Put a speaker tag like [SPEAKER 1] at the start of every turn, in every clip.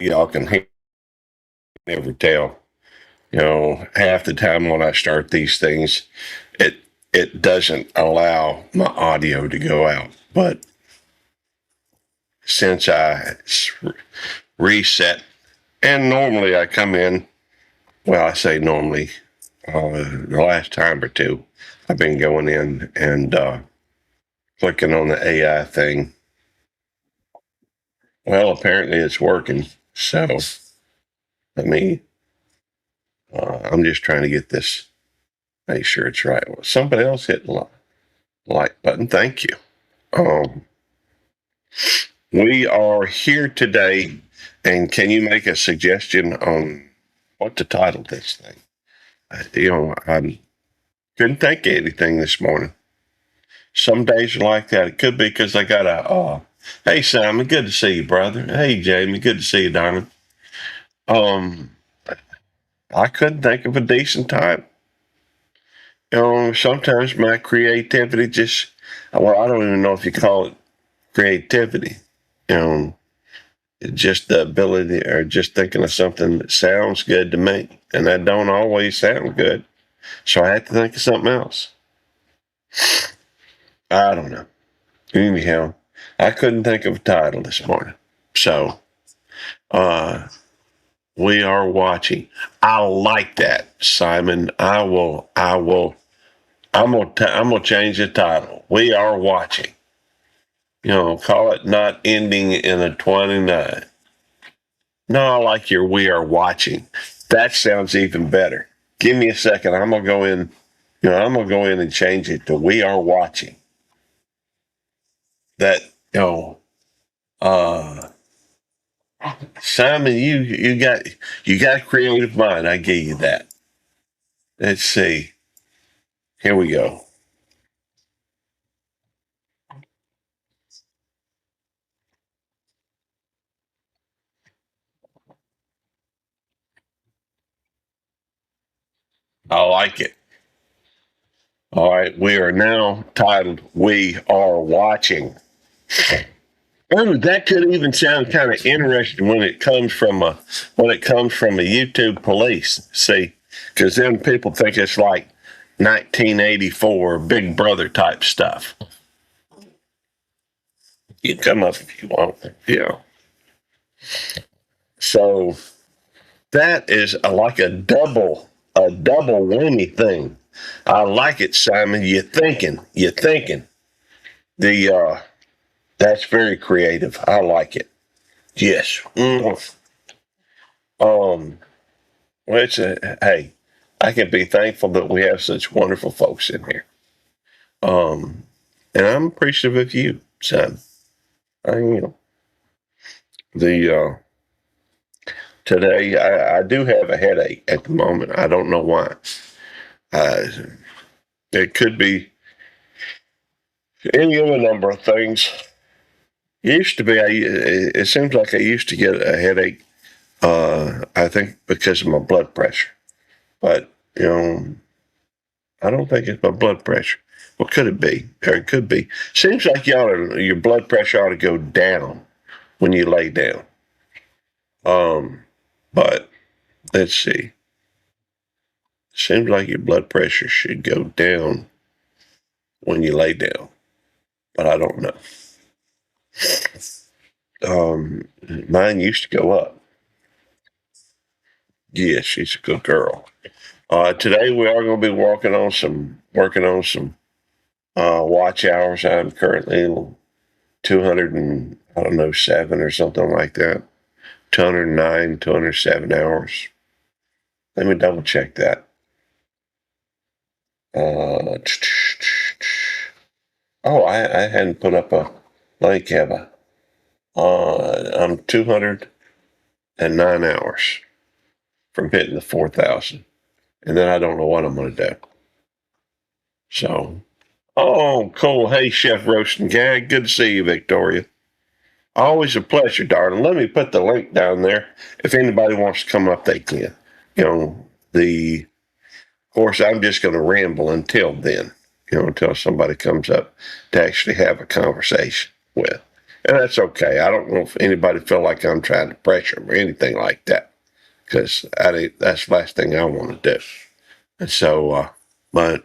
[SPEAKER 1] y'all can never tell. Half the time when I start these things, it it doesn't allow my audio to go out. But since reset, and normally I come in, well, I say normally, the last time or two, I've been going in and clicking on the AI thing. Well, apparently it's working. So let me, I'm just trying to get this, make sure it's right. Well, somebody else hit the like button. Thank you. Um, we are here today, and can you make a suggestion on what to title this thing? I couldn't think of anything this morning. Some days are like that. It could be because I got hey, Simon, good to see you, brother. Hey, Jamie, good to see you, darling. Um, I couldn't think of a decent title. Sometimes my creativity just, well, I don't even know if you call it creativity. You know, just the ability or just thinking of something that sounds good to me. And that don't always sound good. So I have to think of something else. I don't know. Anyhow, I couldn't think of a title this morning. So uh we are watching. I like that, Simon. I'm gonna change the title. We are watching. Call it not ending in a 29. No, I like your we are watching. That sounds even better. Give me a second. I'm gonna go in. I'm gonna go in and change it to we are watching. That uh Simon, you got a creative mind. I give you that. Let's see. Here we go. I like it. All right, we are now titled "We Are Watching." Oh, that could even sound kind of interesting when it comes from a YouTube police. See, because then people think it's like 1984 Big Brother type stuff. You can come up if you want. Yeah. So that is like a double whammy thing. I like it, Simon. You're thinking. The That's very creative. I like it. Yes. Um. Well, hey. I can be thankful that we have such wonderful folks in here. Um. And I'm appreciative of you, Simon. I. The Today I do have a headache at the moment. I don't know why. Uh, it could be any of a number of things. Used to be, it seems like I used to get a headache. I think because of my blood pressure, but I don't think it's my blood pressure. What could it be? Or it could be. Seems like your blood pressure ought to go down when you lay down. But let's see. Seems like your blood pressure should go down when you lay down, but I don't know. Mine used to go up. Yeah, she's a good girl. Today we are going to be working on some watch hours. I'm currently 200 and I don't know 7 or something like that. 209, 207 hours. Let me double check that. Uh, oh, I hadn't put up a link, have I? I'm 209 hours from hitting the 4,000, and then I don't know what I'm going to do. So, oh, cool. Hey, Chef Roast and Gag. Good to see you, Victoria. Always a pleasure, darling. Let me put the link down there. If anybody wants to come up, they can. You know, of course, I'm just going to ramble until then, until somebody comes up to actually have a conversation with. And that's okay. I don't know if anybody feel like I'm trying to pressure them or anything like that, because that's the last thing I want to do. And so, but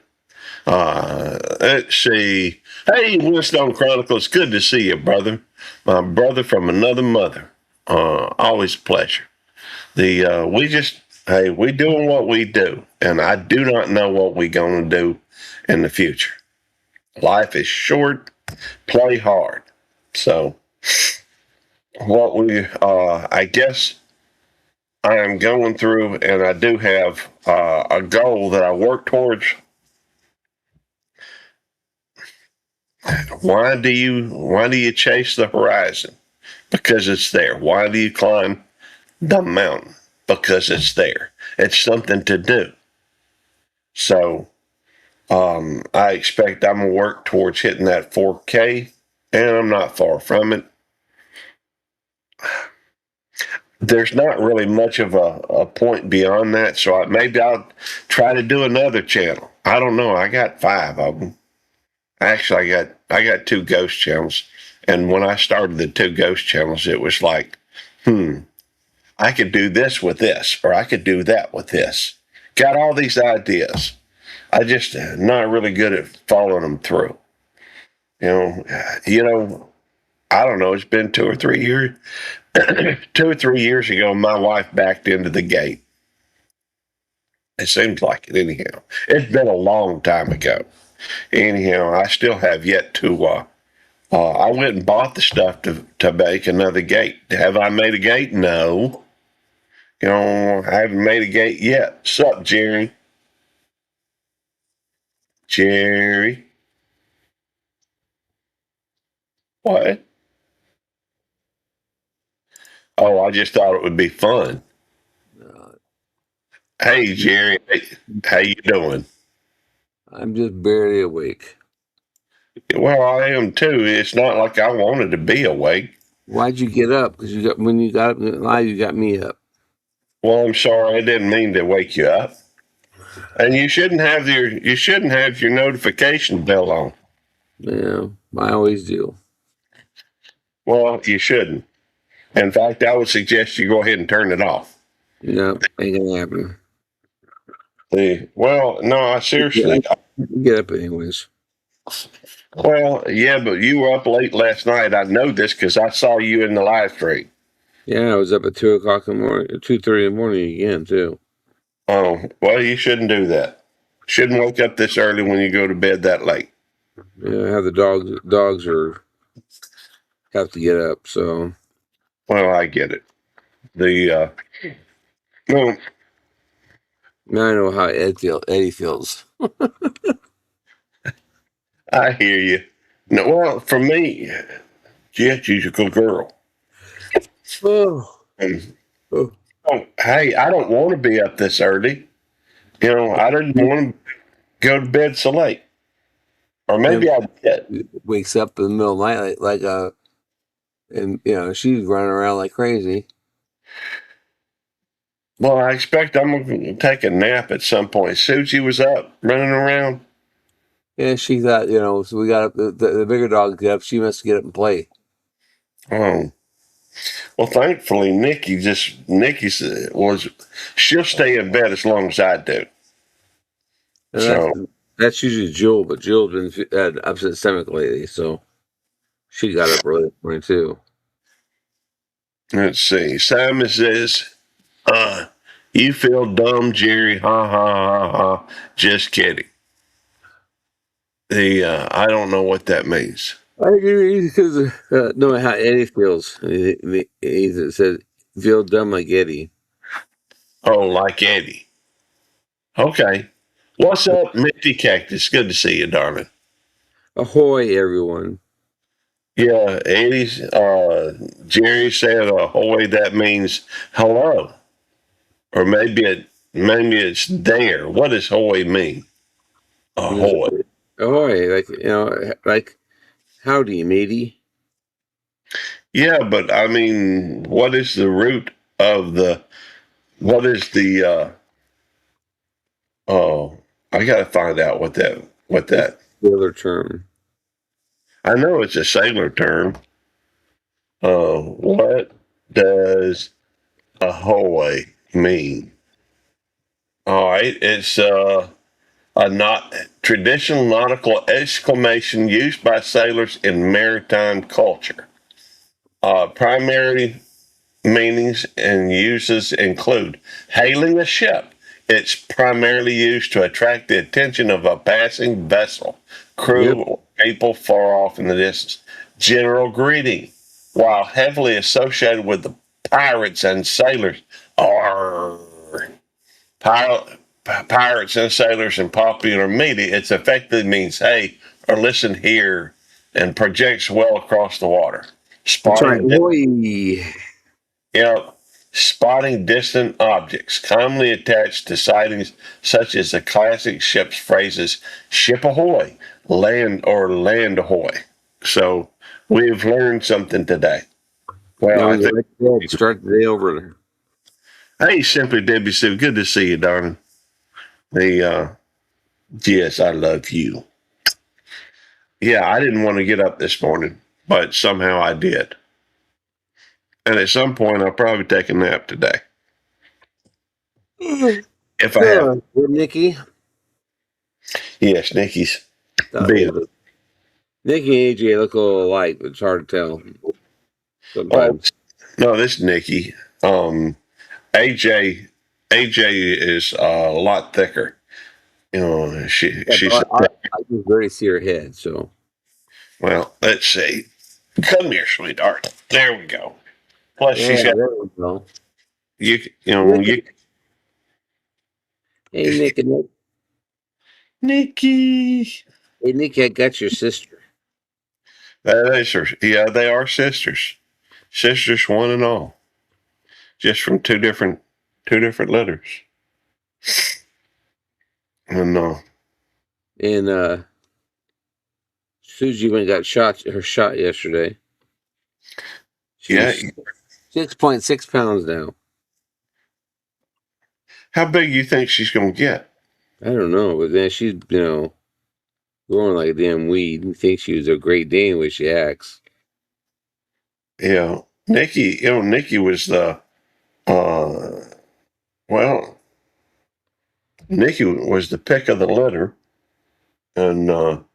[SPEAKER 1] let's see. Hey, Winstone Chronicles, good to see you, brother. My brother from another mother. Always a pleasure. We doing what we do, and I do not know what we gonna do in the future. Life is short. Play hard. So I guess I am going through, and I do have a goal that I work towards. Why do you chase the horizon? Because it's there. Why do you climb the mountain? Because it's there. It's something to do. So I expect I'm gonna work towards hitting that 4K, and I'm not far from it. There's not really much of a point beyond that, so maybe I'll try to do another channel. I don't know. I got 5 of them. Actually, I got 2 ghost channels, and when I started the 2 ghost channels, it was like, I could do this with this, or I could do that with this. Got all these ideas. I just not really good at following them through. I don't know. It's been 2 or 3 years. 2 or 3 years ago, my wife backed into the gate. It seems like it, anyhow. It's been a long time ago. Anyhow, I still have yet to. I went and bought the stuff to make another gate. Have I made a gate? No. I haven't made a gate yet. Sup, Jerry? Jerry? What? Oh, I just thought it would be fun. Hey, Jerry. How you doing?
[SPEAKER 2] I'm just barely awake.
[SPEAKER 1] Well, I am too. It's not like I wanted to be awake.
[SPEAKER 2] Why'd you get up? Because when you got up live, you got me up.
[SPEAKER 1] Well, I'm sorry. I didn't mean to wake you up. And you shouldn't have your notification bell on.
[SPEAKER 2] Yeah, I always do.
[SPEAKER 1] Well, you shouldn't. In fact, I would suggest you go ahead and turn it off.
[SPEAKER 2] No, ain't gonna happen.
[SPEAKER 1] Well, no, seriously.
[SPEAKER 2] Get up anyways.
[SPEAKER 1] Well, yeah, but you were up late last night. I know this because I saw you in the live stream.
[SPEAKER 2] Yeah, I was up at 2:00 in the morning, 2:30 in the morning again too.
[SPEAKER 1] Oh, well, you shouldn't do that. Shouldn't wake up this early when you go to bed that late.
[SPEAKER 2] Yeah, I have the dogs. Dogs have to get up. So.
[SPEAKER 1] Well, I get it. No,
[SPEAKER 2] Now I know how Eddie feels.
[SPEAKER 1] I hear you. No, well, for me, yeah, she's a good girl.
[SPEAKER 2] Oh.
[SPEAKER 1] And, hey, I don't want to be up this early. I didn't want to go to bed so late. Or maybe I did.
[SPEAKER 2] Wakes up in the middle of the night and she's running around like crazy.
[SPEAKER 1] Well, I expect I'm going to take a nap at some point. Susie was up running around.
[SPEAKER 2] Yeah, she thought, so we got up, the bigger dog get up, she must get up and play.
[SPEAKER 1] Oh. Well, thankfully, she'll stay in bed as long as I do.
[SPEAKER 2] And that's usually Jill, but Jill's been had upset stomach lately, so she got up early this morning too.
[SPEAKER 1] Let's see. Simon says, you feel dumb, Jerry. Ha ha ha ha. Just kidding. I don't know what that means.
[SPEAKER 2] I agree because knowing how Eddie feels. He said, feel dumb like Eddie.
[SPEAKER 1] Oh, like Eddie. Okay. What's up, Misty Cactus? Good to see you, darling.
[SPEAKER 2] Ahoy, everyone.
[SPEAKER 1] Yeah, Jerry said ahoy, that means hello. Or maybe it's there. What does hoy mean? Ahoy.
[SPEAKER 2] Ahoy, like howdy, matey.
[SPEAKER 1] Yeah, but I mean, what is the root of what is the oh, I gotta find out what that
[SPEAKER 2] The other term.
[SPEAKER 1] I know it's a sailor term. What does ahoy mean? All right, it's a not traditional nautical exclamation used by sailors in maritime culture. Primary meanings and uses include hailing a ship. It's primarily used to attract the attention of a passing vessel,
[SPEAKER 2] Yep.
[SPEAKER 1] crew, or people far off in the distance. General greeting, while heavily associated with the pirates and sailors, are pirates and sailors in popular media. It effectively means, hey, or listen here, and projects well across the water.
[SPEAKER 2] That's right.
[SPEAKER 1] Spotting
[SPEAKER 2] Boy.
[SPEAKER 1] Yep. Spotting distant objects, commonly attached to sightings such as the classic ship's phrases, ship ahoy, land ahoy. So we've learned something today. Well,
[SPEAKER 2] Now
[SPEAKER 1] I
[SPEAKER 2] we go
[SPEAKER 1] think,
[SPEAKER 2] back to bed. Start the day over.
[SPEAKER 1] hey, Simply Debbie Sue, good to see you, darling. Yes, I love you. Yeah, I didn't want to get up this morning, but somehow I did. And at some point, I'll probably take a nap today. If I have,
[SPEAKER 2] Good, Nikki.
[SPEAKER 1] yes, Nikki's
[SPEAKER 2] Thought
[SPEAKER 1] being.
[SPEAKER 2] Nikki and AJ look a little alike, but it's hard to tell
[SPEAKER 1] Oh,
[SPEAKER 2] sometimes.
[SPEAKER 1] no, this is Nikki. AJ, AJ is a lot thicker. You know,
[SPEAKER 2] Yeah,
[SPEAKER 1] she's
[SPEAKER 2] but I can barely see her head, so.
[SPEAKER 1] well. Let's see. Come here, sweetheart. There we go. Plus,
[SPEAKER 2] Yeah,
[SPEAKER 1] she's got
[SPEAKER 2] there we go.
[SPEAKER 1] you.
[SPEAKER 2] Hey, Nick and Nick.
[SPEAKER 1] Nikki.
[SPEAKER 2] Hey, Nick, I got your sister.
[SPEAKER 1] That is her. Yeah, they are sisters. Sisters, one and all. Just from two different letters. And
[SPEAKER 2] And Susie went and got her shot yesterday.
[SPEAKER 1] yeah.
[SPEAKER 2] She's 6.6 pounds now.
[SPEAKER 1] How big you think she's gonna get?
[SPEAKER 2] I don't know, but then she's, growing like a damn weed. You think she was a Great Dane the way she acts.
[SPEAKER 1] Yeah, Nikki. Nikki was the uh. Well, Nikki was the pick of the litter, and
[SPEAKER 2] Well,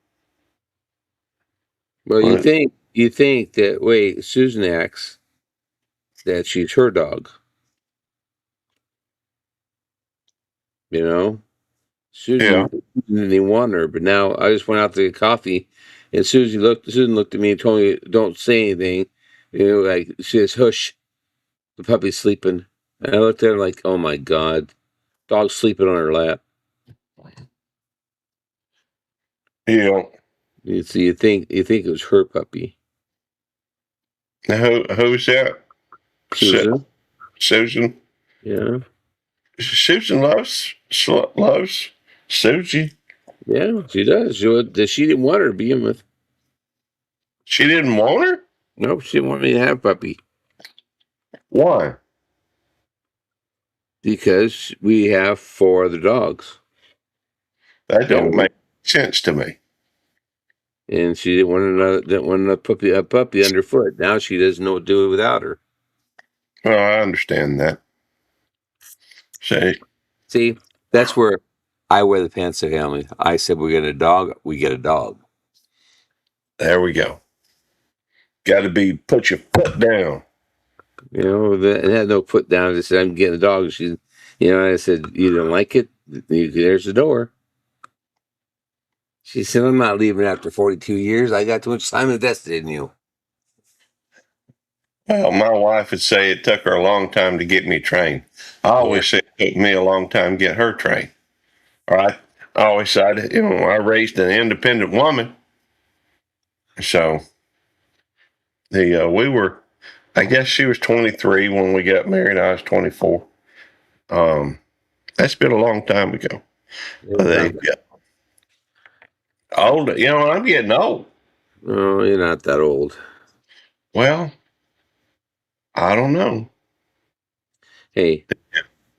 [SPEAKER 1] uh,
[SPEAKER 2] you think that Susan acts that she's her dog. You know,
[SPEAKER 1] yeah,
[SPEAKER 2] Susan didn't want her, but now I just went out to get coffee, and Susan looked at me and told me, "Don't say anything." Like she says, "Hush, the puppy's sleeping." And I looked at her like, "Oh my god, dog's sleeping on her lap."
[SPEAKER 1] yeah.
[SPEAKER 2] So you think it was her puppy,
[SPEAKER 1] Who's that? Su-
[SPEAKER 2] Susan?
[SPEAKER 1] Susan.
[SPEAKER 2] Yeah,
[SPEAKER 1] Susan loves Susie.
[SPEAKER 2] yeah, she does. She didn't want her to begin with.
[SPEAKER 1] She didn't want her.
[SPEAKER 2] Nope, she didn't want me to have a puppy
[SPEAKER 1] Why?
[SPEAKER 2] because we have 4 other dogs.
[SPEAKER 1] That don't
[SPEAKER 2] And
[SPEAKER 1] make sense to me.
[SPEAKER 2] and she didn't want a puppy underfoot. Now she doesn't know what to do without her.
[SPEAKER 1] Well, I understand that.
[SPEAKER 2] See, that's where I wear the pants of family. I said we get a dog, we get a dog.
[SPEAKER 1] There we go. Got to put your foot down.
[SPEAKER 2] It had no put down. I said I'm getting a dog. I said you don't like it. There's the door. She said I'm not leaving after 42 years. I got too much time invested in you.
[SPEAKER 1] Well, my wife would say it took her a long time to get me trained. I
[SPEAKER 2] Yeah.
[SPEAKER 1] always say it took me a long time to get her trained. All right. I always said, I raised an independent woman. So we were, I guess she was 23 when we got married. I was 24. That's been a long time ago. Yeah, old, I'm getting old.
[SPEAKER 2] Oh, you're not that old.
[SPEAKER 1] Well, I don't know.
[SPEAKER 2] Hey,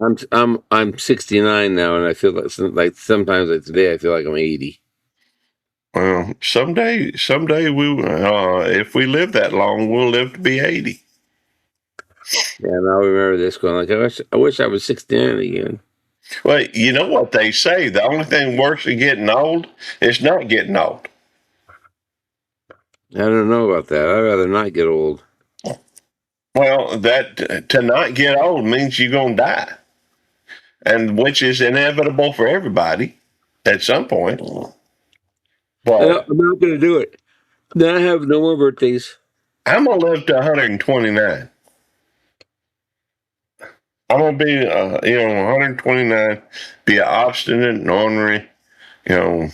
[SPEAKER 2] I'm 69 now, and I feel like sometimes like today I feel like I'm 80.
[SPEAKER 1] Well, someday if we live that long, we'll live to be 80.
[SPEAKER 2] Yeah, and I remember this going like, I wish I was 69 again.
[SPEAKER 1] Well, you know what they say? The only thing worse than getting old is not getting old.
[SPEAKER 2] I don't know about that. I'd rather not get old.
[SPEAKER 1] Well, that to not get old means you're gonna die, and which is inevitable for everybody at some point. But
[SPEAKER 2] I'm not going to do it. Then I have no more birthdays.
[SPEAKER 1] I'm gonna live to 129. I'm gonna be, 129, be an obstinate and ornery, you know.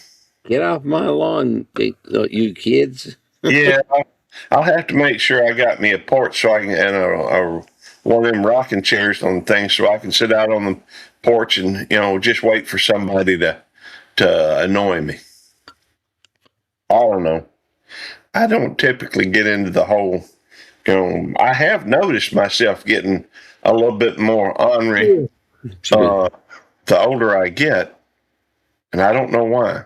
[SPEAKER 2] Get off my lawn, you kids.
[SPEAKER 1] Yeah, I'll have to make sure I got me a porch so I can, and one of them rocking chairs on things so I can sit out on the porch and just wait for somebody to annoy me. I don't know. I don't typically get into the whole. I have noticed myself getting a little bit more ornery the older I get, and I don't know why.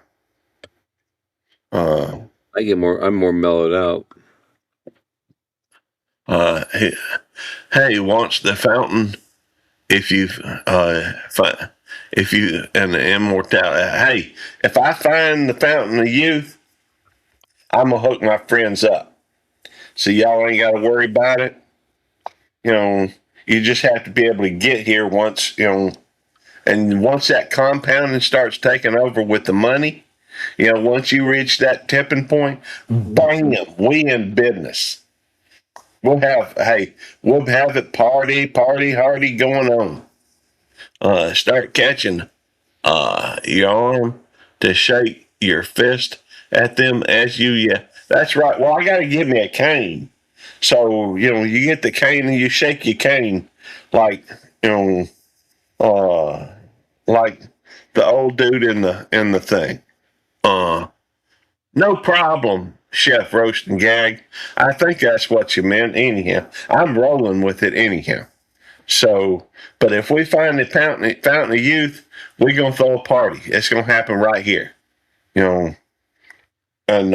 [SPEAKER 1] Uh,
[SPEAKER 2] I'm more mellowed out.
[SPEAKER 1] hey, hey, once the fountain, if you, if you, and the immortality. Hey, if I find the fountain of youth, I'm gonna hook my friends up. So y'all ain't got to worry about it. You just have to be able to get here once, and once that compounding starts taking over with the money, once you reach that tipping point, bam, we in business. We'll have it party hardy going on. Start catching your arm to shake your fist at them as you, yeah. That's right. Well, I got to give me a cane. So, you get the cane and you shake your cane like, uh, like the old dude in the thing. No problem, Chef Roast and Gag. I think that's what you meant anyhow. I'm rolling with it anyhow. So, but if we find the fountain of youth, we're gonna throw a party. It's gonna happen right here, you know, and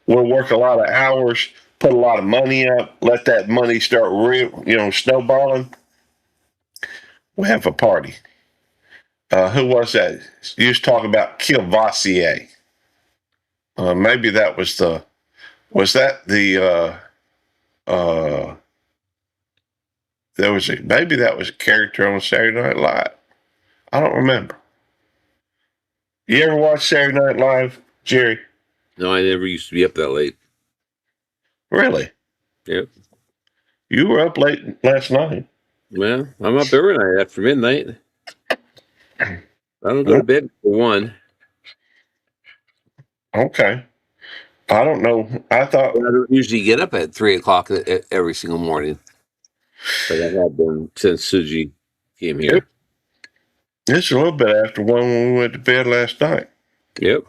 [SPEAKER 1] we'll work a lot of hours, put a lot of money up, let that money start snowballing. We have a party. Who was that? You was talking about Kilvassier. Maybe that was uh, maybe that was a character on Saturday Night Live. I don't remember. You ever watch Saturday Night Live, Jerry?
[SPEAKER 2] No, I never used to be up that late.
[SPEAKER 1] Really?
[SPEAKER 2] Yep.
[SPEAKER 1] You were up late last night.
[SPEAKER 2] Well, I'm up every night after midnight. I don't go to bed for 1.
[SPEAKER 1] Okay. I don't know. I thought.
[SPEAKER 2] I don't usually get up at 3 o'clock every single morning, but I have been since Suji came here.
[SPEAKER 1] It's a little bit after 1 when we went to bed last night.
[SPEAKER 2] Yep.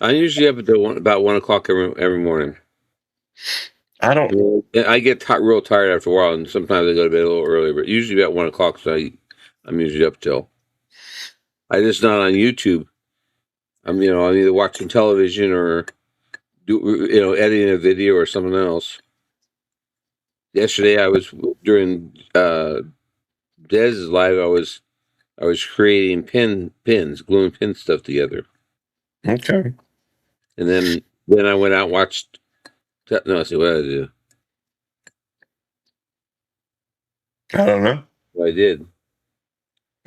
[SPEAKER 2] I usually up until about 1 o'clock every morning.
[SPEAKER 1] I don't.
[SPEAKER 2] I get real tired after a while, and sometimes I go to bed a little early, but usually about 1 o'clock. So I'm usually up till. I just not on YouTube. I'm either watching television or editing a video or something else. Yesterday I was during Dez's live. I was creating pins, gluing pin stuff together.
[SPEAKER 1] Okay.
[SPEAKER 2] And then I went out and watched. No, see what I do.
[SPEAKER 1] I don't know.
[SPEAKER 2] What I did.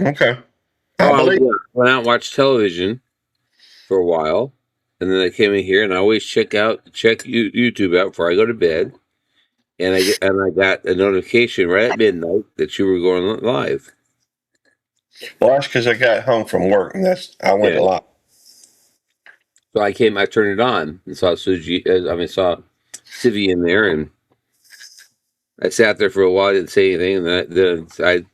[SPEAKER 1] Okay.
[SPEAKER 2] I went out and watched television for a while, and then I came in here, and I always check YouTube out before I go to bed, and I got a notification right at midnight that you were going live.
[SPEAKER 1] Well, that's because I got home from work, and I went a lot.
[SPEAKER 2] So I turned it on, and saw saw Civi in there, and I sat there for a while, didn't say anything, and then I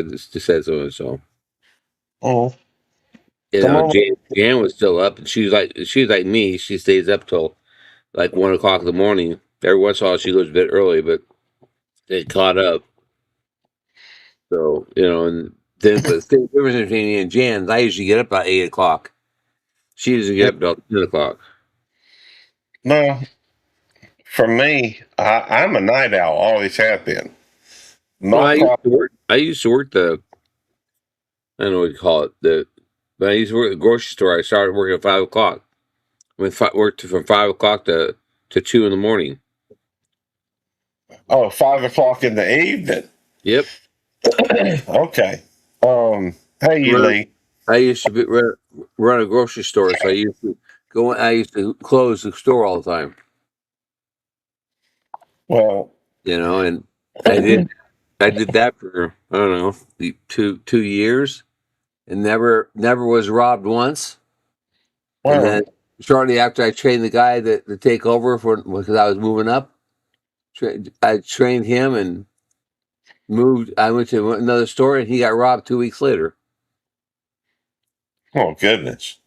[SPEAKER 2] just said something. So, Jan was still up, and she was like me. She stays up till like 1 o'clock in the morning. Every once in a while, she goes a bit early, but it caught up. So and then the difference between me and Jan's, I usually get up about 8 o'clock, She doesn't get up till 10 o'clock.
[SPEAKER 1] No, for me, I'm a night owl. Always have been.
[SPEAKER 2] Well,
[SPEAKER 1] Not quite.
[SPEAKER 2] I used to work I don't know what you call it. But I used to work at the grocery store. I started working at 5 o'clock. Worked from 5 o'clock to 2 in the morning.
[SPEAKER 1] Oh, 5 o'clock in the evening.
[SPEAKER 2] Yep.
[SPEAKER 1] Okay. Hey,
[SPEAKER 2] Run,
[SPEAKER 1] Lee.
[SPEAKER 2] I used to run a grocery store, so I used to go. I used to close the store all the time.
[SPEAKER 1] Well,
[SPEAKER 2] And I did that for I don't know 2 years, and never was robbed once. And
[SPEAKER 1] well,
[SPEAKER 2] then shortly after, I trained the guy to take over because I was moving up. I trained him and moved. I went to another store, and he got robbed 2 weeks later.
[SPEAKER 1] oh goodness,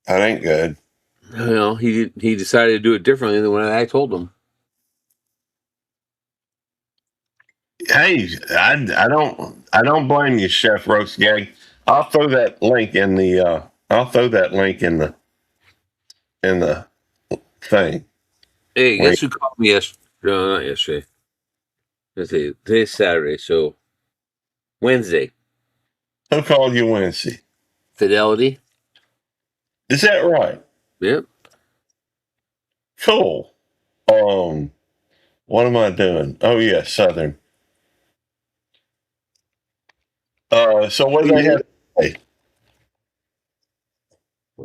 [SPEAKER 1] that ain't good.
[SPEAKER 2] He decided to do it differently than when I told him.
[SPEAKER 1] Hey, I don't blame you, Chef Roast Gang. I'll throw that link in the in the thing.
[SPEAKER 2] Hey,
[SPEAKER 1] Where
[SPEAKER 2] guess who called me yesterday? No, not yesterday. Let's see. Today's Saturday, so Wednesday.
[SPEAKER 1] who called you Wednesday?
[SPEAKER 2] Fidelity.
[SPEAKER 1] Is that right?
[SPEAKER 2] Yep.
[SPEAKER 1] Cool. What am I doing? Oh yeah, Southern. So what do they have? Hey,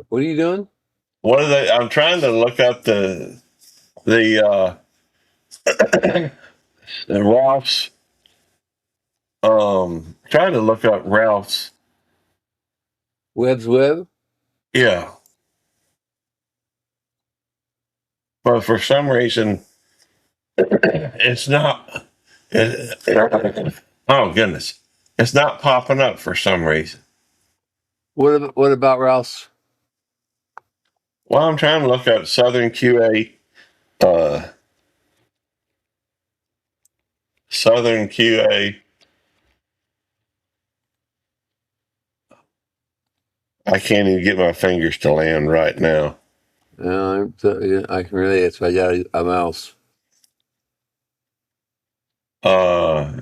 [SPEAKER 2] What are you doing?
[SPEAKER 1] what are they? I'm trying to look up the Ralph's. Trying to look up Ralph's.
[SPEAKER 2] Webb's Web.
[SPEAKER 1] Yeah, but for some reason it's not. Oh goodness, it's not popping up for some reason.
[SPEAKER 2] What about Ralph's?
[SPEAKER 1] Well, I'm trying to look up Southern QA. Uh, Southern QA. I can't even get my fingers to land right now.
[SPEAKER 2] I can relate. That's why I got a mouse.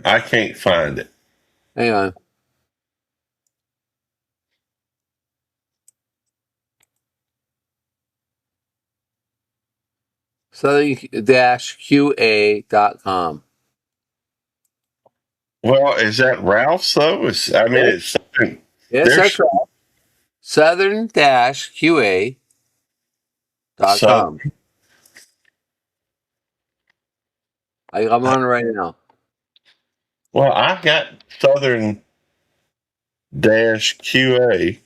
[SPEAKER 1] I can't find it.
[SPEAKER 2] Hang on. Southern-QA.com.
[SPEAKER 1] Well, is that Ralph's though? I mean, it's Southern.
[SPEAKER 2] Yes,
[SPEAKER 1] There's
[SPEAKER 2] that's right. Southern-QA.com.
[SPEAKER 1] Southern.
[SPEAKER 2] I'm on it right now.
[SPEAKER 1] Well, I got Southern QA.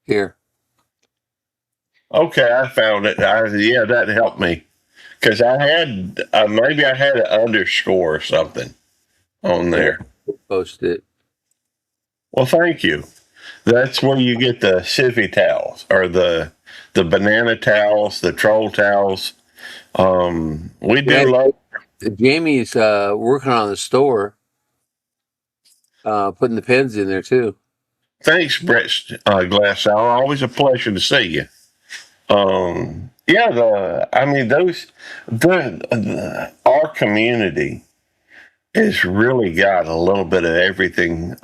[SPEAKER 2] Here.
[SPEAKER 1] Okay, I found it. Yeah, that helped me because I had maybe I had an underscore or something on there.
[SPEAKER 2] Post it.
[SPEAKER 1] Well, thank you. That's where you get the Civi towels or the banana towels, the troll towles. We do love.
[SPEAKER 2] Jamie's working on the store, putting the pens in there too.
[SPEAKER 1] Thanks, Brett Glassow. Always a pleasure to see you. Yeah, I mean, our community has really got a little bit of everything.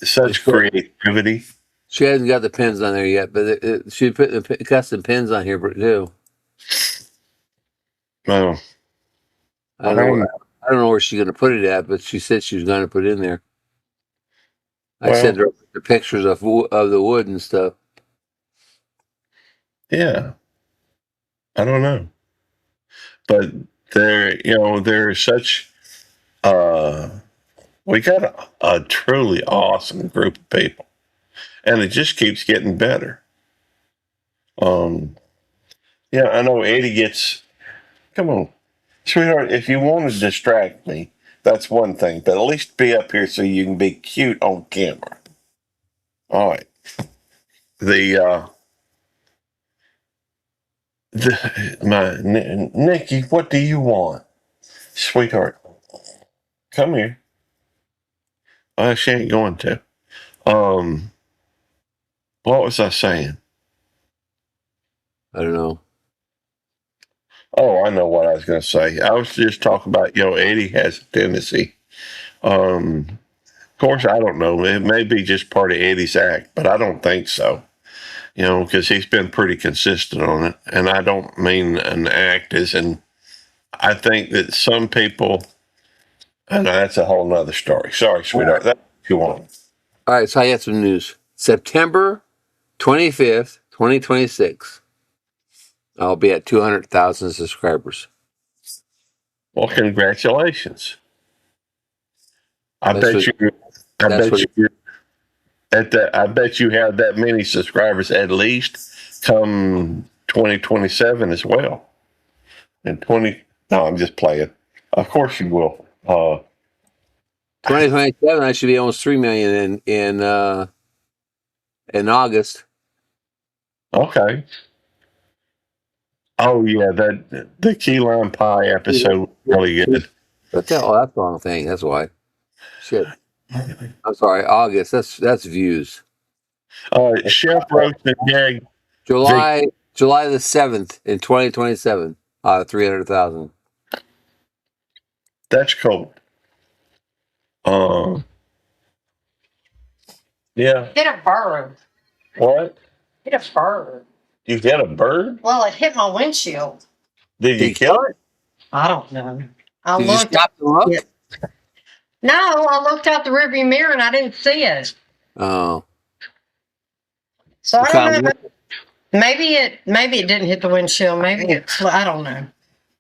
[SPEAKER 1] Such creativity.
[SPEAKER 2] She hasn't got the pins on there yet, but she put the custom pins on here too.
[SPEAKER 1] Oh,
[SPEAKER 2] I don't know where she's going to put it at, but she said she was going to put it in there. I sent her the pictures of the wood and stuff.
[SPEAKER 1] Yeah, I don't know, but there's such. We got a truly awesome group of people, and it just keeps getting better. Yeah, I know Eddie gets. Come on, sweetheart. If you want to distract me, that's one thing. But at least be up here so you can be cute on camera. All right. Nikki, what do you want, sweetheart? Come here. She ain't going to. What was I saying?
[SPEAKER 2] I don't know.
[SPEAKER 1] Oh, I know what I was going to say. I was just talking about, Eddie has a tendency. Of course, I don't know. It may be just part of Eddie's act, but I don't think so. Because he's been pretty consistent on it. And I don't mean an act as in, I think that some people, and that's a whole nother story. Sorry, sweetheart. That's what you want.
[SPEAKER 2] All right, so I got some news. September 25th, 2026. I'll be at 200,000 subscribers.
[SPEAKER 1] Well, congratulations. I
[SPEAKER 2] That's
[SPEAKER 1] bet
[SPEAKER 2] what-
[SPEAKER 1] you. I
[SPEAKER 2] that's
[SPEAKER 1] bet
[SPEAKER 2] what-
[SPEAKER 1] you. I bet you have that many subscribers at least come 2027 as well. And 20. No, I'm just playing. Of course you will.
[SPEAKER 2] 2027, I should be almost 3 million in August.
[SPEAKER 1] Okay. Oh yeah, the key lime pie episode was really good.
[SPEAKER 2] But that's the wrong thing. That's why. Shit. I'm sorry. August. That's views.
[SPEAKER 1] Chef Roast and Gag.
[SPEAKER 2] July the 7th in 2027. 300,000.
[SPEAKER 1] That's cool. Yeah.
[SPEAKER 3] Hit a bird.
[SPEAKER 1] What?
[SPEAKER 3] Hit a bird.
[SPEAKER 1] You hit a bird?
[SPEAKER 3] Well, it hit my windshield.
[SPEAKER 1] Did you kill it?
[SPEAKER 3] I don't know. I
[SPEAKER 2] Did you
[SPEAKER 3] looked.
[SPEAKER 2] stop to look?
[SPEAKER 3] Yeah. No, I looked out the rearview mirror and I didn't see it.
[SPEAKER 2] Oh.
[SPEAKER 3] So
[SPEAKER 2] What
[SPEAKER 3] I don't
[SPEAKER 2] kind
[SPEAKER 3] know. Maybe it didn't hit the windshield. Maybe I don't know.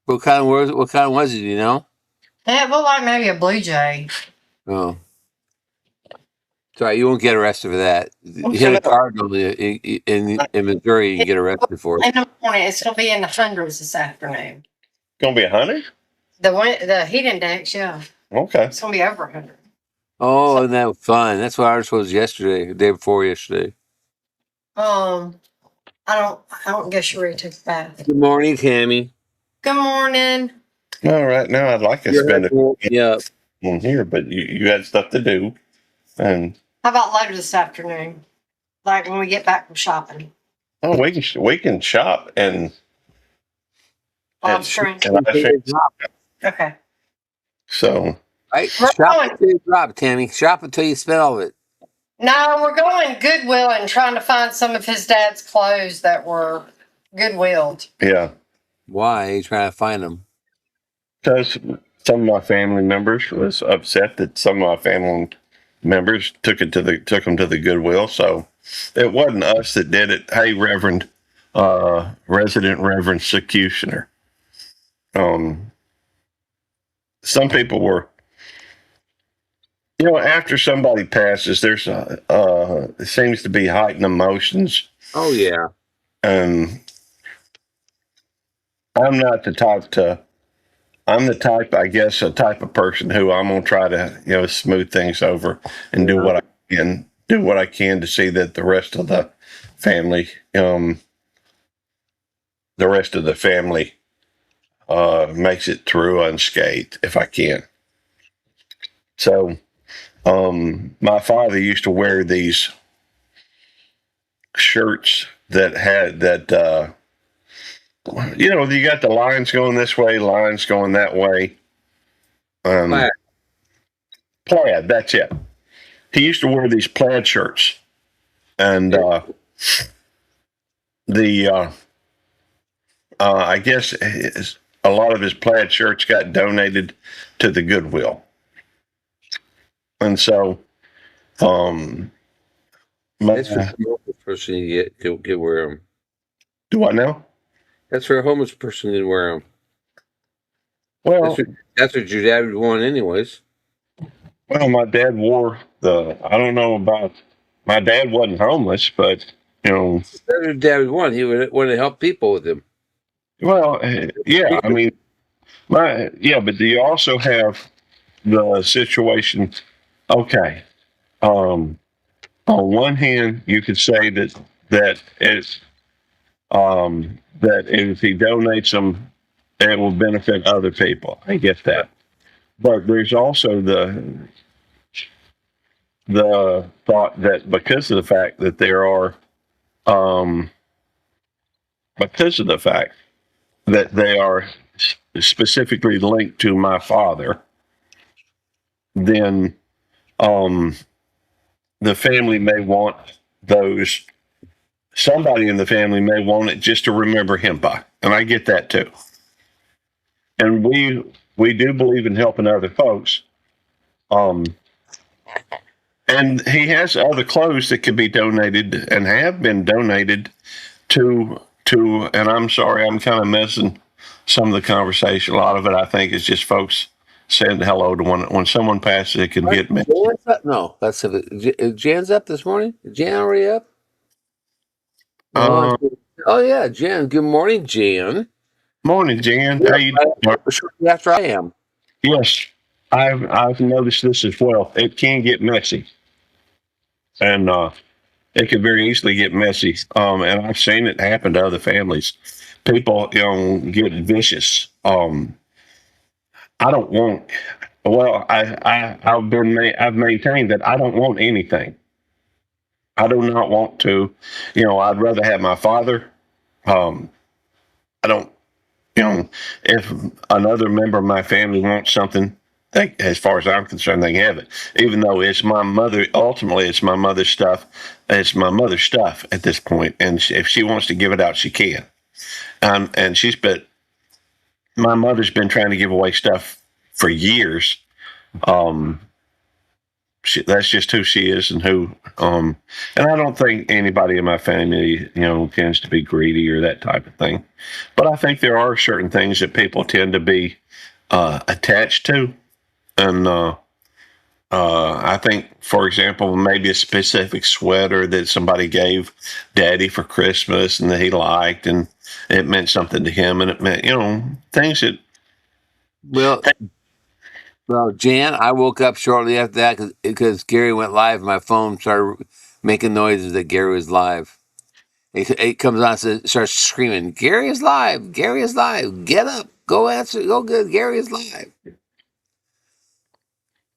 [SPEAKER 2] What kind was it? You know?
[SPEAKER 3] It looked like maybe a blue jay.
[SPEAKER 2] Oh. Sorry, you won't get arrested for that. You hit a cardinal in Missouri, you can get arrested for it.
[SPEAKER 3] In the morning, it's gonna be in the hundreds this afternoon.
[SPEAKER 1] Gonna be 100?
[SPEAKER 3] The heat index, yeah,
[SPEAKER 1] Okay.
[SPEAKER 3] it's gonna be over 100.
[SPEAKER 2] Oh, isn't that fun? That's what ours was yesterday, the day before yesterday.
[SPEAKER 3] I don't guess you're ready to take a bath.
[SPEAKER 2] Good morning, Tammy.
[SPEAKER 3] Good morning.
[SPEAKER 1] All right, now I'd like to spend it
[SPEAKER 2] Yeah.
[SPEAKER 1] on here, but you had stuff to do. And
[SPEAKER 3] How about later this afternoon? Like when we get back from shopping.
[SPEAKER 1] we can shop and
[SPEAKER 3] Bob's train.
[SPEAKER 1] and ice cream.
[SPEAKER 3] Okay.
[SPEAKER 1] So
[SPEAKER 2] Right?
[SPEAKER 3] We're
[SPEAKER 2] Shop
[SPEAKER 3] going.
[SPEAKER 2] until you drop, Tammy. Shop until you spend all of it.
[SPEAKER 3] No, we're going Goodwill and trying to find some of his dad's clothes that were Goodwilled.
[SPEAKER 1] yeah,
[SPEAKER 2] Why? Are you trying to find them?
[SPEAKER 1] because some of my family members was upset that some of my family members took them to the Goodwill. So it wasn't us that did it. Hey, Resident Reverend Secutioner. Some people were, after somebody passes, there's it seems to be heightened emotions.
[SPEAKER 2] Oh, yeah.
[SPEAKER 1] I'm not the type I guess, a type of person who I'm gonna try to, smooth things over and do what I can to see that the rest of the family, makes it through unscathed if I can. So, my father used to wear these shirts that had that. You got the lines going this way, lines going that way.
[SPEAKER 2] Plaid.
[SPEAKER 1] Plaid, that's it. He used to wear these plaid shirts, and I guess a lot of his plaid shirts got donated to the Goodwill, and so
[SPEAKER 2] That's for a homeless person you get wear them.
[SPEAKER 1] do I know?
[SPEAKER 2] That's for a homeless person to wear them.
[SPEAKER 1] Well,
[SPEAKER 2] That's what your dad would want, anyways.
[SPEAKER 1] my dad wore I don't know about. My dad wasn't homeless, but
[SPEAKER 2] That's what your dad would want. He would want to help people with him.
[SPEAKER 1] well, yeah. I mean, but do you also have the situation? Okay. On one hand, you could say that it's that if he donates them, it will benefit other people. I get that, but there's also the thought that because of the fact that there are um, because of the fact that they are specifically linked to my father, then um, the family may want those. Somebody in the family may want it just to remember him by, and I get that too. And we do believe in helping other folks. Um, and he has other clothes that could be donated and have been donated to. And I'm sorry, I'm kind of messing some of the conversation. A lot of it, I think, is just folks saying hello to one. When someone passes, it can get me.
[SPEAKER 2] Jan's up? No, that's it. Jan's up this morning. Is Jan already up? No.
[SPEAKER 1] Uh,
[SPEAKER 2] Oh yeah, Jan. Good morning, Jan.
[SPEAKER 1] Morning, Jan.
[SPEAKER 2] Yeah,
[SPEAKER 1] How you doing?
[SPEAKER 2] shortly after I am.
[SPEAKER 1] Yes, I've noticed this as well. It can get messy, and it can very easily get messy. And I've seen it happen to other families. People, get vicious. I don't want. Well, I've maintained that I don't want anything. I do not want to. I'd rather have my father. Um, I don't. If another member of my family wants something, as far as I'm concerned, they can have it. Even though it's my mother, ultimately, it's my mother's stuff. It's my mother's stuff at this point, and if she wants to give it out, she can. And my mother's been trying to give away stuff for years. Um, that's just who she is, and and I don't think anybody in my family, tends to be greedy or that type of thing. But I think there are certain things that people tend to be attached to, and I think, for example, maybe a specific sweater that somebody gave Daddy for Christmas and that he liked, and it meant something to him, and it meant, things that.
[SPEAKER 2] Well, Jan, I woke up shortly after that because Gary went live. My phone started making noises that Gary was live. It comes on and starts screaming, "Gary is live! Gary is live! Get up! Go answer! Go good! Gary is live!"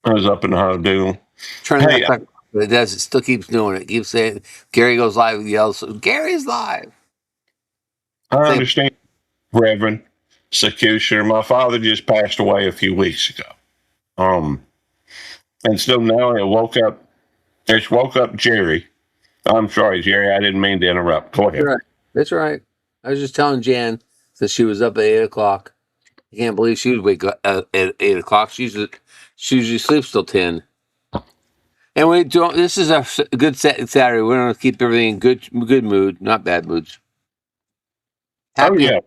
[SPEAKER 1] I was up in Honolulu.
[SPEAKER 2] Turning
[SPEAKER 1] Hey,
[SPEAKER 2] that sucker off, but it does. It still keeps doing it. It keeps saying, "Gary goes live." He yells, "Gary's live!"
[SPEAKER 1] I
[SPEAKER 2] Same.
[SPEAKER 1] understand, Reverend Secutioner. My father just passed away a few weeks ago. And so now it woke up. It's woke up Jerry. I'm sorry, Jerry. I didn't mean to interrupt. Go ahead.
[SPEAKER 2] Right. That's right. I was just telling Jan that she was up at 8 o'clock. I can't believe she would wake up at 8 o'clock. She usually sleeps till 10. And we don't. This is a good Saturday. We're gonna keep everything in good mood, not bad moods.
[SPEAKER 1] Oh
[SPEAKER 2] Happy.
[SPEAKER 1] yeah.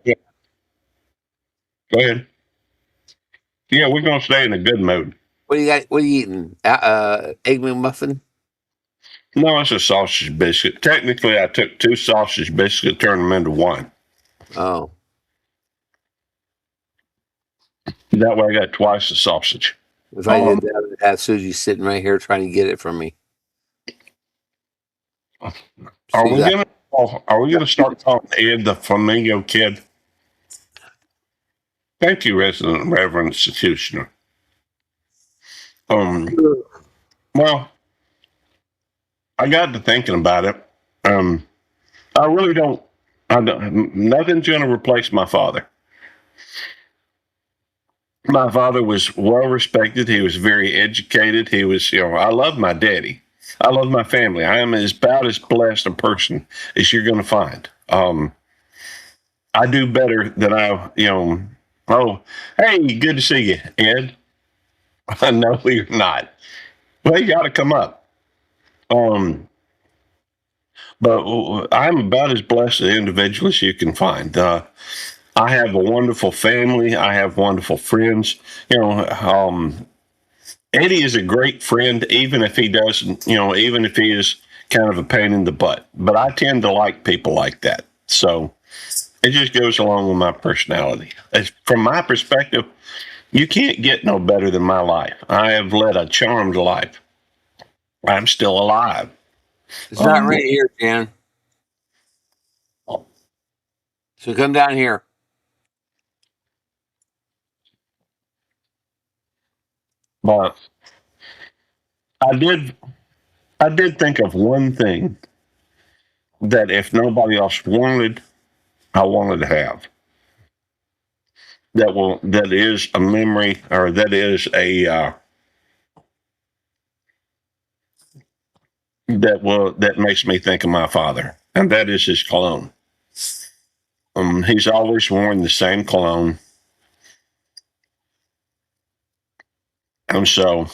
[SPEAKER 1] Go ahead. Yeah, we're gonna stay in a good mood.
[SPEAKER 2] What do you got? What are you eating? Egg McMuffin.
[SPEAKER 1] No, it's a sausage biscuit. Technically, I took two sausage biscuits, turned them into one.
[SPEAKER 2] Oh,
[SPEAKER 1] That way, I got twice the sausage.
[SPEAKER 2] if I did that, I'd have Susie sitting right here trying to get it from me.
[SPEAKER 1] Are
[SPEAKER 2] She's
[SPEAKER 1] we
[SPEAKER 2] like,
[SPEAKER 1] gonna? Are we gonna start calling Ed the Flamingo Kid? Thank you, Resident Reverend Institutioner. Well, I got to thinking about it. I really don't. I don't. Nothing's going to replace my father. My father was well respected. He was very educated. He was, I love my daddy. I love my family. I am about as blessed a person as you're going to find. I do better than oh, hey, good to see you, Ed. I know you're not. Well, you got to come up. But I'm about as blessed an individual as you can find. I have a wonderful family. I have wonderful friends. Eddie is a great friend, even if he doesn't, even if he is kind of a pain in the butt. But I tend to like people like that. So it just goes along with my personality. From my perspective, you can't get no better than my life. I have led a charmed life. I'm still alive.
[SPEAKER 2] it's not right here, Jan. So come down here.
[SPEAKER 1] But I did think of one thing that if nobody else wanted, I wanted to have. That is a memory, or that is a that makes me think of my father, and that is his cologne. He's always worn the same cologne, and so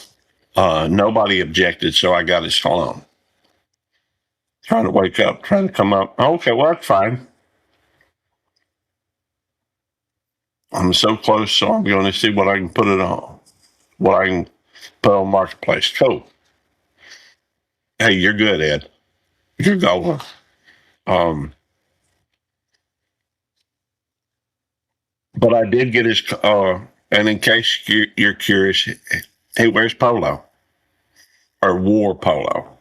[SPEAKER 1] nobody objected. So I got his cologne. Trying to wake up, trying to come up. Okay, well that's fine. I'm so close, so I'm going to see what I can put it on. What I can put on Marketplace. Cool. Hey, you're good, Ed. You're going. But I did get his. And in case you're curious, he wears polo or wore polo.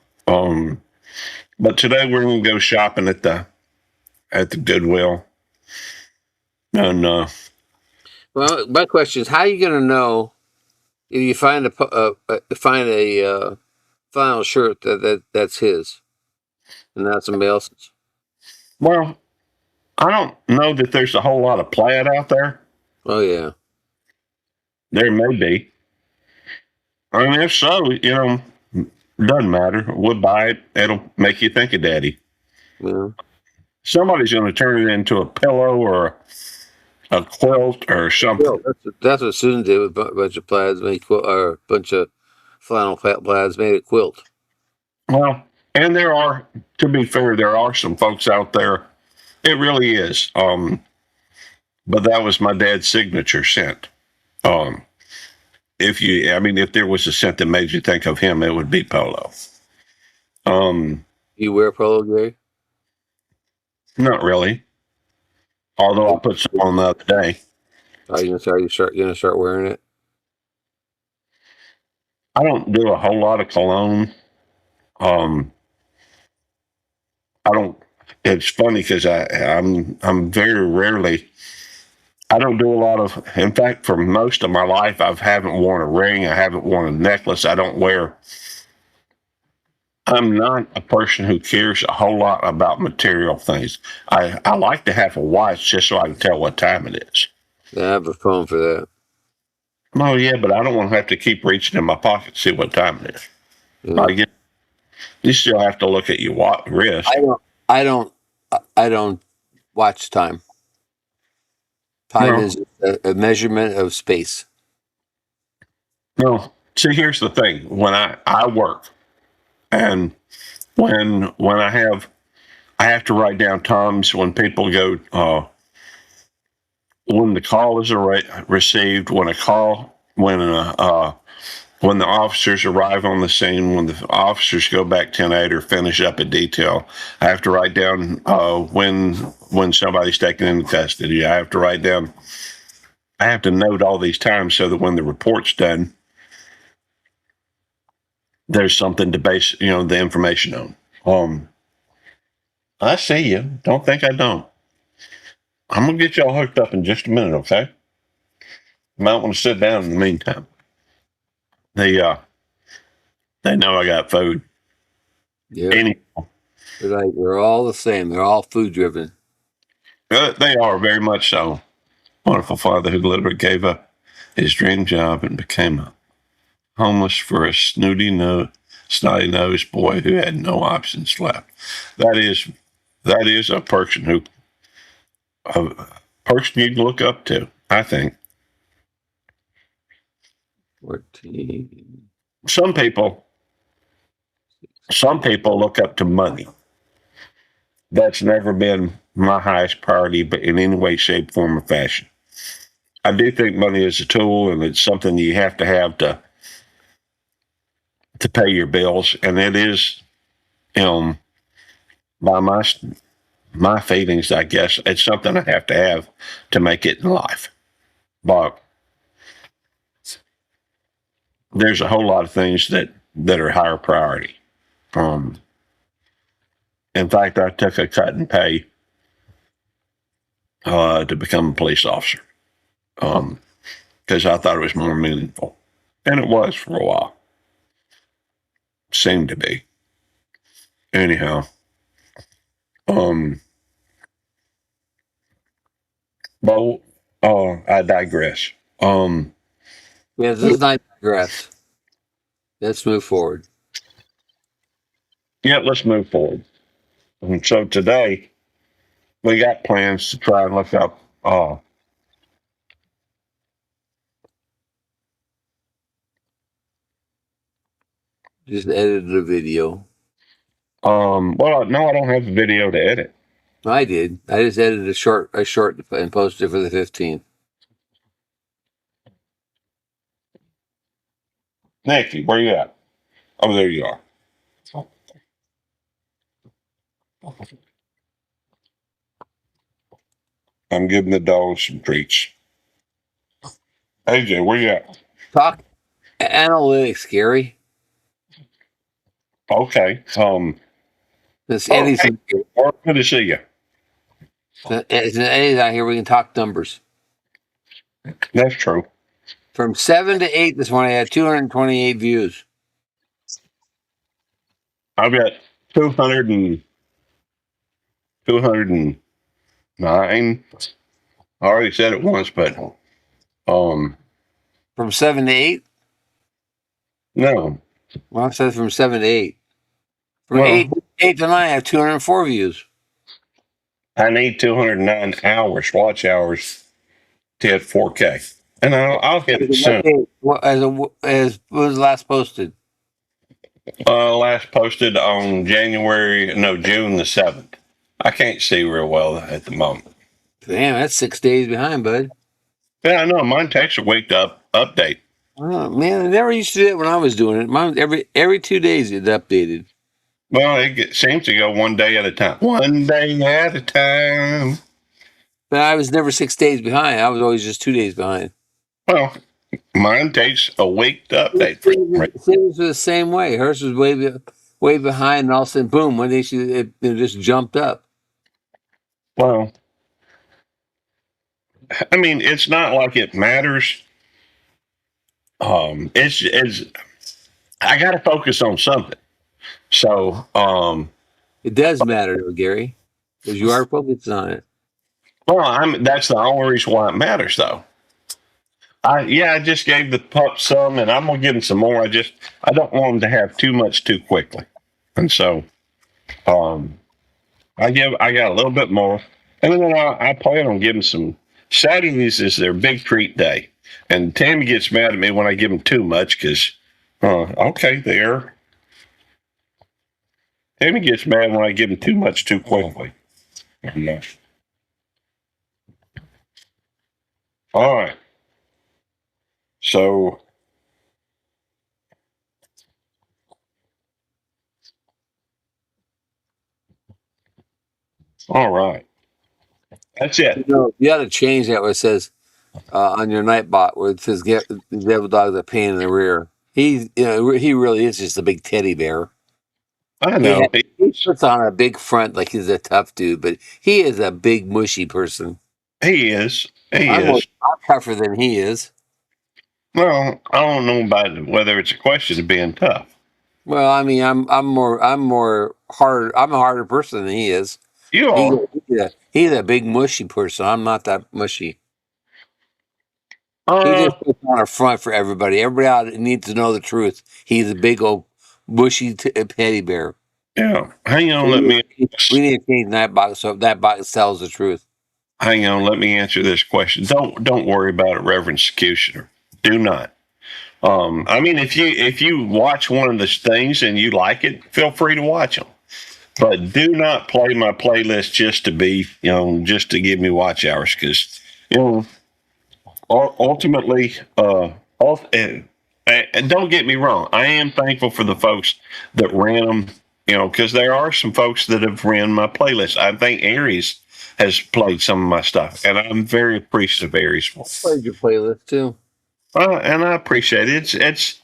[SPEAKER 1] But today we're going to go shopping at the Goodwill, and
[SPEAKER 2] Well, my question is, how are you going to know if you find a flannel shirt that's his and not somebody else's?
[SPEAKER 1] well, I don't know that there's a whole lot of plaid out there.
[SPEAKER 2] Oh yeah,
[SPEAKER 1] There may be. I mean, if so, doesn't matter. We'll buy it. It'll make you think of Daddy.
[SPEAKER 2] yeah.
[SPEAKER 1] Somebody's going to turn it into a pillow or a quilt or something.
[SPEAKER 2] Well, that's what Susan did with a bunch of plaids, or a bunch of flannel plaids, made a quilt.
[SPEAKER 1] Well, and there are, to be fair, there are some folks out there. It really is. But that was my dad's signature scent. If there was a scent that made you think of him, it would be polo.
[SPEAKER 2] You wear polo, Gary?
[SPEAKER 1] Not really. Although I put some on the other day.
[SPEAKER 2] Are you gonna start wearing it?
[SPEAKER 1] I don't do a whole lot of cologne. I don't. It's funny because I'm very rarely. I don't do a lot of. In fact, for most of my life, I haven't worn a ring. I haven't worn a necklace. I don't wear. I'm not a person who cares a whole lot about material things. I like to have a watch just so I can tell what time it is.
[SPEAKER 2] Yeah, I have a phone for that.
[SPEAKER 1] Oh yeah, but I don't want to have to keep reaching in my pocket to see what time it is.
[SPEAKER 2] Yeah.
[SPEAKER 1] You still have to look at your wrist.
[SPEAKER 2] I don't watch time. Time is a measurement of space.
[SPEAKER 1] No, see, here's the thing. When I work, and when I have to write down times when people go, when the call is received, when the officers arrive on the scene, when the officers go back 10-8 or finish up a detail. I have to write down when somebody's taken into custody. I have to note all these times so that when the report's done, there's something to base the information on. I see you. Don't think I don't. I'm gonna get y'all hooked up in just a minute, okay? You might want to sit down in the meantime. They know I got food.
[SPEAKER 2] Yeah.
[SPEAKER 1] Anyhow,
[SPEAKER 2] They're all the same. They're all food driven.
[SPEAKER 1] they are very much so. Wonderful father who literally gave up his dream job and became homeless for a snotty nosed boy who had no options left. That is a person you can look up to, I think.
[SPEAKER 2] 14.
[SPEAKER 1] Some people look up to money. That's never been my highest priority, but in any way, shape, form, or fashion. I do think money is a tool, and it's something you have to pay your bills, and it is, by my feelings, I guess it's something I have to make it in life. But there's a whole lot of things that are higher priority. In fact, I took a cut in pay to become a police officer because I thought it was more meaningful, and it was for a while. Seemed to be. Anyhow, Um, but I digress.
[SPEAKER 2] Yeah, this is not digress. Let's move forward.
[SPEAKER 1] Yeah, let's move forward. And so today we got plans to try and look up.
[SPEAKER 2] Just edited a video.
[SPEAKER 1] Well, no, I don't have the video to edit.
[SPEAKER 2] I did. I just edited a short, and posted it for the 15th.
[SPEAKER 1] Nikki, where you at? Oh, there you are. I'm giving the dogs some treats. AJ, where you at?
[SPEAKER 2] Talk analytics, Gary.
[SPEAKER 1] Okay.
[SPEAKER 2] This
[SPEAKER 1] Oh,
[SPEAKER 2] Eddie's,
[SPEAKER 1] hey, good to see you.
[SPEAKER 2] Eddie's out here. We can talk numbers.
[SPEAKER 1] That's true.
[SPEAKER 2] From 7 to 8 this morning, I had 228 views.
[SPEAKER 1] I've got 209. I already said it once, but
[SPEAKER 2] From 7 to 8?
[SPEAKER 1] no.
[SPEAKER 2] Well, I said from 7 to 8. From
[SPEAKER 1] Well,
[SPEAKER 2] 8 to 9, I have 204 views.
[SPEAKER 1] I need 209 hours, watch hours, to hit 4K, and I'll hit it soon.
[SPEAKER 2] As was last posted?
[SPEAKER 1] Last posted on June the 7th. I can't see real well at the moment.
[SPEAKER 2] Damn, that's 6 days behind, bud.
[SPEAKER 1] Yeah, I know. Mine takes a week to update.
[SPEAKER 2] Oh, man, I never used to do it when I was doing it. Mine every 2 days it updated.
[SPEAKER 1] Well, seems to go one day at a time. One day at a time.
[SPEAKER 2] But I was never 6 days behind. I was always just 2 days behind.
[SPEAKER 1] Well, mine takes a week to update.
[SPEAKER 2] Hers was the same way. Hers was way behind, and all of a sudden, boom! One day it just jumped up.
[SPEAKER 1] Well, I mean, it's not like it matters. It's I got to focus on something. So,
[SPEAKER 2] It does matter, though, Gary, because you are focused on it.
[SPEAKER 1] well, that's the only reason why it matters, though. I just gave the pup some, and I'm gonna give him some more. I don't want him to have too much too quickly, and so, I got a little bit more, and then I plan on giving some. Saturdays is their big treat day, and Tammy gets mad at me when I give them too much because, okay, there. Tammy gets mad when I give them too much too quickly. Yeah. All right. So, all right. That's it.
[SPEAKER 2] You got to change that where it says on your Nightbot where it says "Get the devil dog's a pain in the rear." He really is just a big teddy bear.
[SPEAKER 1] I know.
[SPEAKER 2] He puts on a big front like he's a tough dude, but he is a big mushy person.
[SPEAKER 1] He is. He
[SPEAKER 2] I'm
[SPEAKER 1] is.
[SPEAKER 2] tougher than he is.
[SPEAKER 1] Well, I don't know about whether it's a question of being tough.
[SPEAKER 2] Well, I mean, I'm more hard. I'm a harder person than he is.
[SPEAKER 1] You are.
[SPEAKER 2] He's a big mushy person. I'm not that mushy. He
[SPEAKER 1] Uh,
[SPEAKER 2] just puts on a front for everybody. Everybody out needs to know the truth. He's a big old mushy teddy bear.
[SPEAKER 1] yeah. Hang on.
[SPEAKER 2] We need to change that box so that box tells the truth.
[SPEAKER 1] Hang on. Let me answer this question. Don't worry about it, Reverend Executioner. Do not. I mean, if you watch one of the things and you like it, feel free to watch them. But do not play my playlist just to be, just to give me watch hours, because, ultimately, and don't get me wrong, I am thankful for the folks that ran them, because there are some folks that have ran my playlist. I think Aries has played some of my stuff, and I'm very appreciative of Aries for it.
[SPEAKER 2] Played your playlist too.
[SPEAKER 1] And I appreciate it. It's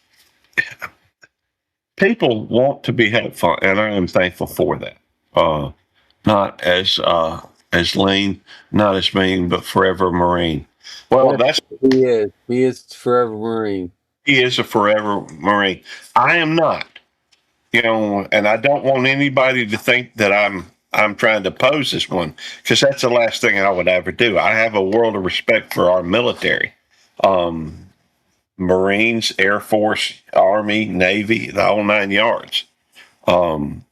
[SPEAKER 1] people want to be helpful, and I am thankful for that. Not as lean, not as mean, but forever Marine. Well,
[SPEAKER 2] He is. He is forever Marine.
[SPEAKER 1] he is a forever Marine. I am not, and I don't want anybody to think that I'm I'm trying to pose this one because that's the last thing I would ever do. I have a world of respect for our military, Marines, Air Force, Army, Navy, the whole 9 yards. Um,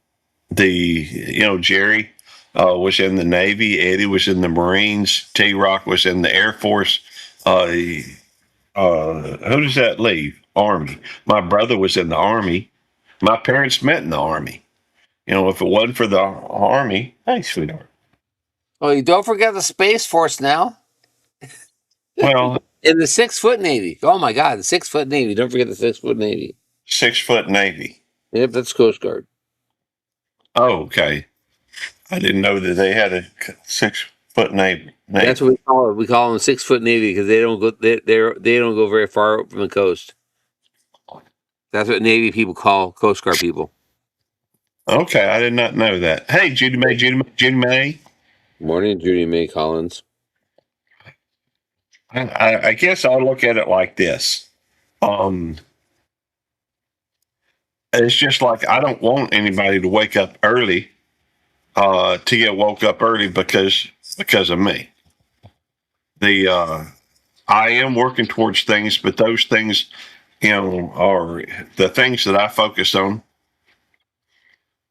[SPEAKER 1] Jerry was in the Navy, Eddie was in the Marines, T Rock was in the Air Force. Who does that leave? Army. My brother was in the Army. My parents met in the Army. If it wasn't for the Army, hey, sweetheart.
[SPEAKER 2] Oh, you don't forget the Space Force now.
[SPEAKER 1] Well,
[SPEAKER 2] In the 6-foot Navy. Oh my God, the 6-foot Navy. Don't forget the 6-foot Navy.
[SPEAKER 1] 6 foot Navy.
[SPEAKER 2] Yep, that's Coast Guard.
[SPEAKER 1] Oh, okay. I didn't know that they had a 6 foot Navy.
[SPEAKER 2] That's what we call it. We call them 6-foot Navy because they don't go. They don't go very far from the coast. That's what Navy people call Coast Guard people.
[SPEAKER 1] Okay, I did not know that. Hey, Judy May.
[SPEAKER 2] Morning, Judy May Collins.
[SPEAKER 1] I guess I'll look at it like this. It's just like I don't want anybody to wake up early, to get woke up early because of me. I am working towards things, but those things, are the things that I focus on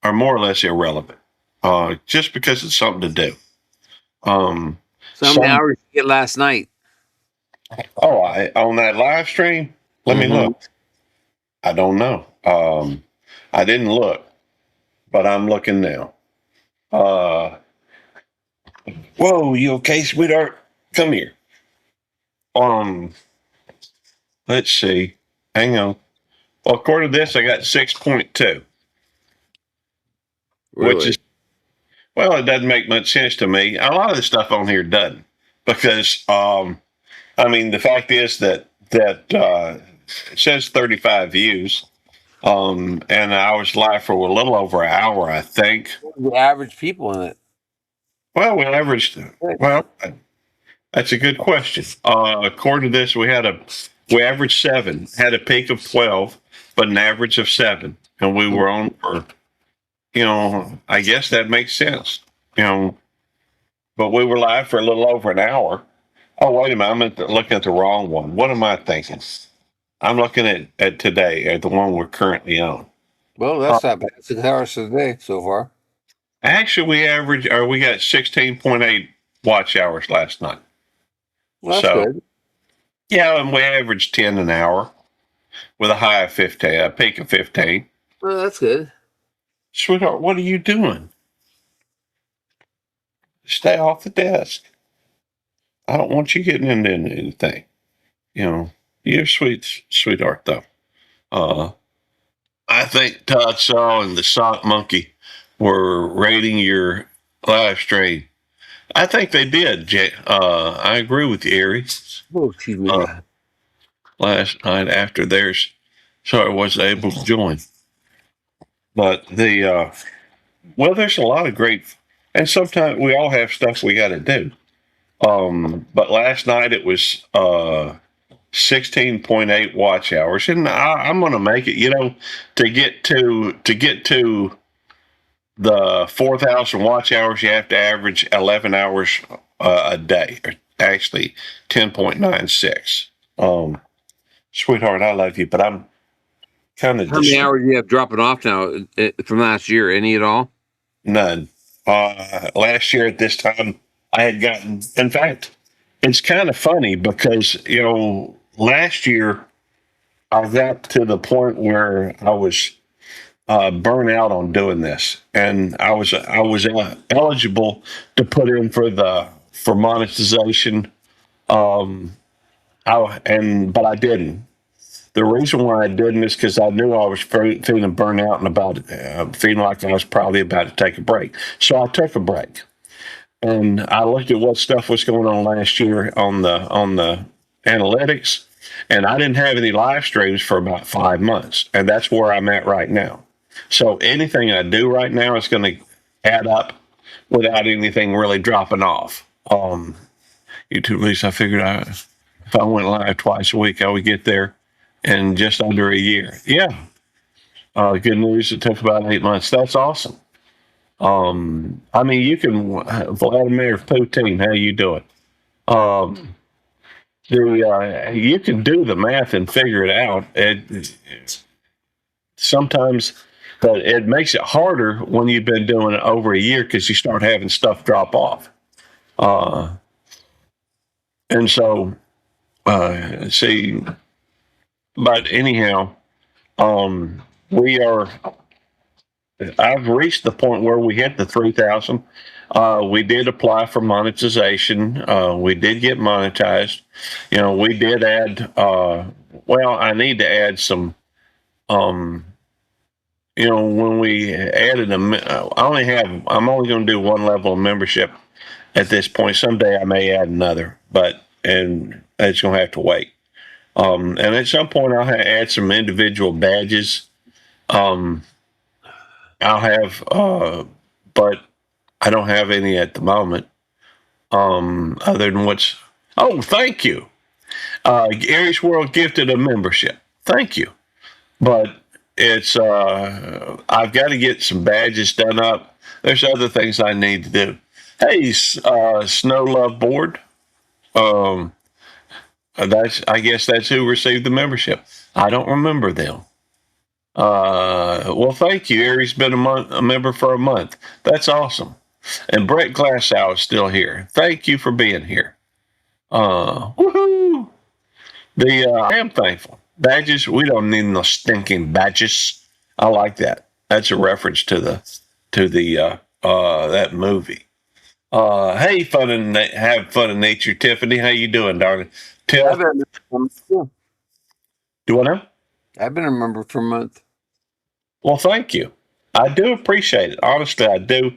[SPEAKER 1] are more or less irrelevant. Just because it's something to do.
[SPEAKER 2] How many hours did you get last night?
[SPEAKER 1] On that live stream, let me look. I don't know. I didn't look, but I'm looking now. Whoa, you okay, sweetheart? Come here. Let's see. Hang on. Well, according to this, I got 6.2,
[SPEAKER 2] Really?
[SPEAKER 1] which is, well, it doesn't make much sense to me. A lot of the stuff on here doesn't, because, the fact is that it says 35 views, and I was live for a little over an hour, I think.
[SPEAKER 2] The average people in it.
[SPEAKER 1] Well, that's a good question. According to this, we averaged 7, had a peak of 12, but an average of 7, and we were on for, I guess that makes sense, but we were live for a little over an hour. Oh, wait a minute, I'm looking at the wrong one. What am I thinking? I'm looking at today, at the one we're currently on.
[SPEAKER 2] Well, that's not bad. 6 hours a day so far.
[SPEAKER 1] Actually, we got 16.8 watch hours last night.
[SPEAKER 2] Well, that's good.
[SPEAKER 1] Yeah, and we averaged 10 an hour with a high of 15, a peak of 15.
[SPEAKER 2] Well, that's good.
[SPEAKER 1] Sweetheart, what are you doing? Stay off the desk. I don't want you getting into anything. You're sweetheart, though. I think Todd Saw and the Sock Monkey were rating your live stream. I think they did, Jay. I agree with you, Erie.
[SPEAKER 2] Oh, excuse me.
[SPEAKER 1] Last night after theirs, so I wasn't able to join. But there's a lot of great, and sometimes we all have stuff we got to do. But last night it was 16.8 watch hours, and I'm going to make it. To get to the 4,000 watch hours, you have to average 11 hours a day, or actually 10.96. Sweetheart, I love you, but I'm kind of.
[SPEAKER 2] How many hours do you have dropping off now from last year? Any at all?
[SPEAKER 1] None. Last year at this time, I had gotten. In fact, it's kind of funny because last year I got to the point where I was burnt out on doing this, and I was eligible to put in for monetization, but I didn't. The reason why I didn't is because I knew I was feeling burnt out and feeling like I was probably about to take a break. So I took a break, and I looked at what stuff was going on last year on the analytics, and I didn't have any live streams for about 5 months, and that's where I'm at right now. So anything I do right now is going to add up without anything really dropping off. YouTube, at least I figured if I went live twice a week, I would get there in just under a year. Yeah. Good news, it took about 8 months. That's awesome. I mean, you can Vladimir Putin. How you doing? Um, you can do the math and figure it out. Sometimes, but it makes it harder when you've been doing it over a year because you start having stuff drop off. Uh, and so, see, but anyhow, we are. I've reached the point where we hit the 3,000. We did apply for monetization. We did get monetized. We did add. Well, I need to add some. Um, when we added I'm only going to do one level of membership at this point. Someday I may add another, and it's going to have to wait. And at some point I'll add some individual badges. Um, I'll have, but I don't have any at the moment. Other than oh, thank you. Aries World gifted a membership. Thank you. But it's, I've got to get some badges done up. There's other things I need to do. Hey, Snow Love Board. I guess that's who received the membership. I don't remember them. Well, thank you. Aries been a member for a month. That's awesome. And Brett Glassow is still here. Thank you for being here. Woohoo! I am thankful. Badges, we don't need no stinking badges. I like that. That's a reference to the that movie. Hey, have fun in nature, Tiffany. How you doing, darling?
[SPEAKER 2] I've been a member for-
[SPEAKER 1] Do what now?
[SPEAKER 2] I've been a member for a month.
[SPEAKER 1] Well, thank you. I do appreciate it. Honestly, I do.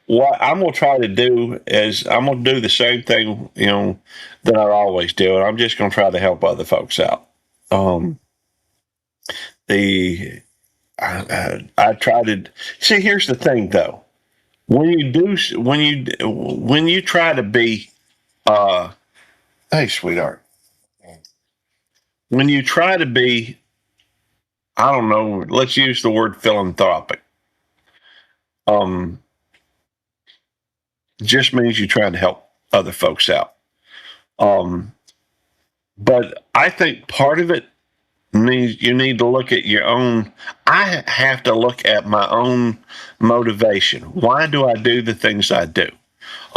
[SPEAKER 1] What I'm going to try to do is I'm going to do the same thing, that I always do, and I'm just going to try to help other folks out. I try to see. Here's the thing, though. When you try to be, hey, sweetheart. When you try to be, I don't know. Let's use the word philanthropic. Just means you try to help other folks out. But I think part of it means you need to look at your own. I have to look at my own motivation. Why do I do the things I do?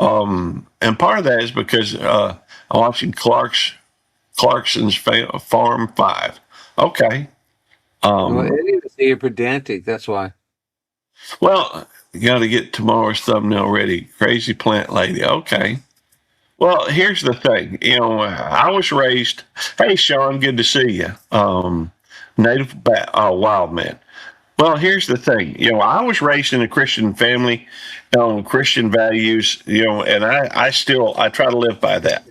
[SPEAKER 1] And part of that is because I'm watching Clarkson's Farm 5. Okay.
[SPEAKER 2] You're pedantic. That's why.
[SPEAKER 1] Well, you got to get tomorrow's thumbnail ready. Crazy plant lady. Okay. Well, here's the thing. I was raised. Hey, Sean, good to see you. Wild man. Well, here's the thing. I was raised in a Christian family, Christian values. And I try to live by that.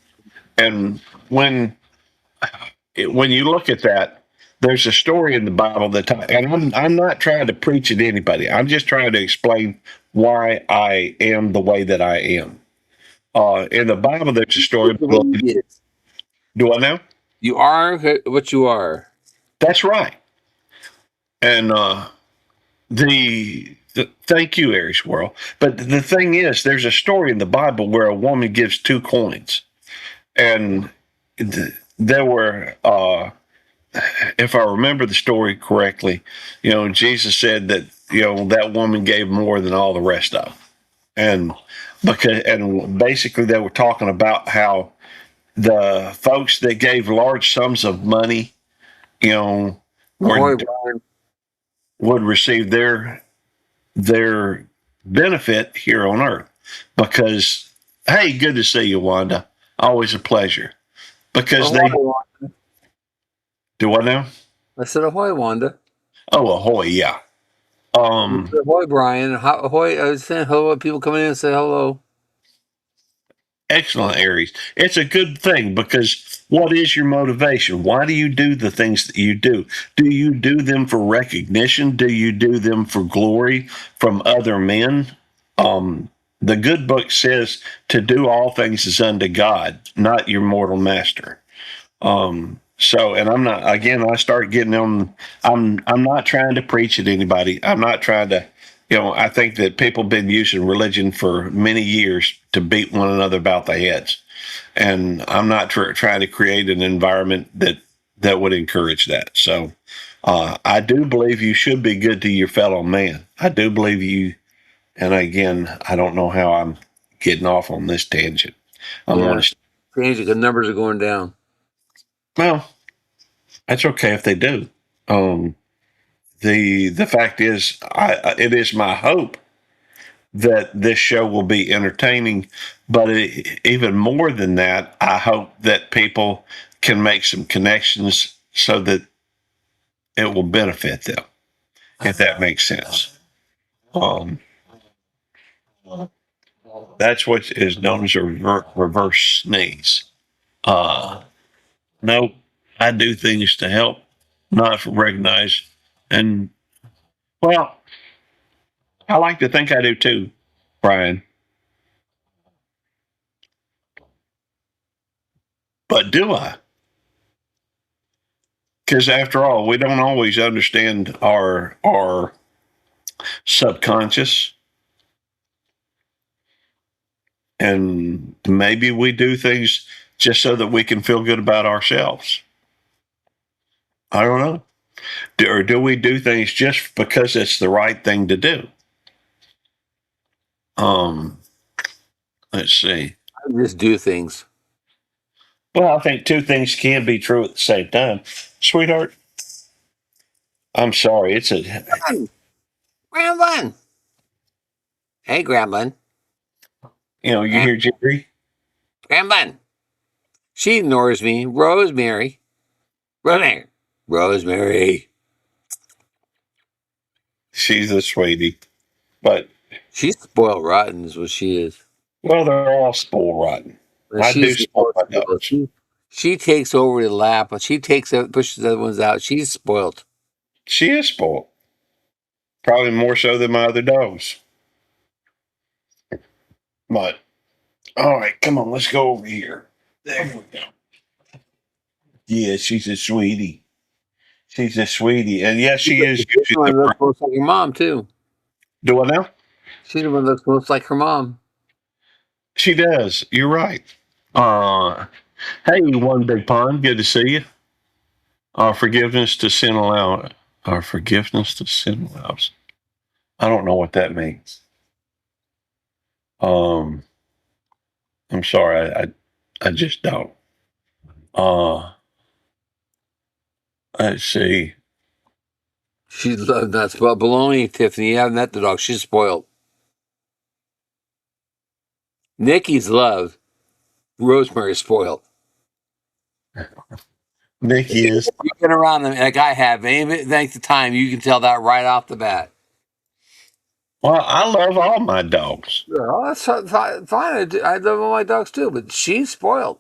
[SPEAKER 1] And when you look at that, there's a story in the Bible and I'm not trying to preach at anybody. I'm just trying to explain why I am the way that I am. In the Bible, there's a story. Do I know?
[SPEAKER 2] You are what you are.
[SPEAKER 1] That's right. And thank you, Aries World. But the thing is, there's a story in the Bible where a woman gives 2 coins, and there were. If I remember the story correctly, Jesus said that that woman gave more than all the rest of them, and basically they were talking about how the folks that gave large sums of money, would receive their benefit here on earth. Because, hey, good to see you, Wanda. Always a pleasure. Because do what now?
[SPEAKER 2] I said ahoy, Wanda.
[SPEAKER 1] Oh, ahoy, yeah.
[SPEAKER 2] Ahoy, Brian. Ahoy. I was saying hello. People coming in and say hello.
[SPEAKER 1] Excellent, Aries. It's a good thing because what is your motivation? Why do you do the things that you do? Do you do them for recognition? Do you do them for glory from other men? The good book says to do all things is unto God, not your mortal master. And I'm not, again, I start getting on, I'm not trying to preach at anybody. I'm not trying to I think that people have been using religion for many years to beat one another about the heads. And I'm not trying to create an environment that would encourage that. So I do believe you should be good to your fellow man. I do believe you. And again, I don't know how I'm getting off on this tangent. I'm
[SPEAKER 2] Yeah.
[SPEAKER 1] going to,
[SPEAKER 2] Change it. The numbers are going down.
[SPEAKER 1] well, that's okay if they do. The fact is, it is my hope that this show will be entertaining, but even more than that, I hope that people can make some connections so that it will benefit them, if that makes sense. That's what is known as a reverse sneeze. No, I do things to help, not recognize. And, well, I like to think I do too, Brian. But do I? Because after all, we don't always understand our subconscious, and maybe we do things just so that we can feel good about ourselves. I don't know. Or do we do things just because it's the right thing to do? Let's see.
[SPEAKER 2] I just do things.
[SPEAKER 1] Well, I think two things can be true at the same time. Sweetheart, I'm sorry. It's a
[SPEAKER 2] Gremlin. Hey, Gremlin.
[SPEAKER 1] you hear Jerry?
[SPEAKER 2] Gremlin. She ignores me. Rosemary. Rosemary.
[SPEAKER 1] She's a sweetie. But
[SPEAKER 2] She's spoiled rotten is what she is.
[SPEAKER 1] well, they're all spoiled rotten.
[SPEAKER 2] But
[SPEAKER 1] I do
[SPEAKER 2] she's
[SPEAKER 1] spoil my
[SPEAKER 2] spoiled.
[SPEAKER 1] dogs.
[SPEAKER 2] She takes over the lap, but she takes it, pushes the other ones out. She's spoiled.
[SPEAKER 1] She is spoiled. Probably more so than my other dogs. But all right, come on, let's go over here. There we go. Yeah, she's a sweetie. She's a sweetie, and yes, she is.
[SPEAKER 2] She's the one that looks most like her mom too.
[SPEAKER 1] Do I now?
[SPEAKER 2] She's the one that looks most like her mom.
[SPEAKER 1] She does. You're right. Hey, one big pond. Good to see you. Our forgiveness to sin allow. Our forgiveness to sin allows. I don't know what that means. I'm sorry. I just don't. Let's see.
[SPEAKER 2] She's not spoiled. Baloney, Tiffany. You haven't met the dog. She's spoiled. Nikki's love. Rosemary's spoiled.
[SPEAKER 1] Nikki is.
[SPEAKER 2] You've been around them like I have. Any length of time, you can tell that right off the bat.
[SPEAKER 1] Well, I love all my dogs.
[SPEAKER 2] Oh, that's fine. I love all my dogs too, but she's spoiled.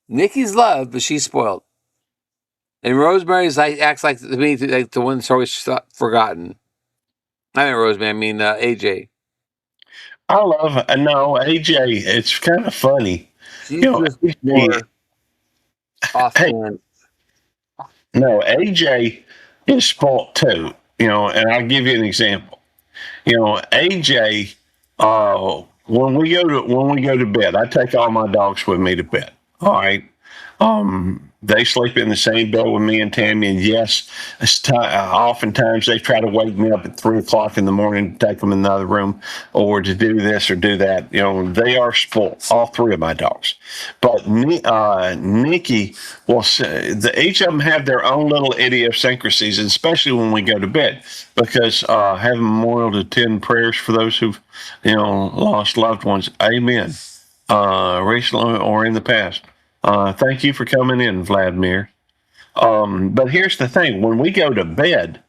[SPEAKER 2] Nikki's loved, but she's spoiled. And Rosemary's acts like to me like the one that's always forgotten. I mean Rosemary. I mean AJ.
[SPEAKER 1] I love no AJ. It's kind of funny.
[SPEAKER 2] She's just more offhand.
[SPEAKER 1] No, AJ is spoiled too. And I'll give you an example. AJ. When we go to bed, I take all my dogs with me to bed. All right. They sleep in the same bed with me and Tammy, and yes, oftentimes they try to wake me up at 3:00 in the morning to take them in another room, or to do this or do that. They are spoiled, all three of my dogs. But Nikki will say each of them have their own little idiosyncrasies, and especially when we go to bed, because have a memorial to 10 prayers for those who've lost loved ones. Amen. Recently or in the past. Thank you for coming in, Vladimir. But here's the thing. When we go to bed,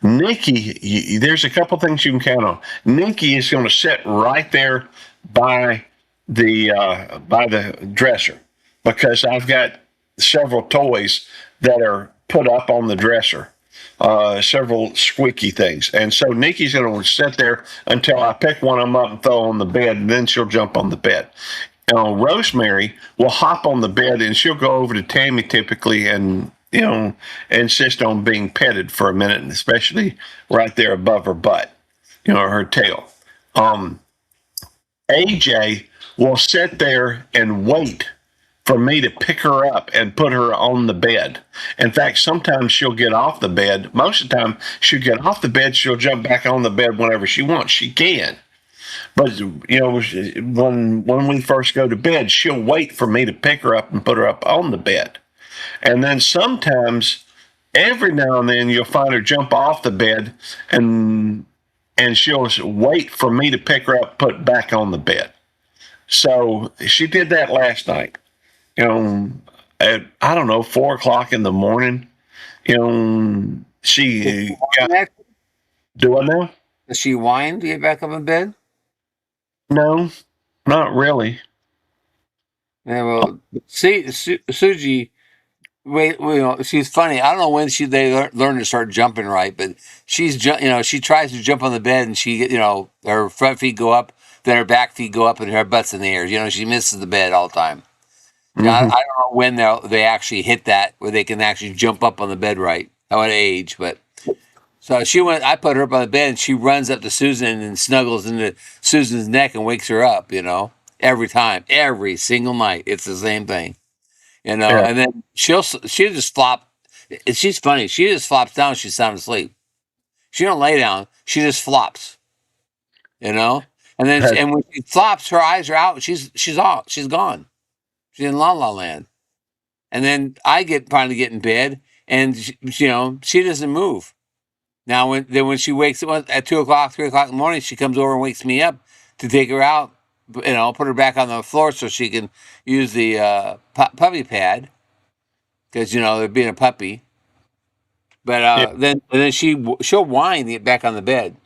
[SPEAKER 1] Nikki, there's a couple things you can count on. Nikki is going to sit right there by the dresser, because I've got several toys that are put up on the dresser, several squeaky things. And so Nikki's going to sit there until I pick one of them up and throw on the bed, and then she'll jump on the bed. Rosemary will hop on the bed, and she'll go over to Tammy typically and insist on being petted for a minute, and especially right there above her butt. her tail. AJ will sit there and wait for me to pick her up and put her on the bed. In fact, sometimes she'll get off the bed. Most of the time, she'll get off the bed. She'll jump back on the bed whenever she wants. She can. But when we first go to bed, she'll wait for me to pick her up and put her up on the bed. And then sometimes, every now and then, you'll find her jump off the bed and she'll wait for me to pick her up, put back on the bed. So she did that last night. At I don't know 4 o'clock in the morning. She got. Do I know?
[SPEAKER 2] Does she whine to get back up in bed?
[SPEAKER 1] No, not really.
[SPEAKER 2] Yeah, well, see, Suji, she's funny. I don't know when they learn to start jumping right, but she tries to jump on the bed and her front feet go up, then her back feet go up, and her butt's in the air. She misses the bed all the time. I don't know when they actually hit that where they can actually jump up on the bed right. At what age, but so I put her up on the bed and she runs up to Susan and snuggles into Susan's neck and wakes her up. Every time, every single night, it's the same thing.
[SPEAKER 1] Yeah.
[SPEAKER 2] And then she'll just flop. She's funny. She just flops down. She's sound asleep. She don't lay down. She just flops. And then and when she flops, her eyes are out. She's off. She's gone. She's in La La Land. And then I finally get in bed, and she doesn't move. Now when she wakes up at 2 o'clock, 3 o'clock in the morning, she comes over and wakes me up to take her out. Put her back on the floor so she can use the puppy pad because they're being a puppy. But then she'll whine to get back on the bed.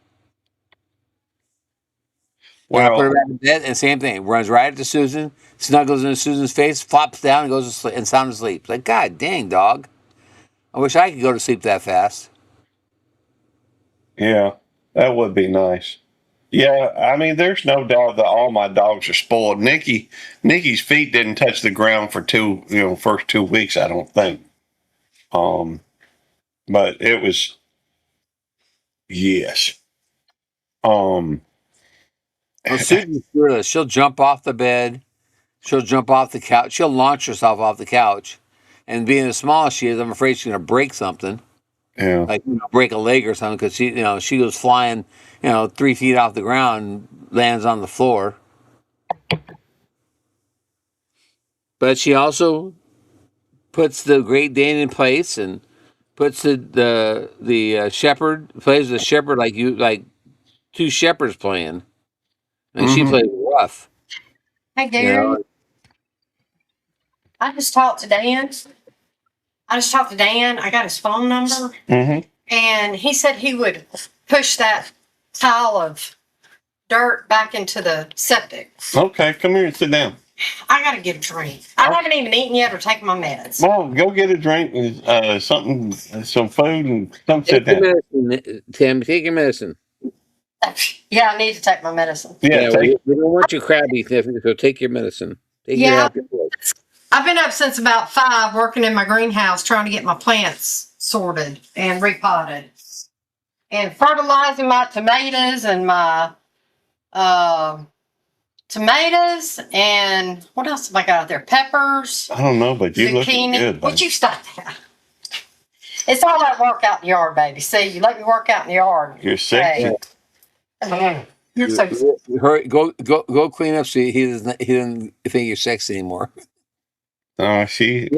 [SPEAKER 2] Well, I put her back in bed, and same thing. Runs right up to Susan, snuggles into Susan's face, flops down, and goes to sleep and sound asleep. It's like, God dang, dog! I wish I could go to sleep that fast.
[SPEAKER 1] Yeah, that would be nice. Yeah, I mean, there's no doubt that all my dogs are spoiled. Nikki's feet didn't touch the ground for first 2 weeks, I don't think. But it was, yes.
[SPEAKER 2] Well, Susan's fearless. She'll jump off the bed. She'll jump off the couch. She'll launch herself off the couch. And being as small as she is, I'm afraid she's going to break something.
[SPEAKER 1] Yeah.
[SPEAKER 2] Like break a leg or something because she goes flying 3 feet off the ground and lands on the floor. But she also puts the Great Dane in place and puts the shepherd, plays the shepherd like two shepherds playing, and she plays rough.
[SPEAKER 3] Hey, Gary. I just talked to Dan. I got his phone number. And he said he would push that pile of dirt back into the septic.
[SPEAKER 1] Okay, come here and sit down.
[SPEAKER 3] I got to get a drink. I haven't even eaten yet or taken my meds.
[SPEAKER 1] Well, go get a drink and some food, and come sit
[SPEAKER 2] Take
[SPEAKER 1] down.
[SPEAKER 2] your medicine, Tim. Take your medicine.
[SPEAKER 3] Yeah, I need to take my medicine.
[SPEAKER 1] Yeah,
[SPEAKER 2] we don't want you crabby, so take your medicine. Take your happy pill.
[SPEAKER 3] I've been up since about 5 working in my greenhouse trying to get my plants sorted and repotted. And fertilizing my tomatoes and my tomatoes and what else have I got out there? Peppers.
[SPEAKER 1] I don't know, but you looking good.
[SPEAKER 3] Would you stop that? It's all that work out in the yard, baby. See, you let me work out in the yard.
[SPEAKER 1] You're sexy.
[SPEAKER 3] You're so
[SPEAKER 2] Hurry, go clean up so he doesn't think you're sexy anymore.
[SPEAKER 1] She.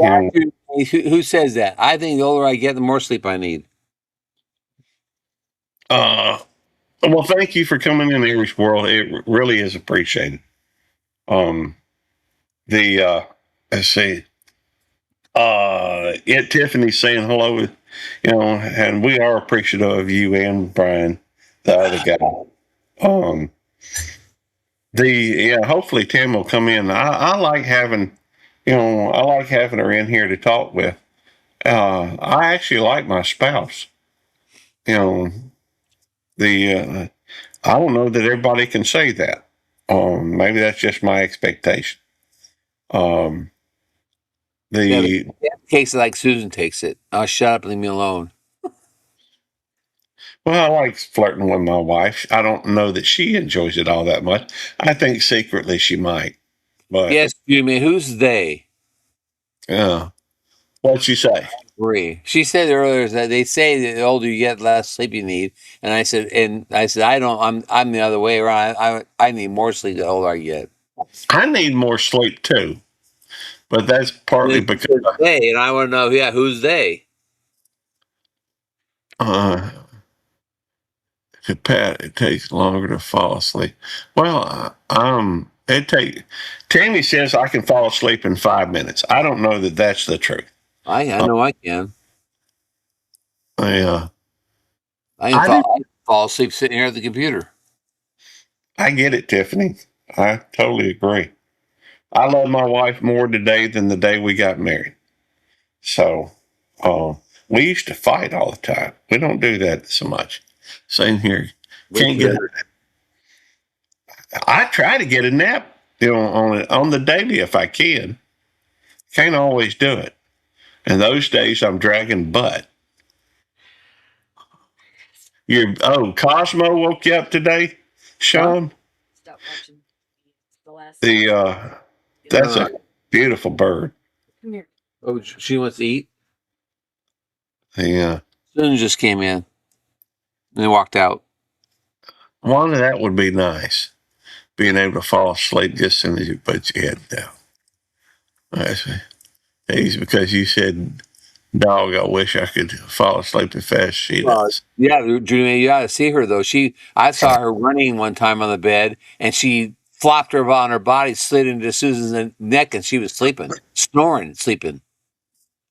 [SPEAKER 2] Who says that? I think the older I get, the more sleep I need.
[SPEAKER 1] Well, thank you for coming in, Irish World. It really is appreciated. Let's see. Tiffany's saying hello, and we are appreciative of you and Brian, the other guy. Hopefully Tim will come in. I like having, her in here to talk with. I actually like my spouse. I don't know that everybody can say that. Maybe that's just my expectation.
[SPEAKER 2] Takes it like Susan takes it. I'll shut up and leave me alone.
[SPEAKER 1] Well, I like flirting with my wife. I don't know that she enjoys it all that much. I think secretly she might. But
[SPEAKER 2] Yes, Jimmy. Who's they?
[SPEAKER 1] yeah, what'd she say?
[SPEAKER 2] Bree. She said earlier that they say that the older you get, less sleep you need. And I said, I don't. I'm the other way around. I need more sleep the older I get.
[SPEAKER 1] I need more sleep too, but that's partly
[SPEAKER 2] And
[SPEAKER 1] because
[SPEAKER 2] they, and I want to know, yeah, who's they?
[SPEAKER 1] uh, it takes longer to fall asleep. Well, it take. Tammy says I can fall asleep in 5 minutes. I don't know that that's the truth.
[SPEAKER 2] I know I can.
[SPEAKER 1] I
[SPEAKER 2] I
[SPEAKER 1] I do.
[SPEAKER 2] I can fall asleep sitting here at the computer.
[SPEAKER 1] I get it, Tiffany. I totally agree. I love my wife more today than the day we got married. So, uh, we used to fight all the time. We don't do that so much. Same here.
[SPEAKER 2] Wait
[SPEAKER 1] Can't
[SPEAKER 2] till
[SPEAKER 1] get. I try to get a nap, on the daily if I can. Can't always do it. And those days I'm dragging butt. Cosmo woke you up today, Sean.
[SPEAKER 4] Stop watching the last.
[SPEAKER 1] That's a beautiful bird.
[SPEAKER 4] Come here.
[SPEAKER 2] Oh, she wants to eat.
[SPEAKER 1] The
[SPEAKER 2] Susan just came in and walked out.
[SPEAKER 1] one of that would be nice, being able to fall asleep just as soon as you put your head down. It's because you said, "Dog, I wish I could fall asleep as fast as she does."
[SPEAKER 2] Yeah, Julia, you got to see her though. I saw her running one time on the bed, and she flopped her on her body, slid into Susan's neck, and she was sleeping, snoring, sleeping.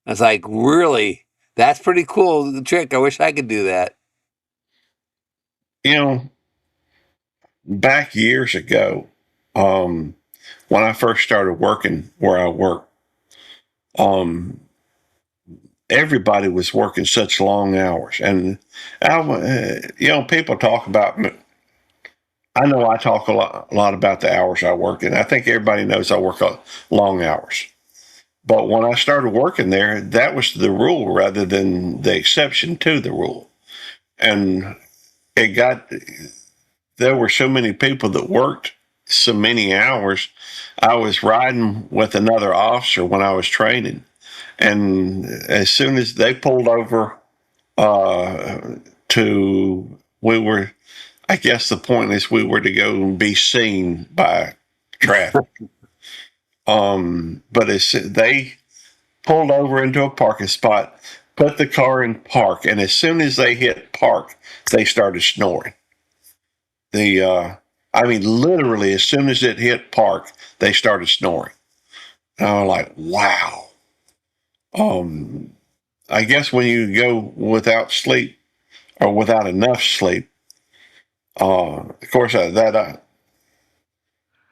[SPEAKER 2] I was like, really? That's pretty cool. The trick. I wish I could do that.
[SPEAKER 1] You know, back years ago, when I first started working where I work, um, everybody was working such long hours, and people talk about. I know I talk a lot about the hours I work, and I think everybody knows I work long hours. But when I started working there, that was the rule rather than the exception to the rule. And it got, there were so many people that worked so many hours. I was riding with another officer when I was training. And as soon as they pulled over, I guess the point is we were to go and be seen by traffic. But they pulled over into a parking spot, put the car in park, and as soon as they hit park, they started snoring. Literally, as soon as it hit park, they started snoring. And I was like, wow. I guess when you go without sleep or without enough sleep, of course, when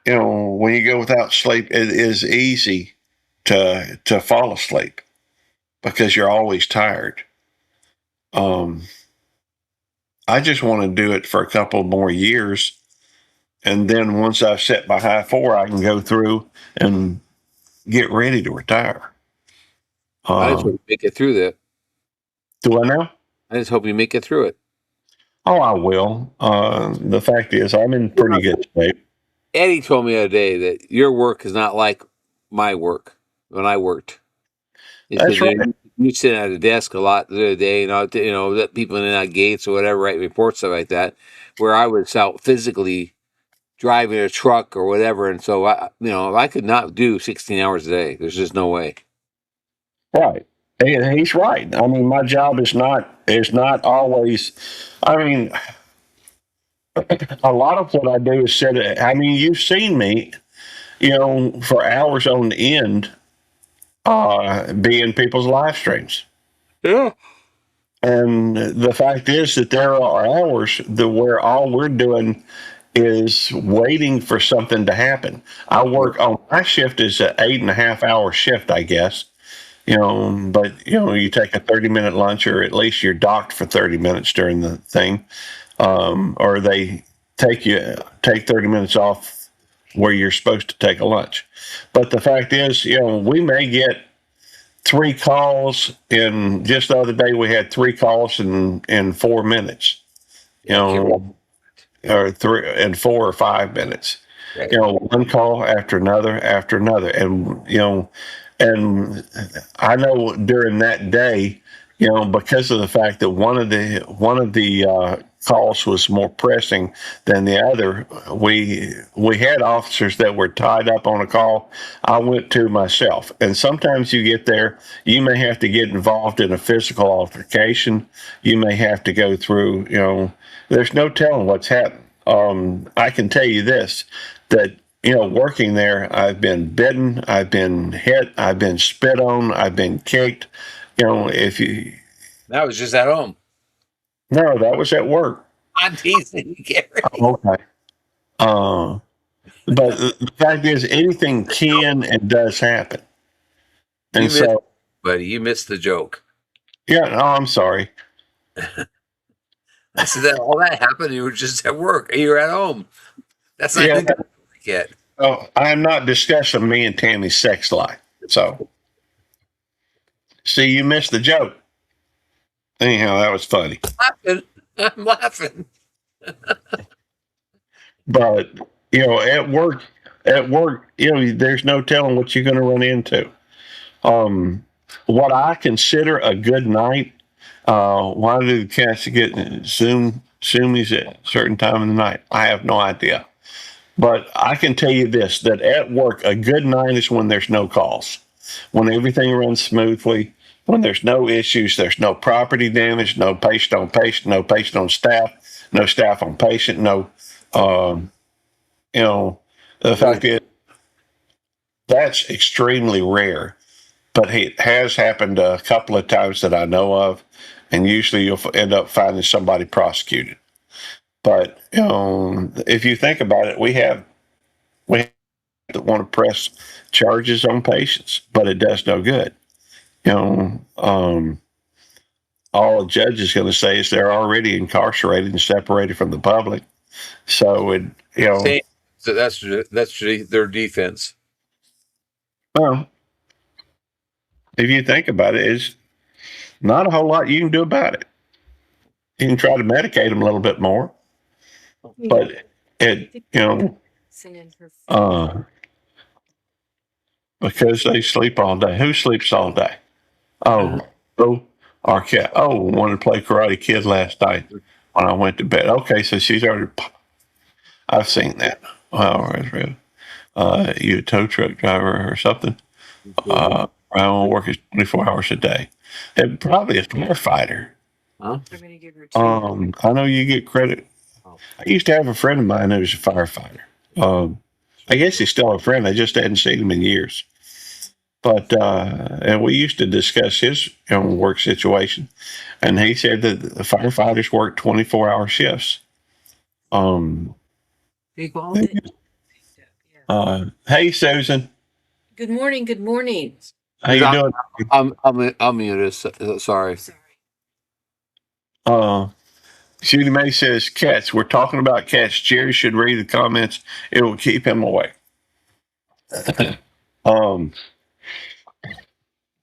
[SPEAKER 1] you go without sleep, it is easy to fall asleep because you're always tired. I just want to do it for a couple more years, and then once I've set my high four, I can go through and get ready to retire.
[SPEAKER 2] I just hope you make it through that.
[SPEAKER 1] Do I know?
[SPEAKER 2] I just hope you make it through it.
[SPEAKER 1] Oh, I will. The fact is, I'm in pretty good shape.
[SPEAKER 2] Eddie told me the other day that your work is not like my work when I worked. He
[SPEAKER 1] That's
[SPEAKER 2] said,
[SPEAKER 1] right.
[SPEAKER 2] You sit at a desk a lot the other day, that people in and out gates or whatever, write reports, stuff like that, where I was out physically driving a truck or whatever. And so, I could not do 16 hours a day. There's just no way.
[SPEAKER 1] Right. And he's right. I mean, my job is not always. I mean, a lot of what I do is sit. I mean, you've seen me, for hours on end, be in people's live streams.
[SPEAKER 2] Yeah.
[SPEAKER 1] And the fact is that there are hours where all we're doing is waiting for something to happen. I work on my shift is an 8.5 hour shift, I guess. But you take a 30-minute lunch, or at least you're docked for 30 minutes during the thing, or they take 30 minutes off where you're supposed to take a lunch. But the fact is, we may get 3 calls just the other day we had 3 calls in 4 minutes. you know, or 4 or 5 minutes.
[SPEAKER 2] Right.
[SPEAKER 1] You know, one call after another, and and I know during that day, because of the fact that one of the calls was more pressing than the other, we had officers that were tied up on a call. I went to myself, and sometimes you get there, you may have to get involved in a physical altercation. You may have to go through. There's no telling what's happening. I can tell you this, that working there, I've been bitten, I've been hit, I've been spit on, I've been kicked. If you
[SPEAKER 2] That was just at home.
[SPEAKER 1] No, that was at work.
[SPEAKER 2] I'm teasing, Gary.
[SPEAKER 1] Okay. But the fact is, anything can and does happen, and
[SPEAKER 2] You
[SPEAKER 1] so
[SPEAKER 2] Buddy, you missed the joke.
[SPEAKER 1] yeah. No, I'm sorry.
[SPEAKER 2] I said that all that happened. You were just at work. You were at home. That's not
[SPEAKER 1] Yeah.
[SPEAKER 2] even yet.
[SPEAKER 1] Oh, I'm not discussing me and Tammy's sex life. So, see, you missed the joke. Anyhow, that was funny.
[SPEAKER 2] I'm laughing.
[SPEAKER 1] But at work, there's no telling what you're going to run into. What I consider a good night. Why do the cats get zoomies at a certain time of the night? I have no idea. But I can tell you this, that at work, a good night is when there's no calls, when everything runs smoothly, when there's no issues, there's no property damage, no patient on patient, no patient on staff, no staff on patient, no, the fact is, that's extremely rare. But it has happened a couple of times that I know of, and usually you'll end up finding somebody prosecuted. But if you think about it, we have that want to press charges on patients, but it does no good. All a judge is going to say is they're already incarcerated and separated from the public. So
[SPEAKER 2] So that's their defense.
[SPEAKER 1] Well, if you think about it, it's not a whole lot you can do about it. You can try to medicate them a little bit more, but
[SPEAKER 4] Singing her.
[SPEAKER 1] because they sleep all day. Who sleeps all day? Our cat. Wanted to play Karate Kid last night when I went to bed. Okay, so she's already. I've seen that. Wow, you a tow truck driver or something? I don't work 24 hours a day. And probably a firefighter.
[SPEAKER 2] Huh?
[SPEAKER 4] I'm gonna give her
[SPEAKER 1] I know you get credit. I used to have a friend of mine who was a firefighter. I guess he's still a friend. I just hadn't seen him in years. But and we used to discuss his work situation, and he said that the firefighters work 24-hour shifts.
[SPEAKER 2] Equality.
[SPEAKER 1] Hey, Susan,
[SPEAKER 4] Good morning. Good morning.
[SPEAKER 1] how you doing?
[SPEAKER 2] I'm muted. Sorry.
[SPEAKER 1] Judy May says cats. We're talking about cats. Jerry should read the comments. It will keep him away.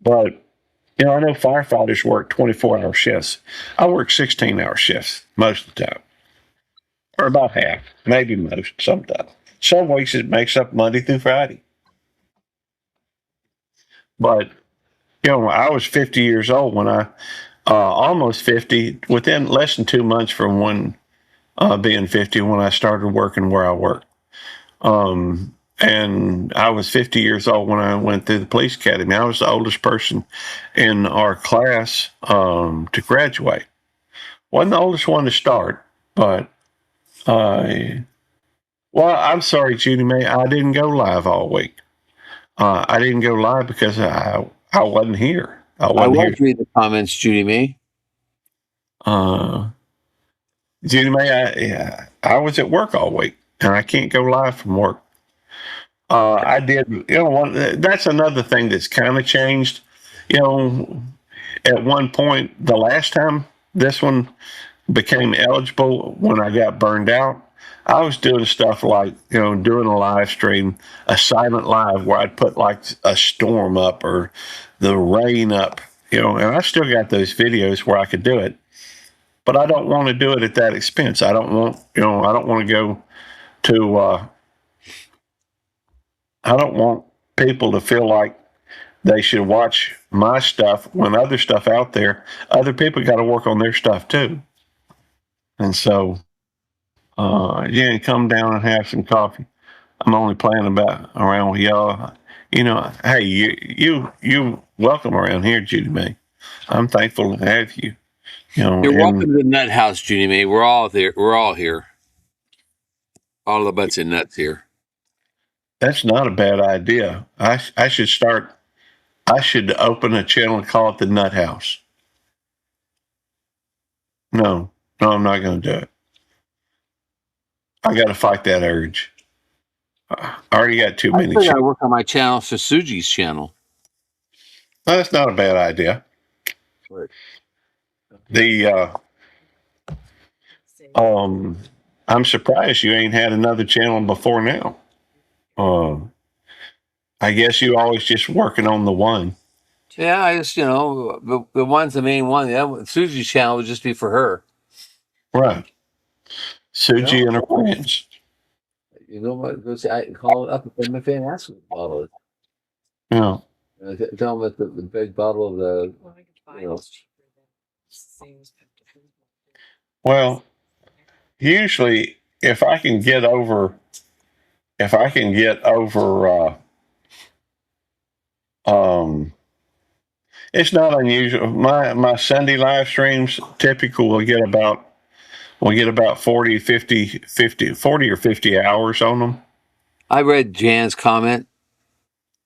[SPEAKER 1] But I know firefighters work 24-hour shifts. I work 16-hour shifts most of the time, or about half, maybe most. Sometimes, some weeks it makes up Monday through Friday. But I was 50 years old when I almost 50, within less than 2 months from when being 50 when I started working where I work. And I was 50 years old when I went through the police academy. I was the oldest person in our class to graduate. Wasn't the oldest one to start, but well, I'm sorry, Judy May, I didn't go live all week. I didn't go live because I wasn't here.
[SPEAKER 2] I won't read the comments, Judy May.
[SPEAKER 1] Judy May, I was at work all week, and I can't go live from work. I did, that's another thing that's kind of changed. At one point, the last time this one became eligible, when I got burned out, I was doing stuff like, doing a live stream, a silent live where I'd put like a storm up or the rain up, and I still got those videos where I could do it. but I don't want to do it at that expense. I don't want, I don't want to go to, I don't want people to feel like they should watch my stuff when other stuff out there, other people got to work on their stuff too. And so, yeah, come down and have some coffee. I'm only playing about around with y'all. Hey, you welcome around here, Judy May. I'm thankful to have you.
[SPEAKER 2] You're welcome to the Nut House, Judy May. We're all there. We're all here. All the butts and nuts here.
[SPEAKER 1] That's not a bad idea. I should start. I should open a channel and call it the Nut House. No, I'm not going to do it. I got to fight that urge. I already got too many.
[SPEAKER 2] I work on my channel for Suji's channel.
[SPEAKER 1] No, that's not a bad idea.
[SPEAKER 2] Right.
[SPEAKER 1] I'm surprised you ain't had another channel before now. I guess you always just working on the one.
[SPEAKER 2] Yeah, I just the one's the main one. Yeah, Suji's channel would just be for her.
[SPEAKER 1] Right. Suji and her friends.
[SPEAKER 2] You know what? Go say, I call it up at my fan. Ask what bottle it.
[SPEAKER 1] Yeah.
[SPEAKER 2] Tell them the big bottle of the.
[SPEAKER 1] Well, usually if I can get over, it's not unusual. My Sunday live streams typically will get about 40 or 50 hours on them.
[SPEAKER 2] I read Jan's comment.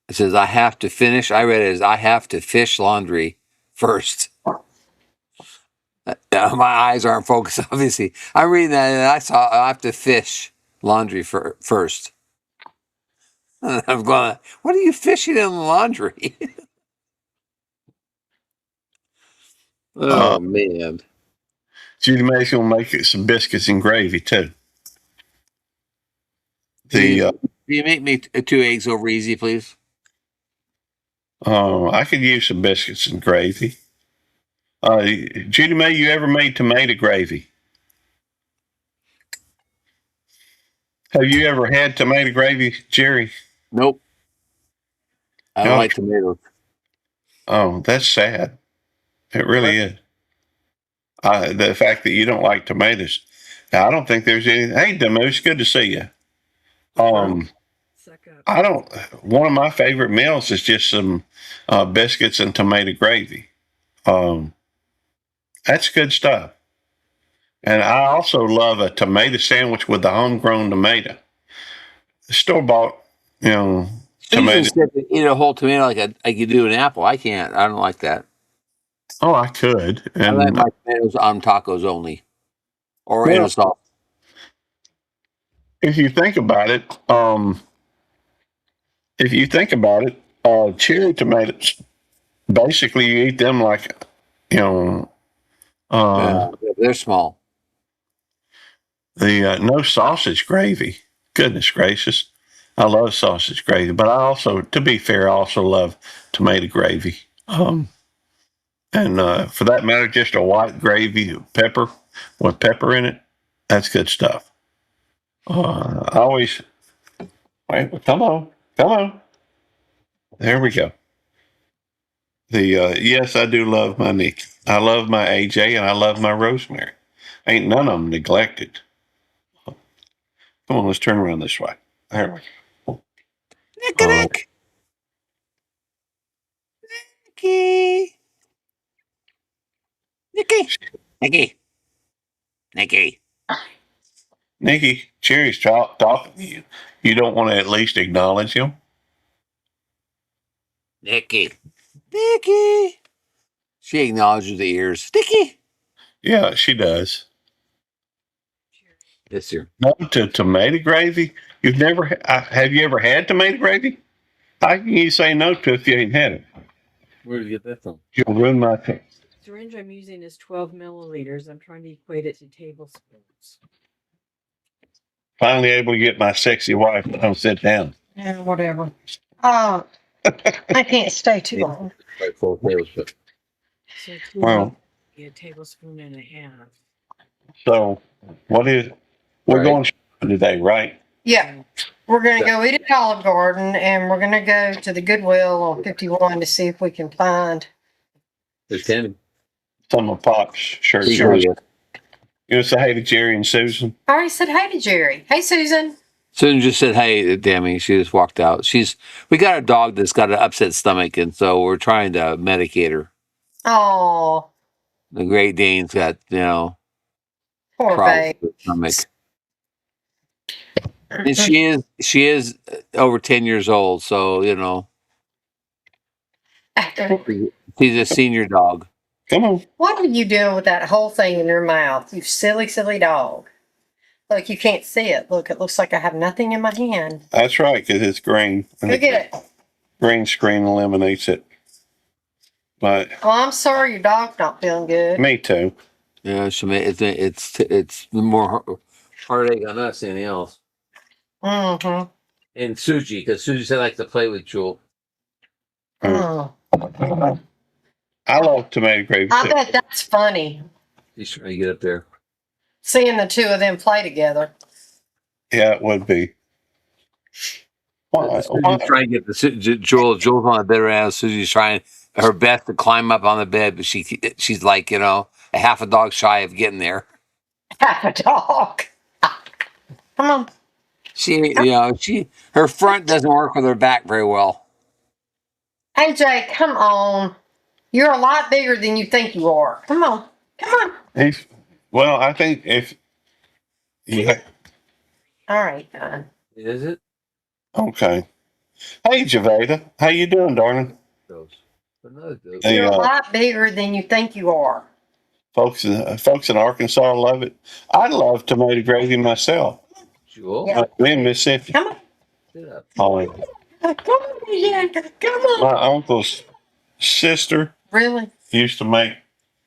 [SPEAKER 2] It says, I have to finish. I read it as, I have to fish laundry first. My eyes aren't focused, obviously. I'm reading that and I have to fish laundry first. And I'm going, what are you fishing in laundry? Oh, man.
[SPEAKER 1] Judy May's going to make it some biscuits and gravy, too.
[SPEAKER 2] Can you make me 2 eggs over easy, please?
[SPEAKER 1] I could use some biscuits and gravy. Judy May, you ever made tomato gravy? Have you ever had tomato gravy, Jerry?
[SPEAKER 2] Nope. I don't like tomatoes.
[SPEAKER 1] Oh, that's sad. It really is. The fact that you don't like tomatoes. Now, I don't think there's any. Hey, Demoose, good to see you. I don't. One of my favorite meals is just some biscuits and tomato gravy. That's good stuff. And I also love a tomato sandwich with a homegrown tomato. Store bought, tomato.
[SPEAKER 2] Said to eat a whole tomato like you do an apple. I can't. I don't like that.
[SPEAKER 1] Oh, I could. And
[SPEAKER 2] I like my tomatoes on tacos only, or in a sauce.
[SPEAKER 1] If you think about it, cherry tomatoes, basically you eat them like,
[SPEAKER 2] they're small.
[SPEAKER 1] No sausage gravy. Goodness gracious. I love sausage gravy, but I also, to be fair, I also love tomato gravy. And for that matter, just a white gravy with pepper in it. That's good stuff. I always, wait, come on. There we go. Yes, I do love my Nick. I love my AJ and I love my Rosemary. Ain't none of them neglected. Come on, let's turn around this way. There we go.
[SPEAKER 2] Nick.
[SPEAKER 1] Nikki, Cherry's talking to you. You don't want to at least acknowledge him?
[SPEAKER 2] Nicky. She acknowledges the ears. Nicky.
[SPEAKER 1] Yeah, she does.
[SPEAKER 2] Yes, sir.
[SPEAKER 1] No to tomato gravy? You've never have you ever had tomato gravy? How can you say no to if you ain't had it?
[SPEAKER 2] Where did you get that from?
[SPEAKER 1] You'll ruin my thing.
[SPEAKER 4] The syringe I'm using is 12 milliliters. I'm trying to equate it to tablespoons.
[SPEAKER 1] Finally able to get my sexy wife to come sit down.
[SPEAKER 3] Yeah, whatever. I can't stay too long.
[SPEAKER 2] Like 4 tablespoons.
[SPEAKER 4] So
[SPEAKER 1] Well,
[SPEAKER 4] a tablespoon and a half.
[SPEAKER 1] So, we're
[SPEAKER 2] Right.
[SPEAKER 1] going shopping today, right?
[SPEAKER 3] Yeah, we're gonna go eat at Olive Garden, and we're gonna go to the Goodwill on 51 to see if we can find.
[SPEAKER 2] There's Tammy.
[SPEAKER 1] Some of Pop's shirts.
[SPEAKER 2] She's
[SPEAKER 1] You
[SPEAKER 2] really good.
[SPEAKER 1] want to say hey to Jerry and Susan?
[SPEAKER 3] I already said hey to Jerry. Hey, Susan.
[SPEAKER 2] Susan just said, "Hey, to Tammy." She just walked out. We got a dog that's got an upset stomach, and so we're trying to medicate her.
[SPEAKER 3] Oh,
[SPEAKER 2] The Great Dane's got,
[SPEAKER 3] poor
[SPEAKER 2] problems
[SPEAKER 3] babe.
[SPEAKER 2] with the stomach. And she is over 10 years old, so she's a senior dog.
[SPEAKER 1] Come on.
[SPEAKER 3] What are you doing with that whole thing in your mouth? You silly, silly dog. Look, you can't see it. Look, it looks like I have nothing in my hand.
[SPEAKER 1] That's right, because it's green. And
[SPEAKER 3] Go get it.
[SPEAKER 1] green screen eliminates it. But
[SPEAKER 3] Oh, I'm sorry your dog's not feeling good.
[SPEAKER 1] me too.
[SPEAKER 2] Yeah, it's more heartache on us than anything else.
[SPEAKER 3] Mm-hmm.
[SPEAKER 2] And Suji, because Suji said likes to play with Jewel.
[SPEAKER 3] Mm.
[SPEAKER 1] I love tomato gravy
[SPEAKER 3] I
[SPEAKER 1] too.
[SPEAKER 3] bet that's funny,
[SPEAKER 2] He's trying to get up there.
[SPEAKER 3] seeing the two of them play together.
[SPEAKER 1] Yeah, it would be. Why?
[SPEAKER 2] Suji's trying to get Jewel's on the bed right now. Susie's trying her best to climb up on the bed, but she's like, a half a dog shy of getting there.
[SPEAKER 3] Half a dog. Come on.
[SPEAKER 2] Her front doesn't work with her back very well.
[SPEAKER 3] AJ, come on. You're a lot bigger than you think you are. Come on. Come on.
[SPEAKER 1] Well, I think if yeah,
[SPEAKER 3] All right, fine.
[SPEAKER 2] Is it?
[SPEAKER 1] okay. Hey, Javeda, how you doing, darling?
[SPEAKER 2] Those. Another dose.
[SPEAKER 1] Hey,
[SPEAKER 3] You're a lot bigger than you think you are.
[SPEAKER 1] folks in Arkansas love it. I love tomato gravy myself.
[SPEAKER 2] Jewel,
[SPEAKER 3] Yeah.
[SPEAKER 1] Me in Mississippi.
[SPEAKER 3] Come on.
[SPEAKER 2] sit up.
[SPEAKER 1] Oh,
[SPEAKER 3] Come on, AJ. Come on.
[SPEAKER 1] my uncle's sister
[SPEAKER 3] Really?
[SPEAKER 1] used to make.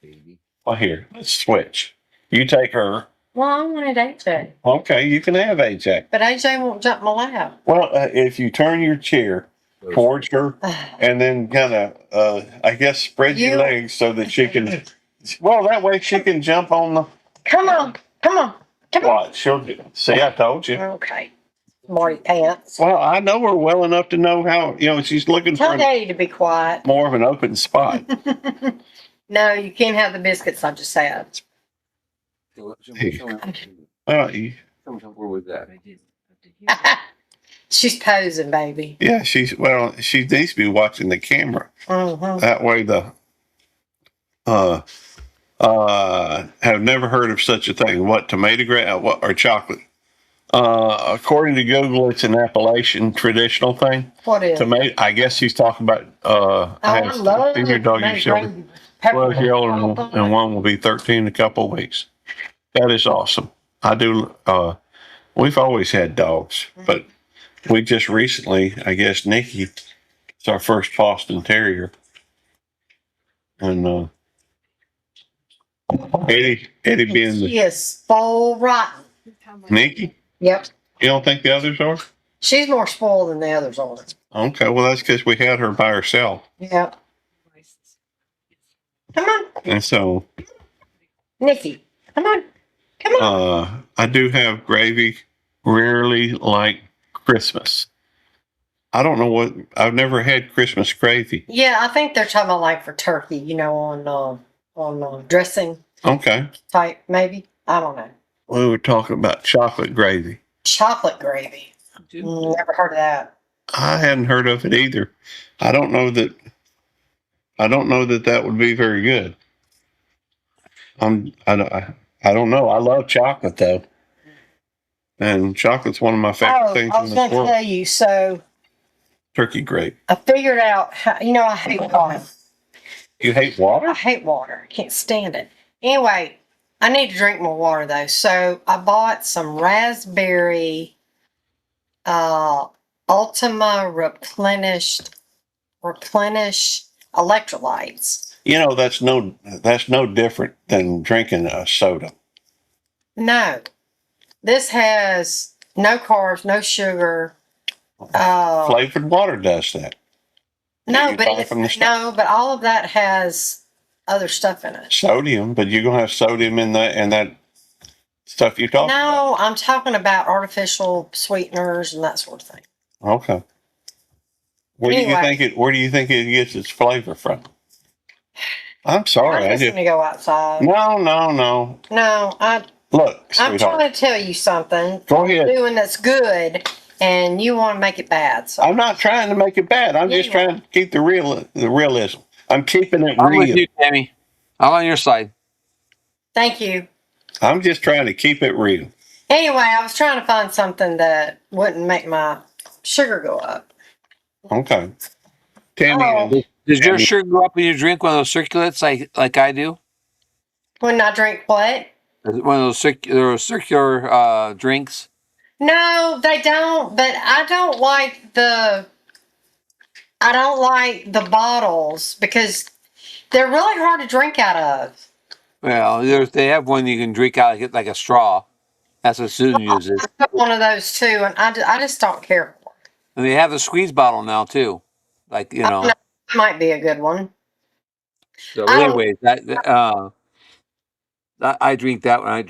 [SPEAKER 2] Baby.
[SPEAKER 1] Well, here, let's switch. You take her.
[SPEAKER 3] Well, I wanted AJ.
[SPEAKER 1] Okay, you can have AJ.
[SPEAKER 3] But AJ won't jump my lap.
[SPEAKER 1] Well, if you turn your chair towards her and then kind of, I guess, spread your
[SPEAKER 3] You-
[SPEAKER 1] legs so that she can. Well, that way she can jump on the.
[SPEAKER 3] Come on. Come on. Come on.
[SPEAKER 1] What? She'll do. See, I told you.
[SPEAKER 3] Okay. Marty pants.
[SPEAKER 1] Well, I know her well enough to know how, she's looking
[SPEAKER 3] Tell
[SPEAKER 1] for
[SPEAKER 3] Daddy to be quiet.
[SPEAKER 1] more of an open spot.
[SPEAKER 3] No, you can't have the biscuits I just had.
[SPEAKER 1] Well,
[SPEAKER 2] Where was that?
[SPEAKER 3] She's posing, baby.
[SPEAKER 1] yeah, she needs to be watching the camera.
[SPEAKER 3] Mm-hmm.
[SPEAKER 1] That way have never heard of such a thing. What, tomato gravy or chocolate? According to Google, it's an Appalachian traditional thing.
[SPEAKER 3] What is?
[SPEAKER 1] Tomato, I guess he's talking about,
[SPEAKER 3] I love
[SPEAKER 1] your dog, your
[SPEAKER 3] tomato
[SPEAKER 1] children.
[SPEAKER 3] gravy.
[SPEAKER 1] 12-year-old and one will be 13 in a couple of weeks. That is awesome. I do. We've always had dogs, but we just recently, I guess, Nikki, it's our first Boston Terrier, and Eddie being the
[SPEAKER 3] She is full rotten.
[SPEAKER 1] Nikki.
[SPEAKER 3] Yep.
[SPEAKER 1] You don't think the others are?
[SPEAKER 3] She's more spoiled than the others are.
[SPEAKER 1] Okay, well that's because we had her by herself,
[SPEAKER 3] Yep. Come on,
[SPEAKER 1] and so
[SPEAKER 3] Nikki. Come on. Come on.
[SPEAKER 1] I do have gravy. Rarely like Christmas. I don't know what. I've never had Christmas gravy.
[SPEAKER 3] Yeah, I think they're talking about like for turkey, on dressing
[SPEAKER 1] Okay,
[SPEAKER 3] type, maybe. I don't know.
[SPEAKER 1] we were talking about chocolate gravy.
[SPEAKER 3] Chocolate gravy. Never heard of that.
[SPEAKER 1] I hadn't heard of it either. I don't know that that would be very good. I don't know. I love chocolate though, and chocolate's one of my favorite things
[SPEAKER 3] I
[SPEAKER 1] in
[SPEAKER 3] was
[SPEAKER 1] this
[SPEAKER 3] going to
[SPEAKER 1] world.
[SPEAKER 3] tell you. So
[SPEAKER 1] Turkey gravy.
[SPEAKER 3] I figured out how. I hate water.
[SPEAKER 1] You hate water?
[SPEAKER 3] I hate water. I can't stand it. Anyway, I need to drink more water though. So I bought some raspberry Ultima replenish electrolytes.
[SPEAKER 1] That's no different than drinking a soda.
[SPEAKER 3] No, this has no carbs, no sugar.
[SPEAKER 1] Flavored water does that.
[SPEAKER 3] No,
[SPEAKER 1] you
[SPEAKER 3] but
[SPEAKER 1] buy from the store?
[SPEAKER 3] but all of that has other stuff in it.
[SPEAKER 1] Sodium, but you're gonna have sodium in that stuff you talking about.
[SPEAKER 3] No, I'm talking about artificial sweeteners and that sort of thing.
[SPEAKER 1] Okay. Where do you
[SPEAKER 3] Anyway.
[SPEAKER 1] think it? Where do you think it gets its flavor from? I'm sorry.
[SPEAKER 3] I'm
[SPEAKER 1] I
[SPEAKER 3] just
[SPEAKER 1] just
[SPEAKER 3] gonna go outside.
[SPEAKER 1] no.
[SPEAKER 3] No,
[SPEAKER 1] Look,
[SPEAKER 3] I'm
[SPEAKER 1] sweetheart.
[SPEAKER 3] trying to tell you something.
[SPEAKER 1] Go ahead.
[SPEAKER 3] Doing that's good, and you want to make it bad. So
[SPEAKER 1] I'm not trying to make it bad. I'm
[SPEAKER 3] Yeah,
[SPEAKER 1] just
[SPEAKER 3] you
[SPEAKER 1] trying to keep the realism. I'm keeping it
[SPEAKER 2] I'm with
[SPEAKER 1] real.
[SPEAKER 2] you, Tammy. I'm on your side.
[SPEAKER 3] thank you.
[SPEAKER 1] I'm just trying to keep it real.
[SPEAKER 3] Anyway, I was trying to find something that wouldn't make my sugar go up.
[SPEAKER 1] Okay. Tammy,
[SPEAKER 3] Oh.
[SPEAKER 2] Does your
[SPEAKER 1] Tammy.
[SPEAKER 2] sugar go up when you drink one of those circulates like I do?
[SPEAKER 3] When I drink what?
[SPEAKER 2] One of those circular drinks?
[SPEAKER 3] No, they don't. But I don't like the bottles because they're really hard to drink out of.
[SPEAKER 2] Well, they have one you can drink out like a straw. That's what Susan uses.
[SPEAKER 3] I got one of those too, and I just don't care for it.
[SPEAKER 2] And they have the squeeze bottle now too. Like, you know.
[SPEAKER 3] That might be a good one.
[SPEAKER 2] So
[SPEAKER 3] I don't-
[SPEAKER 2] anyways, I drink that one.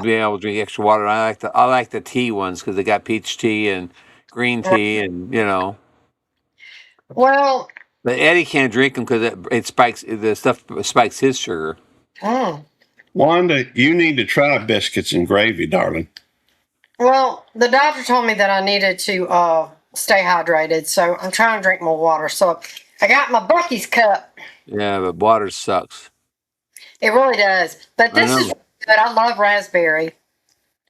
[SPEAKER 2] Being able to drink extra water. I like the tea ones because they got peach tea and green tea, and you know.
[SPEAKER 3] Well,
[SPEAKER 2] But Eddie can't drink them because it spikes his sugar.
[SPEAKER 1] Wanda, you need to try biscuits and gravy, darling.
[SPEAKER 3] well, the doctor told me that I needed to stay hydrated, so I'm trying to drink more water. So I got my Bucky's cup.
[SPEAKER 2] Yeah, but water sucks.
[SPEAKER 3] It really does. But this
[SPEAKER 2] I
[SPEAKER 3] is
[SPEAKER 2] know.
[SPEAKER 3] good. I love raspberry.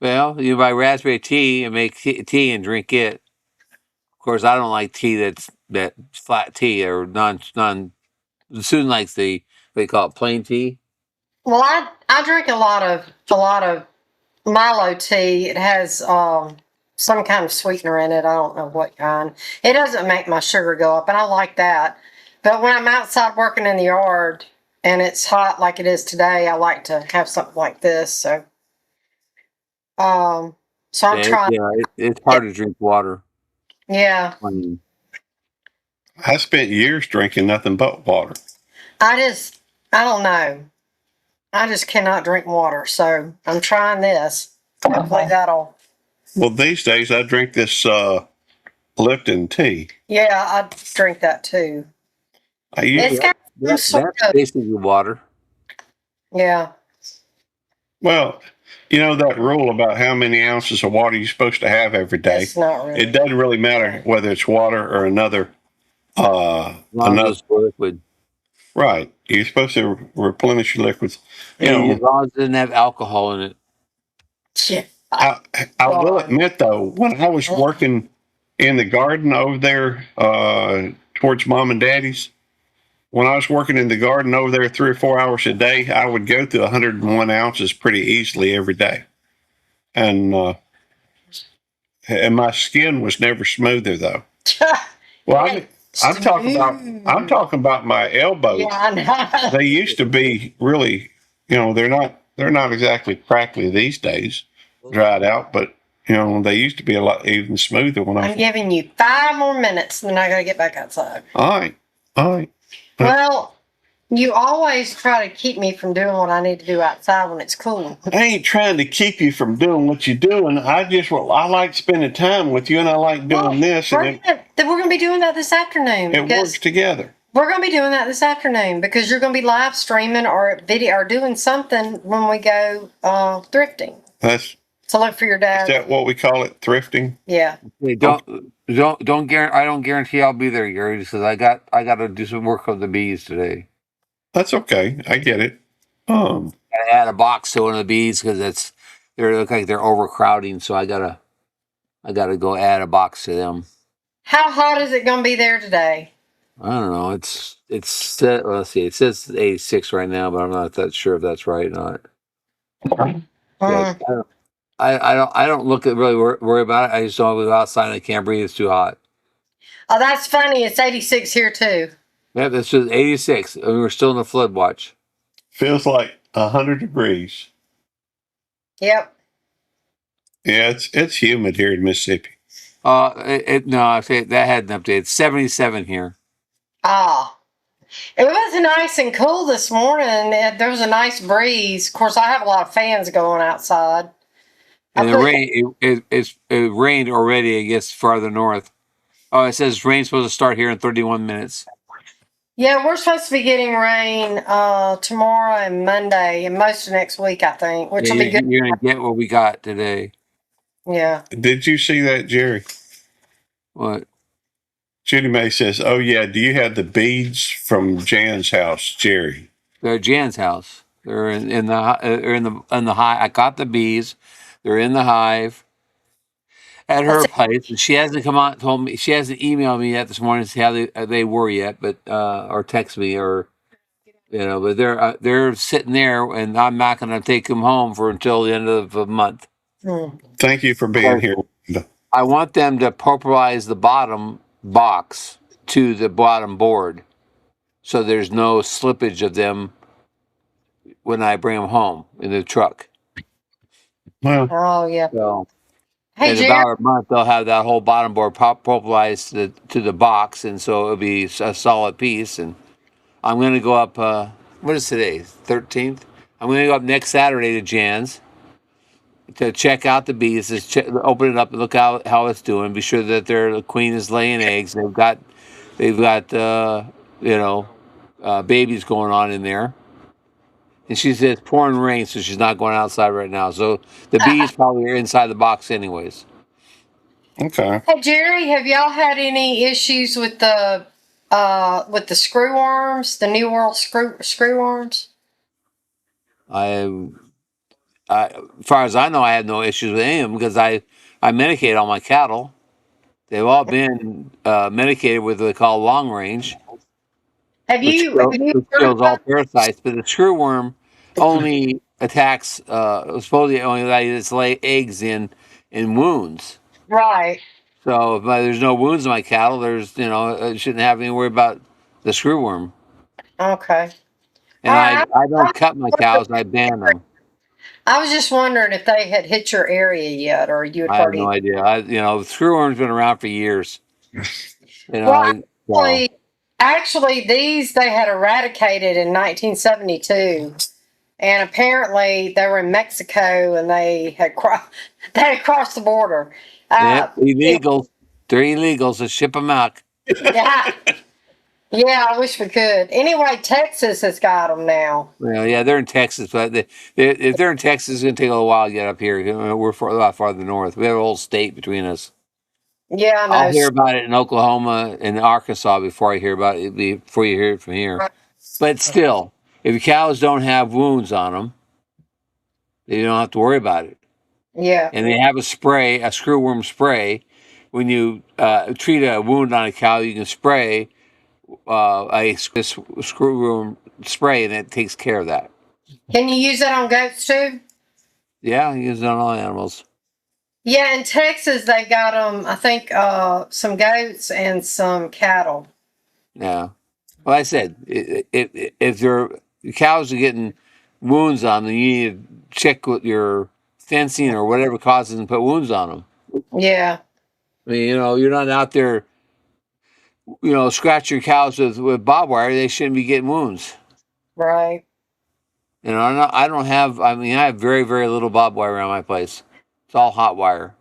[SPEAKER 2] Well, you buy raspberry tea and make tea and drink it. Of course, I don't like tea that's flat tea or non. Susan likes what they call it, plain tea.
[SPEAKER 3] Well, I drink a lot of Milo tea. It has some kind of sweetener in it. I don't know what kind. It doesn't make my sugar go up, and I like that. But when I'm outside working in the yard and it's hot like it is today, I like to have something like this. So I'm trying.
[SPEAKER 2] It's hard to drink water.
[SPEAKER 3] Yeah,
[SPEAKER 2] I mean,
[SPEAKER 1] I spent years drinking nothing but water.
[SPEAKER 3] I don't know. I just cannot drink water. So I'm trying this. Hopefully that'll.
[SPEAKER 1] Well, these days I drink this Lipton tea.
[SPEAKER 3] Yeah, I drink that too.
[SPEAKER 1] I usually,
[SPEAKER 3] It's got some
[SPEAKER 2] that's
[SPEAKER 3] sort of.
[SPEAKER 2] basically water.
[SPEAKER 3] Yeah.
[SPEAKER 1] well, you know that rule about how many ounces of water you're supposed to have every day.
[SPEAKER 3] It's not really.
[SPEAKER 1] It doesn't really matter whether it's water or another.
[SPEAKER 2] As long as it's liquid.
[SPEAKER 1] Right. You're supposed to replenish your liquids. You
[SPEAKER 2] And
[SPEAKER 1] know,
[SPEAKER 2] as long as it doesn't have alcohol in it.
[SPEAKER 3] Yeah.
[SPEAKER 1] I will admit though, when I was working in the garden over there towards mom and daddy's, when I was working in the garden over there 3 or 4 hours a day, I would go through 101 ounces pretty easily every day, and my skin was never smoother though. Well, I'm talking about my elbows.
[SPEAKER 3] Yeah, I know.
[SPEAKER 1] They used to be really, they're not exactly crackly these days, dried out, but they used to be a lot even smoother when I
[SPEAKER 3] I'm giving you 5 more minutes, then I gotta get back outside.
[SPEAKER 1] All right.
[SPEAKER 3] Well, you always try to keep me from doing what I need to do outside when it's cool.
[SPEAKER 1] I ain't trying to keep you from doing what you're doing. I like spending time with you, and I like doing this, and
[SPEAKER 3] We're gonna be doing that this afternoon.
[SPEAKER 1] it works together.
[SPEAKER 3] We're gonna be doing that this afternoon because you're gonna be live streaming or video or doing something when we go thrifting. So look for your
[SPEAKER 1] Is
[SPEAKER 3] dad.
[SPEAKER 1] that what we call it, thrifting?
[SPEAKER 3] Yeah.
[SPEAKER 2] Hey, don't guarantee. I don't guarantee I'll be there, Gary, because I got to do some work on the bees today.
[SPEAKER 1] That's okay. I get it.
[SPEAKER 2] I add a box to one of the bees because they look like they're overcrowding. So I gotta go add a box to them.
[SPEAKER 3] How hot is it gonna be there today?
[SPEAKER 2] I don't know. It's set. Well, let's see. It says 86 right now, but I'm not that sure if that's right or not. Yeah, I don't look at really worry about it. I just don't go outside and I can't breathe. It's too hot.
[SPEAKER 3] Oh, that's funny. It's 86 here too.
[SPEAKER 2] Yeah, this is 86, and we're still in the flood watch.
[SPEAKER 1] Feels like 100 degrees.
[SPEAKER 3] Yep.
[SPEAKER 1] Yeah, it's humid here in Mississippi.
[SPEAKER 2] No, I say that hadn't updated. 77 here.
[SPEAKER 3] Ah. It was nice and cool this morning. There was a nice breeze. Of course, I have a lot of fans going outside.
[SPEAKER 2] And
[SPEAKER 3] I
[SPEAKER 2] the
[SPEAKER 3] put,
[SPEAKER 2] rain, it rained already, I guess, farther north. Oh, it says rain's supposed to start here in 31 minutes.
[SPEAKER 3] yeah, we're supposed to be getting rain tomorrow and Monday and most of next week, I think, which
[SPEAKER 2] Yeah,
[SPEAKER 3] will be good.
[SPEAKER 2] you're going to get what we got today.
[SPEAKER 3] Yeah.
[SPEAKER 1] Did you see that, Jerry?
[SPEAKER 2] What?
[SPEAKER 1] Judy May says, "Oh yeah, do you have the beads from Jan's house, Jerry?"
[SPEAKER 2] They're at Jan's house. They're in the hive. I got the bees. They're in the hive at her place, and she hasn't come on. Told me she hasn't emailed me yet this morning to see how they were yet, but or text me or But they're sitting there, and I'm not going to take them home for until the end of the month.
[SPEAKER 1] Thank you for being here.
[SPEAKER 2] I want them to pulverize the bottom box to the bottom board, so there's no slippage of them when I bring them home in the truck.
[SPEAKER 1] Well,
[SPEAKER 3] Oh, yeah.
[SPEAKER 2] So
[SPEAKER 3] Hey,
[SPEAKER 2] in
[SPEAKER 3] Jerry.
[SPEAKER 2] about a month, they'll have that whole bottom board pulverized to the box, and so it'll be a solid piece. And I'm going to go up. What is today? 13th. I'm going to go up next Saturday to Jan's to check out the bees. Just open it up and look how it's doing. Be sure that the queen is laying eggs. They've got babies going on in there. And she says pouring rain, so she's not going outside right now. So the bees probably are inside the box anyways.
[SPEAKER 1] okay.
[SPEAKER 3] Hey, Jerry, have y'all had any issues with the screw worms, the New World screw worms?
[SPEAKER 2] As far as I know, I have no issues with any of them because I medicate all my cattle. They've all been medicated with what they call long range,
[SPEAKER 3] Have you
[SPEAKER 2] which kills all parasites. But the screwworm only attacks, supposedly only lays eggs in wounds.
[SPEAKER 3] right?
[SPEAKER 2] So if there's no wounds in my cattle, I shouldn't have any worry about the screwworm.
[SPEAKER 3] Okay.
[SPEAKER 2] And
[SPEAKER 3] All
[SPEAKER 2] I don't cut my cows, I ban them.
[SPEAKER 3] I was just wondering if they had hit your area yet, or you had
[SPEAKER 2] I have
[SPEAKER 3] heard
[SPEAKER 2] no
[SPEAKER 3] anything.
[SPEAKER 2] idea. Screwworm's been around for years.
[SPEAKER 3] Well, actually, these they had eradicated in 1972, and apparently they were in Mexico and they had crossed the border.
[SPEAKER 2] Yep, illegals. They're illegal, so ship them out.
[SPEAKER 3] Yeah, yeah. I wish we could. Anyway, Texas has got them now.
[SPEAKER 2] Well, yeah, they're in Texas, but if they're in Texas, it's going to take a little while to get up here. We're a lot farther north. We have a whole state between us.
[SPEAKER 3] Yeah, I know.
[SPEAKER 2] I'll hear about it in Oklahoma and Arkansas before I hear about it. Before you hear it from here, but still, if your cows don't have wounds on them, you don't have to worry about it.
[SPEAKER 3] Yeah.
[SPEAKER 2] And they have a screwworm spray. When you treat a wound on a cow, you can spray a screwworm spray, and it takes care of that.
[SPEAKER 3] Can you use that on goats too?
[SPEAKER 2] Yeah, you use it on all animals.
[SPEAKER 3] Yeah, in Texas they got them. I think some goats and some cattle.
[SPEAKER 2] Yeah. Well, I said if your cows are getting wounds on them, you need to check with your fencing or whatever causes them to put wounds on them.
[SPEAKER 3] Yeah.
[SPEAKER 2] I mean, you're not out there, scratch your cows with barbed wire. They shouldn't be getting wounds.
[SPEAKER 3] Right.
[SPEAKER 2] I don't have. I mean, I have very, very little barbed wire around my place. It's all hot wire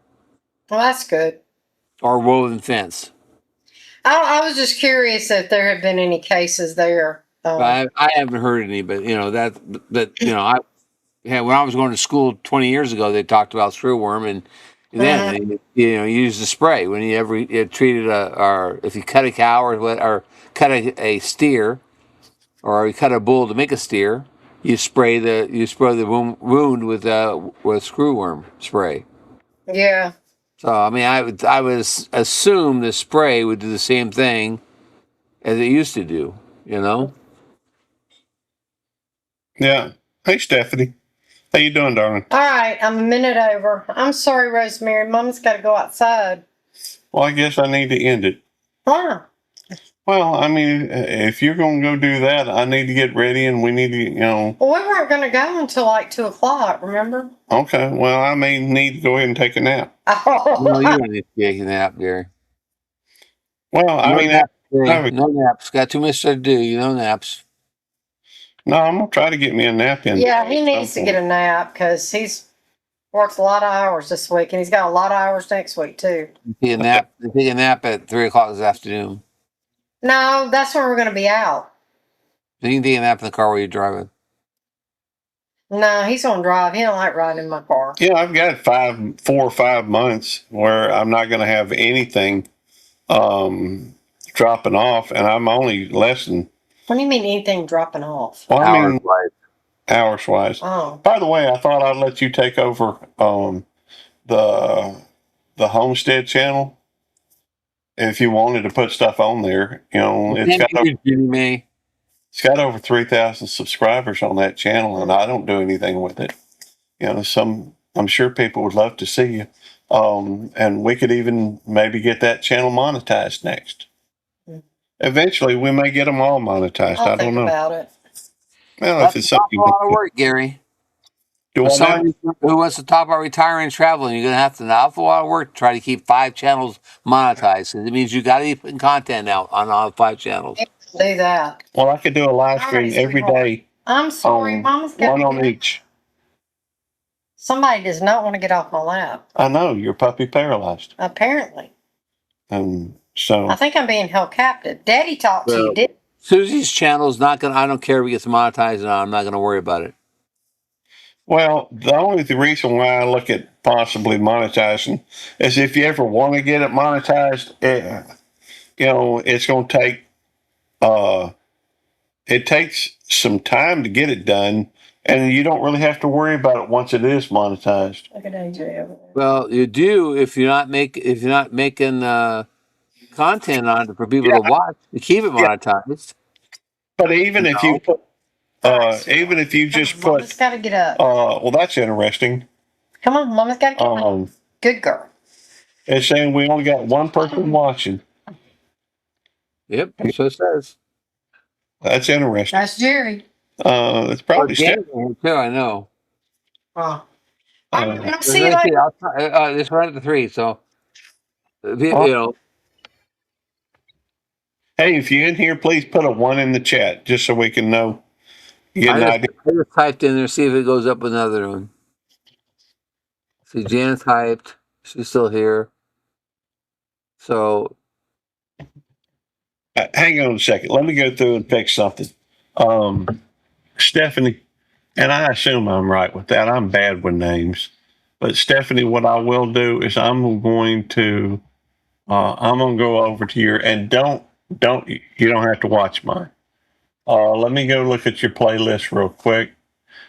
[SPEAKER 3] Well, that's good.
[SPEAKER 2] or woven fence.
[SPEAKER 3] I was just curious if there had been any cases there.
[SPEAKER 2] But I haven't heard any. But when I was going to school 20 years ago, they talked about screwworm, and then you use the spray when you treated or if you cut a cow or cut a steer, or you cut a bull to make a steer. You spray the wound with screwworm spray.
[SPEAKER 3] Yeah.
[SPEAKER 2] So I mean, I would assume the spray would do the same thing as it used to do.
[SPEAKER 1] Yeah. Hey, Stephanie. How you doing, darling?
[SPEAKER 3] All right, I'm a minute over. I'm sorry, Rosemary. Mom's got to go outside.
[SPEAKER 1] Well, I guess I need to end it.
[SPEAKER 3] Huh?
[SPEAKER 1] Well, I mean, if you're going to go do that, I need to get ready, and we need to,
[SPEAKER 3] Well, we weren't going to go until like 2:00. Remember?
[SPEAKER 1] Okay. Well, I may need to go ahead and take a nap.
[SPEAKER 3] Oh.
[SPEAKER 2] No, you don't need to take a nap, Gary.
[SPEAKER 1] Well, I mean,
[SPEAKER 2] Okay, no naps. Got too much to do. No naps.
[SPEAKER 1] No, I'm gonna try to get me a nap in.
[SPEAKER 3] Yeah, he needs to get a nap because he's worked a lot of hours this week, and he's got a lot of hours next week too.
[SPEAKER 2] Take a nap. Take a nap at 3 o'clock this afternoon.
[SPEAKER 3] No, that's when we're going to be out.
[SPEAKER 2] So you can take a nap in the car while you're driving.
[SPEAKER 3] No, he's going to drive. He don't like riding in my car.
[SPEAKER 1] Yeah, I've got 4 or 5 months where I'm not gonna have anything dropping off, and I'm only less than.
[SPEAKER 3] What do you mean anything dropping off?
[SPEAKER 1] Well, I mean,
[SPEAKER 2] Hours-wise.
[SPEAKER 1] hours wise.
[SPEAKER 3] Oh,
[SPEAKER 1] By the way, I thought I'd let you take over the Homestead channel if you wanted to put stuff on there. You know, it's got over 3,000 subscribers on that channel, and I don't do anything with it. You know, I'm sure people would love to see you, and we could even maybe get that channel monetized next. Eventually, we may get them all monetized.
[SPEAKER 3] I'll
[SPEAKER 1] I don't
[SPEAKER 3] think
[SPEAKER 1] know.
[SPEAKER 3] about it.
[SPEAKER 1] Well,
[SPEAKER 2] That's
[SPEAKER 1] if it's
[SPEAKER 2] a
[SPEAKER 1] something
[SPEAKER 2] lot of work, Gary.
[SPEAKER 1] do
[SPEAKER 2] For
[SPEAKER 1] all that.
[SPEAKER 2] somebody who wants to talk about retiring and traveling, you're going to have to an awful lot of work to try to keep 5 channels monetized. It means you got to be putting content out on all 5 channels.
[SPEAKER 3] Do that.
[SPEAKER 1] Well, I could do a live
[SPEAKER 3] All
[SPEAKER 1] stream
[SPEAKER 3] right,
[SPEAKER 1] every
[SPEAKER 3] sweetheart.
[SPEAKER 1] day,
[SPEAKER 3] I'm sorry, Mama's got
[SPEAKER 1] one
[SPEAKER 3] to
[SPEAKER 1] on
[SPEAKER 3] get up.
[SPEAKER 1] each.
[SPEAKER 3] Somebody does not want to get off my lap.
[SPEAKER 1] I know you're puppy paralyzed,
[SPEAKER 3] Apparently,
[SPEAKER 1] and so
[SPEAKER 3] I think I'm being held captive. Daddy talked to you,
[SPEAKER 2] Well-
[SPEAKER 3] did?
[SPEAKER 2] Susie's channel is not going to, I don't care if it gets monetized or not. I'm not going to worry about it.
[SPEAKER 1] well. The reason why I look at possibly monetizing is if you ever want to get it monetized, you know, it's going to take. It takes some time to get it done, and you don't really have to worry about it once it is monetized.
[SPEAKER 3] Look at AJ over there.
[SPEAKER 2] Well, you do if you're not making content on it for people to watch to keep it monetized.
[SPEAKER 1] But even if you
[SPEAKER 2] No.
[SPEAKER 1] put,
[SPEAKER 3] All right, sweetheart.
[SPEAKER 1] even if you
[SPEAKER 3] Come
[SPEAKER 1] just
[SPEAKER 3] on,
[SPEAKER 1] put,
[SPEAKER 3] Mama's got to get up.
[SPEAKER 1] well, that's interesting.
[SPEAKER 3] Come on, Mama's got to get up. Good girl.
[SPEAKER 1] It's saying we only got one person watching.
[SPEAKER 2] Yep, that's what it says.
[SPEAKER 1] That's interesting.
[SPEAKER 3] That's Jerry.
[SPEAKER 1] It's probably
[SPEAKER 2] Dan's in here too, I know.
[SPEAKER 3] Oh.
[SPEAKER 1] Uh,
[SPEAKER 3] I'll see you later.
[SPEAKER 2] I'll try, it's right at the 3, so you know.
[SPEAKER 1] Hey, if you're in here, please put a 1 in the chat just so we can know. Get an
[SPEAKER 2] I
[SPEAKER 1] idea.
[SPEAKER 2] just typed in there, see if it goes up with another one. See, Jan typed. She's still here. So,
[SPEAKER 1] Hang on a second. Let me go through and fix something. Stephanie, and I assume I'm right with that. I'm bad with names. But Stephanie, what I will do is I'm going to go over to your, and you don't have to watch mine. Let me go look at your playlist real quick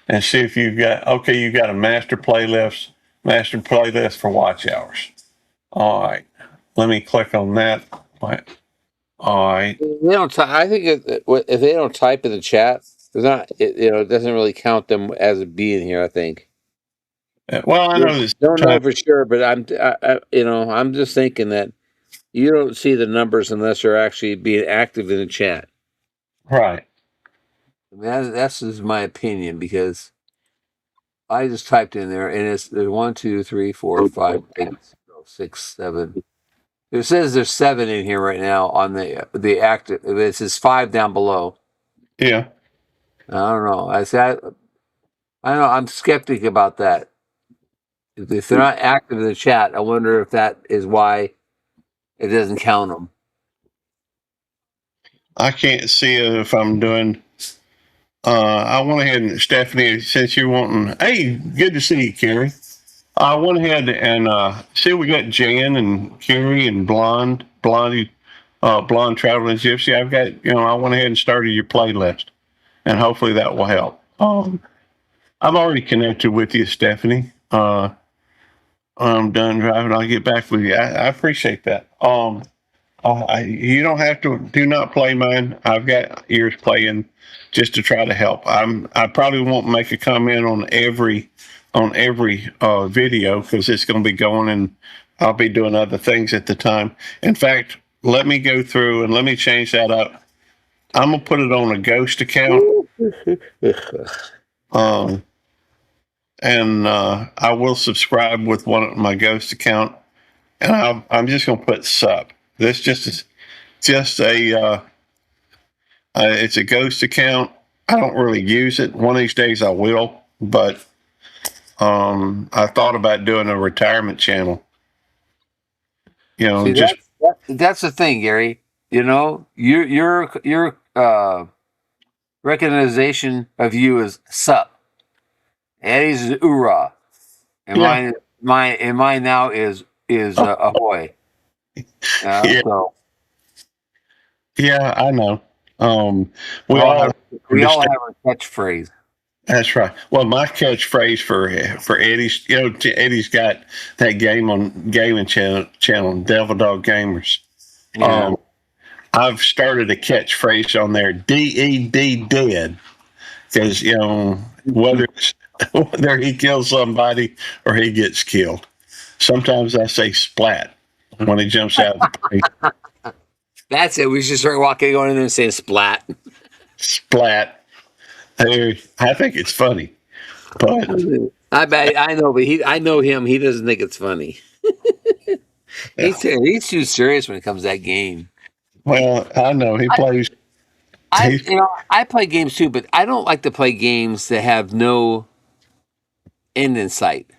[SPEAKER 1] and see if you've got a master playlist for watch hours. All right. Let me click on that. All right.
[SPEAKER 2] they don't. I think if they don't type in the chat, it's not. It doesn't really count them as being here. I think.
[SPEAKER 1] Well, I know this.
[SPEAKER 2] Don't know for sure, but I'm just thinking that you don't see the numbers unless you're actually being active in the chat.
[SPEAKER 1] Right.
[SPEAKER 2] I mean, that's just my opinion because I just typed in there and there's 1, 2, 3, 4, 5, 6, 7. It says there's 7 in here right now on the active. It says 5 down below.
[SPEAKER 1] Yeah.
[SPEAKER 2] I don't know. I don't know. I'm skeptic about that. If they're not active in the chat, I wonder if that is why it doesn't count them.
[SPEAKER 1] I can't see it if I'm doing. I went ahead and Stephanie, since you're wanting, hey, good to see you, Carrie. I went ahead and see we got Jan and Carrie and Blonde Traveling Gypsy. I've got, I went ahead and started your playlist, and hopefully that will help. I'm already connected with you, Stephanie. I'm done driving. I'll get back with you. I appreciate that. You don't have to. Do not play mine. I've got ears playing just to try to help. I probably won't make a comment on every video because it's going to be going and I'll be doing other things at the time. In fact, let me go through and let me change that up. I'm gonna put it on a ghost account. And I will subscribe with my ghost account, and I'm just gonna put sub. This just is just it's a ghost account. I don't really use it. One of these days I will, but I thought about doing a retirement channel. You know,
[SPEAKER 2] See,
[SPEAKER 1] just
[SPEAKER 2] that's the thing, Gary. You know, your recognition of you is sup. Eddie's is oorah, and
[SPEAKER 1] yeah,
[SPEAKER 2] mine now is ahoy.
[SPEAKER 1] yeah,
[SPEAKER 2] So
[SPEAKER 1] yeah. I know. We
[SPEAKER 2] we all
[SPEAKER 1] all
[SPEAKER 2] have
[SPEAKER 1] have
[SPEAKER 2] we
[SPEAKER 1] to
[SPEAKER 2] all
[SPEAKER 1] stay.
[SPEAKER 2] have a catchphrase.
[SPEAKER 1] That's right. Well, my catchphrase for Eddie's, Eddie's got that gaming channel, Devil Dog Gamers.
[SPEAKER 2] Yeah.
[SPEAKER 1] I've started a catchphrase on there, DED dead, because whether he kills somebody or he gets killed. Sometimes I say splat when he jumps out of the tree.
[SPEAKER 2] That's it. We should start going in there and saying splat.
[SPEAKER 1] Splat. I think it's funny, but
[SPEAKER 2] I bet I know, but I know him. He doesn't think it's funny. He's too serious when it comes to that game.
[SPEAKER 1] well, I know he plays. He,
[SPEAKER 2] I play games too, but I don't like to play games that have no end in sight.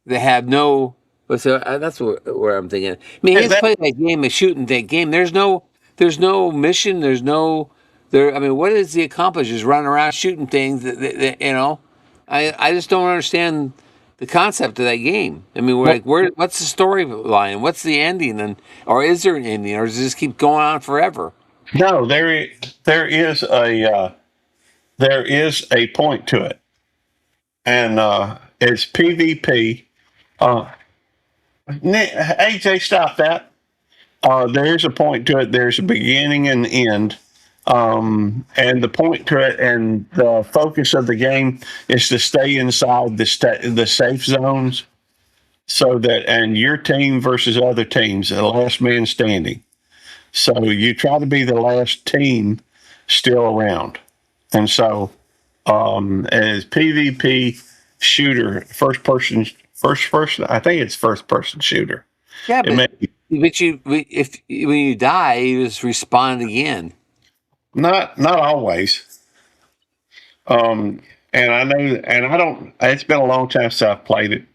[SPEAKER 2] They have no. So that's where I'm thinking. I mean,
[SPEAKER 1] is
[SPEAKER 2] he's
[SPEAKER 1] that
[SPEAKER 2] playing that game, a shooting that game. There's no mission. There's no there. I mean, what does he accomplish? Just running around shooting things. I just don't understand the concept of that game. I mean, we're like, what's the storyline? What's the ending? Or is there an ending? Or does it just keep going on forever?
[SPEAKER 1] no, there is a point to it, and it's PvP. Uh, AJ, stop that. There's a point to it. There's a beginning and end. And the point to it and the focus of the game is to stay inside the safe zones so that, and your team versus other teams, the last man standing. So you try to be the last team still around. And so, as PvP shooter, first person, I think it's first person shooter.
[SPEAKER 2] Yeah,
[SPEAKER 1] It may
[SPEAKER 2] but if when you die, you just respawn again.
[SPEAKER 1] not always. And I know, and I don't. It's been a long time since I've played it.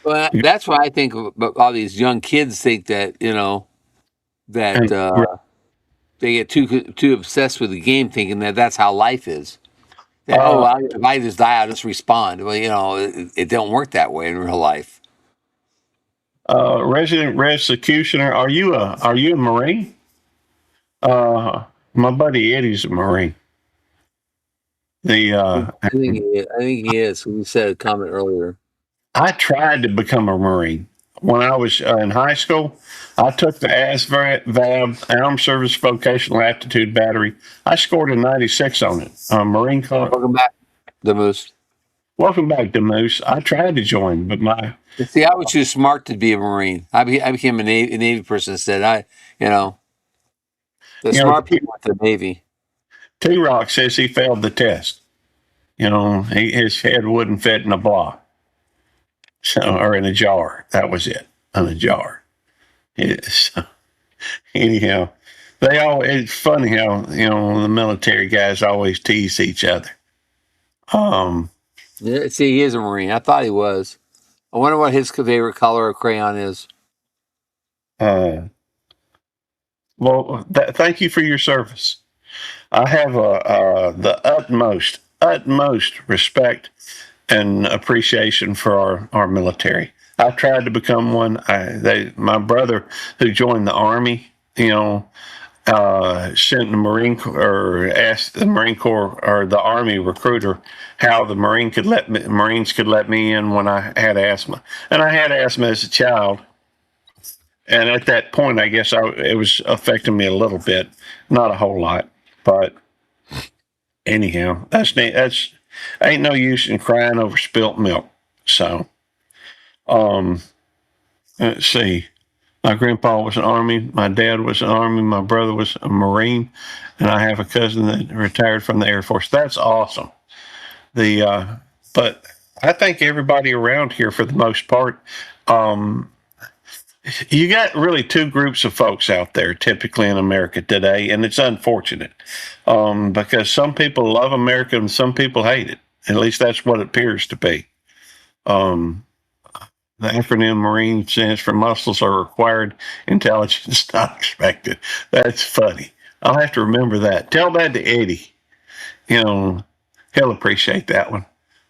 [SPEAKER 2] Well, that's why I think all these young kids think that that
[SPEAKER 1] And
[SPEAKER 2] they get too obsessed with the game, thinking that that's how life is. That
[SPEAKER 1] uh,
[SPEAKER 2] if I just die, I'll just respond. Well, it don't work that way in real life.
[SPEAKER 1] Resident Executioner, are you a Marine? My buddy Eddie's a Marine. The
[SPEAKER 2] I think he is. We said a comment earlier.
[SPEAKER 1] I tried to become a Marine when I was in high school. I took the ASVAB, Armed Service Vocational Aptitude Battery. I scored a 96 on it. Marine Corps.
[SPEAKER 2] Welcome back, the moose.
[SPEAKER 1] Welcome back to Moose. I tried to join, but
[SPEAKER 2] See, I was too smart to be a Marine. I became a Navy person instead. The smart people went to the Navy.
[SPEAKER 1] T-Rock says he failed the test. His head wouldn't fit in a block. So, or in a jar. That was it. In a jar. So, anyhow, it's funny how, the military guys always tease each other.
[SPEAKER 2] Yeah, see, he is a Marine. I thought he was. I wonder what his favorite color of crayon is.
[SPEAKER 1] Well, thank you for your service. I have the utmost respect and appreciation for our military. I tried to become one. My brother who joined the Army, sent the Marine Corps or asked the Marine Corps or the Army recruiter how the Marines could let me in when I had asthma, and I had asthma as a child. And at that point, I guess it was affecting me a little bit, not a whole lot, but anyhow, that's ain't no use in crying over spilt milk. So, let's see. My grandpa was an Army. My dad was an Army. My brother was a Marine, and I have a cousin that retired from the Air Force. That's awesome. But I think everybody around here, for the most part, You got really two groups of folks out there typically in America today, and it's unfortunate because some people love America and some people hate it. At least that's what it appears to be. Um, the acronym Marine stands for muscles are required, intelligence not expected. That's funny. I'll have to remember that. Tell that to Eddie. You know, he'll appreciate that one.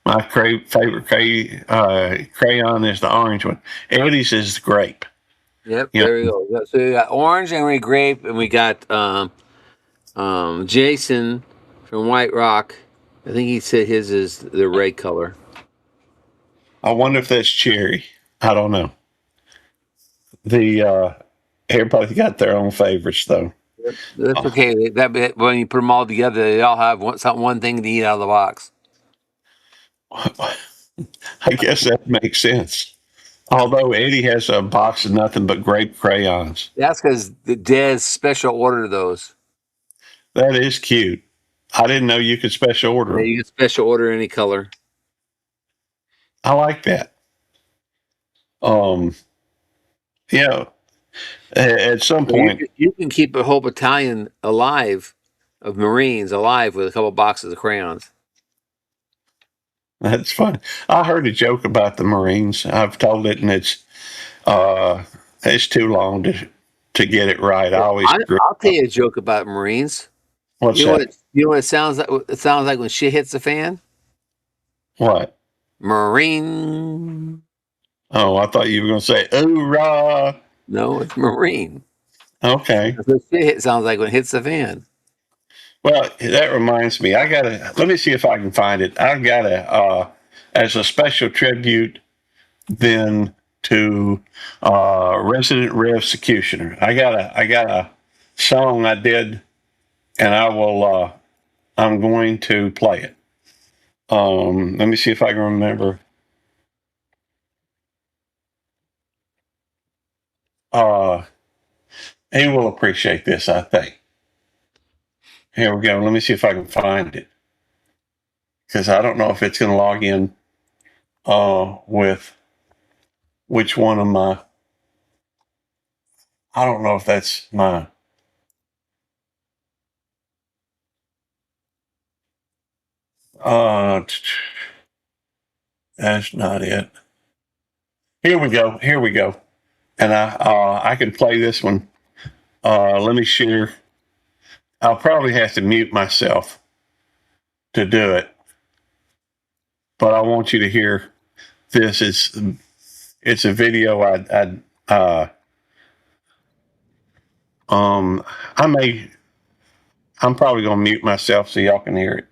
[SPEAKER 1] My favorite crayon is the orange one. Eddie's is the grape.
[SPEAKER 2] Yep,
[SPEAKER 1] You
[SPEAKER 2] there we go. So we got orange and we grape, and we got Jason from White Rock. I think he said his is the red color.
[SPEAKER 1] I wonder if that's cherry. I don't know. The everybody got their own favorites though.
[SPEAKER 2] That's okay. That when you put them all together, they all have one thing to eat out of the box.
[SPEAKER 1] I guess that makes sense. Although Eddie has a box of nothing but grape crayons.
[SPEAKER 2] That's because Des special ordered those.
[SPEAKER 1] That is cute. I didn't know you could special order
[SPEAKER 2] Yeah,
[SPEAKER 1] them.
[SPEAKER 2] you can special order any color.
[SPEAKER 1] I like that. Yeah. At some point,
[SPEAKER 2] You can keep a whole battalion alive of Marines alive with a couple boxes of crayons.
[SPEAKER 1] that's fun. I heard a joke about the Marines. I've told it, and it's too long to get it right. I always
[SPEAKER 2] I'll tell you a joke about Marines.
[SPEAKER 1] What's
[SPEAKER 2] You know
[SPEAKER 1] that?
[SPEAKER 2] what it sounds like? It sounds like when shit hits the fan.
[SPEAKER 1] What?
[SPEAKER 2] Marine.
[SPEAKER 1] Oh, I thought you were going to say "hoorah."
[SPEAKER 2] No, it's Marine.
[SPEAKER 1] Okay.
[SPEAKER 2] That's what shit sounds like when it hits the fan.
[SPEAKER 1] Well, that reminds me. Let me see if I can find it. I gotta as a special tribute then to Resident Revsecutioner. I got a song I did, and I'm going to play it. Let me see if I can remember. He will appreciate this, I think. Here we go. Let me see if I can find it. Because I don't know if it's going to log in with which one of my. I don't know if that's my. That's not it. Here we go. Here we go. And I can play this one. Let me share. I'll probably have to mute myself to do it, but I want you to hear this. It's a video I'm probably gonna mute myself so y'all can hear it.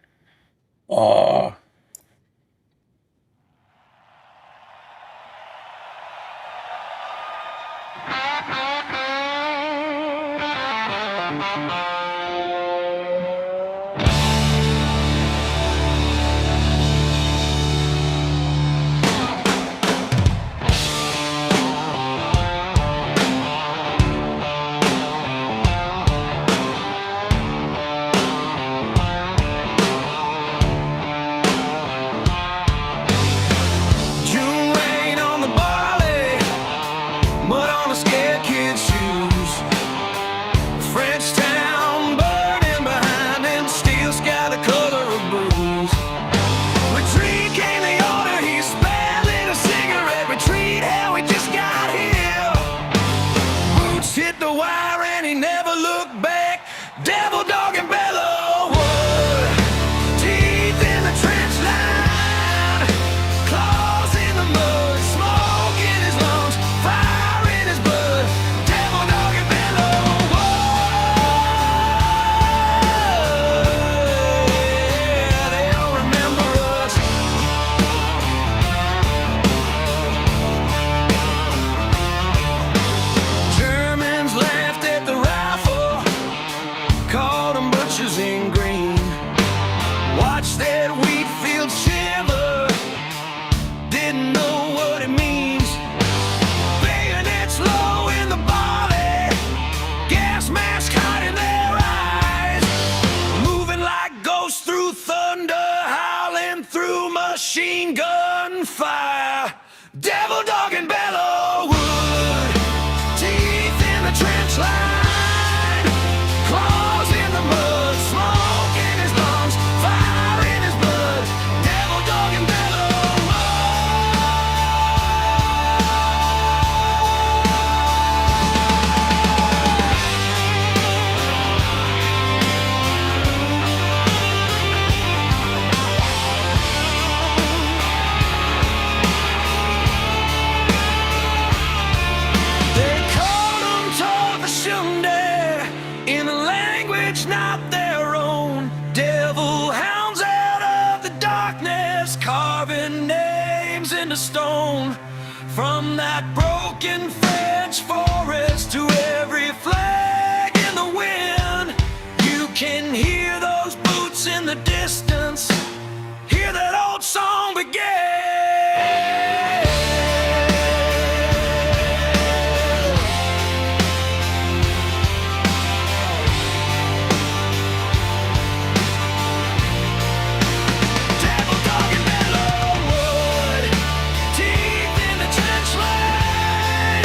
[SPEAKER 5] songs into stone. From that broken French forest to every flag in the wind, you can hear those boots in the distance, hear that old song begin. Devil dog in Mellowwood, teeth in the trench line,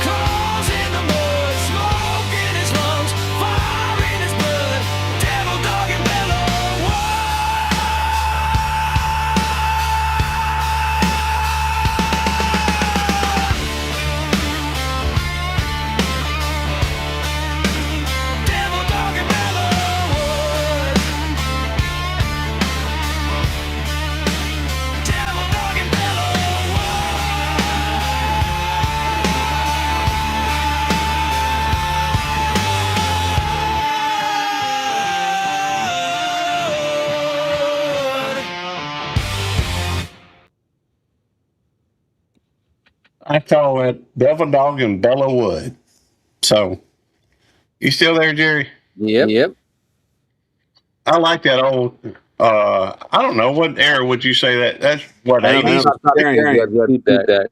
[SPEAKER 5] claws in the mud, smoke in his lungs, fire in his blood. Devil dog in Mellowwood. Devil dog in Mellowwood. Devil dog in Mellowwood.
[SPEAKER 1] I call it Devil Dog and Bellowood. So, you still there, Jerry?
[SPEAKER 2] Yep.
[SPEAKER 1] I like that old. I don't know what era would you say that? That's what
[SPEAKER 2] I don't
[SPEAKER 1] 80s.
[SPEAKER 2] know. Stop sharing. Feedback.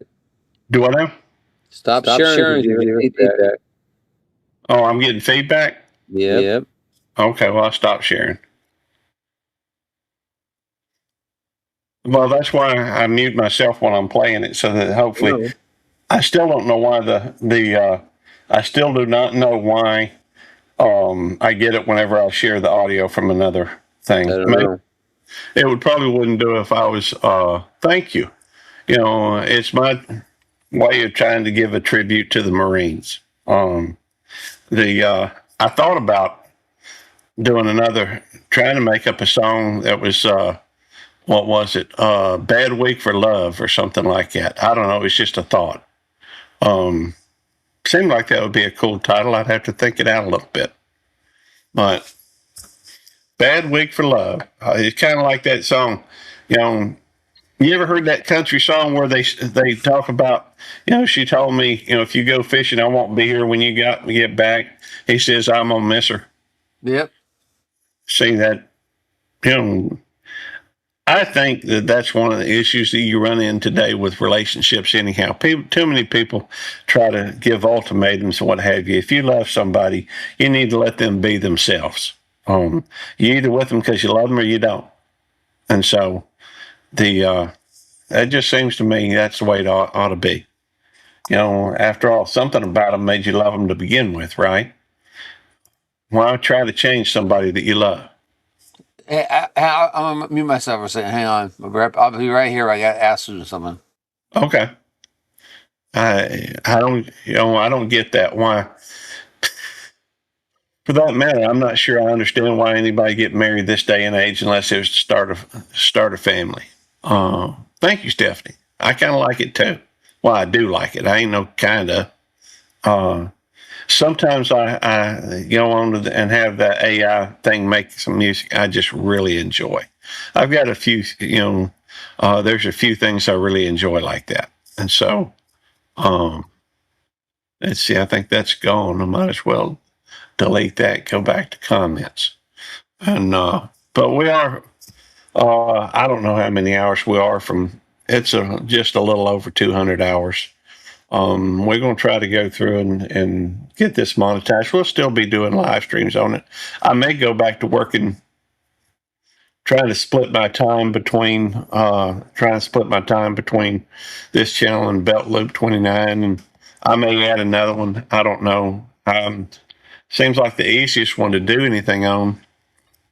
[SPEAKER 1] Do I know?
[SPEAKER 2] Stop sharing. Feedback.
[SPEAKER 1] Oh, I'm getting feedback.
[SPEAKER 2] Yep.
[SPEAKER 1] Okay, well, I'll stop sharing. Well, that's why I mute myself when I'm playing it, so that hopefully, I still don't know why I still do not know why I get it whenever I share the audio from another thing.
[SPEAKER 2] I don't know.
[SPEAKER 1] It would probably wouldn't do it if I was. Thank you. You know, it's my way of trying to give a tribute to the Marines. I thought about doing trying to make up a song that was what was it? Bad Week for Love or something like that. I don't know. It's just a thought. Seemed like that would be a cool title. I'd have to think it out a little bit. But Bad Week for Love. It's kind of like that song. You know, you ever heard that country song where they talk about, you know, she told me, you know, if you go fishing, I won't be here when you get back. He says, I'm going to miss her.
[SPEAKER 2] Yep.
[SPEAKER 1] See that, you know, I think that that's one of the issues that you run in today with relationships anyhow. Too many people try to give ultimatums and what have you. If you love somebody, you need to let them be themselves. You either with them because you love them or you don't. And so that just seems to me that's the way it ought to be. You know, after all, something about them made you love them to begin with, right? Why try to change somebody that you love?
[SPEAKER 6] Hey, I'm gonna mute myself for a second. Hang on, I'll be right here. I got to ask you something.
[SPEAKER 1] Okay. I don't get that. Why? For that matter, I'm not sure I understand why anybody get married this day and age unless it was to start a family. Thank you, Stephanie. I kind of like it too. Well, I do like it. I ain't no kind of. Sometimes I go on and have that AI thing make some music I just really enjoy. I've got a few, you know, there's a few things I really enjoy like that. And so, let's see, I think that's gone. I might as well delete that, go back to comments. And, but we are, I don't know how many hours we are from, it's just a little over 200 hours. We're going to try to go through and get this monetized. We'll still be doing live streams on it. I may go back to working, trying to split my time between this channel and Belt Loop 29, and I may add another one. I don't know. Seems like the easiest one to do anything on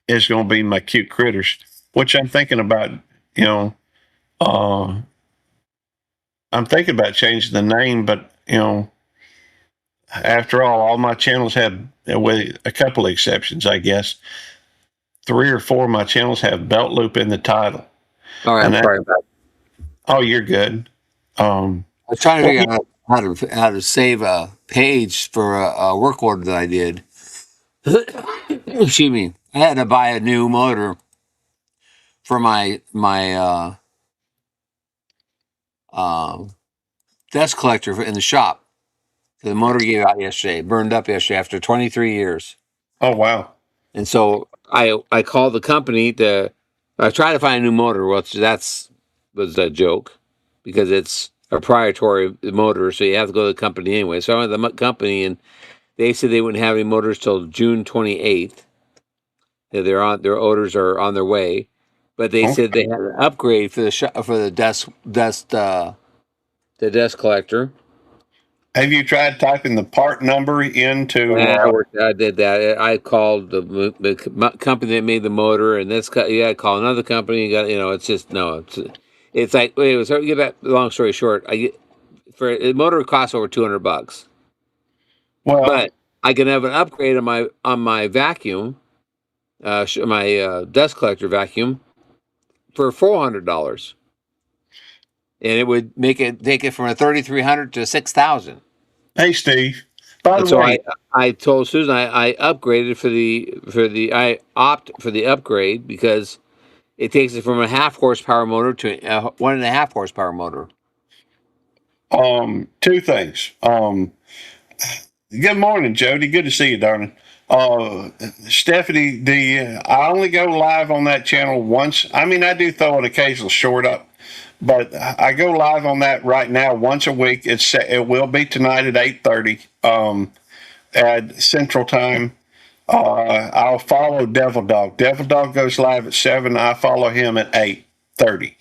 [SPEAKER 1] is going to be my cute critters, which I'm thinking about. You know, I'm thinking about changing the name, but you know, after all my channels have, with a couple of exceptions, I guess, 3 or 4 of my channels have Belt Loop in the title.
[SPEAKER 6] All right, I'm sorry about that.
[SPEAKER 1] Oh, you're good.
[SPEAKER 6] I was trying to figure out how to save a page for a work order that I did. Excuse me. I had to buy a new motor for my dust collector in the shop. The motor gave out yesterday, burned up yesterday after 23 years.
[SPEAKER 1] Oh wow.
[SPEAKER 6] And so I called the company I tried to find a new motor, which was a joke because it's a proprietary motor, so you have to go to the company anyway. So I went to the company, and they said they wouldn't have any motors till June 28th. That their orders are on their way, but they said they had an upgrade for the dust collector.
[SPEAKER 1] Have you tried typing the part number into?
[SPEAKER 6] I did that. I called the company that made the motor, and I call another company. It's just no. It's like wait. So to get back. Long story short, for the motor costs over $200,
[SPEAKER 1] Well,
[SPEAKER 6] but I can have an upgrade on my vacuum, my dust collector vacuum, for $400, and it would take it from a 3,300 to 6,000.
[SPEAKER 1] hey Steve. By
[SPEAKER 6] And
[SPEAKER 1] the
[SPEAKER 6] so
[SPEAKER 1] way,
[SPEAKER 6] I told Susan I upgraded I opt for the upgrade because it takes it from a 0.5 horsepower motor to a 1.5 horsepower motor.
[SPEAKER 1] two things. Good morning, Jody. Good to see you, darling. Stephanie, I only go live on that channel once. I mean, I do throw an occasional short up, but I go live on that right now once a week. It will be tonight at 8:30 at Central Time. I'll follow Devil Dog. Devil Dog goes live at 7. I follow him at 8:30.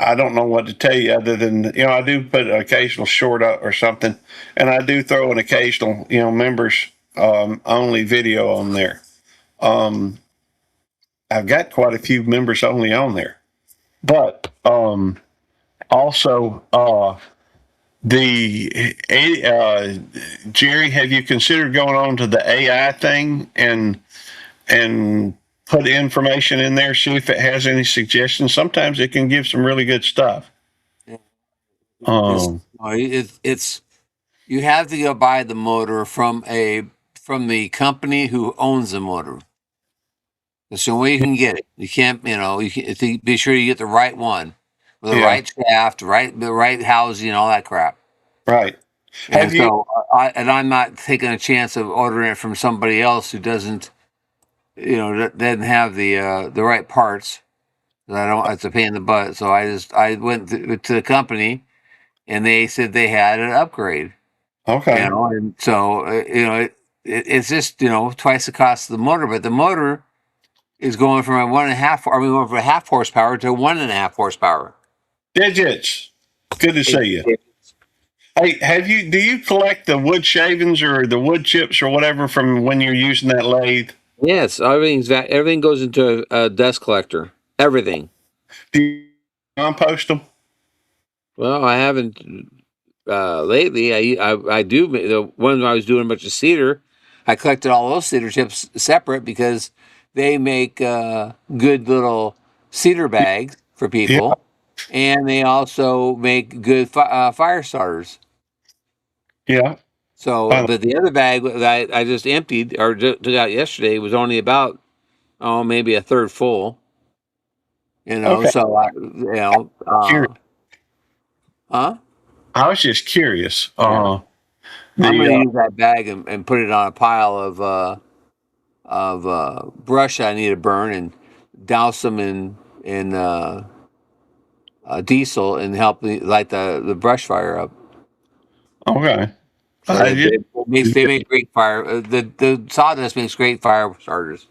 [SPEAKER 1] I don't know what to tell you other than, I do put an occasional short up or something, and I do throw an occasional, members only video on there. I've got quite a few members only on there, but also Jerry, have you considered going on to the AI thing and put information in there, see if it has any suggestions? Sometimes it can give some really good stuff.
[SPEAKER 6] It's you have to go buy the motor from the company who owns the motor. That's the only way you can get it. You can't, be sure you get the right one with the right shaft, the right housing, all that crap.
[SPEAKER 1] Right.
[SPEAKER 6] And I'm not taking a chance of ordering it from somebody else who doesn't have the right parts. I don't. It's a pain in the butt. So I went to the company, and they said they had an upgrade.
[SPEAKER 1] Okay.
[SPEAKER 6] And so it's just twice the cost of the motor, but the motor is going from a 1.5. Are we going from a 0.5 horsepower to 1.5 horsepower?
[SPEAKER 1] Digits. Good to see you. Hey, do you collect the wood shavings or the wood chips or whatever from when you're using that lathe?
[SPEAKER 6] Yes, everything goes into a dust collector. Everything.
[SPEAKER 1] Do you compost them?
[SPEAKER 6] Well, I haven't lately. I do. The one I was doing a bunch of cedar, I collected all those cedar chips separate because they make good little cedar bags for people, and they also make good fire starters.
[SPEAKER 1] Yeah.
[SPEAKER 6] So, but the other bag that I just emptied or took out yesterday was only about maybe a third full.
[SPEAKER 1] Okay.
[SPEAKER 6] So huh?
[SPEAKER 1] I was just curious.
[SPEAKER 6] I'm going to use that bag and put it on a pile of brush I need to burn and douse them in diesel and help me light the brush fire up.
[SPEAKER 1] Okay.
[SPEAKER 6] They make great fire. The sawdust makes great fire starters.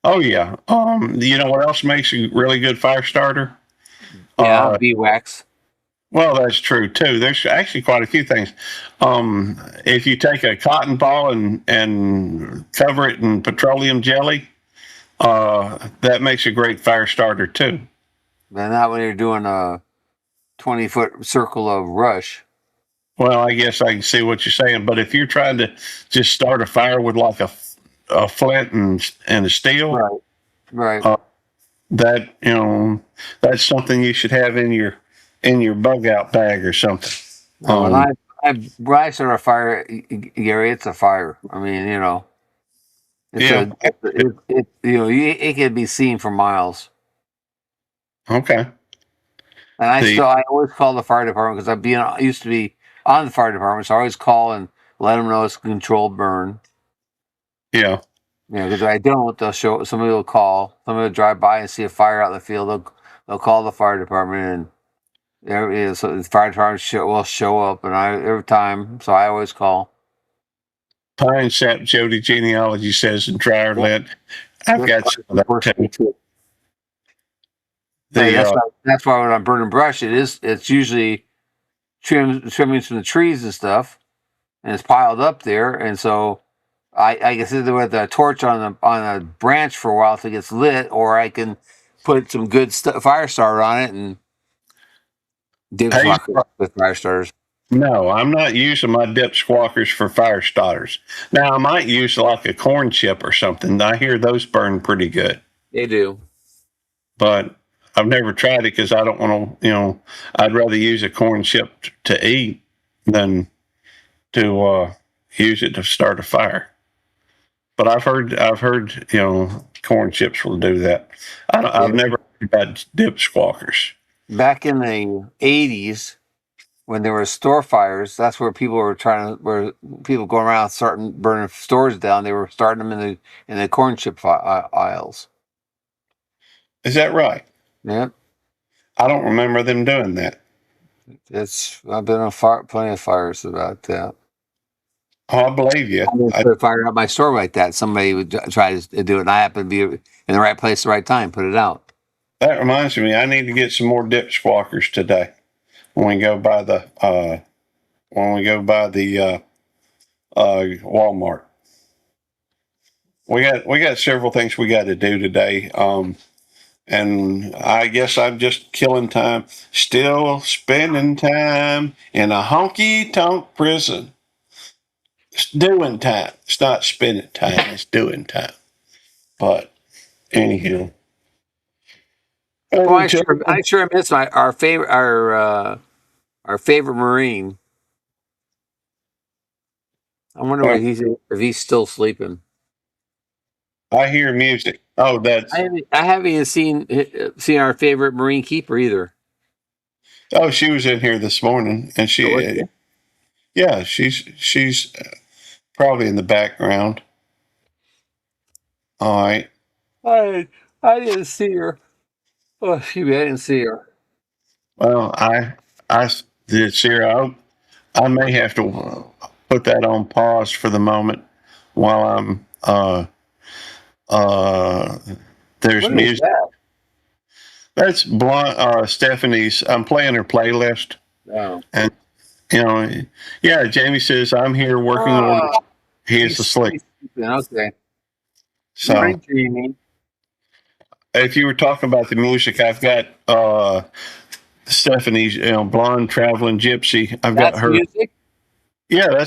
[SPEAKER 1] Oh yeah. You know what else makes a really good fire starter?
[SPEAKER 6] Yeah, beeswax.
[SPEAKER 1] Well, that's true too. There's actually quite a few things. If you take a cotton ball and cover it in petroleum jelly, that makes a great fire starter too.
[SPEAKER 6] But not when you're doing a 20-foot circle of rush.
[SPEAKER 1] Well, I guess I can see what you're saying, but if you're trying to just start a fire with like a flint and a steel,
[SPEAKER 6] right,
[SPEAKER 1] that's something you should have in your bug out bag or something.
[SPEAKER 6] When I start a fire, Gary, it's a fire. I mean, it can be seen for miles.
[SPEAKER 1] Okay.
[SPEAKER 6] And
[SPEAKER 1] The
[SPEAKER 6] I always call the fire department because I used to be on the fire department, so I always call and let them know it's a controlled burn.
[SPEAKER 1] yeah.
[SPEAKER 6] Because if I don't, somebody will call, somebody will drive by and see a fire out in the field. They'll call the fire department, and so the fire department will show up, and every time, so I always call.
[SPEAKER 1] Pine Sap Jody Genealogy says in dryer
[SPEAKER 6] Yep.
[SPEAKER 1] lead. I've got some of that too. The
[SPEAKER 6] That's why when I'm burning brush, it's usually trimmings from the trees and stuff, and it's piled up there, and so I can sit there with a torch on a branch for a while till it gets lit, or I can put some good fire starter on it and dip
[SPEAKER 1] I
[SPEAKER 6] with fire starters.
[SPEAKER 1] No, I'm not using my dip squawkers for fire starters. Now I might use like a corn chip or something. I hear those burn pretty good,
[SPEAKER 6] They do.
[SPEAKER 1] but I've never tried it because I don't want to. I'd rather use a corn chip to eat than to use it to start a fire. But I've heard, corn chips will do that. I've never heard about dip squawkers.
[SPEAKER 6] Back in the 80s, when there were store fires, that's where people were going around starting burning stores down. They were starting them in the corn chip aisles.
[SPEAKER 1] Is that right?
[SPEAKER 6] Yep.
[SPEAKER 1] I don't remember them doing that.
[SPEAKER 6] I've been on plenty of fires about that.
[SPEAKER 1] Oh, I believe you.
[SPEAKER 6] I didn't put a fire out my store like that. Somebody would try to do it, and I happened to be in the right place at the right time, put it out.
[SPEAKER 1] That reminds me, I need to get some more dip squawkers today when we go by the Walmart. We got several things we got to do today. And I guess I'm just killing time, still spending time in a honky tonk prison. It's doing time. It's not spending time. It's doing time. But anyhow.
[SPEAKER 6] Well, I sure miss our favorite Marine. I wonder if he's still sleeping.
[SPEAKER 1] I hear music. Oh, that's.
[SPEAKER 6] I haven't even seen our favorite Marine keeper either.
[SPEAKER 1] Oh, she was in here this morning, and yeah, she's probably in the background. All right.
[SPEAKER 6] I didn't see her. Oh, I didn't see her.
[SPEAKER 1] Well, I did see her. I may have to put that on pause for the moment while I'm there's
[SPEAKER 6] What is
[SPEAKER 1] music.
[SPEAKER 6] that?
[SPEAKER 1] That's Stephanie's. I'm playing her playlist,
[SPEAKER 6] Oh.
[SPEAKER 1] and yeah. Jamie says I'm here working orders. He is asleep.
[SPEAKER 6] Okay.
[SPEAKER 1] So,
[SPEAKER 6] Morning, Jamie.
[SPEAKER 1] if you were talking about the music, I've got Stephanie's Blonde Traveling Gypsy. I've got her.
[SPEAKER 6] Music?
[SPEAKER 1] Yeah,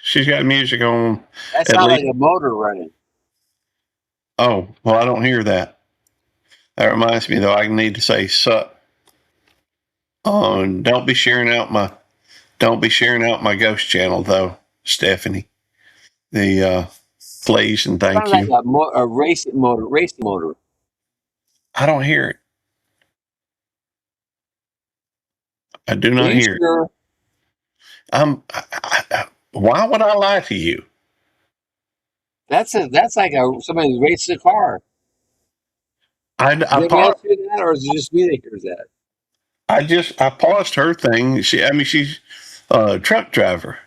[SPEAKER 1] she's got music on.
[SPEAKER 6] That sounds like a motor running.
[SPEAKER 1] Oh, well, I don't hear that. That reminds me, though, I need to say sup. Don't be sharing out my ghost channel, though, Stephanie. Please and thank you.
[SPEAKER 6] Like a racing motor.
[SPEAKER 1] I don't hear it. I do not hear
[SPEAKER 6] it.
[SPEAKER 1] Why would I lie to you?
[SPEAKER 6] That's like somebody racing a car.
[SPEAKER 1] I
[SPEAKER 6] paused that, or is it just me that hears that?
[SPEAKER 1] I paused her thing. She's a truck driver.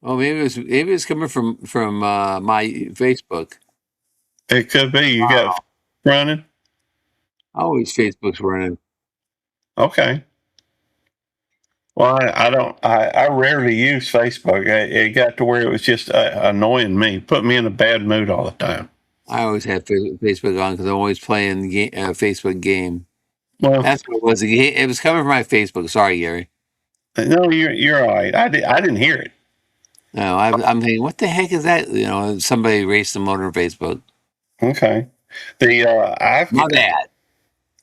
[SPEAKER 6] Oh, maybe it's coming from my Facebook.
[SPEAKER 1] It could be. You got running.
[SPEAKER 6] Always Facebook's running.
[SPEAKER 1] Okay. Well, I rarely use Facebook. It got to where it was just annoying me, put me in a bad mood all the time.
[SPEAKER 6] I always have Facebook on because I'm always playing the Facebook game.
[SPEAKER 1] Well,
[SPEAKER 6] that's what it was. It was coming from my Facebook. Sorry, Gary.
[SPEAKER 1] No, you're all right. I didn't hear it.
[SPEAKER 6] No, I'm thinking, what the heck is that? Somebody raced a motor on Facebook.
[SPEAKER 1] Okay. My
[SPEAKER 6] bad.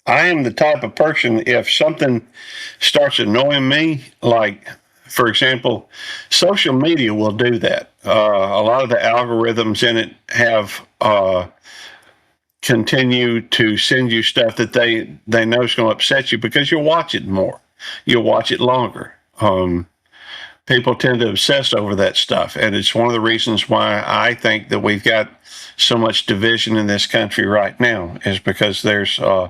[SPEAKER 1] I am the type of person, if something starts annoying me, like, for example, social media will do that. A lot of the algorithms in it have continue to send you stuff that they know is going to upset you because you'll watch it more. You'll watch it longer. People tend to obsess over that stuff. And it's one of the reasons why I think that we've got so much division in this country right now is because there's, I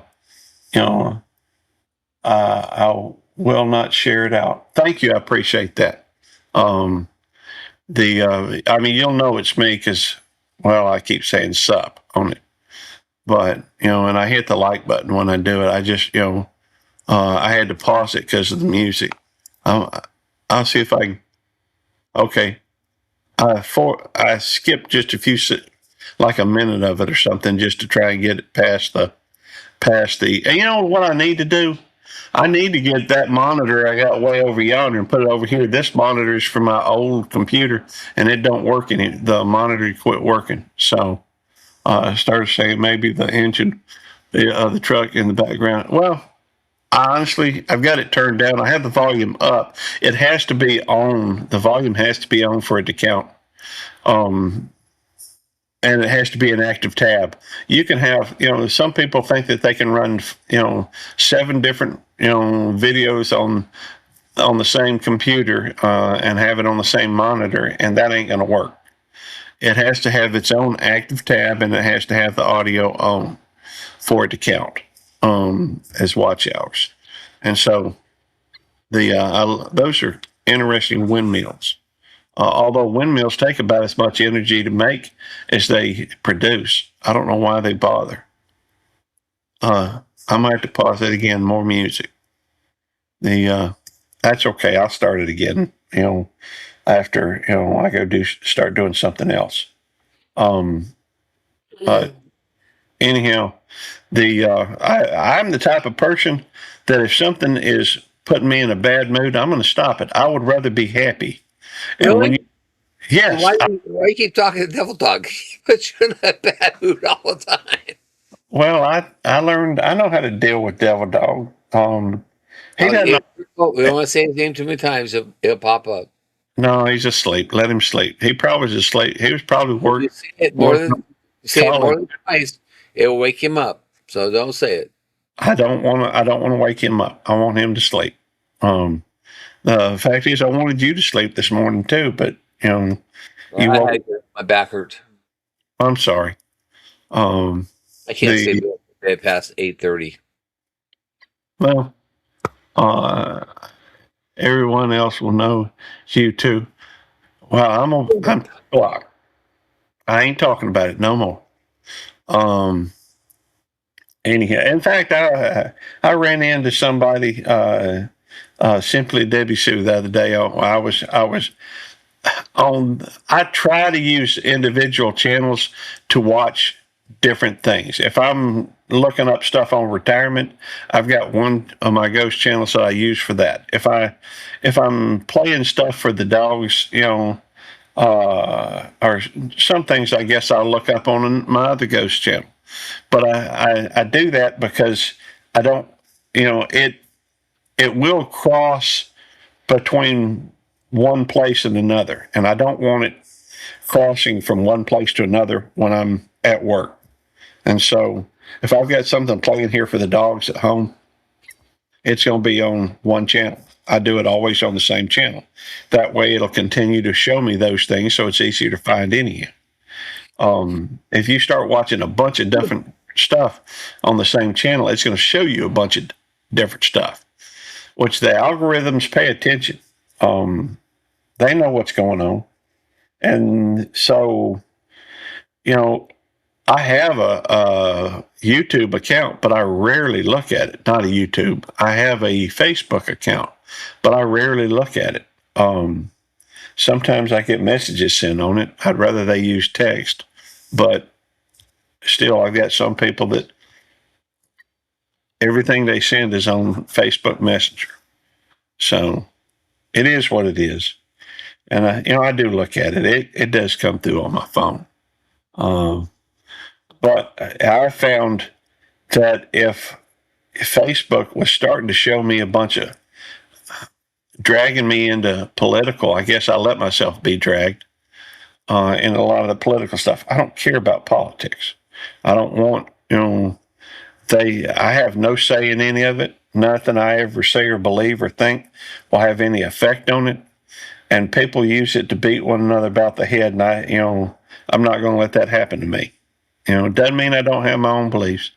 [SPEAKER 1] will not share it out. Thank you. I appreciate that. I mean, you'll know it's me because, well, I keep saying sup on it. But, and I hit the like button when I do it. I just, I had to pause it because of the music. I'll see if I can. Okay. I skipped just a few, like a minute of it or something, just to try and get it past the. And you know what I need to do? I need to get that monitor I got way over yonder and put it over here. This monitor is from my old computer, and it don't work any. The monitor quit working, so I started saying maybe the engine, the truck in the background. Well. Honestly, I've got it turned down. I have the volume up. It has to be on. The volume has to be on for it to count. And it has to be an active tab. You can have, some people think that they can run, 7 different, videos on the same computer and have it on the same monitor, and that ain't going to work. It has to have its own active tab, and it has to have the audio on for it to count. As watch hours. And so those are interesting windmills. Although windmills take about as much energy to make as they produce. I don't know why they bother. I might have to pause it again, more music. That's okay. I'll start it again, after, I go start doing something else. Anyhow, I'm the type of person that if something is putting me in a bad mood, I'm going to stop it. I would rather be happy.
[SPEAKER 6] Really?
[SPEAKER 1] Yes.
[SPEAKER 6] Why you keep talking to Devil Dog? He puts you in a bad mood all the time.
[SPEAKER 1] Well, I learned. I know how to deal with Devil Dog. He doesn't.
[SPEAKER 6] We don't want to say his name too many times. It'll pop up.
[SPEAKER 1] No, he's asleep. Let him sleep. He probably was asleep. He was probably working.
[SPEAKER 6] More than twice. It'll wake him up. So don't say it.
[SPEAKER 1] I don't want to wake him up. I want him to sleep. The fact is, I wanted you to sleep this morning too, but you woke.
[SPEAKER 6] My back hurt.
[SPEAKER 1] I'm sorry.
[SPEAKER 6] I can't stay bed past 8:30.
[SPEAKER 1] Well, everyone else will know you too. Well, I'm blocked. I ain't talking about it no more. Anyhow, in fact, I ran into somebody, Simply Debbie Sue, the other day. I was on. I try to use individual channels to watch different things. If I'm looking up stuff on retirement, I've got one of my ghost channels that I use for that. If I'm playing stuff for the dogs, or some things, I guess I'll look up on my other ghost channel. But I do that because I don't, it will cross between one place and another, and I don't want it crossing from one place to another when I'm at work. And so if I've got something playing here for the dogs at home, it's going to be on one channel. I do it always on the same channel. That way it'll continue to show me those things, so it's easier to find anyhow. If you start watching a bunch of different stuff on the same channel, it's going to show you a bunch of different stuff, which the algorithms pay attention. They know what's going on. And so, I have a YouTube account, but I rarely look at it. Not a YouTube. I have a Facebook account, but I rarely look at it. Sometimes I get messages sent on it. I'd rather they use text, but still, I've got some people that everything they send is on Facebook Messenger. So it is what it is. And I do look at it. It does come through on my phone. But I found that if Facebook was starting to show me a bunch of dragging me into political, I guess I let myself be dragged in a lot of the political stuff. I don't care about politics. I don't want You know, I have no say in any of it. Nothing I ever say or believe or think will have any effect on it. And people use it to beat one another about the head. And I'm not going to let that happen to me. It doesn't mean I don't have my own beliefs,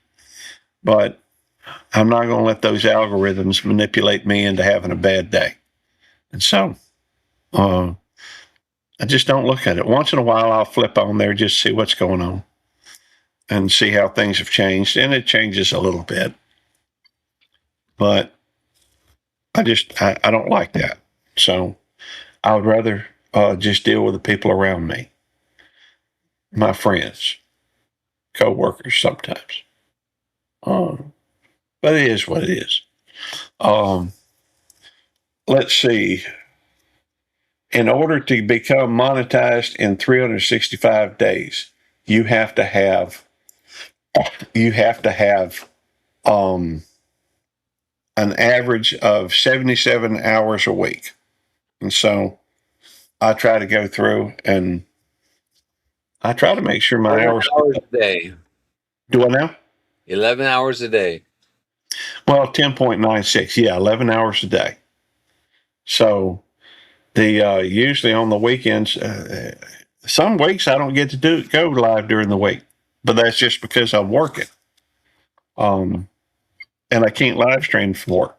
[SPEAKER 1] but I'm not going to let those algorithms manipulate me into having a bad day. And so, I just don't look at it. Once in a while, I'll flip on there just to see what's going on and see how things have changed. And it changes a little bit. But I don't like that. So I would rather just deal with the people around me, my friends, co-workers sometimes. But it is what it is. Let's see. In order to become monetized in 365 days, you have to have an average of 77 hours a week. And so I try to go through and I try to make sure my
[SPEAKER 6] 11
[SPEAKER 1] hours
[SPEAKER 6] a day.
[SPEAKER 1] do I now?
[SPEAKER 6] 11 hours a day.
[SPEAKER 1] Well, 10.96. Yeah, 11 hours a day. So the usually on the weekends, some weeks I don't get to go live during the week, but that's just because I'm working. And I can't live stream for work.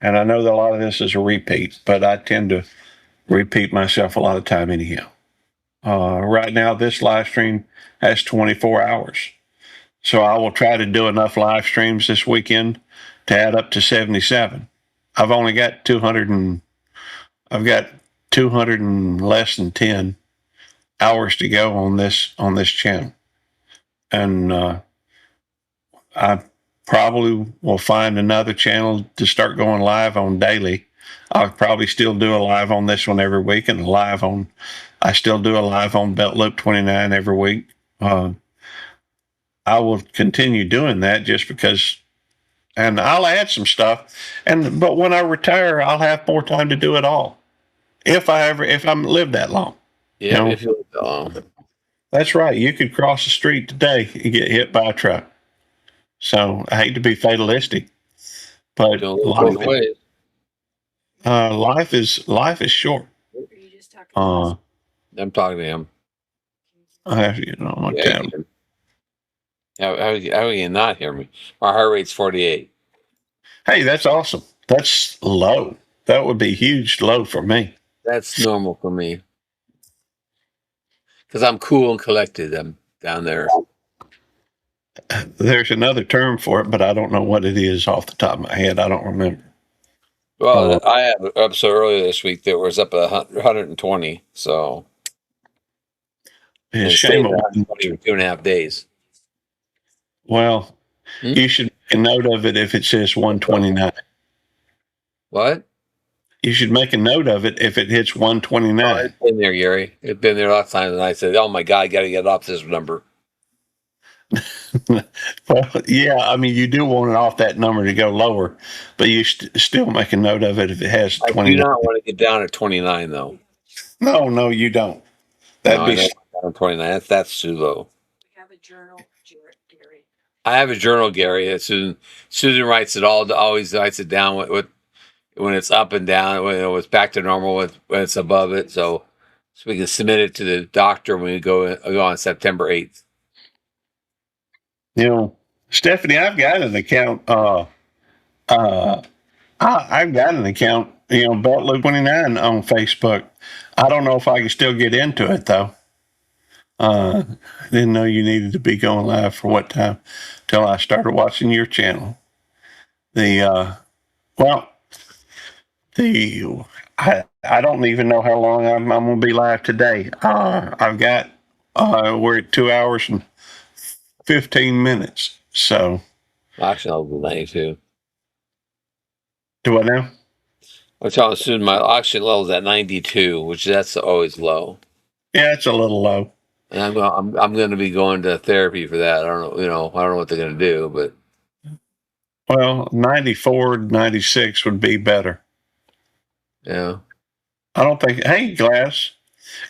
[SPEAKER 1] And I know that a lot of this is a repeat, but I tend to repeat myself a lot of time anyhow. Right now, this live stream has 24 hours. So I will try to do enough live streams this weekend to add up to 77. I've only got 200 and less than 10 hours to go on this channel. And I probably will find another channel to start going live on daily. I'll probably still do a live on this one every week, and I still do a live on Belt Loop 29 every week. I will continue doing that just because, and I'll add some stuff. But when I retire, I'll have more time to do it all. If I'm live that long.
[SPEAKER 6] Yeah,
[SPEAKER 1] No.
[SPEAKER 6] if you live
[SPEAKER 1] That's right. You could cross the street today and get hit by a truck. So I hate to be fatalistic, but life is short.
[SPEAKER 4] Are you just talking about
[SPEAKER 6] I'm talking to him.
[SPEAKER 1] I have my tab.
[SPEAKER 6] How can you not hear me? My heart rate's 48.
[SPEAKER 1] Hey, that's awesome. That's low. That would be huge low for me.
[SPEAKER 6] That's normal for me. Because I'm cool and collected. I'm down there.
[SPEAKER 1] There's another term for it, but I don't know what it is off the top of my head. I don't remember.
[SPEAKER 6] Well, I had an episode earlier this week that was up at 120. So
[SPEAKER 1] It's shame on
[SPEAKER 6] 2.5 days.
[SPEAKER 1] Well, you should make a note of it if it says 129.
[SPEAKER 6] What?
[SPEAKER 1] You should make a note of it if it hits 129.
[SPEAKER 6] It's been there, Gary. It's been there lots of times, and I said, "Oh my God, I got to get off this number."
[SPEAKER 1] Well, yeah, I mean, you do want it off that number to go lower, but you still make a note of it if it has 29.
[SPEAKER 6] I do not want to get down at 29, though.
[SPEAKER 1] No, you don't. That'd be
[SPEAKER 6] down 29. That's too low.
[SPEAKER 4] we have a journal, Gary.
[SPEAKER 6] I have a journal, Gary. Susan writes it all. Always writes it down with when it's up and down. When it's back to normal. When it's above it. So we can submit it to the doctor when we go on September 8th.
[SPEAKER 1] Stephanie, I've got an account. I've got an account. Belt Loop 29 on Facebook. I don't know if I can still get into it though. I didn't know you needed to be going live for what time till I started watching your channel. I don't even know how long I'm going to be live today. I've got, we're at 2 hours and 15 minutes. So.
[SPEAKER 6] Auction level 92.
[SPEAKER 1] Do I now?
[SPEAKER 6] I'm telling Susan my auction level is at 92, which that's always low.
[SPEAKER 1] Yeah, it's a little low.
[SPEAKER 6] And I'm going to be going to therapy for that. I don't know. I don't know what they're going to do, but.
[SPEAKER 1] Well, 94, 96 would be better.
[SPEAKER 6] Yeah.
[SPEAKER 1] I don't think. Hey, Glass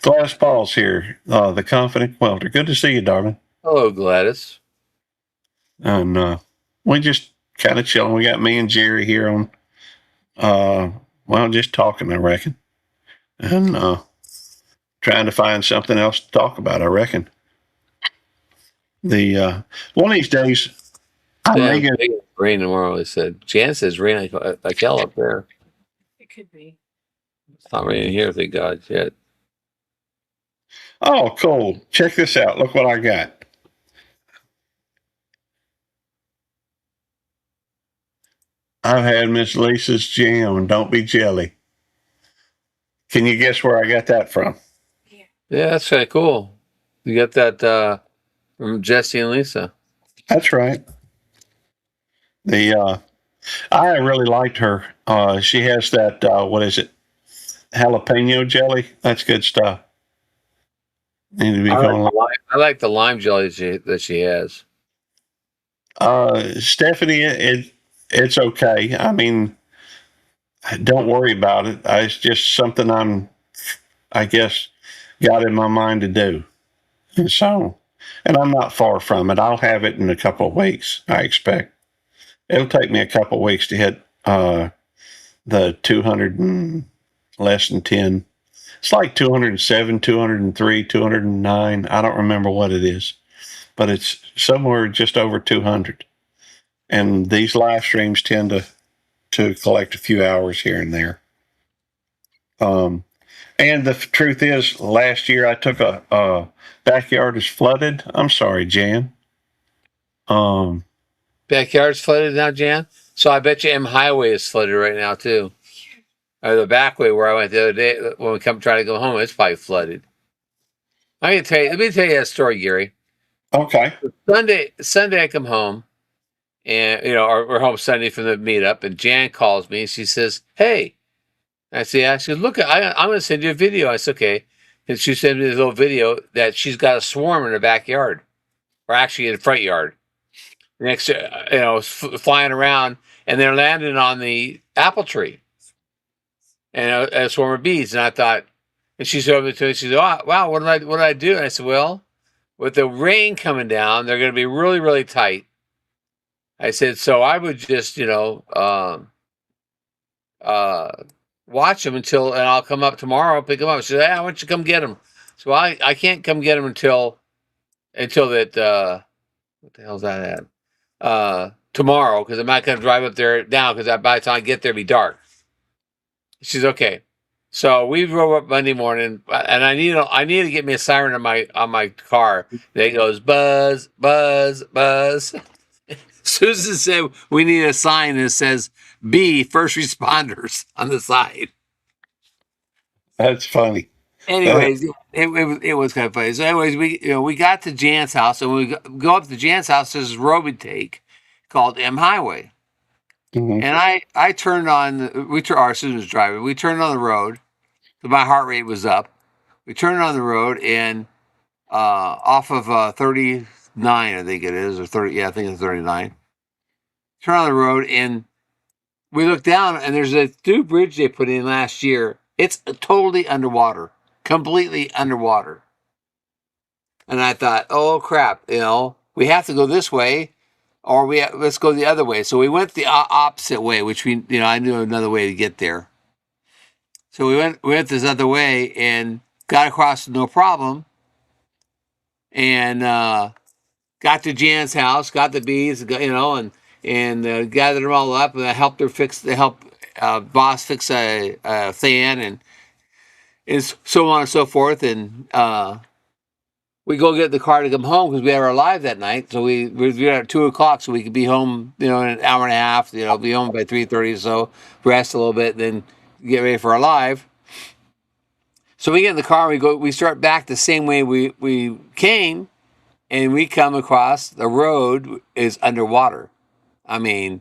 [SPEAKER 1] Paul's here. The Confident Welder. Good to see you, darling.
[SPEAKER 6] Hello, Gladys.
[SPEAKER 1] And we just kind of chilling. We got me and Jerry here on, well, just talking, I reckon. And trying to find something else to talk about, I reckon. The one of these days, I
[SPEAKER 6] Yeah,
[SPEAKER 1] may get.
[SPEAKER 6] it's rain tomorrow. They said. Jan says rain like hell up there.
[SPEAKER 4] It could be.
[SPEAKER 6] It's not raining here, thank God, yet.
[SPEAKER 1] Oh, cool! Check this out. Look what I got. I've had Miss Lisa's jam. Don't be jelly. Can you guess where I got that from?
[SPEAKER 6] Yeah, that's kind of cool. You got that from Jesse and Lisa.
[SPEAKER 1] That's right. The I really liked her. She has that what is it? Jalapeno jelly. That's good stuff. Need to be going.
[SPEAKER 6] I like the lime jelly that she has.
[SPEAKER 1] Stephanie, it's okay. I mean, don't worry about it. It's just something I guess, got in my mind to do. And so, and I'm not far from it. I'll have it in a couple of weeks, I expect. It'll take me a couple of weeks to hit the 200 and less than 10. It's like 207, 203, 209. I don't remember what it is, but it's somewhere just over 200. And these live streams tend to collect a few hours here and there. And the truth is, last year I took a backyard is flooded. I'm sorry, Jan.
[SPEAKER 6] Backyard's flooded now, Jan. So I bet you M Highway is flooded right now too. Or the back way where I went the other day when we come try to go home, it's probably flooded. Let me tell you a story, Gary.
[SPEAKER 1] Okay.
[SPEAKER 6] Sunday I come home, and we're home Sunday from the meetup, and Jan calls me and she says, "Hey," I say, "Yeah." She goes, "Look, I'm going to send you a video." I said, "Okay," and she sent me this little video that she's got a swarm in her backyard, or actually in the front yard. Next, flying around, and they're landing on the apple tree, and a swarm of bees. And I thought, and she showed me to me. She said, "Oh, wow, what did I do?" And I said, "Well, with the rain coming down, they're going to be really, really tight." I said, "So I would just, watch them and I'll come up tomorrow, pick them up." She said, "Why don't you come get them?" So I can't come get them until that. What the hell's that at? Tomorrow, because I'm not going to drive up there now, because by the time I get there, it'll be dark. She's okay. So we drove up Monday morning, and I need to get me a siren on my car that goes buzz, buzz, buzz. Susan said we need a sign that says "B First Responders" on the side.
[SPEAKER 1] That's funny.
[SPEAKER 6] Anyways, it was kind of funny. So, anyways, we got to Jan's house, and when we go up to Jan's house, there's this road we take called M Highway.
[SPEAKER 1] Mhm.
[SPEAKER 6] And I turned on, our Susan was driving. We turned on the road. So my heart rate was up. We turned on the road and off of 39, I think it is, or 30. Yeah, I think it's 39. Turn on the road and we look down, and there's a new bridge they put in last year. It's totally underwater, completely underwater. And I thought, oh crap, we have to go this way, or let's go the other way. So we went the opposite way, which I knew another way to get there. So we went this other way and got across no problem, and got to Jan's house, got the bees, and gathered them all up, and I helped boss fix a fan, and so on and so forth, and we go get the car to come home because we had our live that night. So we were at 2:00, so we could be home, in an hour and a half. Be home by 3:30 or so, rest a little bit, then get ready for our live. So we get in the car, we start back the same way we came, and we come across the road is underwater. I mean,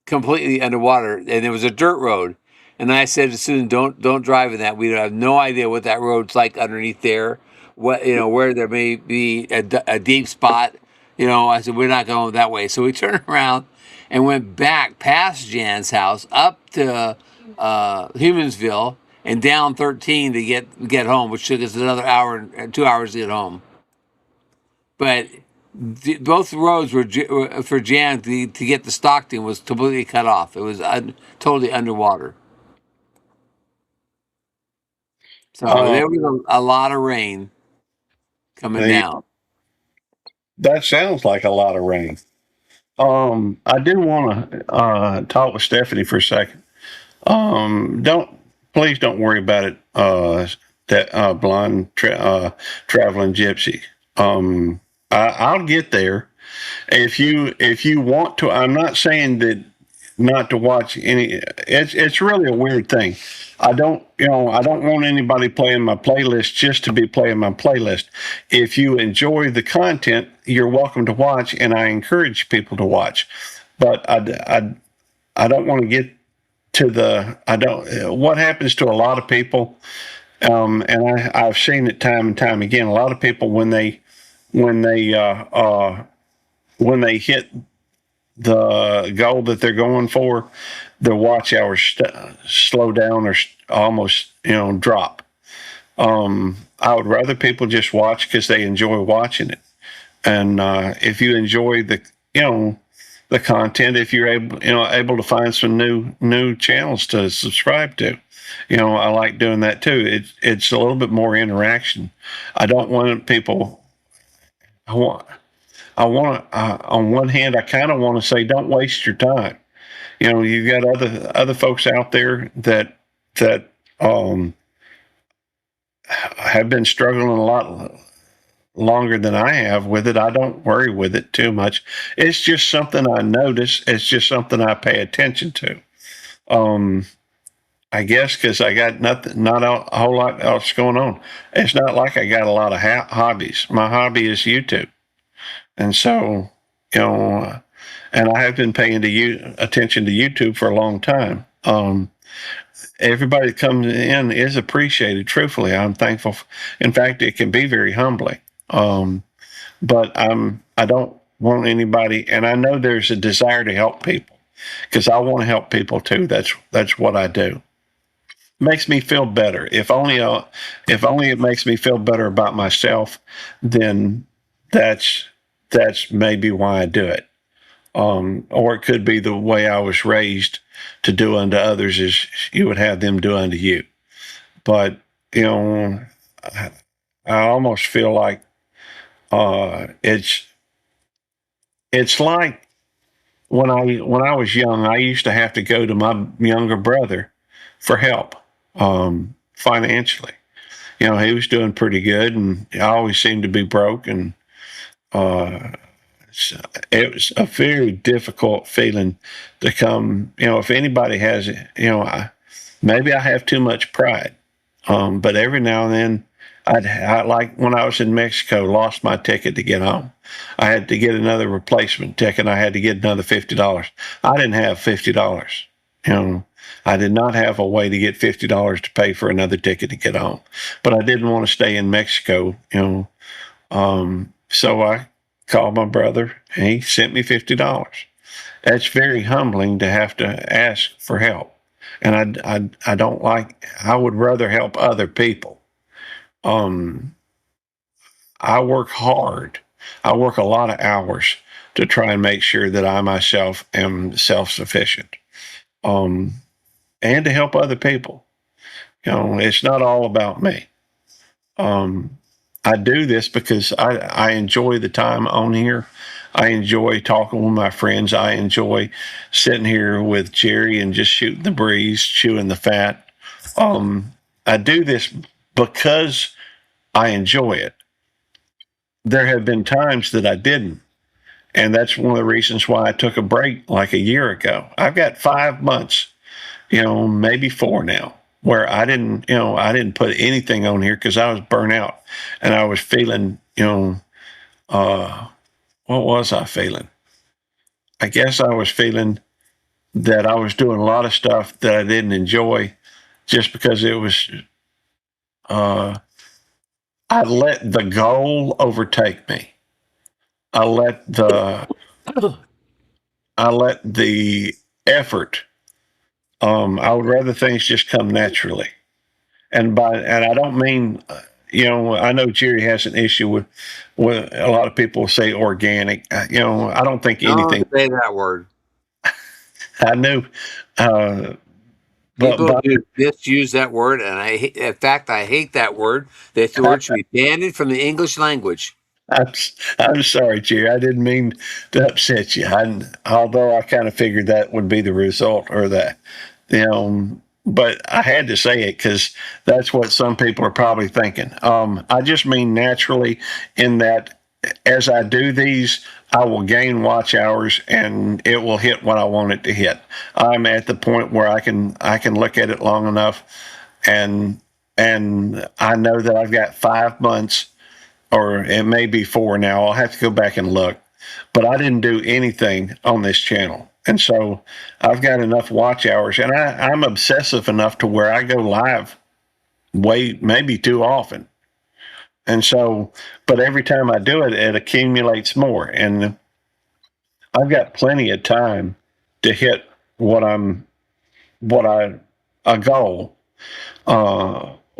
[SPEAKER 6] completely underwater, and it was a dirt road. And I said to Susan, "Don't drive in that. We have no idea what that road's like underneath there. What where there may be a deep spot. I said we're not going that way." So we turned around and went back past Jan's house up to Humansville and down 13 to get home, which took us another hour and 2 hours to get home. But both roads were for jammed to get to Stockton was completely cut off. It was totally underwater. So
[SPEAKER 1] Uh,
[SPEAKER 6] there was a lot of rain coming
[SPEAKER 1] the,
[SPEAKER 6] down.
[SPEAKER 1] that sounds like a lot of rain. I do want to talk with Stephanie for a second. Don't please don't worry about it. That blind traveling gypsy. I'll get there if you want to. I'm not saying that not to watch any. It's really a weird thing. I don't want anybody playing my playlist just to be playing my playlist. If you enjoy the content, you're welcome to watch, and I encourage people to watch. But I don't want to get to the I don't what happens to a lot of people, and I've seen it time and time again. A lot of people when they when they hit the goal that they're going for, their watch hours slow down or almost drop. I would rather people just watch because they enjoy watching it, and if you enjoy the content, if you're able to find some new channels to subscribe to, I like doing that too. It's a little bit more interaction. I don't want people. I want on one hand, I kind of want to say, don't waste your time. You've got other folks out there that have been struggling a lot longer than I have with it. I don't worry with it too much. It's just something I notice. It's just something I pay attention to. I guess because I got not a whole lot else going on. It's not like I got a lot of hobbies. My hobby is YouTube. And so, and I have been paying attention to YouTube for a long time. Everybody that comes in is appreciated. Truthfully, I'm thankful. In fact, it can be very humbling. But I don't want anybody, and I know there's a desire to help people because I want to help people too. That's what I do. Makes me feel better. If only it makes me feel better about myself, then that's maybe why I do it. Or it could be the way I was raised to do unto others as you would have them do unto you. But I almost feel like it's like when I was young, I used to have to go to my younger brother for help financially. He was doing pretty good, and I always seemed to be broke, and it was a very difficult feeling to come. If anybody has it, maybe I have too much pride, but every now and then, I like when I was in Mexico, lost my ticket to get home. I had to get another replacement ticket. I had to get another $50. I didn't have $50. I did not have a way to get $50 to pay for another ticket to get home, but I didn't want to stay in Mexico. So I called my brother, and he sent me $50. That's very humbling to have to ask for help, and I don't like. I would rather help other people. I work hard. I work a lot of hours to try and make sure that I myself am self-sufficient, and to help other people. It's not all about me. I do this because I enjoy the time on here. I enjoy talking with my friends. I enjoy sitting here with Jerry and just shooting the breeze, chewing the fat. I do this because I enjoy it. There have been times that I didn't. And that's one of the reasons why I took a break like a year ago. I've got 5 months, maybe 4 now, where I didn't put anything on here because I was burnt out and I was feeling, what was I feeling? I guess I was feeling that I was doing a lot of stuff that I didn't enjoy just because it was, I let the goal overtake me. I let the effort. I would rather things just come naturally, and I don't mean I know Jerry has an issue with a lot of people say organic. I don't think anything.
[SPEAKER 6] Don't say that word.
[SPEAKER 1] I knew, but
[SPEAKER 6] People who misuse that word, and in fact, I hate that word. That the word should be banned from the English language.
[SPEAKER 1] I'm sorry, Jerry. I didn't mean to upset you. Although I kind of figured that would be the result, or that, but I had to say it because that's what some people are probably thinking. I just mean naturally, in that as I do these, I will gain watch hours and it will hit what I want it to hit. I'm at the point where I can look at it long enough, and I know that I've got 5 months, or it may be 4 now. I'll have to go back and look. But I didn't do anything on this channel. And so I've got enough watch hours, and I'm obsessive enough to where I go live maybe too often. And so, but every time I do it, it accumulates more. And I've got plenty of time to hit a goal.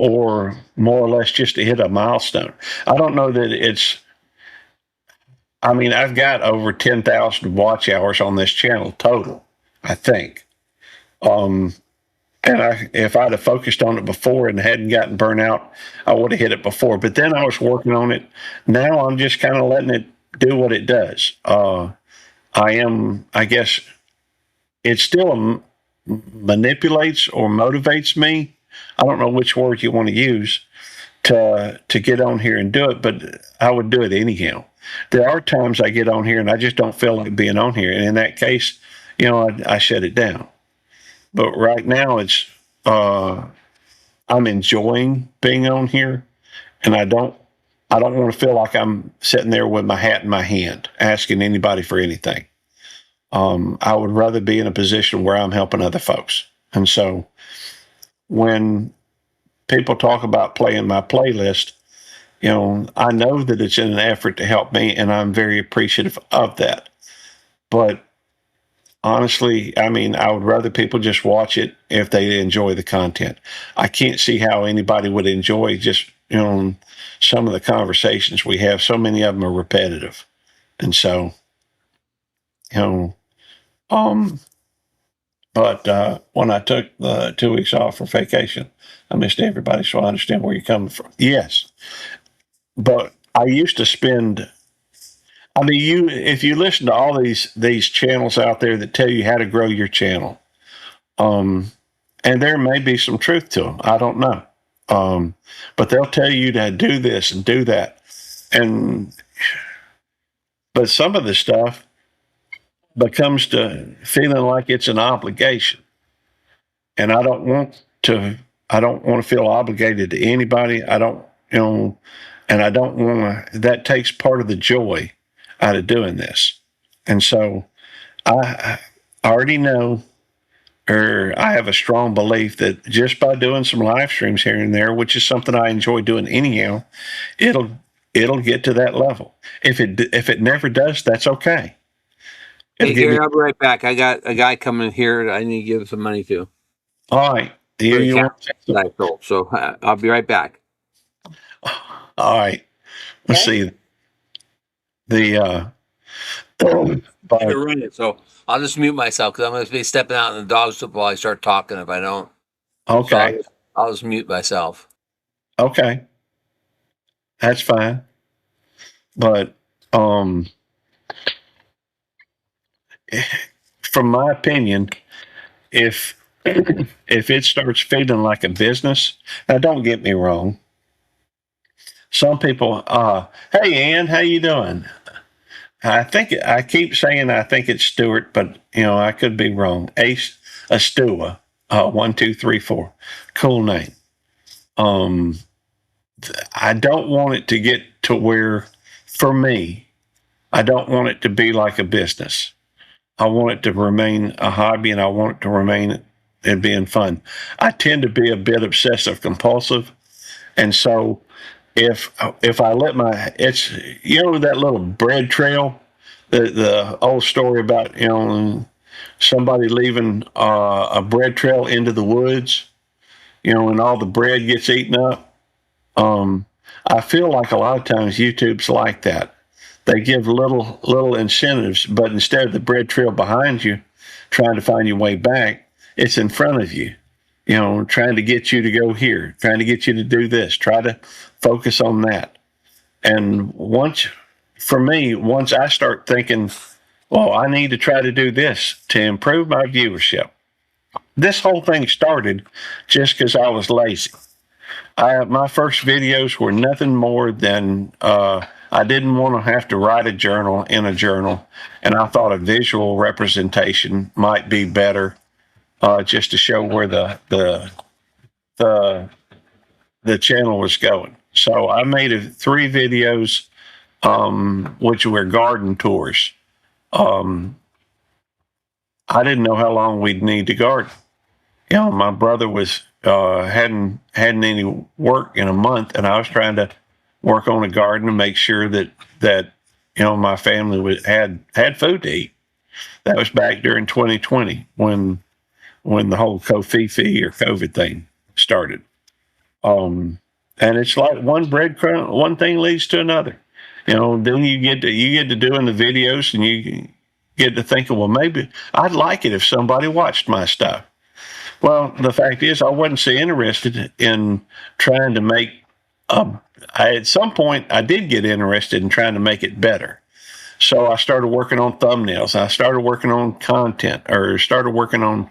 [SPEAKER 1] Or more or less just to hit a milestone. I don't know that I've got over 10,000 watch hours on this channel total, I think. And if I'd have focused on it before and hadn't gotten burnt out, I would have hit it before. But then I was working on it. Now I'm just kind of letting it do what it does. I guess it still manipulates or motivates me. I don't know which word you want to use to get on here and do it, but I would do it anyhow. There are times I get on here and I just don't feel like being on here, and in that case, I shut it down. But right now, I'm enjoying being on here, and I don't want to feel like I'm sitting there with my hat in my hand asking anybody for anything. I would rather be in a position where I'm helping other folks, and so when people talk about playing my playlist, I know that it's in an effort to help me, and I'm very appreciative of that. But honestly, I would rather people just watch it if they enjoy the content. I can't see how anybody would enjoy just, some of the conversations we have. So many of them are repetitive. And so, but when I took the 2 weeks off for vacation, I missed everybody, so I understand where you're coming from. Yes, but I used to spend. If you listen to all these channels out there that tell you how to grow your channel, and there may be some truth to them. I don't know, but they'll tell you to do this and do that, but some of the stuff becomes to feeling like it's an obligation, and I don't want to feel obligated to anybody. I don't, and I don't want to. That takes part of the joy out of doing this, and so I already know, or I have a strong belief that just by doing some live streams here and there, which is something I enjoy doing anyhow, it'll get to that level. If it never does, that's okay.
[SPEAKER 6] Hey, Gary, I'll be right back. I got a guy coming here that I need to give some money to.
[SPEAKER 1] All right.
[SPEAKER 6] So I'll be right back.
[SPEAKER 1] All right. Let's see.
[SPEAKER 6] So I'll just mute myself because I'm going to be stepping out in the dog soup while I start talking if I don't.
[SPEAKER 1] Okay.
[SPEAKER 6] So I'll just mute myself.
[SPEAKER 1] Okay. That's fine. But from my opinion, if it starts feeling like a business, now don't get me wrong. Some people, hey Ann, how you doing? I keep saying I think it's Stewart, but I could be wrong. Astua, 1, 2, 3, 4, cool name. I don't want it to get to where, for me, I don't want it to be like a business. I want it to remain a hobby, and I want it to remain it being fun. I tend to be a bit obsessive compulsive, and so if I let it's that little bread trail, the old story about somebody leaving a bread trail into the woods, and all the bread gets eaten up. I feel like a lot of times YouTube's like that. They give little incentives, but instead of the bread trail behind you, trying to find your way back, it's in front of you. You know, trying to get you to go here, trying to get you to do this. Try to focus on that. And for me, once I start thinking, well, I need to try to do this to improve my viewership. This whole thing started just because I was lazy. My first videos were nothing more than I didn't want to have to write a journal in a journal, and I thought a visual representation might be better, just to show where the channel was going. So I made 3 videos, which were garden tours. I didn't know how long we'd need to garden. You know, my brother was hadn't any work in a month, and I was trying to work on a garden to make sure that you know my family had food to eat. That was back during 2020 when the whole COVID thing started. And it's like one breadcrumb, one thing leads to another. You know, then you get to doing the videos, and you get to thinking, well, maybe I'd like it if somebody watched my stuff. Well, the fact is, I wasn't so interested in trying to make. At some point, I did get interested in trying to make it better. So I started working on thumbnails. I started working on content, or started working on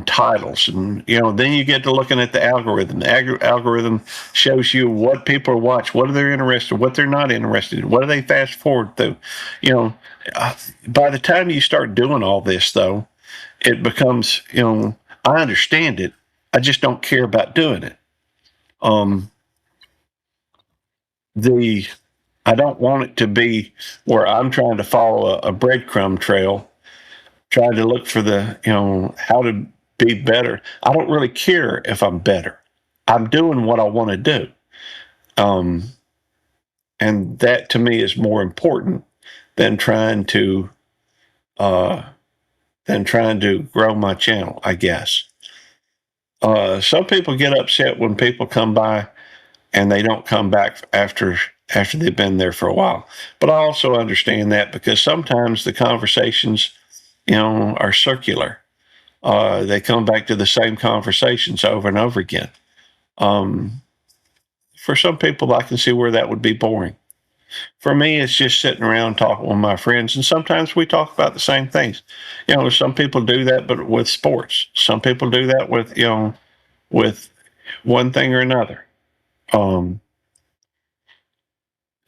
[SPEAKER 1] titles, and you know, then you get to looking at the algorithm. The algorithm shows you what people watch, what are they interested, what they're not interested in, what do they fast forward through. You know, by the time you start doing all this, though, it becomes, you know, I understand it. I just don't care about doing it. I don't want it to be where I'm trying to follow a breadcrumb trail, trying to look for you know, how to be better. I don't really care if I'm better. I'm doing what I want to do. And that to me is more important than trying to grow my channel, I guess. Some people get upset when people come by and they don't come back after they've been there for a while. But I also understand that, because sometimes the conversations, you know, are circular. They come back to the same conversations over and over again. For some people, I can see where that would be boring. For me, it's just sitting around talking with my friends, and sometimes we talk about the same things. You know, some people do that, but with sports. Some people do that with, you know, with one thing or another. You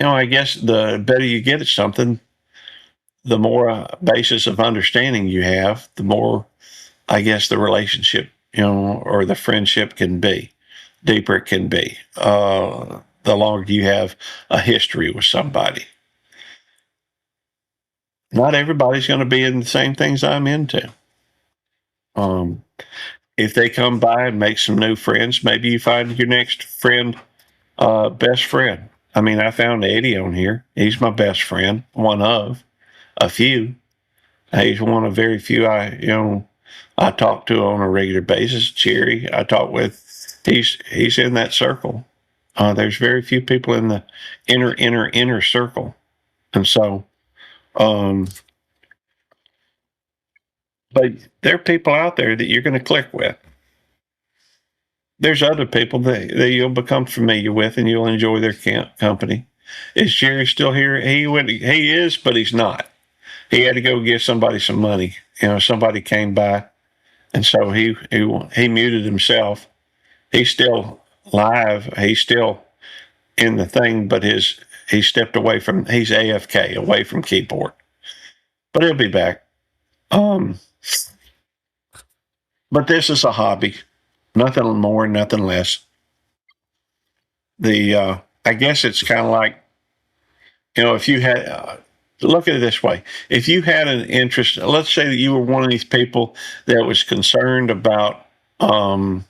[SPEAKER 1] know, I guess the better you get at something, the more basis of understanding you have, the more, I guess, the relationship, you know, or the friendship can be, deeper it can be. The longer you have a history with somebody. Not everybody's going to be in the same things I'm into. If they come by and make some new friends, maybe you find your next friend, best friend. I mean, I found Eddie on here. He's my best friend, one of a few. He's one of very few I talk to on a regular basis. Cherry, I talk with. He's in that circle. There's very few people in the inner circle, and so, but there are people out there that you're going to click with. There's other people that you'll become familiar with, and you'll enjoy their company. Is Jerry still here? He is, but he's not. He had to go give somebody some money. You know, somebody came by, and so he muted himself. He's still live. He's still in the thing, but he stepped away from. He's AFK, away from keyboard, but he'll be back. But this is a hobby, nothing more, nothing less. I guess it's kind of like, you know, if you had. Look at it this way. If you had an interest, let's say that you were one of these people that was concerned about, what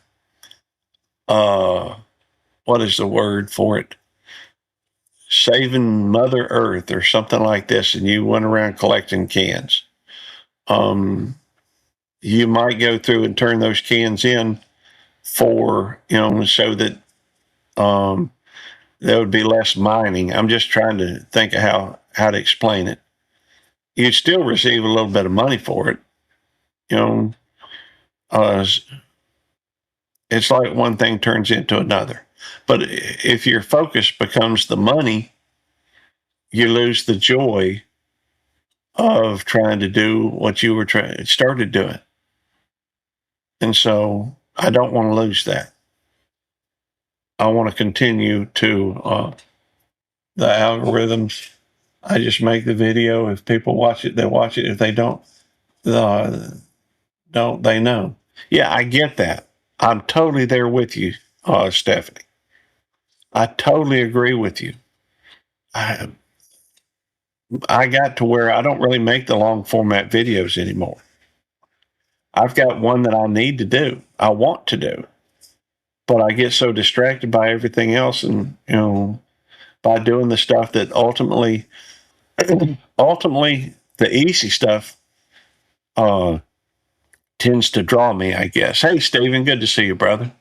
[SPEAKER 1] is the word for it? Saving Mother Earth or something like this, and you went around collecting cans. You might go through and turn those cans in for, you know, so that there would be less mining. I'm just trying to think of how to explain it. You'd still receive a little bit of money for it. You know, it's like one thing turns into another. But if your focus becomes the money, you lose the joy of trying to do what you were started doing. And so I don't want to lose that. I want to continue to the algorithms. I just make the video. If people watch it, they watch it. If they don't they know? Yeah, I get that. I'm totally there with you, Stephanie. I totally agree with you. I got to where I don't really make the long format videos anymore. I've got one that I need to do. I want to do, but I get so distracted by everything else, and by doing the stuff that ultimately the easy stuff tends to draw me, I guess. Hey, Stephen, good to see you, brother.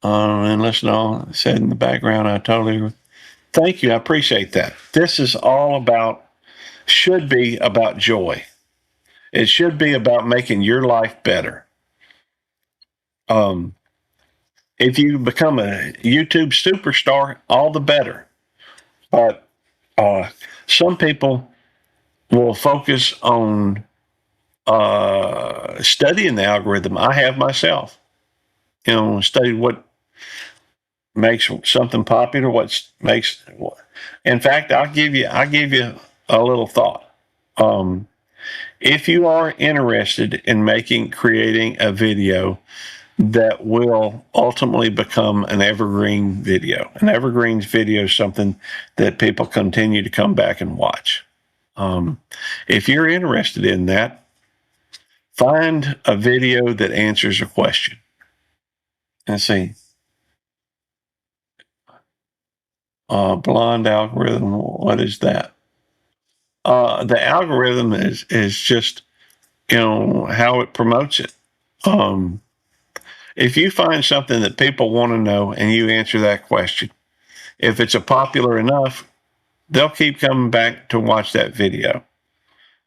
[SPEAKER 1] And listen to all said in the background. I totally agree. Thank you. I appreciate that. This is all should be about joy. It should be about making your life better. If you become a YouTube superstar, all the better. But some people will focus on studying the algorithm. I have myself, studied what makes something popular, in fact, I'll give you a little thought. If you are interested in creating a video that will ultimately become an evergreen video is something that people continue to come back and watch. If you're interested in that, find a video that answers a question. Let's see. Blonde algorithm. What is that? The algorithm is just, how it promotes it. If you find something that people want to know and you answer that question, if it's popular enough, they'll keep coming back to watch that video.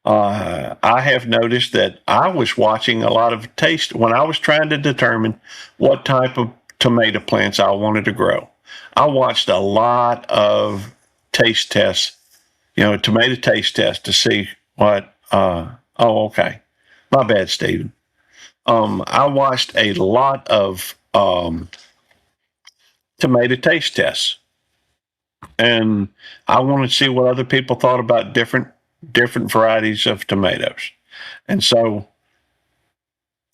[SPEAKER 1] I have noticed that I was watching a lot of taste when I was trying to determine what type of tomato plants I wanted to grow. I watched a lot of taste tests, tomato taste tests to see what, okay. My bad, Stephen. I watched a lot of tomato taste tests, and I wanted to see what other people thought about different varieties of tomatoes. And so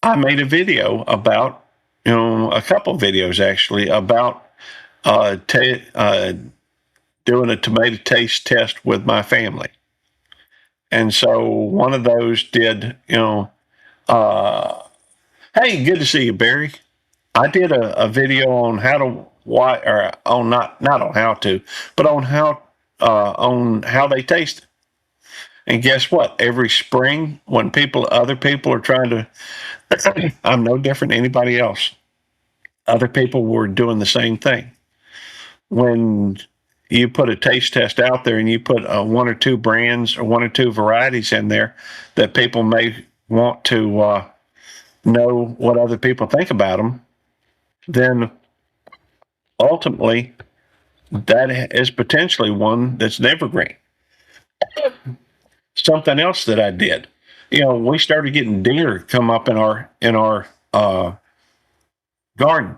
[SPEAKER 1] I made a video about, a couple videos actually, about doing a tomato taste test with my family. And so one of those did, hey, good to see you, Barry. I did a video on how to not on how to, but on how they taste. And guess what? Every spring, when other people are trying to, I'm no different than anybody else. Other people were doing the same thing. When you put a taste test out there and you put one or two brands or one or two varieties in there that people may want to know what other people think about them, then ultimately that is potentially one that's an evergreen. Something else that I did, we started getting deer come up in our garden.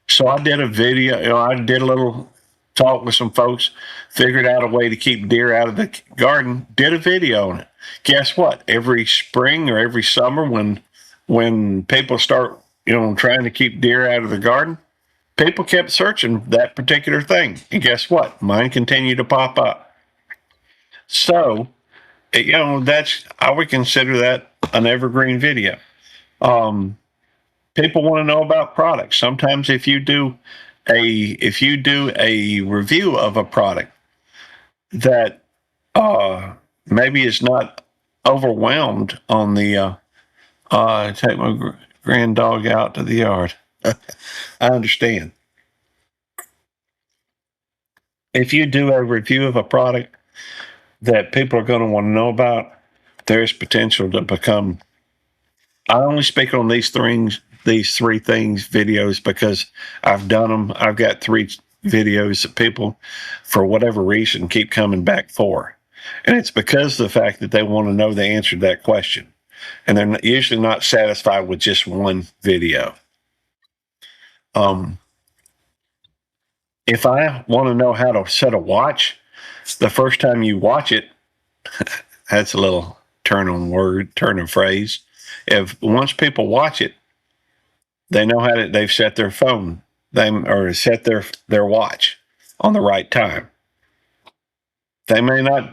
[SPEAKER 1] So I did a video, I did a little talk with some folks, figured out a way to keep deer out of the garden, did a video on it. Guess what? Every spring or every summer when people start, trying to keep deer out of the garden, people kept searching that particular thing. And guess what? Mine continued to pop up. So, I would consider that an evergreen video. People want to know about products. Sometimes if you do a review of a product that maybe is not overwhelmed on the take my grand dog out to the yard. I understand. if you do a review of a product that people are going to want to know about, there's potential to become. I only speak on these three things videos because I've done them. I've got 3 videos that people, for whatever reason, keep coming back for, and it's because of the fact that they want to know the answer to that question, and they're usually not satisfied with just one video. If I want to know how to set a watch, the first time you watch it, that's a little turn of phrase. If once people watch it, they know how to, they've set their phone, or set their watch on the right time. They may not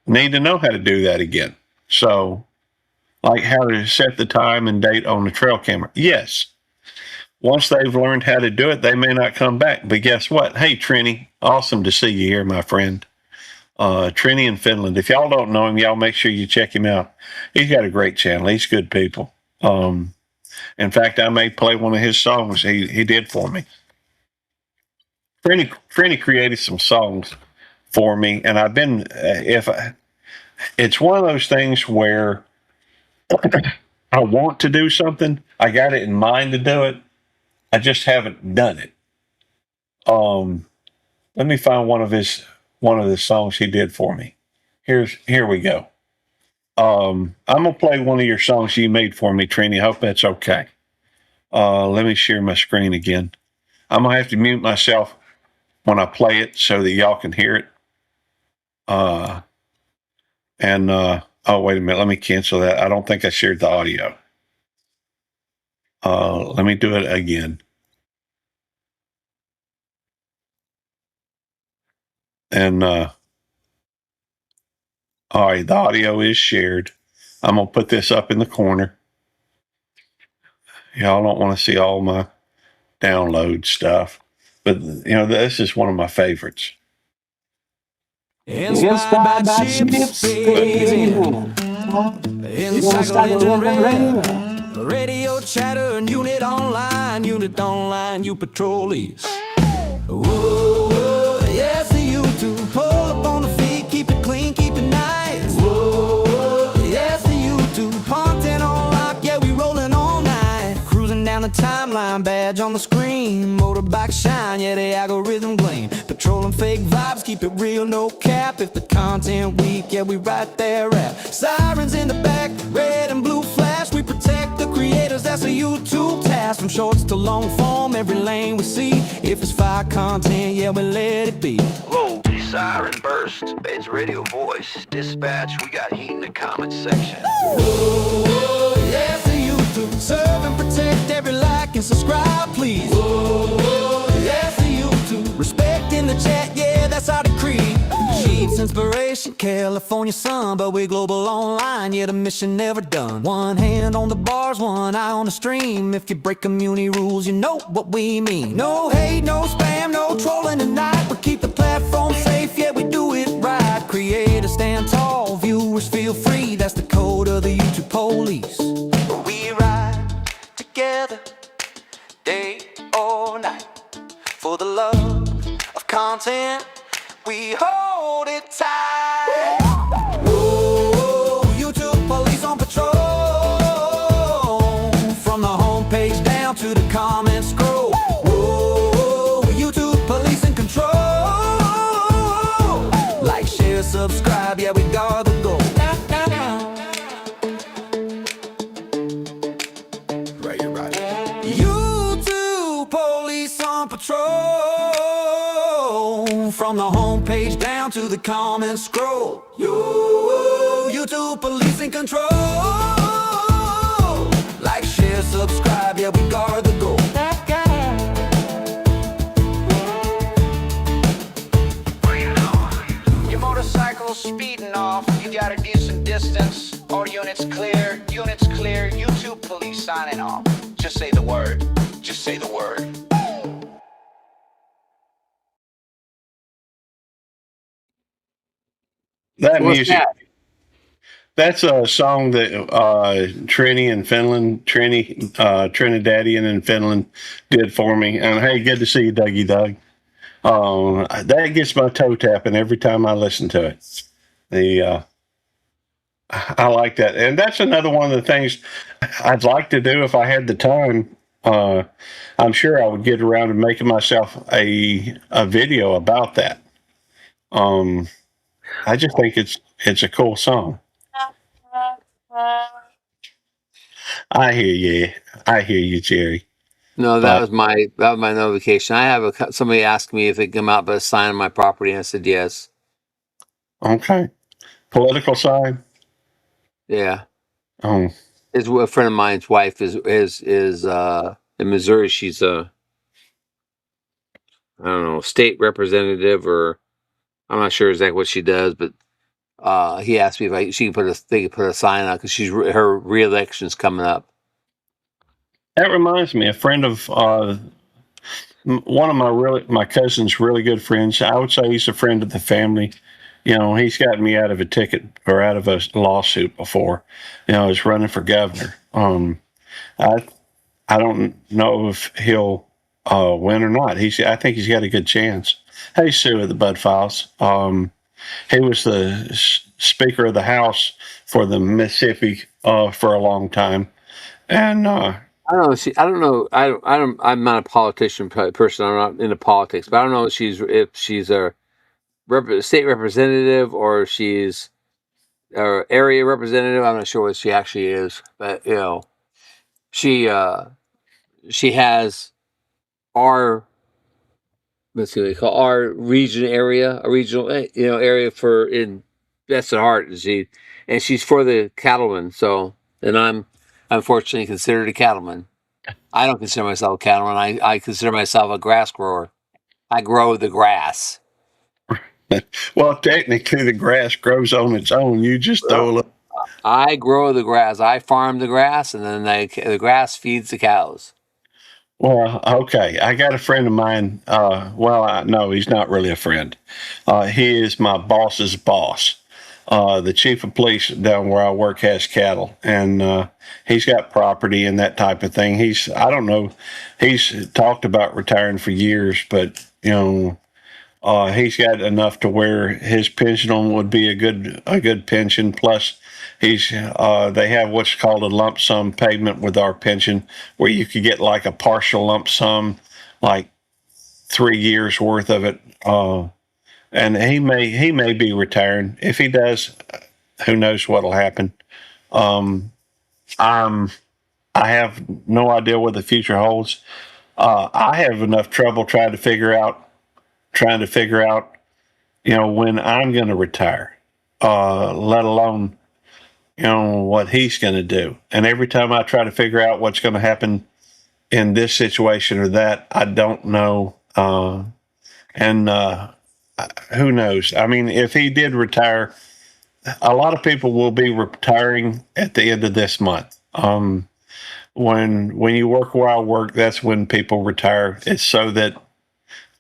[SPEAKER 1] need to know how to do that again. So, like how to set the time and date on the trail camera. Yes. Once they've learned how to do it, they may not come back. But guess what? Hey, Trini, awesome to see you here, my friend. Trini in Finland. If y'all don't know him, y'all make sure you check him out. He's got a great channel. He's good people. In fact, I may play one of his songs he did for me. Trini created some songs for me, and I've been, it's one of those things where I want to do something. I got it in mind to do it. I just haven't done it. Let me find one of the songs he did for me. Here we go. I'm gonna play one of your songs you made for me, Trini. I hope that's okay. Let me share my screen again. I'm gonna have to mute myself when I play it so that y'all can hear it. Oh, wait a minute. Let me cancel that. I don't think I shared the audio. Let me do it again. And all right, the audio is shared. I'm gonna put this up in the corner. Y'all don't want to see all my download stuff, but this is one of my favorites.
[SPEAKER 5] Inspired by ships phasing, encyclopedia rail, radio chatter, and unit online, you patrollees. Whoa, yes, you too. Pull up on the feet, keep it clean, keep it nice. Whoa, yes, you too. Content on lock, yeah, we rolling all night. Cruising down the timeline, badge on the screen. Motorbike shine, yeah, the algorithm gleam. Patrolling fake vibes, keep it real, no cap. If the content weak, yeah, we right there at. Sirens in the back, red and blue flash. We protect the creators, that's a YouTube task. From shorts to long form, every lane we see. If it's fire content, yeah, we let it be.
[SPEAKER 7] Whoa, siren burst, Bed's radio voice, dispatch, we got heat in the comment section.
[SPEAKER 5] Whoa, yes, the YouTube. Serve and protect every like and subscribe, please. Whoa, yes, the YouTube. Respect in the chat, yeah, that's our decree. Chiefs inspiration, California sun, but we global online, yeah, the mission never done. One hand on the bars, one eye on the stream. If you break community rules, you know what we mean. No hate, no spam, no trolling tonight. We keep the platform safe, yeah, we do it right. Creators stand tall, viewers feel free. That's the code of the YouTube police. We ride together, day or night, for the love of content. We hold it tight. Whoa, YouTube police on patrol. From the homepage down to the comment scroll. Whoa, YouTube police in control. Like, share, subscribe, yeah, we guard the goal. Right. YouTube police on patrol. From the homepage down to the comment scroll. YouTube police in control. Like, share, subscribe, yeah, we guard the goal.
[SPEAKER 7] Your motorcycle's speeding off, you got a decent distance. All units clear, YouTube police signing off. Just say the word, just say the word.
[SPEAKER 1] That
[SPEAKER 6] What's
[SPEAKER 1] music.
[SPEAKER 6] that?
[SPEAKER 1] That's a song that Trini in Finland, Trinidadian in Finland did for me. And hey, good to see you, Dougie Doug. That gets my toe tapping every time I listen to it. The I like that, and that's another one of the things I'd like to do if I had the time. I'm sure I would get around to making myself a video about that. Um, I just think it's a cool song. I hear you. I hear you, Jerry.
[SPEAKER 6] No,
[SPEAKER 1] But
[SPEAKER 6] that was my notification. I have somebody asked me if they come out but a sign on my property, and I said yes.
[SPEAKER 1] okay, political sign.
[SPEAKER 6] Yeah,
[SPEAKER 1] Um,
[SPEAKER 6] is a friend of mine's wife is in Missouri. She's a I don't know state representative or I'm not sure exactly what she does, but he asked me if she could they could put a sign out because her reelection's coming up.
[SPEAKER 1] that reminds me, a friend of one of my cousin's really good friends. I would say he's a friend of the family. You know, he's gotten me out of a ticket or out of a lawsuit before. You know, he's running for governor. I I don't know if he'll win or not. I think he's got a good chance. Hey, Sue of the Bud Files. He was the Speaker of the House for the Mississippi for a long time, and
[SPEAKER 6] I don't know. I don't know. I don't. I'm not a politician person. I'm not into politics, but I don't know if she's a state representative or she's a area representative. I'm not sure what she actually is, but you know, she she has our let's see what they call our region area, a regional area for in best at heart. And she's for the cattlemen. So and I'm unfortunately considered a cattleman. I don't consider myself a cattleman. I consider myself a grass grower. I grow the grass.
[SPEAKER 1] well, technically the grass grows on its own. You just throw a little.
[SPEAKER 6] I grow the grass. I farm the grass, and then the grass feeds the cows.
[SPEAKER 1] Well, okay. I got a friend of mine. No, he's not really a friend. He is my boss's boss. The chief of police down where I work has cattle, and he's got property and that type of thing. I don't know, he's talked about retiring for years, but he's got enough to where his pension would be a good pension. Plus, they have what's called a lump sum payment with our pension, where you could get like a partial lump sum, like 3 years worth of it. And he may be retiring. If he does, who knows what'll happen. Um, I'm I have no idea what the future holds. I have enough trouble trying to figure out, when I'm going to retire, let alone, what he's going to do. And every time I try to figure out what's going to happen in this situation or that, I don't know. And who knows? I mean, if he did retire, a lot of people will be retiring at the end of this month. When you work where I work, that's when people retire. It's so that,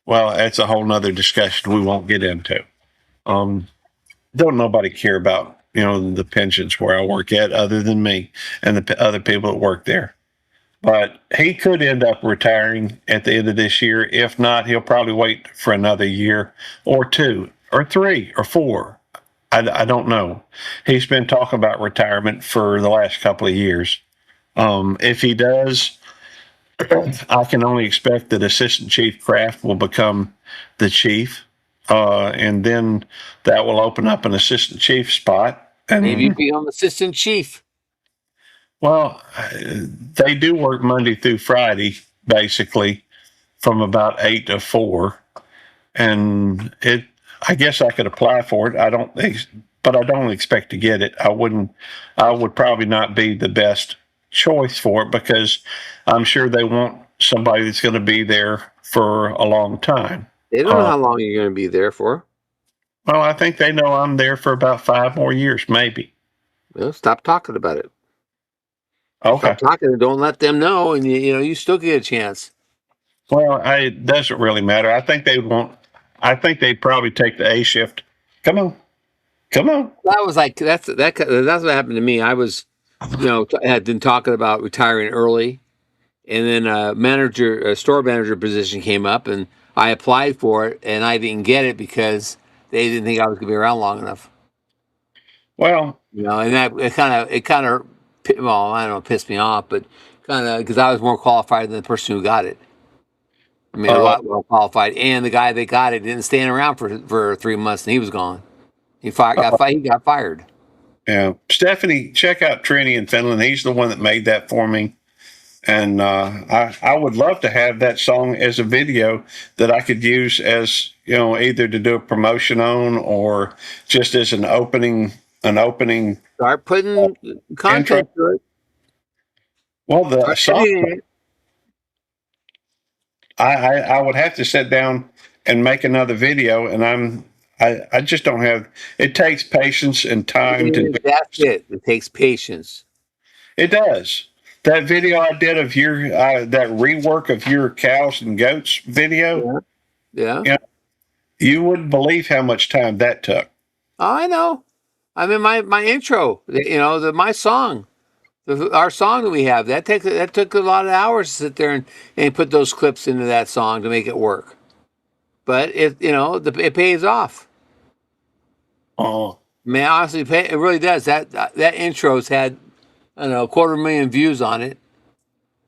[SPEAKER 1] well, that's a whole nother discussion we won't get into. Don't nobody care about, the pensions where I work at other than me and the other people that work there. But he could end up retiring at the end of this year. If not, he'll probably wait for another year or 2 or 3 or 4. I don't know. He's been talking about retirement for the last couple of years. If he does, I can only expect that Assistant Chief Kraft will become the chief, and then that will open up an assistant chief spot. And
[SPEAKER 6] Maybe become assistant chief.
[SPEAKER 1] well, they do work Monday through Friday, basically, from about 8 to 4, and I guess I could apply for it. But I don't expect to get it. I would probably not be the best choice for it because I'm sure they want somebody that's going to be there for a long time.
[SPEAKER 6] They don't know how long you're going to be there for.
[SPEAKER 1] Well, I think they know I'm there for about 5 more years, maybe.
[SPEAKER 6] Well, stop talking about it.
[SPEAKER 1] Okay.
[SPEAKER 6] Stop talking and don't let them know, and you still get a chance.
[SPEAKER 1] Well, it doesn't really matter. I think they'd probably take the A shift. Come on.
[SPEAKER 6] That was like that's what happened to me. I was, had been talking about retiring early, and then a store manager position came up, and I applied for it and I didn't get it because they didn't think I was going to be around long enough.
[SPEAKER 1] Well,
[SPEAKER 6] You know, and that it kind of, well, I don't know, pissed me off, but kind of because I was more qualified than the person who got it. I mean, a lot more qualified, and the guy that got it didn't stand around for 3 months, and he was gone. He got fired.
[SPEAKER 1] yeah. Stephanie, check out Trini in Finland. He's the one that made that for me. And I would love to have that song as a video that I could use as, you know, either to do a promotion on or just as an opening.
[SPEAKER 6] Start putting content to it.
[SPEAKER 1] Well, the
[SPEAKER 6] Start
[SPEAKER 1] song,
[SPEAKER 6] editing it.
[SPEAKER 1] I would have to sit down and make another video, and I just don't have. It takes patience and time to.
[SPEAKER 6] That's it. It takes patience.
[SPEAKER 1] It does. That video I did of your that rework of your cows and goats video,
[SPEAKER 6] Yeah.
[SPEAKER 1] Yeah. You wouldn't believe how much time that took.
[SPEAKER 6] Oh, I know. I mean, my intro, you know, my song, our song that we have, that took a lot of hours to sit there and put those clips into that song to make it work. But it pays off.
[SPEAKER 1] Oh,
[SPEAKER 6] Man, honestly, it really does. That intro's had, I don't know, 250,000 views on it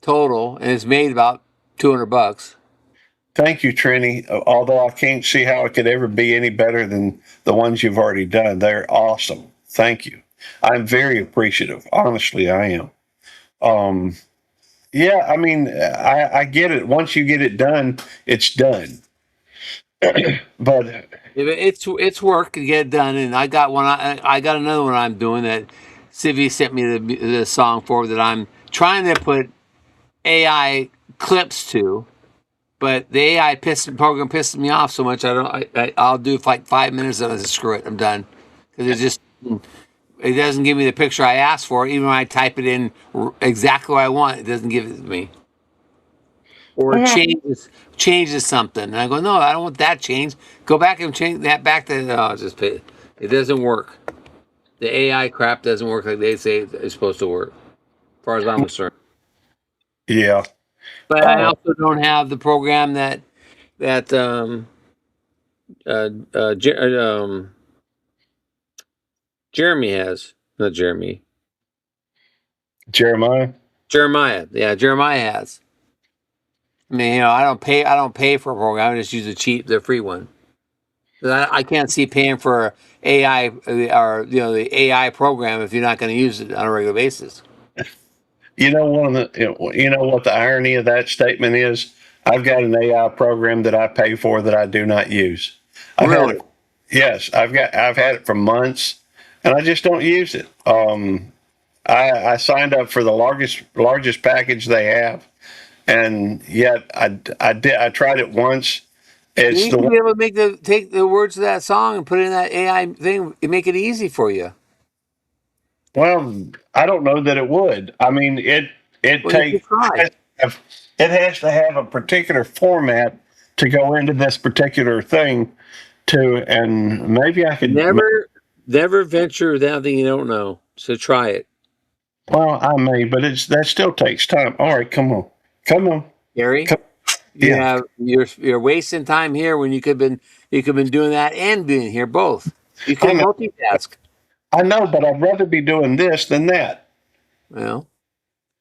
[SPEAKER 6] total, and it's made about $200.
[SPEAKER 1] thank you, Trini. Although I can't see how it could ever be any better than the ones you've already done. They're awesome. Thank you. I'm very appreciative. Honestly, I am. Yeah, I mean, I get it. Once you get it done, it's done. But
[SPEAKER 6] It's work to get it done, and I got one. I got another one I'm doing that. Civi sent me the song for that I'm trying to put AI clips to, but the AI program pisses me off so much. I'll do like 5 minutes and I just screw it. I'm done because it doesn't give me the picture I asked for. Even when I type it in exactly what I want, it doesn't give it to me. Or it changes something, and I go, no, I don't want that change. Go back and change that back to. Oh, it doesn't work. The AI crap doesn't work like they say it's supposed to work, as far as I'm concerned.
[SPEAKER 1] yeah,
[SPEAKER 6] But I also don't have the program that Jeremy has. Not Jeremy.
[SPEAKER 1] Jeremiah.
[SPEAKER 6] Jeremiah. Yeah, Jeremiah has. I mean, I don't pay for a program. I just use the free one. I can't see paying for AI or the AI program if you're not going to use it on a regular basis.
[SPEAKER 1] You know you know what the irony of that statement is? I've got an AI program that I pay for that I do not use.
[SPEAKER 6] Really?
[SPEAKER 1] Yes, I've had it for months, and I just don't use it. I signed up for the largest package they have, and yet I tried it once. It's
[SPEAKER 6] You
[SPEAKER 1] the
[SPEAKER 6] should
[SPEAKER 1] one,
[SPEAKER 6] be able to take the words of that song and put it in that AI thing and make it easy for you.
[SPEAKER 1] well, I don't know that it would. I mean, it
[SPEAKER 6] Well, you
[SPEAKER 1] takes
[SPEAKER 6] could try.
[SPEAKER 1] it has to have a particular format to go into this particular thing and maybe I could.
[SPEAKER 6] Never venture with anything you don't know. So try it.
[SPEAKER 1] Well, I may, but that still takes time. All right, come on.
[SPEAKER 6] Gary,
[SPEAKER 1] Come, yeah,
[SPEAKER 6] you're wasting time here when you could been doing that and being here both. You
[SPEAKER 1] I
[SPEAKER 6] can
[SPEAKER 1] know,
[SPEAKER 6] multitask.
[SPEAKER 1] I know, but I'd rather be doing this than that.
[SPEAKER 6] Well,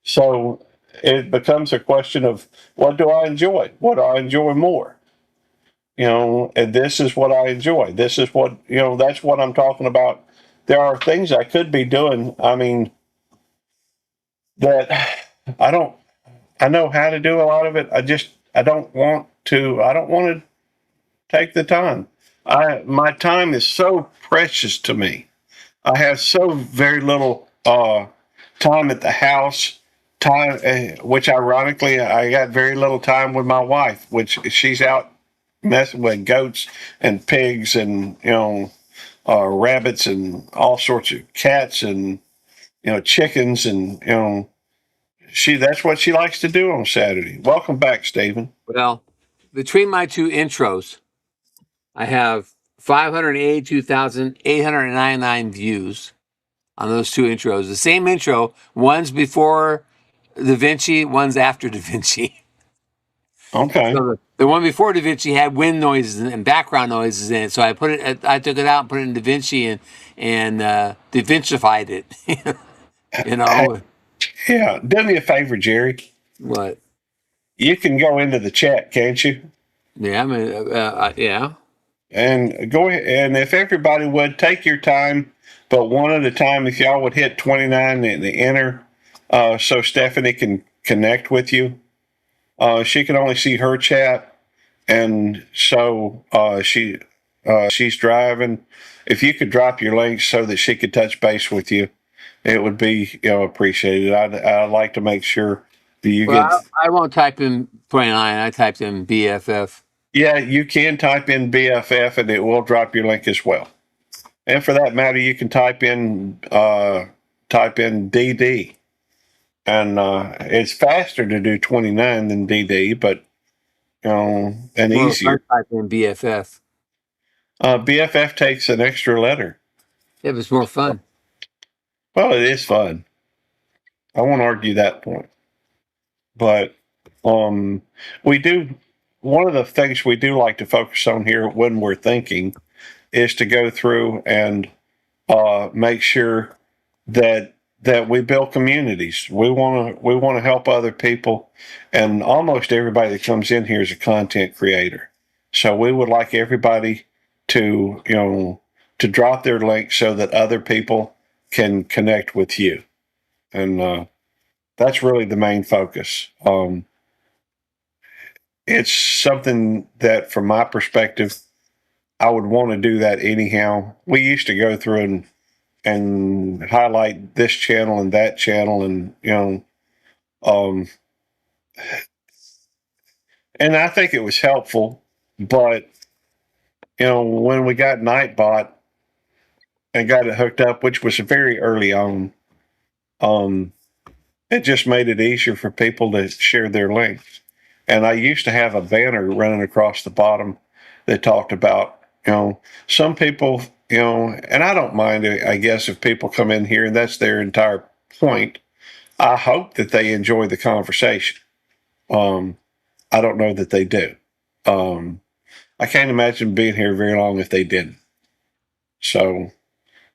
[SPEAKER 1] So it becomes a question of what do I enjoy? What do I enjoy more? And this is what I enjoy. This is what, that's what I'm talking about. There are things I could be doing. I mean, that I know how to do a lot of it. I don't want to take the time. My time is so precious to me. I have so very little time at the house. Time, which ironically, I got very little time with my wife, which she's out messing with goats and pigs and rabbits and all sorts of cats and chickens and that's what she likes to do on Saturday. Welcome back, Stephen.
[SPEAKER 6] well, between my two intros, I have 582,899 views on those two intros. The same intro, one's before Da Vinci, one's after Da Vinci.
[SPEAKER 1] Okay.
[SPEAKER 6] So The one before DaVinci had wind noises and background noises in it, so I took it out and put it in DaVinci and DaVincified it. You know
[SPEAKER 1] Yeah. Do me a favor, Jerry.
[SPEAKER 6] what?
[SPEAKER 1] You can go into the chat, can't you?
[SPEAKER 6] Yeah, I mean, yeah.
[SPEAKER 1] And go ahead. And if everybody would take your time, but one at a time, if y'all would hit 29 and the enter, so Stephanie can connect with you. She can only see her chat, and so she's driving. If you could drop your links so that she could touch base with you, it would be appreciated. I'd like to make sure that you
[SPEAKER 6] Well,
[SPEAKER 1] get.
[SPEAKER 6] I won't type in 29. I typed in BFF.
[SPEAKER 1] Yeah, you can type in BFF and it will drop your link as well. And for that matter, you can type in DD, and it's faster to do 29 than DD, but and
[SPEAKER 6] Well,
[SPEAKER 1] easier.
[SPEAKER 6] I type in BFF.
[SPEAKER 1] BFF takes an extra letter.
[SPEAKER 6] Yeah, but it's more fun.
[SPEAKER 1] Well, it is fun. I won't argue that point. But we do, one of the things we do like to focus on here when we're thinking is to go through and make sure that we build communities. We want to help other people, and almost everybody that comes in here is a content creator. So we would like everybody to to drop their link so that other people can connect with you, and that's really the main focus. It's something that, from my perspective, I would want to do that anyhow. We used to go through and highlight this channel and that channel, and and I think it was helpful. But when we got Nightbot and got it hooked up, which was very early on, it just made it easier for people to share their links. And I used to have a banner running across the bottom that talked about, some people, and I don't mind, I guess, if people come in here and that's their entire point. I hope that they enjoy the conversation. I don't know that they do. I can't imagine being here very long if they didn't. So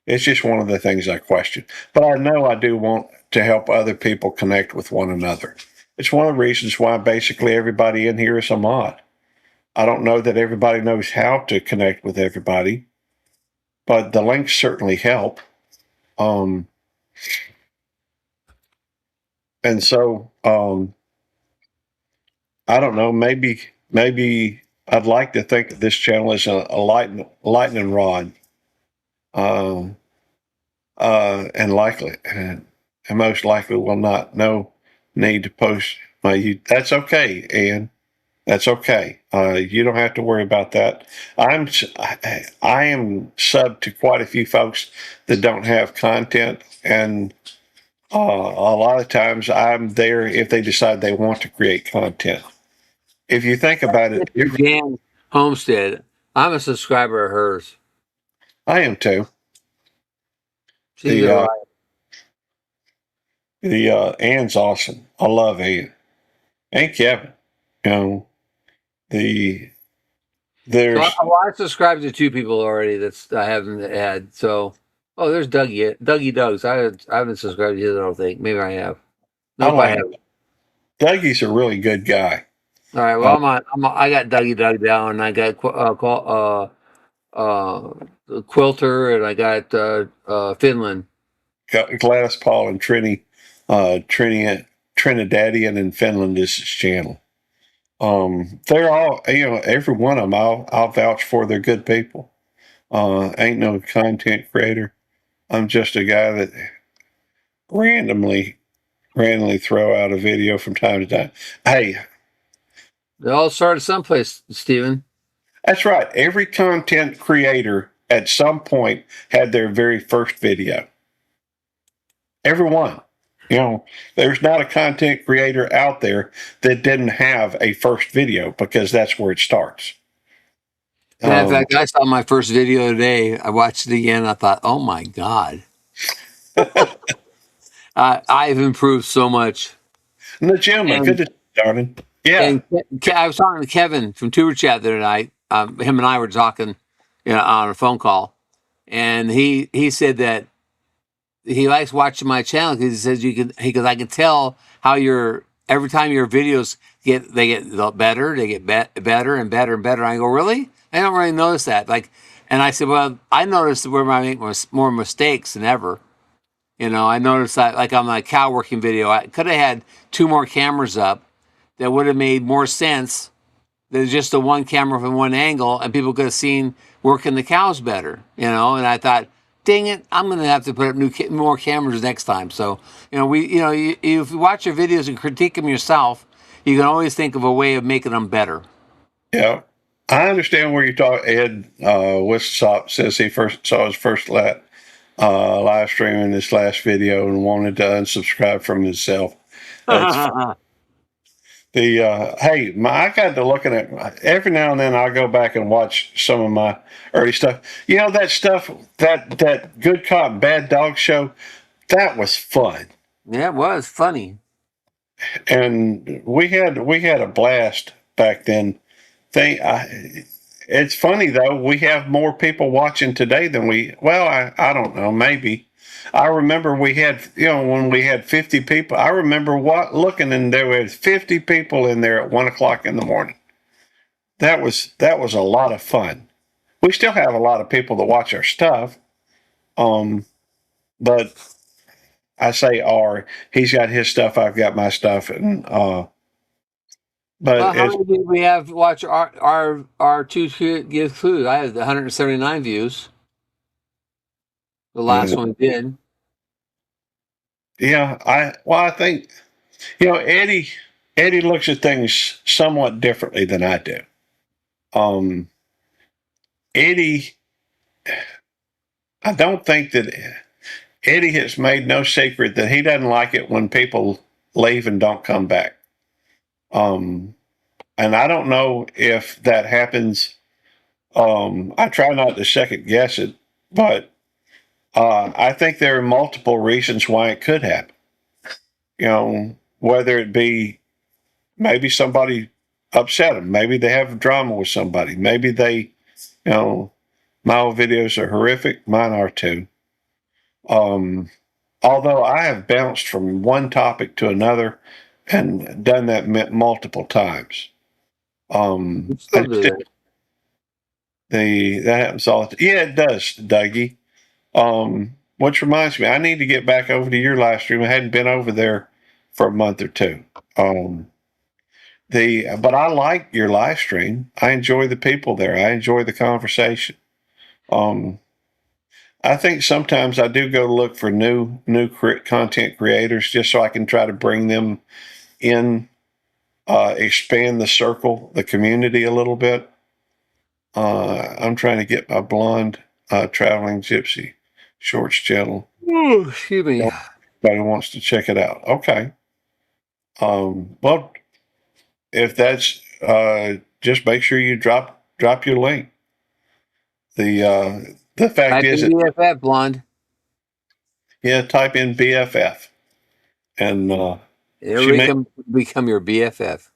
[SPEAKER 1] it's just one of the things I question. But I know I do want to help other people connect with one another. It's one of the reasons why basically everybody in here is a mod. I don't know that everybody knows how to connect with everybody, but the links certainly help. And so I don't know, maybe I'd like to think that this channel is a lightning rod. And most likely will not. No need to post my. That's okay, Ann. That's okay. You don't have to worry about that. I am sub to quite a few folks that don't have content, and a lot of times I'm there if they decide they want to create content. If you think about it,
[SPEAKER 6] Dan Homestead, I'm a subscriber of hers.
[SPEAKER 1] I am too.
[SPEAKER 6] She's
[SPEAKER 1] The,
[SPEAKER 6] all right.
[SPEAKER 1] Ann's awesome. I love Ann and Kevin. There's
[SPEAKER 6] I subscribed to 2 people already that's I haven't had. So, there's Dougie Doug's. I haven't subscribed to his. I don't think. Maybe I have. Nope, I haven't.
[SPEAKER 1] Dougie's a really good guy.
[SPEAKER 6] All right. Well, I got Dougie Doug down, and I got Quilter, and I got Finland.
[SPEAKER 1] Gladys Paul and Trinidadian in Finland is his channel. They're all, every one of them I'll vouch for. They're good people. Ain't no content creator. I'm just a guy that randomly throw out a video from time to time. Hey,
[SPEAKER 6] They all started someplace, Stephen.
[SPEAKER 1] that's right. Every content creator at some point had their very first video. Everyone. There's not a content creator out there that didn't have a first video, because that's where it starts.
[SPEAKER 6] In fact, I saw my first video today. I watched it again. I thought, oh my God. I've improved so much.
[SPEAKER 1] Najima, good to see you, darling. Yeah.
[SPEAKER 6] And I was talking to Kevin from Tour Chat the other night. Him and I were talking, on a phone call, and he said that he likes watching my channel because he says because I can tell how every time your videos get better, they get better and better and better. I go, really? I don't really notice that. Like, and I said, well, I noticed where I make more mistakes than ever. I noticed that, like on my cow working video, I could have had 2 more cameras up that would have made more sense than just the one camera from one angle, and people could have seen working the cows better. And I thought, dang it, I'm going to have to put up more cameras next time. So, if you watch your videos and critique them yourself, you can always think of a way of making them better.
[SPEAKER 1] Yeah. I understand where you're talking. Ed Wistop says he first saw his first live stream in this last video and wanted to unsubscribe from himself. Hey, I got to looking at every now and then I'll go back and watch some of my early stuff. That stuff, that Good Cop, Bad Dog show, that was fun.
[SPEAKER 6] Yeah, it was funny.
[SPEAKER 1] And we had a blast back then. It's funny though, we have more people watching today than I don't know, maybe. I remember we had, when we had 50 people, I remember looking and there was 50 people in there at 1:00 in the morning. That was a lot of fun. We still have a lot of people that watch our stuff. But I say he's got his stuff, I've got my stuff, and
[SPEAKER 6] how many did we have watch our two give food? I had 179 views. The last one we did.
[SPEAKER 1] Yeah, I think Eddie looks at things somewhat differently than I do. Eddie, I don't think that Eddie has made no secret that he doesn't like it when people leave and don't come back. And I don't know if that happens. I try not to second guess it, but I think there are multiple reasons why it could happen. Whether it be maybe somebody upset them, maybe they have drama with somebody, maybe they, my old videos are horrific, mine are too. Although I have bounced from one topic to another and done that multiple times. That happens all the time. Yeah, it does, Dougie. Which reminds me, I need to get back over to your live stream. I hadn't been over there for a month or two. But I like your live stream. I enjoy the people there. I enjoy the conversation. I think sometimes I do go look for new content creators just so I can try to bring them in, expand the circle, the community a little bit. I'm trying to get my blonde traveling gypsy shorts channel.
[SPEAKER 6] Oh, excuse me.
[SPEAKER 1] Everybody wants to check it out. Okay. Well, if that's just make sure you drop your link. The fact is,
[SPEAKER 6] BFF blonde.
[SPEAKER 1] Yeah, type in BFF, and
[SPEAKER 6] It'll become your BFF.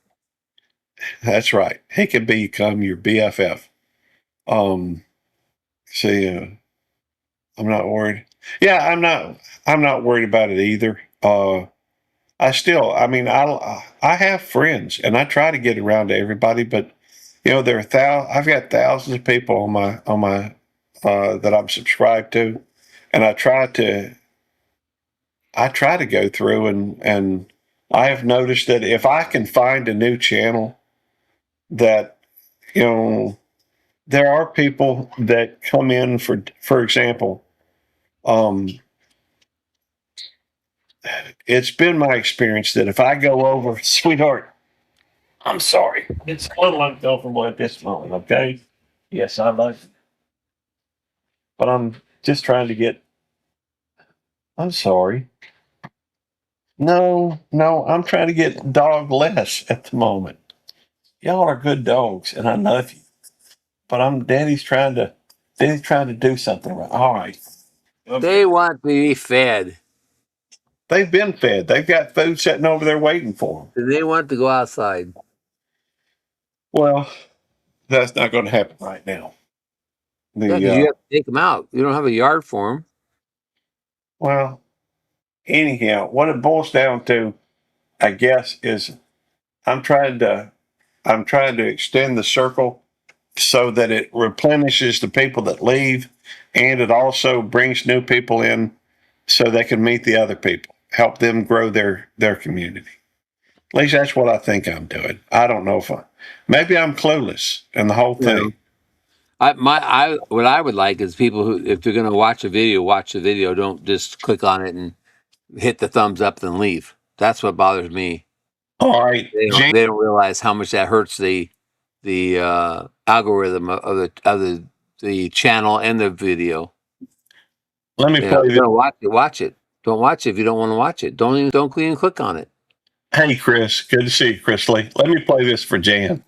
[SPEAKER 1] That's right. He can become your BFF. See, I'm not worried. Yeah, I'm not worried about it either. I have friends, and I try to get around to everybody, but I've got thousands of people on my that I'm subscribed to, and I try to go through and I have noticed that if I can find a new channel that, there are people that come in for example, it's been my experience that if I go over, sweetheart, I'm sorry. It's a little uncomfortable at this moment, okay? Yes, I love it. But I'm just trying to I'm sorry. No, I'm trying to get dog less at the moment. Y'all are good dogs, and I love you. But Daddy's trying to do something right. All right.
[SPEAKER 6] They want to be fed.
[SPEAKER 1] They've been fed. They've got food sitting over there waiting for them.
[SPEAKER 6] They want to go outside.
[SPEAKER 1] Well, that's not going to happen right now.
[SPEAKER 6] Yeah, 'cause you have to take them out. You don't have a yard for them.
[SPEAKER 1] Well, anyhow, what it boils down to, I guess, is I'm trying to extend the circle so that it replenishes the people that leave, and it also brings new people in so they can meet the other people, help them grow their community. At least that's what I think I'm doing. I don't know if maybe I'm clueless in the whole thing.
[SPEAKER 6] What I would like is people who, if they're going to watch the video. Don't just click on it and hit the thumbs up then leave. That's what bothers me.
[SPEAKER 1] All right,
[SPEAKER 6] They don't realize how much that hurts the algorithm of the channel and the video.
[SPEAKER 1] let me
[SPEAKER 6] You know,
[SPEAKER 1] play
[SPEAKER 6] if
[SPEAKER 1] this.
[SPEAKER 6] you're gonna watch it. Don't watch it if you don't want to watch it. Don't even click on it.
[SPEAKER 1] Hey, Chris, good to see you, Chris Lee. Let me play this for Jan.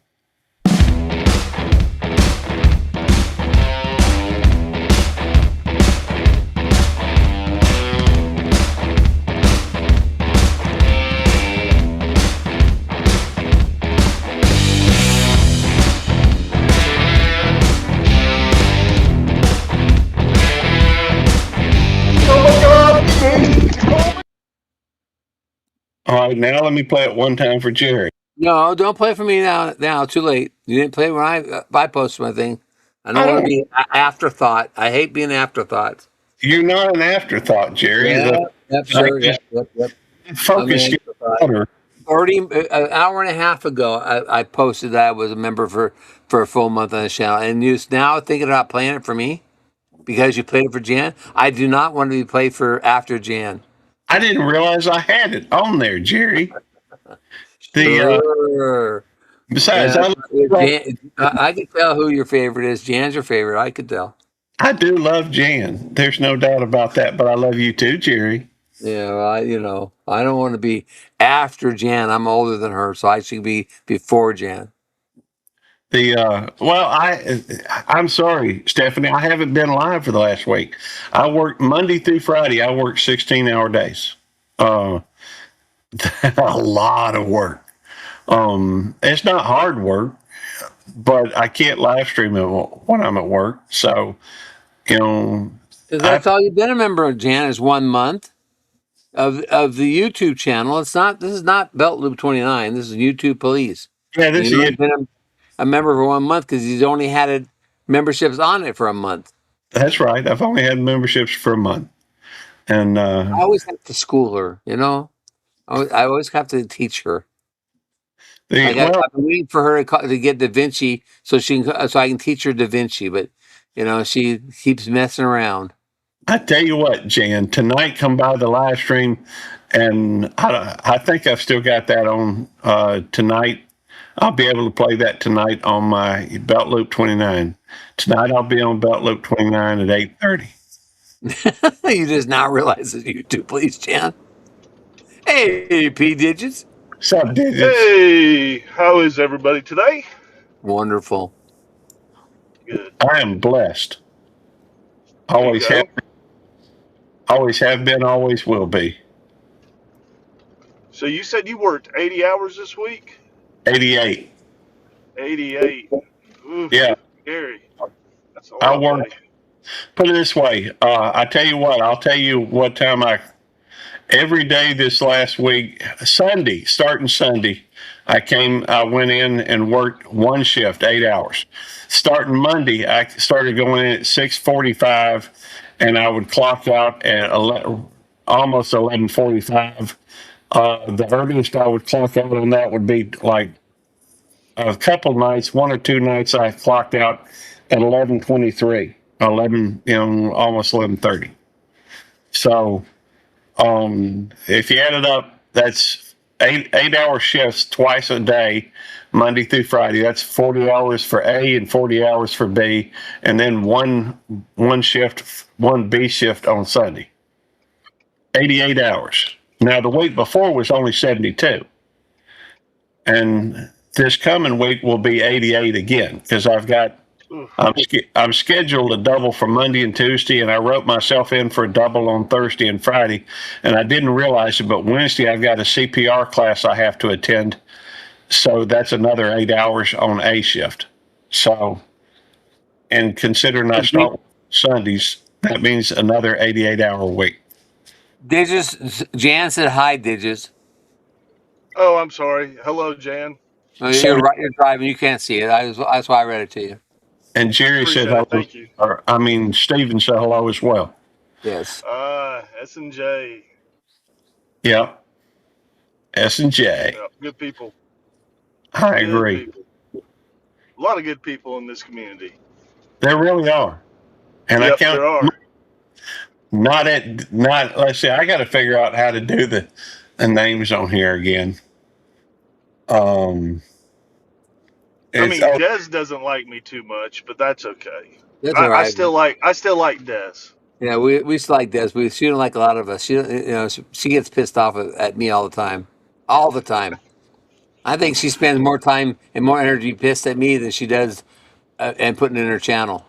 [SPEAKER 1] All right, now let me play it one time for Jerry.
[SPEAKER 6] No, don't play for me now. Now, too late. You didn't play when I posted my thing. I don't want to be an afterthought. I hate being an afterthought.
[SPEAKER 1] You're not an afterthought, Jerry.
[SPEAKER 6] Yep, sure.
[SPEAKER 1] Yep. Focus
[SPEAKER 6] I'm
[SPEAKER 1] gets better.
[SPEAKER 6] Already an hour and a half ago, I posted that I was a member for a full month on the channel, and you're now thinking about playing it for me because you played it for Jan. I do not want to be played for after Jan.
[SPEAKER 1] I didn't realize I had it on there, Jerry.
[SPEAKER 6] Sure.
[SPEAKER 1] Besides,
[SPEAKER 6] I can tell who your favorite is. Jan's your favorite. I could tell.
[SPEAKER 1] I do love Jan. There's no doubt about that, but I love you too, Jerry.
[SPEAKER 6] Yeah, well, I don't want to be after Jan. I'm older than her, so I should be before Jan.
[SPEAKER 1] I'm sorry, Stephanie. I haven't been live for the last week. I work Monday through Friday. I work 16-hour days. A lot of work. It's not hard work, but I can't live stream it when I'm at work. So,
[SPEAKER 6] That's all you've been a member of, Jan, is 1 month of the YouTube channel. This is not Belt Loop 29. This is YouTube Police.
[SPEAKER 1] Yeah, this
[SPEAKER 6] You've
[SPEAKER 1] is
[SPEAKER 6] been a member for 1 month because he's only had memberships on it for a month.
[SPEAKER 1] That's right. I've only had memberships for a month, and
[SPEAKER 6] I always have to school her. I always have to teach her. I've been waiting for her to get Da Vinci so I can teach her Da Vinci, but she keeps messing around.
[SPEAKER 1] I tell you what, Jan, tonight come by the live stream, and I think I've still got that on tonight. I'll be able to play that tonight on my Belt Loop 29. Tonight I'll be on Belt Loop 29 at 8:30.
[SPEAKER 6] You just now realize it's YouTube, please, Jan. Hey, P Digits.
[SPEAKER 1] What's up, Digits?
[SPEAKER 8] Hey, how is everybody today?
[SPEAKER 6] Wonderful.
[SPEAKER 8] Good.
[SPEAKER 1] I am blessed. Always have been, always will be.
[SPEAKER 8] So you said you worked 80 hours this week?
[SPEAKER 1] 88.
[SPEAKER 8] 88. Oof,
[SPEAKER 1] Yeah.
[SPEAKER 8] Scary. That's a lot.
[SPEAKER 1] I work. Put it this way. I tell you what. I'll tell you what time every day this last week, starting Sunday, I went in and worked one shift, 8 hours. Starting Monday, I started going in at 6:45, and I would clock out at almost 11:45. The earliest I would clock out on that would be like a couple nights, 1 or 2 nights I clocked out at 11:23, almost 11:30. So, if you add it up, that's 8-hour shifts twice a day, Monday through Friday. That's 40 hours for A and 40 hours for B, and then one B shift on Sunday. 88 hours. Now the week before was only 72, and this coming week will be 88 again because I'm scheduled to double for Monday and Tuesday, and I wrote myself in for a double on Thursday and Friday, and I didn't realize it, but Wednesday I've got a CPR class I have to attend. So that's another 8 hours on A shift. So, and considering I start Sundays, that means another 88-hour week.
[SPEAKER 6] Digits, Jan said hi, Digits.
[SPEAKER 8] Oh, I'm sorry. Hello, Jan.
[SPEAKER 6] You're right. You're driving. You can't see it. That's why I read it to you.
[SPEAKER 1] And Jerry said
[SPEAKER 8] Appreciate it.
[SPEAKER 1] hello.
[SPEAKER 8] Thank you.
[SPEAKER 1] Stephen said hello as well.
[SPEAKER 6] Yes.
[SPEAKER 8] S&J.
[SPEAKER 1] Yeah. S&J.
[SPEAKER 8] Yeah, good people.
[SPEAKER 1] I
[SPEAKER 8] Good
[SPEAKER 1] agree.
[SPEAKER 8] people. A lot of good people in this community.
[SPEAKER 1] There really are. And
[SPEAKER 8] Yep,
[SPEAKER 1] I count
[SPEAKER 8] there are.
[SPEAKER 1] let's see, I got to figure out how to do the names on here again.
[SPEAKER 8] I
[SPEAKER 1] It's,
[SPEAKER 8] mean, Des doesn't like me too much, but that's okay.
[SPEAKER 6] That's all
[SPEAKER 8] I
[SPEAKER 6] right.
[SPEAKER 8] still like Des.
[SPEAKER 6] Yeah, we still like this. She don't like a lot of us. She gets pissed off at me all the time. All the time. I think she spends more time and more energy pissed at me than she does and putting in her channel.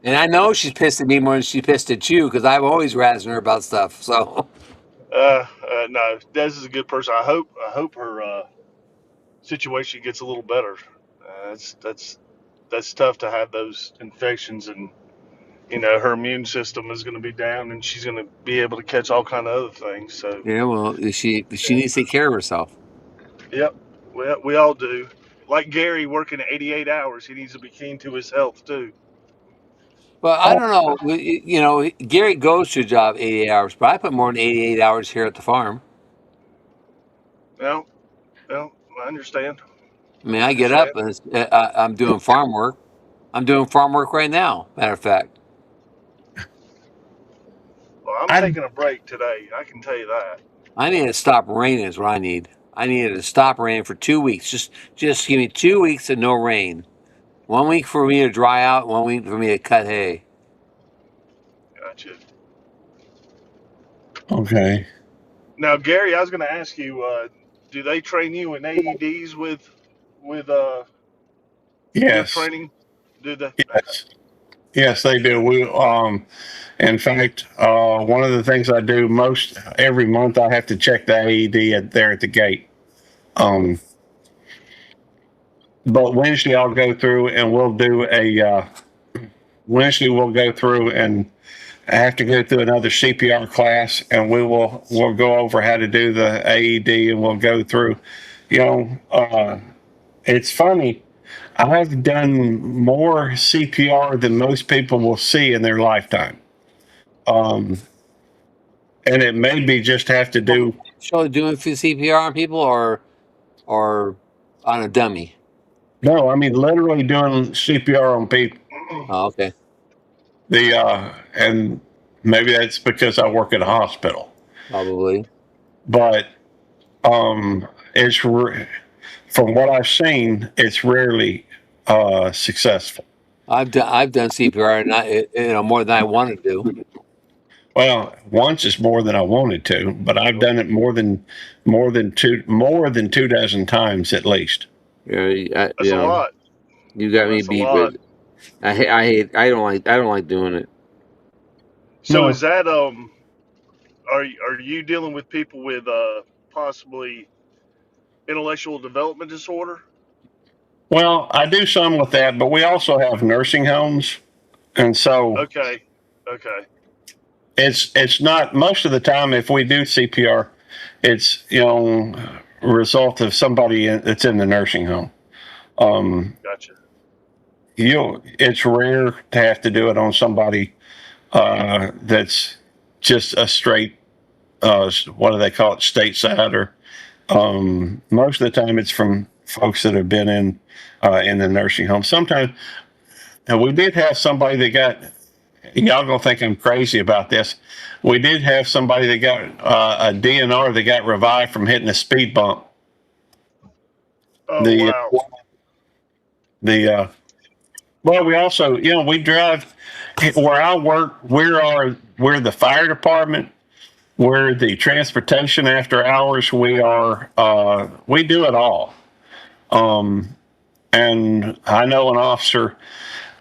[SPEAKER 6] And I know she's pissed at me more than she pissed at you because I'm always razzing her about stuff. So
[SPEAKER 8] No, Des is a good person. I hope her situation gets a little better. That's tough to have those infections, and her immune system is going to be down, and she's going to be able to catch all kind of other things. So
[SPEAKER 6] yeah, well, she needs to take care of herself.
[SPEAKER 8] yep, we all do. Like Gary working 88 hours, he needs to be keen to his health too.
[SPEAKER 6] Well, I don't know. Gary goes to a job 88 hours, but I put more than 88 hours here at the farm.
[SPEAKER 8] Well, I understand.
[SPEAKER 6] I mean, I get up and I'm doing farm work. I'm doing farm work right now. Matter of fact,
[SPEAKER 8] Well, I'm
[SPEAKER 1] I,
[SPEAKER 8] taking a break today. I can tell you that.
[SPEAKER 6] I need to stop raining. Is what I need. I needed to stop raining for 2 weeks. Just give me 2 weeks of no rain. 1 week for me to dry out. 1 week for me to cut hay.
[SPEAKER 8] Gotcha.
[SPEAKER 1] okay.
[SPEAKER 8] Now, Gary, I was going to ask you, do they train you in AEDs with your
[SPEAKER 1] Yes.
[SPEAKER 8] training? Do they?
[SPEAKER 1] Yes. Yes, they do. In fact, one of the things I do most every month, I have to check the AED there at the gate. But Wednesday I'll go through and we'll do Wednesday we'll go through and I have to go through another CPR class, and we'll go over how to do the AED, and we'll go through. It's funny. I've done more CPR than most people will see in their lifetime. And it may be just have to do.
[SPEAKER 6] So doing CPR on people or on a dummy?
[SPEAKER 1] No, I mean literally doing CPR on people.
[SPEAKER 6] Oh, okay.
[SPEAKER 1] And maybe that's because I work at a hospital.
[SPEAKER 6] Probably.
[SPEAKER 1] But it's from what I've seen, it's rarely successful.
[SPEAKER 6] I've done CPR and more than I wanted to do.
[SPEAKER 1] Well, once is more than I wanted to, but I've done it more than 2 dozen times at least.
[SPEAKER 6] Yeah,
[SPEAKER 8] That's a lot.
[SPEAKER 6] You got me
[SPEAKER 8] That's a
[SPEAKER 6] beat,
[SPEAKER 8] lot.
[SPEAKER 6] but I don't like doing it.
[SPEAKER 8] So
[SPEAKER 1] No.
[SPEAKER 8] is that are you dealing with people with possibly intellectual development disorder?
[SPEAKER 1] Well, I do some with that, but we also have nursing homes, and so
[SPEAKER 8] Okay.
[SPEAKER 1] it's not most of the time. If we do CPR, it's a result of somebody that's in the nursing home.
[SPEAKER 8] Gotcha.
[SPEAKER 1] It's rare to have to do it on somebody that's just a straight what do they call it, stateside, or most of the time it's from folks that have been in the nursing home. Sometimes, and we did have somebody that got. Y'all gonna think I'm crazy about this. We did have somebody that got a DNR that got revived from hitting a speed bump.
[SPEAKER 8] Oh,
[SPEAKER 1] wow. Well, we also, we drive where I work. We're the fire department. We're the transportation after hours. We do it all. And I know an officer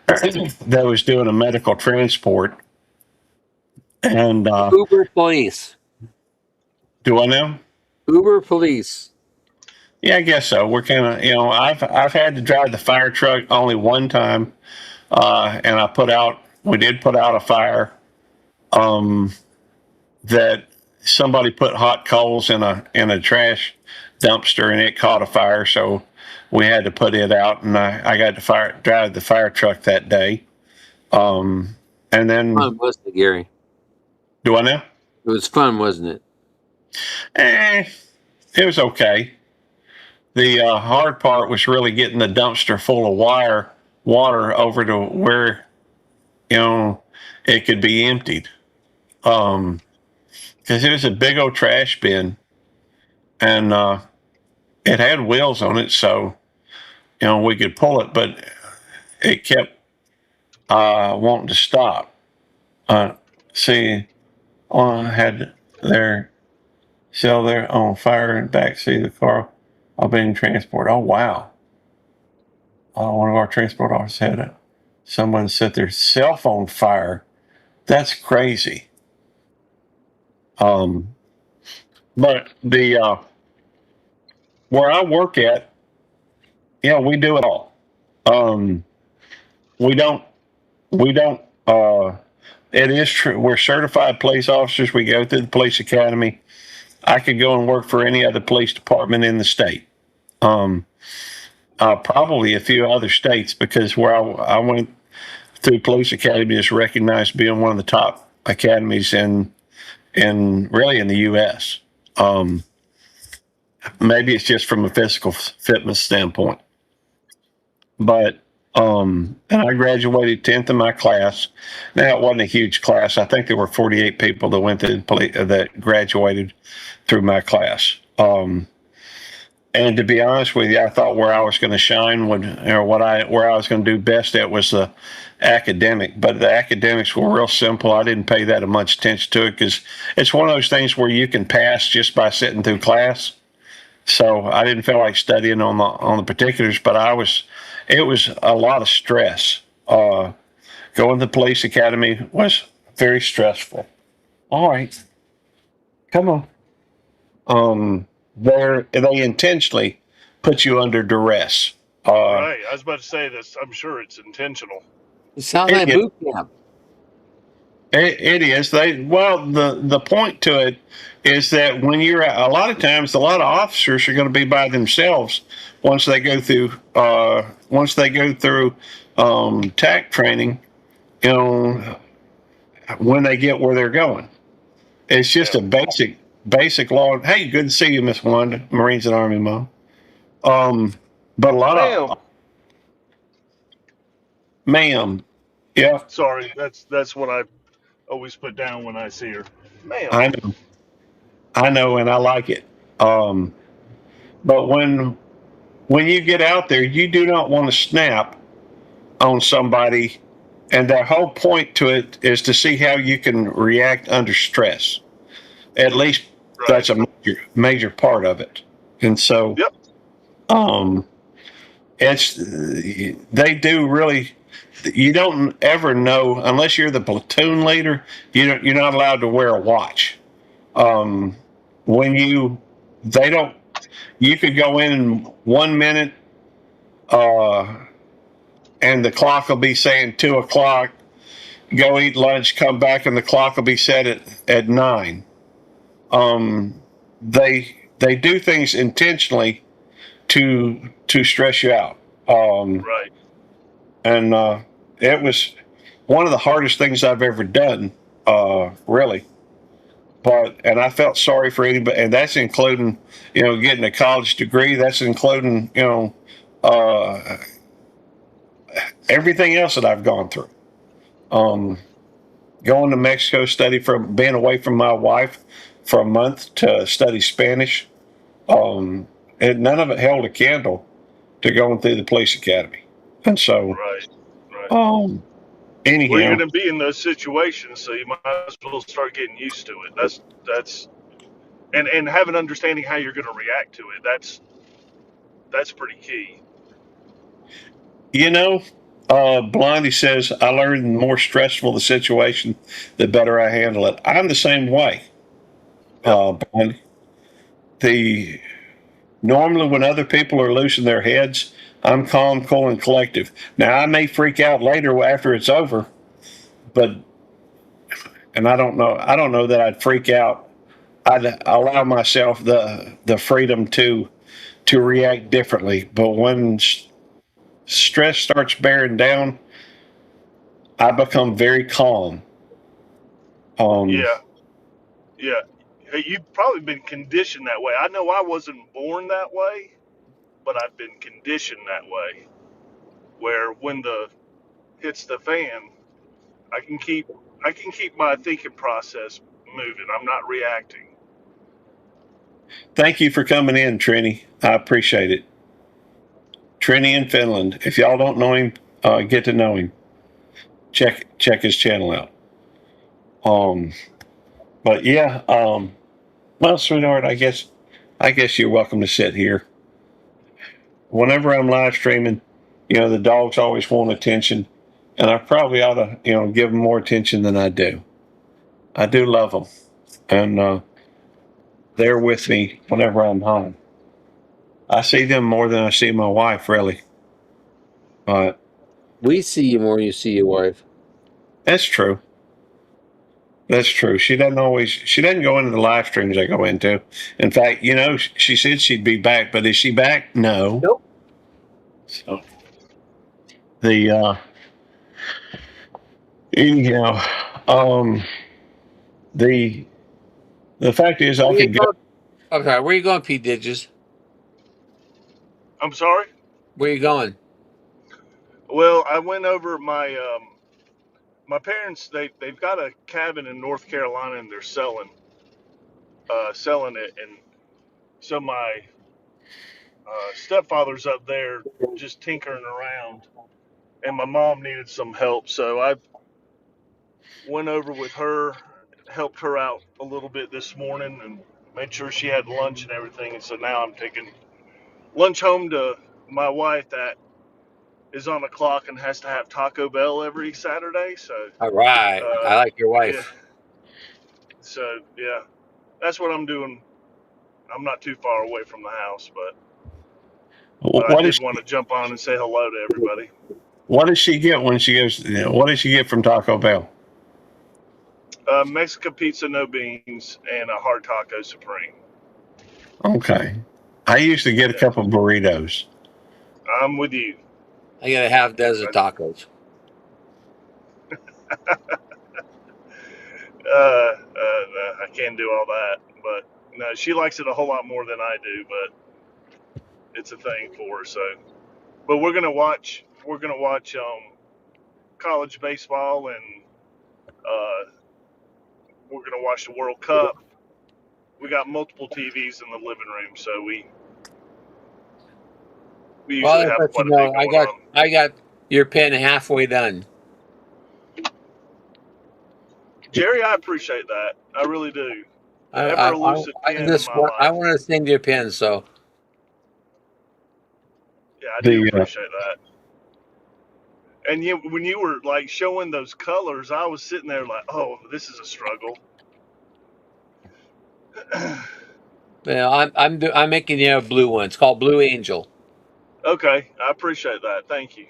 [SPEAKER 1] that was doing a medical transport. And
[SPEAKER 6] Uber police.
[SPEAKER 1] do I know?
[SPEAKER 6] Uber police.
[SPEAKER 1] Yeah, I guess so. We're kind of, I've had to drive the fire truck only one time, and we did put out a fire that somebody put hot coals in a trash dumpster, and it caught a fire, so we had to put it out, and I got to drive the fire truck that day. And then
[SPEAKER 6] Fun, wasn't it, Gary?
[SPEAKER 1] do I know?
[SPEAKER 6] It was fun, wasn't it?
[SPEAKER 1] It was okay. The hard part was really getting the dumpster full of water over to where it could be emptied. Because it was a big old trash bin, and it had wheels on it, so we could pull it, but it kept wanting to stop. I had their cell there on fire in the backseat of the car while being transported. Oh, wow. One of our transport officers had someone set their cell phone fire. That's crazy. But the where I work at, we do it all. We don't. It is true. We're certified police officers. We go through the police academy. I could go and work for any other police department in the state. Probably a few other states, because where I went through police academy is recognized being one of the top academies in really in the U.S. Maybe it's just from a physical fitness standpoint, but and I graduated 10th in my class. Now, it wasn't a huge class. I think there were 48 people that went to that graduated through my class. And to be honest with you, I thought where I was going to shine where I was going to do best at was the academic. But the academics were real simple. I didn't pay that much attention to it because it's one of those things where you can pass just by sitting through class. So I didn't feel like studying on the particulars, but it was a lot of stress. Going to the police academy was very stressful. All right, come on. They intentionally put you under duress.
[SPEAKER 8] Right. I was about to say this. I'm sure it's intentional.
[SPEAKER 6] It sounds like boot camp.
[SPEAKER 1] It is. The point to it is that when you're a lot of times, a lot of officers are going to be by themselves once they go through TAC training. When they get where they're going, it's just a basic law. Hey, good to see you, Miss Wanda, Marines and Army Mom. But a lot of ma'am. Yeah.
[SPEAKER 8] Sorry, that's what I always put down when I see her. Ma'am.
[SPEAKER 1] I know, and I like it. But when you get out there, you do not want to snap on somebody, and the whole point to it is to see how you can react under stress. At least that's a major part of it. And so, they do really. You don't ever know unless you're the platoon leader. You're not allowed to wear a watch. You could go in 1 minute, and the clock will be saying 2:00. Go eat lunch, come back, and the clock will be set at 9. They do things intentionally to stress you out.
[SPEAKER 8] Right.
[SPEAKER 1] And it was one of the hardest things I've ever done, really. And I felt sorry for anybody, and that's including, getting a college degree. That's including, everything else that I've gone through. Going to Mexico, being away from my wife for a month to study Spanish. And none of it held a candle to going through the police academy. And so, anyhow,
[SPEAKER 8] well, you're going to be in those situations, so you might as well start getting used to it. That's and have an understanding how you're going to react to it. That's pretty key.
[SPEAKER 1] Blondie says, I learned the more stressful the situation, the better I handle it. I'm the same way, Blondie. the normally when other people are losing their heads, I'm calm, cool, and collective. Now I may freak out later after it's over, but and I don't know that I'd freak out. I'd allow myself the freedom to react differently. But when stress starts bearing down, I become very calm.
[SPEAKER 8] Yeah. Yeah. Hey, you've probably been conditioned that way. I know I wasn't born that way, but I've been conditioned that way. Where when the hits the fan, I can keep my thinking process moving. I'm not reacting.
[SPEAKER 1] Thank you for coming in, Trini. I appreciate it. Trini in Finland. If y'all don't know him, get to know him. Check his channel out. But yeah, well, sweetheart, I guess you're welcome to sit here. Whenever I'm live streaming, the dogs always want attention, and I probably ought to, give them more attention than I do. I do love them, and they're with me whenever I'm home. I see them more than I see my wife, really. But
[SPEAKER 2] We see you more than you see your wife.
[SPEAKER 1] that's true. That's true. She doesn't go into the live streams I go into. In fact, she said she'd be back, but is she back? No.
[SPEAKER 2] Nope.
[SPEAKER 1] So the anyhow, the fact is I could go.
[SPEAKER 2] Okay, where you going, Pete Digits?
[SPEAKER 8] I'm sorry.
[SPEAKER 2] Where you going?
[SPEAKER 8] Well, I went over my parents. They've got a cabin in North Carolina, and they're selling it, and so my stepfather's up there just tinkering around, and my mom needed some help, so I went over with her, helped her out a little bit this morning, and made sure she had lunch and everything. And so now I'm taking lunch home to my wife that is on the clock and has to have Taco Bell every Saturday. So
[SPEAKER 2] All right. I like your
[SPEAKER 8] yeah,
[SPEAKER 2] wife.
[SPEAKER 8] so yeah, that's what I'm doing. I'm not too far away from the house, but I
[SPEAKER 1] What
[SPEAKER 8] did want to jump on and say hello to everybody.
[SPEAKER 1] what does she get when she goes? What does she get from Taco Bell?
[SPEAKER 8] Mexican pizza, no beans, and a hard taco supreme.
[SPEAKER 1] Okay, I usually get a couple burritos.
[SPEAKER 8] I'm with you.
[SPEAKER 2] I got to have desert tacos.
[SPEAKER 8] I can't do all that, but no, she likes it a whole lot more than I do, but it's a thing for her. So, but we're gonna watch college baseball, and we're gonna watch the World Cup. We got multiple TVs in the living room, so we usually
[SPEAKER 2] Well,
[SPEAKER 8] have
[SPEAKER 2] let
[SPEAKER 8] quite
[SPEAKER 2] you
[SPEAKER 8] a
[SPEAKER 2] know,
[SPEAKER 8] bit going on.
[SPEAKER 2] I got your pen halfway done.
[SPEAKER 8] Jerry, I appreciate that. I really do.
[SPEAKER 2] I
[SPEAKER 8] Ever elusive pen in my life.
[SPEAKER 2] I want to send you a pen, so
[SPEAKER 8] Yeah, I do appreciate that. And when you were like showing those colors, I was sitting there like, oh, this is a struggle.
[SPEAKER 2] yeah, I'm making you a blue one. It's called Blue Angel.
[SPEAKER 8] Okay, I appreciate that. Thank you.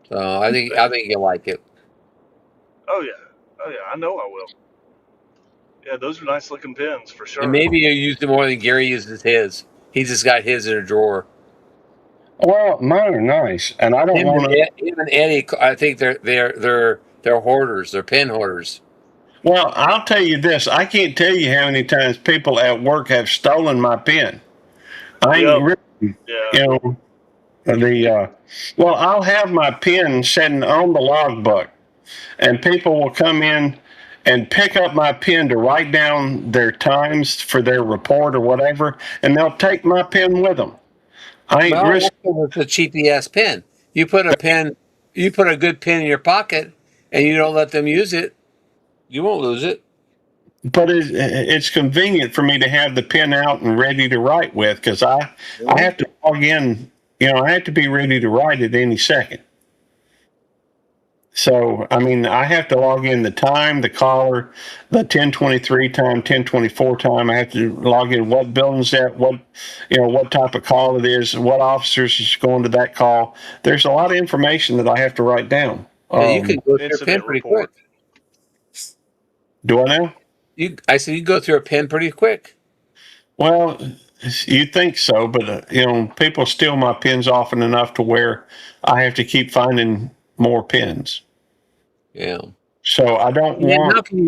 [SPEAKER 2] So I think you'll like it.
[SPEAKER 8] Oh yeah, I know I will. Yeah, those are nice looking pens for sure.
[SPEAKER 2] And maybe you use it more than Gary uses his. He's just got his in a drawer.
[SPEAKER 1] Well, mine are nice, and I don't
[SPEAKER 2] Him
[SPEAKER 1] want to.
[SPEAKER 2] and Eddie, I think they're hoarders. They're pen hoarders.
[SPEAKER 1] Well, I'll tell you this: I can't tell you how many times people at work have stolen my pen. I ain't really,
[SPEAKER 8] Yeah.
[SPEAKER 1] well, I'll have my pen sitting on the logbook, and people will come in and pick up my pen to write down their times for their report or whatever, and they'll take my pen with them. I ain't risk.
[SPEAKER 2] It's a cheapy ass pen. You put a good pen in your pocket, and you don't let them use it. You won't lose it.
[SPEAKER 1] But it's convenient for me to have the pen out and ready to write with, because I have to log in. I have to be ready to write at any second. So, I mean, I have to log in the time, the caller, the 1023 time, 1024 time. I have to log in what building's at, what type of call it is, what officers is going to that call. There's a lot of information that I have to write down.
[SPEAKER 6] Yeah, you can go through a pen
[SPEAKER 8] Incident
[SPEAKER 6] pretty
[SPEAKER 8] report.
[SPEAKER 6] quick.
[SPEAKER 1] Do I know?
[SPEAKER 6] I said you go through a pen pretty quick.
[SPEAKER 1] Well, you'd think so, but people steal my pins often enough to where I have to keep finding more pins.
[SPEAKER 6] Yeah.
[SPEAKER 1] So I don't
[SPEAKER 6] Jan,
[SPEAKER 1] want.
[SPEAKER 6] how can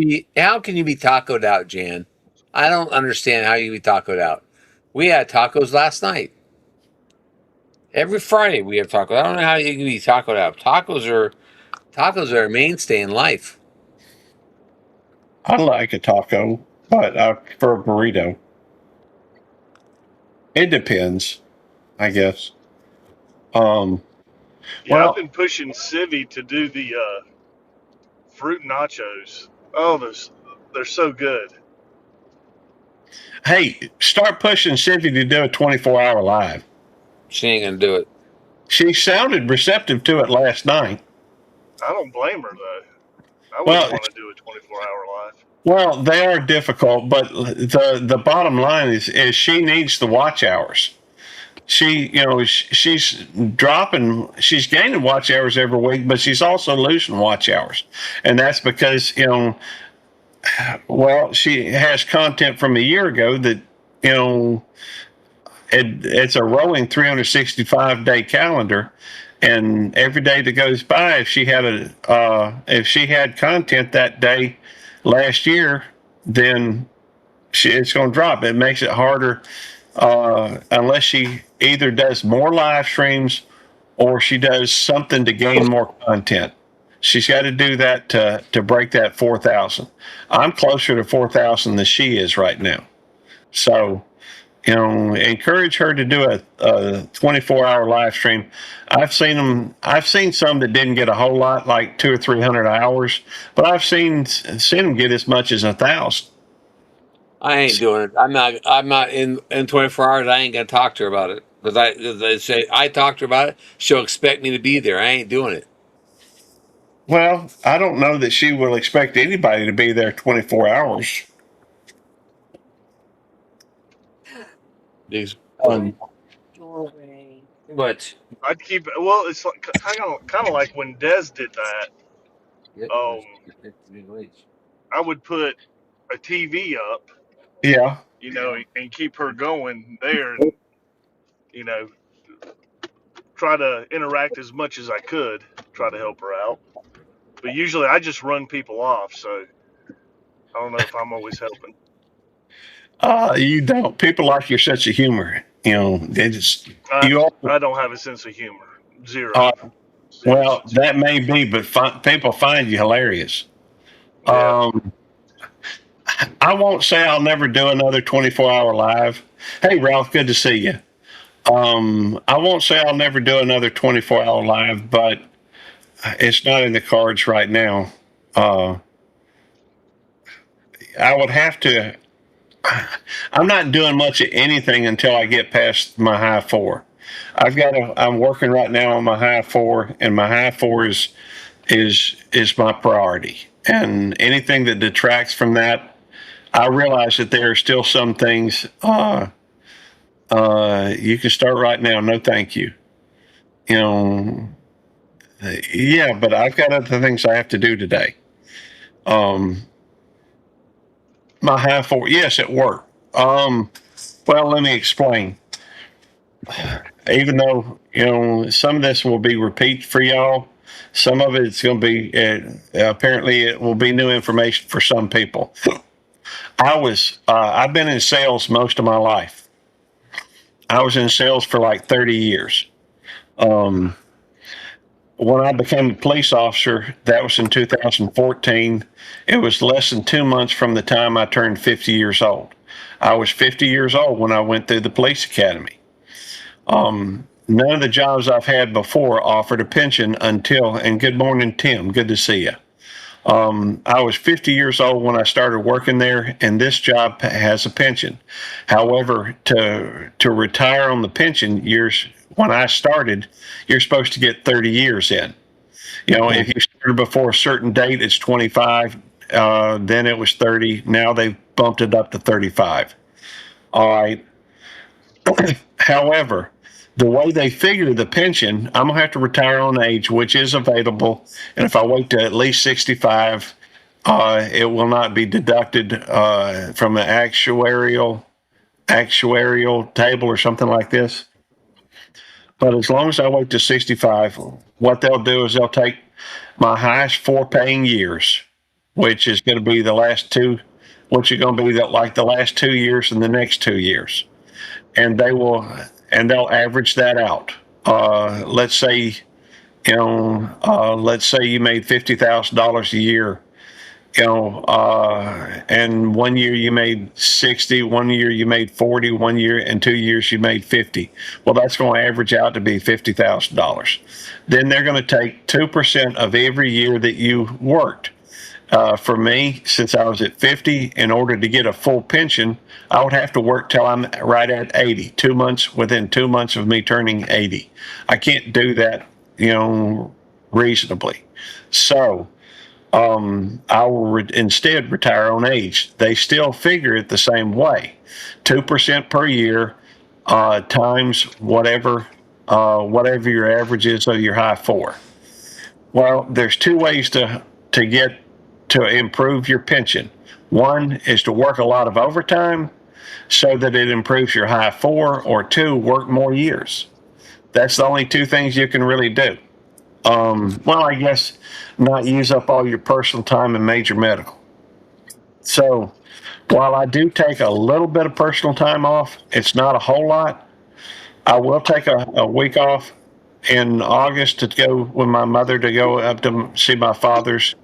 [SPEAKER 6] you be tacoed out, Jan? I don't understand how you be tacoed out. We had tacos last night. Every Friday we have tacos. I don't know how you can be tacoed out. Tacos are a mainstay in life.
[SPEAKER 1] I like a taco, but I prefer a burrito. It depends, I guess.
[SPEAKER 8] Yeah,
[SPEAKER 1] Well,
[SPEAKER 8] I've been pushing Civi to do the fruit nachos. Oh, they're so good.
[SPEAKER 1] hey, start pushing Cynthia to do a 24-hour live.
[SPEAKER 6] She ain't gonna do it.
[SPEAKER 1] She sounded receptive to it last night.
[SPEAKER 8] I don't blame her though. I wouldn't
[SPEAKER 1] Well,
[SPEAKER 8] want to do a 24-hour live.
[SPEAKER 1] well, they are difficult, but the bottom line is she needs the watch hours. She's gaining watch hours every week, but she's also losing watch hours, and that's because she has content from a year ago that it's a rolling 365-day calendar, and every day that goes by, if she had content that day last year, then it's going to drop. It makes it harder unless she either does more live streams or she does something to gain more content. She's got to do that to break that 4,000. I'm closer to 4,000 than she is right now. So, encourage her to do a 24-hour live stream. I've seen some that didn't get a whole lot, like 200 or 300 hours, but I've seen them get as much as 1,000.
[SPEAKER 6] I ain't doing it. I'm not in 24 hours. I ain't gonna talk to her about it because they say I talk to her about it. She'll expect me to be there. I ain't doing it.
[SPEAKER 1] Well, I don't know that she will expect anybody to be there 24 hours.
[SPEAKER 6] These,
[SPEAKER 4] Doorway.
[SPEAKER 6] but
[SPEAKER 8] I'd keep. Well, it's like, kind of like when Dez did that. I would put a TV up,
[SPEAKER 1] Yeah.
[SPEAKER 8] and keep her going there, and try to interact as much as I could, try to help her out. But usually I just run people off, so I don't know if I'm always helping.
[SPEAKER 1] You don't. People like your sense of humor. They just
[SPEAKER 8] I
[SPEAKER 1] you.
[SPEAKER 8] I don't have a sense of humor. Zero.
[SPEAKER 1] Uh,
[SPEAKER 8] Zero
[SPEAKER 1] well,
[SPEAKER 8] sense of
[SPEAKER 1] that may be, but people find you hilarious.
[SPEAKER 8] Yeah.
[SPEAKER 1] I won't say I'll never do another 24-hour live. Hey, Ralph, good to see you. I won't say I'll never do another 24-hour live, but it's not in the cards right now. I would have to. I'm not doing much of anything until I get past my high 4. I'm working right now on my high 4, and my high 4 is my priority. And anything that detracts from that, I realize that there are still some things you can start right now. No, thank you. Yeah, but I've got other things I have to do today. My high 4, yes, at work. Well, let me explain. Even though some of this will be repeat for y'all, some of it's going to be apparently it will be new information for some people. I've been in sales most of my life. I was in sales for like 30 years. When I became a police officer, that was in 2014. It was less than 2 months from the time I turned 50 years old. I was 50 years old when I went through the police academy. None of the jobs I've had before offered a pension until, and good morning, Tim, good to see you. I was 50 years old when I started working there, and this job has a pension. However, to retire on the pension years, when I started, you're supposed to get 30 years in. You know, if you started before a certain date, it's 25. Then it was 30. Now they've bumped it up to 35. All right. However, the way they figure the pension, I'm gonna have to retire on age, which is available, and if I wait to at least 65, it will not be deducted from an actuarial table or something like this. But as long as I wait to 65, what they'll do is they'll take my highest 4 paying years, which is going to be the last two, which is going to be like the last 2 years and the next 2 years, and they'll average that out. Let's say, let's say you made $50,000 a year, and 1 year you made 60, 1 year you made 40, 1 year and 2 years you made 50. Well, that's going to average out to be $50,000. Then they're going to take 2% of every year that you worked. For me, since I was at 50, in order to get a full pension, I would have to work till I'm right at 80, 2 months, within 2 months of me turning 80. I can't do that, reasonably. So, I will instead retire on age. They still figure it the same way, 2% per year, times whatever your average is of your high 4. Well, there's 2 ways to improve your pension. One is to work a lot of overtime so that it improves your high 4, or 2, work more years. That's the only 2 things you can really do. Well, I guess not use up all your personal time in major medical. So while I do take a little bit of personal time off, it's not a whole lot. I will take a week off in August to go with my mother to go up to see my father's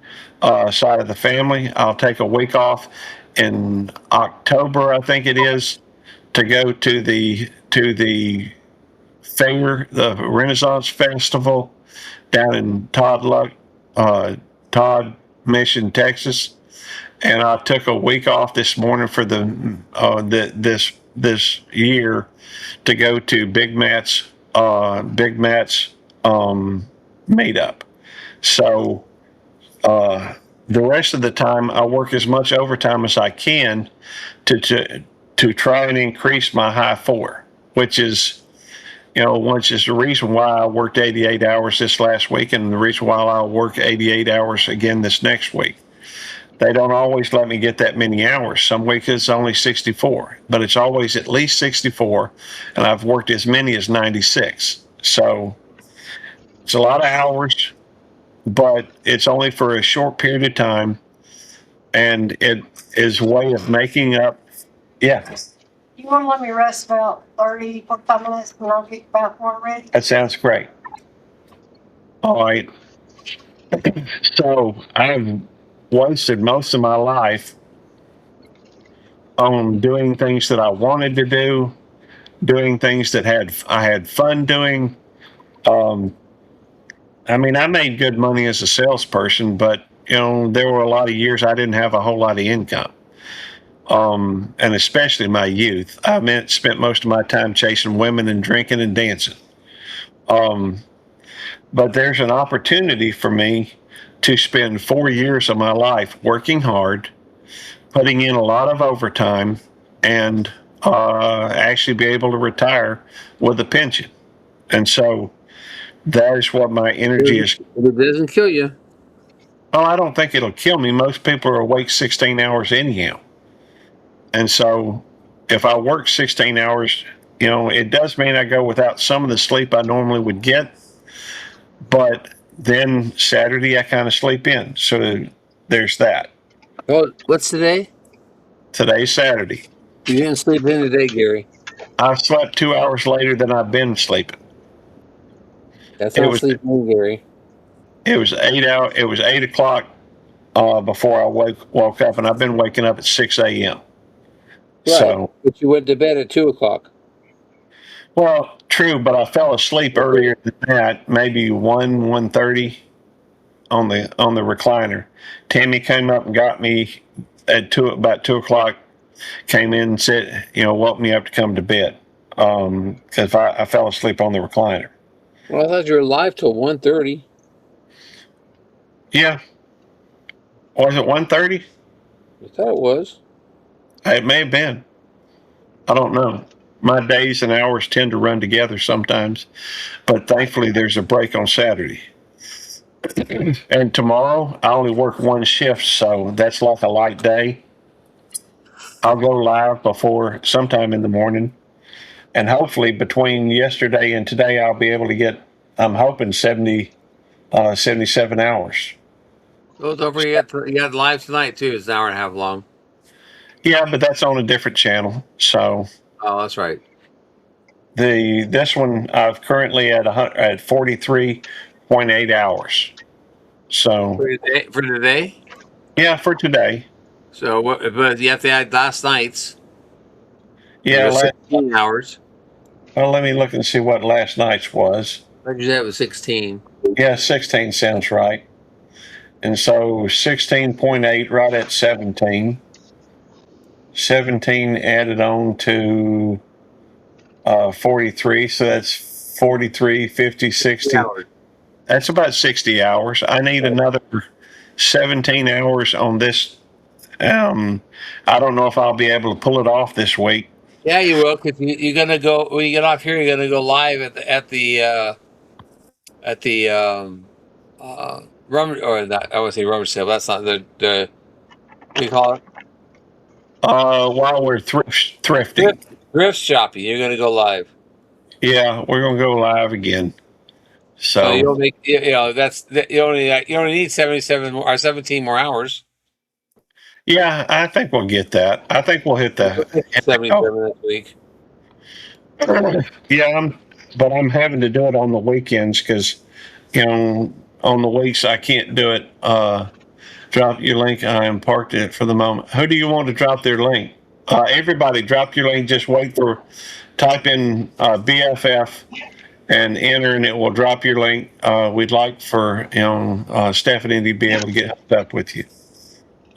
[SPEAKER 1] side of the family. I'll take a week off in October, I think it is, to go to the fair, the Renaissance Festival down in Todd, Mission, Texas. And I took a week off this morning for this year to go to Big Matt's meetup. So the rest of the time I work as much overtime as I can to try and increase my high 4, which is the reason why I worked 88 hours this last week, and the reason why I'll work 88 hours again this next week. They don't always let me get that many hours. Some weeks it's only 64, but it's always at least 64, and I've worked as many as 96. So it's a lot of hours, but it's only for a short period of time, and it is a way of making up. Yeah.
[SPEAKER 3] You want to let me rest about 30, 45 minutes and I'll get bathwater ready?
[SPEAKER 1] That sounds great. All right. So I've wasted most of my life on doing things that I wanted to do, doing things that I had fun doing. I made good money as a salesperson, but there were a lot of years I didn't have a whole lot of income. And especially my youth, I spent most of my time chasing women and drinking and dancing. But there's an opportunity for me to spend 4 years of my life working hard, putting in a lot of overtime, and actually be able to retire with a pension. And so that's what my energy is.
[SPEAKER 2] It doesn't kill you.
[SPEAKER 1] Oh, I don't think it'll kill me. Most people are awake 16 hours anyhow. And so if I work 16 hours, it does mean I go without some of the sleep I normally would get. But then Saturday, I kind of sleep in. So there's that.
[SPEAKER 2] Well, what's today?
[SPEAKER 1] Today's Saturday.
[SPEAKER 2] You didn't sleep in today, Gary.
[SPEAKER 1] I slept 2 hours later than I've been sleeping.
[SPEAKER 2] That's not sleeping in, Gary.
[SPEAKER 1] It was 8 hours. It was 8 o'clock before I woke up, and I've been waking up at 6 a.m.
[SPEAKER 2] Right,
[SPEAKER 1] so,
[SPEAKER 2] but you went to bed at 2 o'clock.
[SPEAKER 1] Well, true, but I fell asleep earlier than that, maybe 1:30 on the recliner. Tammy came up and got me at about 2 o'clock. Came in and said, woke me up to come to bed because I fell asleep on the recliner.
[SPEAKER 2] Well, I thought you were alive till 1:30.
[SPEAKER 1] Yeah. Was it 1:30?
[SPEAKER 2] I thought it was.
[SPEAKER 1] It may have been. I don't know. My days and hours tend to run together sometimes, but thankfully there's a break on Saturday. And tomorrow I only work one shift, so that's like a light day. I'll go live before sometime in the morning, and hopefully between yesterday and today I'll be able to get. I'm hoping 77 hours.
[SPEAKER 6] Oh, don't forget you got live tonight too. It's an hour and a half long.
[SPEAKER 1] Yeah, but that's on a different channel. So
[SPEAKER 6] Oh, that's right.
[SPEAKER 1] this one I've currently at 43.8 hours. So
[SPEAKER 6] For today.
[SPEAKER 1] yeah, for today.
[SPEAKER 6] So what? But you have to add last night's.
[SPEAKER 1] Yeah,
[SPEAKER 6] It was 16 hours.
[SPEAKER 1] well, let me look and see what last night's was.
[SPEAKER 6] I usually have 16.
[SPEAKER 1] Yeah, 16 sounds right. And so 16.8 right at 17. 17 added on to 43, so that's 43, 50, 60.
[SPEAKER 6] Hours.
[SPEAKER 1] That's about 60 hours. I need another 17 hours on this. I don't know if I'll be able to pull it off this week.
[SPEAKER 6] Yeah, you will. Cause you're gonna go when you get off here. You're gonna go live at the rum or not. I would say rummage sale. That's not the what do you call it?
[SPEAKER 1] While we're thrifting.
[SPEAKER 6] Thrift shopping. You're gonna go live.
[SPEAKER 1] Yeah, we're gonna go live again.
[SPEAKER 6] So
[SPEAKER 1] So
[SPEAKER 6] you'll make you only need 77 or 17 more hours.
[SPEAKER 1] yeah, I think we'll get that. I think we'll hit the
[SPEAKER 6] 77 this week.
[SPEAKER 1] Yeah, but I'm having to do it on the weekends because, on the weeks I can't do it. Drop your link. I am parked it for the moment. Who do you want to drop their link? Everybody, drop your link. Just type in BFF and enter, and it will drop your link. We'd like for Stephanie to be able to get hooked up with you.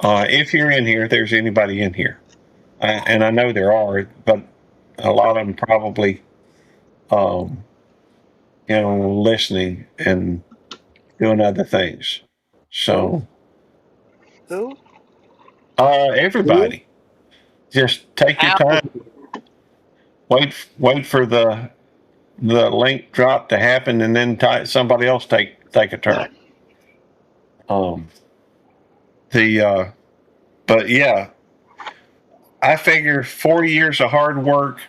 [SPEAKER 1] If you're in here, if there's anybody in here, and I know there are, but a lot of them probably, listening and doing other things. So,
[SPEAKER 9] Who?
[SPEAKER 1] everybody, just take your time. Wait for the link drop to happen, and then somebody else take a turn. But yeah, I figure 4 years of hard work,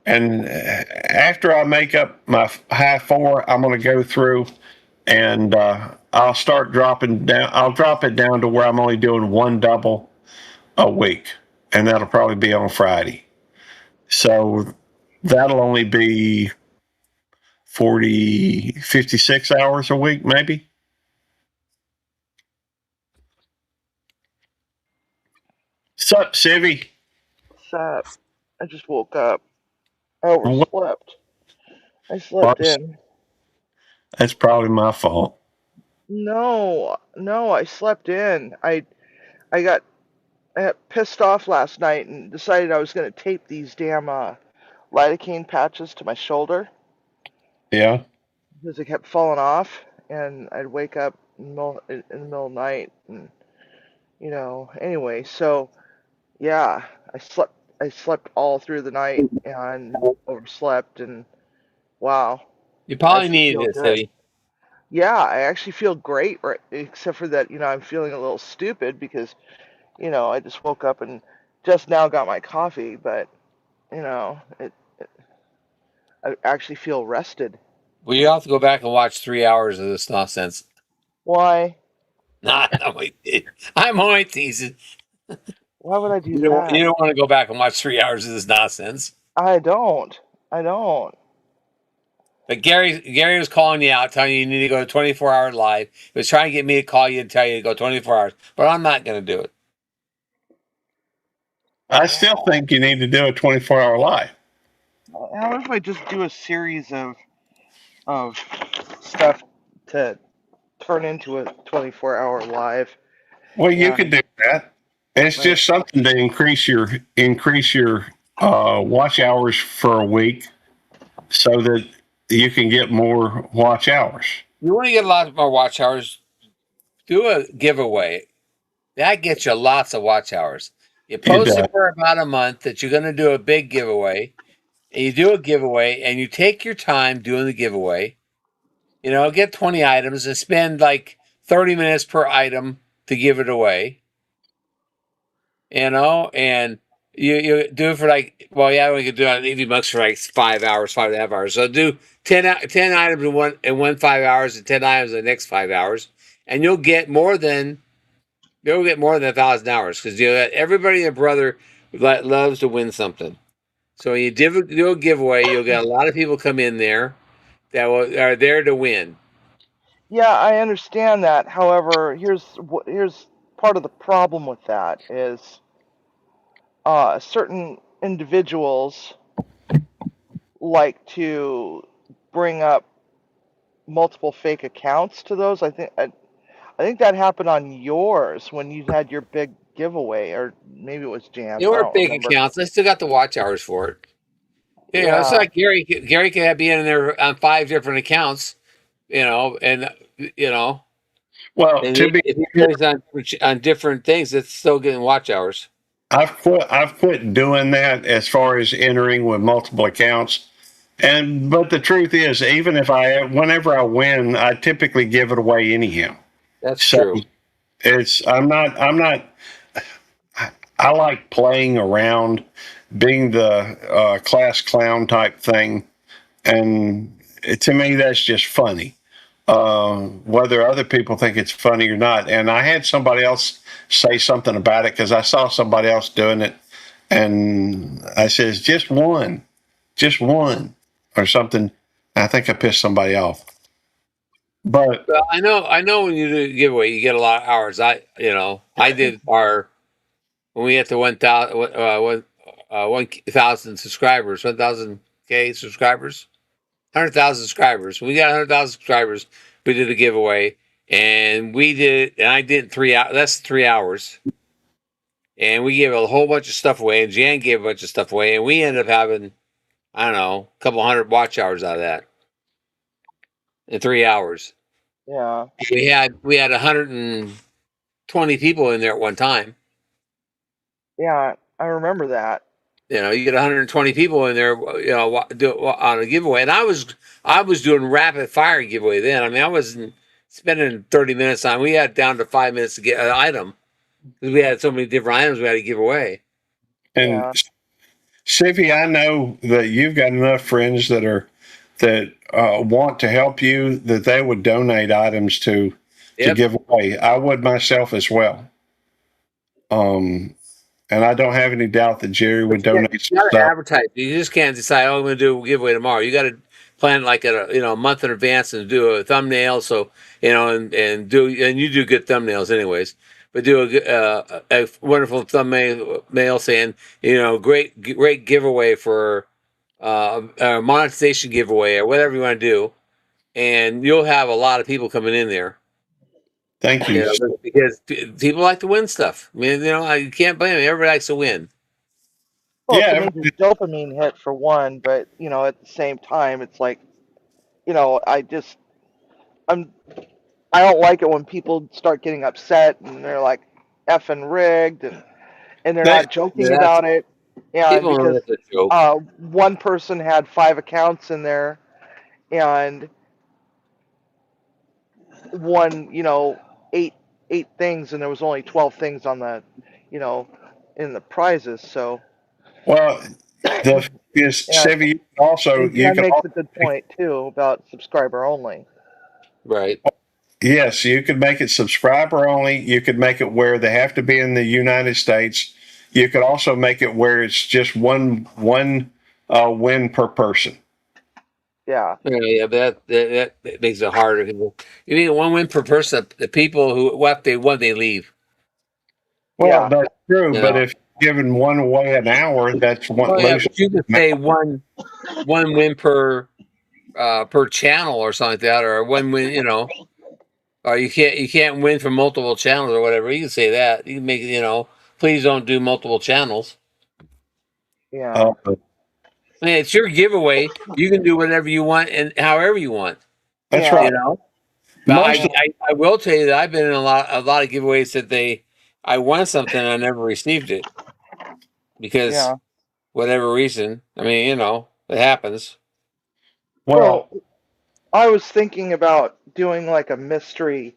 [SPEAKER 1] and after I make up my high four, I'm going to go through and I'll start dropping down. I'll drop it down to where I'm only doing one double a week, and that'll probably be on Friday. So that'll only be 56 hours a week, maybe. Sup, Civvy?
[SPEAKER 9] What's up? I just woke up. I overslept. I slept in.
[SPEAKER 1] That's probably my fault.
[SPEAKER 9] No, I slept in. I got pissed off last night and decided I was going to tape these damn lidocaine patches to my shoulder
[SPEAKER 1] Yeah.
[SPEAKER 9] because they kept falling off, and I'd wake up in the middle of the night, and anyway, so yeah, I slept all through the night and overslept, and wow.
[SPEAKER 6] You probably
[SPEAKER 9] Actually
[SPEAKER 6] needed
[SPEAKER 9] feel
[SPEAKER 6] it,
[SPEAKER 9] good.
[SPEAKER 6] City.
[SPEAKER 9] Yeah, I actually feel great, right? Except for that, I'm feeling a little stupid because, I just woke up and just now got my coffee, but, I actually feel rested.
[SPEAKER 6] Well, you have to go back and watch 3 hours of this nonsense.
[SPEAKER 9] Why?
[SPEAKER 6] Nah, I'm only teasing.
[SPEAKER 9] Why would I do
[SPEAKER 6] You
[SPEAKER 9] that?
[SPEAKER 6] don't want to go back and watch 3 hours of this nonsense.
[SPEAKER 9] I don't.
[SPEAKER 6] But Gary was calling you out, telling you need to go to 24-hour live. He was trying to get me to call you and tell you to go 24 hours, but I'm not going to do it.
[SPEAKER 1] I still think you need to do a 24-hour live.
[SPEAKER 9] How if I just do a series of stuff to turn into a 24-hour live?
[SPEAKER 1] Well, you could do that. It's just something to increase your watch hours for a week, so that you can get more watch hours.
[SPEAKER 6] You want to get a lot more watch hours, do a giveaway. That gets you lots of watch hours. You
[SPEAKER 1] It
[SPEAKER 6] post
[SPEAKER 1] does.
[SPEAKER 6] it for about a month that you're going to do a big giveaway, and you do a giveaway, and you take your time doing the giveaway. You know, get 20 items and spend like 30 minutes per item to give it away. You know, and you do it for like, well, yeah, we could do it on Easy Bucks for like 5 hours, 5.5 hours. So do 10 items in one 5 hours and 10 items in the next 5 hours, and you'll get more than 1,000 hours because you know everybody and their brother loves to win something. So when you do a giveaway, you'll get a lot of people come in there that are there to win.
[SPEAKER 9] Yeah, I understand that. However, here's part of the problem with that is certain individuals like to bring up multiple fake accounts to those. I think that happened on yours when you had your big giveaway, or maybe it was
[SPEAKER 6] They
[SPEAKER 9] Jan's. I
[SPEAKER 6] were
[SPEAKER 9] don't
[SPEAKER 6] big
[SPEAKER 9] remember.
[SPEAKER 6] accounts. I still got the watch hours for it. You know, it's
[SPEAKER 9] Yeah,
[SPEAKER 6] like Gary. Gary could be in there on 5 different accounts. You know, and you know,
[SPEAKER 1] Well,
[SPEAKER 6] and
[SPEAKER 1] to be
[SPEAKER 6] if he
[SPEAKER 1] fair,
[SPEAKER 6] plays on different things, it's still getting watch hours.
[SPEAKER 1] I've quit doing that as far as entering with multiple accounts. And but the truth is, even if whenever I win, I typically give it away anyhow.
[SPEAKER 6] That's
[SPEAKER 1] So
[SPEAKER 6] true.
[SPEAKER 1] I'm not. I like playing around, being the class clown type thing, and to me that's just funny. Whether other people think it's funny or not. And I had somebody else say something about it because I saw somebody else doing it, and I says just one, or something. I think I pissed somebody off, but
[SPEAKER 6] Well, I know when you do a giveaway, you get a lot of hours. I did our when we had to 1,000 subscribers, 1,000 subscribers, 100,000 subscribers. When we got 100,000 subscribers, we did a giveaway, and we did it, and I did it in 3 hours. That's 3 hours, and we gave a whole bunch of stuff away, and Jan gave a bunch of stuff away, and we ended up having I don't know a couple hundred watch hours out of that in 3 hours.
[SPEAKER 9] yeah,
[SPEAKER 6] We had 120 people in there at one time.
[SPEAKER 9] yeah. I remember that.
[SPEAKER 6] You know, you get 120 people in there, you know, on a giveaway, and I was doing rapid fire giveaway then. I mean, I wasn't spending 30 minutes on. We had down to 5 minutes to get an item because we had so many different items we had to give away.
[SPEAKER 1] and
[SPEAKER 9] Yeah,
[SPEAKER 1] Sivy, I know that you've got enough friends that want to help you that they would donate items to
[SPEAKER 6] Yep.
[SPEAKER 1] give away. I would myself as well. And I don't have any doubt that Jerry would donate some
[SPEAKER 6] You got to
[SPEAKER 1] stuff.
[SPEAKER 6] advertise. You just can't decide. Oh, I'm going to do a giveaway tomorrow. You got to plan like a month in advance and do a thumbnail. So and you do good thumbnails anyways. But do a wonderful thumbnail saying great giveaway for a monetization giveaway or whatever you want to do, and you'll have a lot of people coming in there.
[SPEAKER 1] Thank you.
[SPEAKER 6] Because people like to win stuff. I mean, you can't blame them. Everybody likes to win.
[SPEAKER 9] well, it's
[SPEAKER 1] Yeah,
[SPEAKER 9] a major dopamine hit for one, but at the same time, it's like, I just I'm I don't like it when people start getting upset and they're like effing rigged, and they're not
[SPEAKER 1] that,
[SPEAKER 9] joking about it. Yeah,
[SPEAKER 6] People know
[SPEAKER 9] because
[SPEAKER 6] that's a joke.
[SPEAKER 9] one person had 5 accounts in there and won, eight things, and there was only 12 things on the, you know, in the prizes. So
[SPEAKER 1] well, the is
[SPEAKER 9] yeah,
[SPEAKER 1] Sivy. Also,
[SPEAKER 9] and
[SPEAKER 1] you
[SPEAKER 9] Dan
[SPEAKER 1] can
[SPEAKER 9] makes a
[SPEAKER 1] also,
[SPEAKER 9] good point too about subscriber only.
[SPEAKER 6] Right.
[SPEAKER 1] yes, you could make it subscriber only. You could make it where they have to be in the United States. You could also make it where it's just one win per person.
[SPEAKER 9] Yeah,
[SPEAKER 6] Yeah, but that makes it harder. You need one win per person. The people who what they won, they leave.
[SPEAKER 1] Well,
[SPEAKER 9] yeah,
[SPEAKER 1] that's true.
[SPEAKER 6] You
[SPEAKER 1] But
[SPEAKER 6] know.
[SPEAKER 1] if you're giving one away an hour, that's one
[SPEAKER 6] Well, yeah,
[SPEAKER 1] losing.
[SPEAKER 6] but you could say one win per channel or something like that, or one win. Or you can't win from multiple channels or whatever. You can say that. You can make please don't do multiple channels.
[SPEAKER 9] yeah,
[SPEAKER 6] I mean, it's your giveaway. You can do whatever you want and however you want.
[SPEAKER 1] That's
[SPEAKER 9] yeah.
[SPEAKER 1] right.
[SPEAKER 6] You know. But
[SPEAKER 1] Most
[SPEAKER 6] I will tell you that I've been in a lot of giveaways that I won something and I never received it because
[SPEAKER 9] Yeah.
[SPEAKER 6] whatever reason. I mean, it happens.
[SPEAKER 1] well,
[SPEAKER 9] Well, I was thinking about doing like a mystery,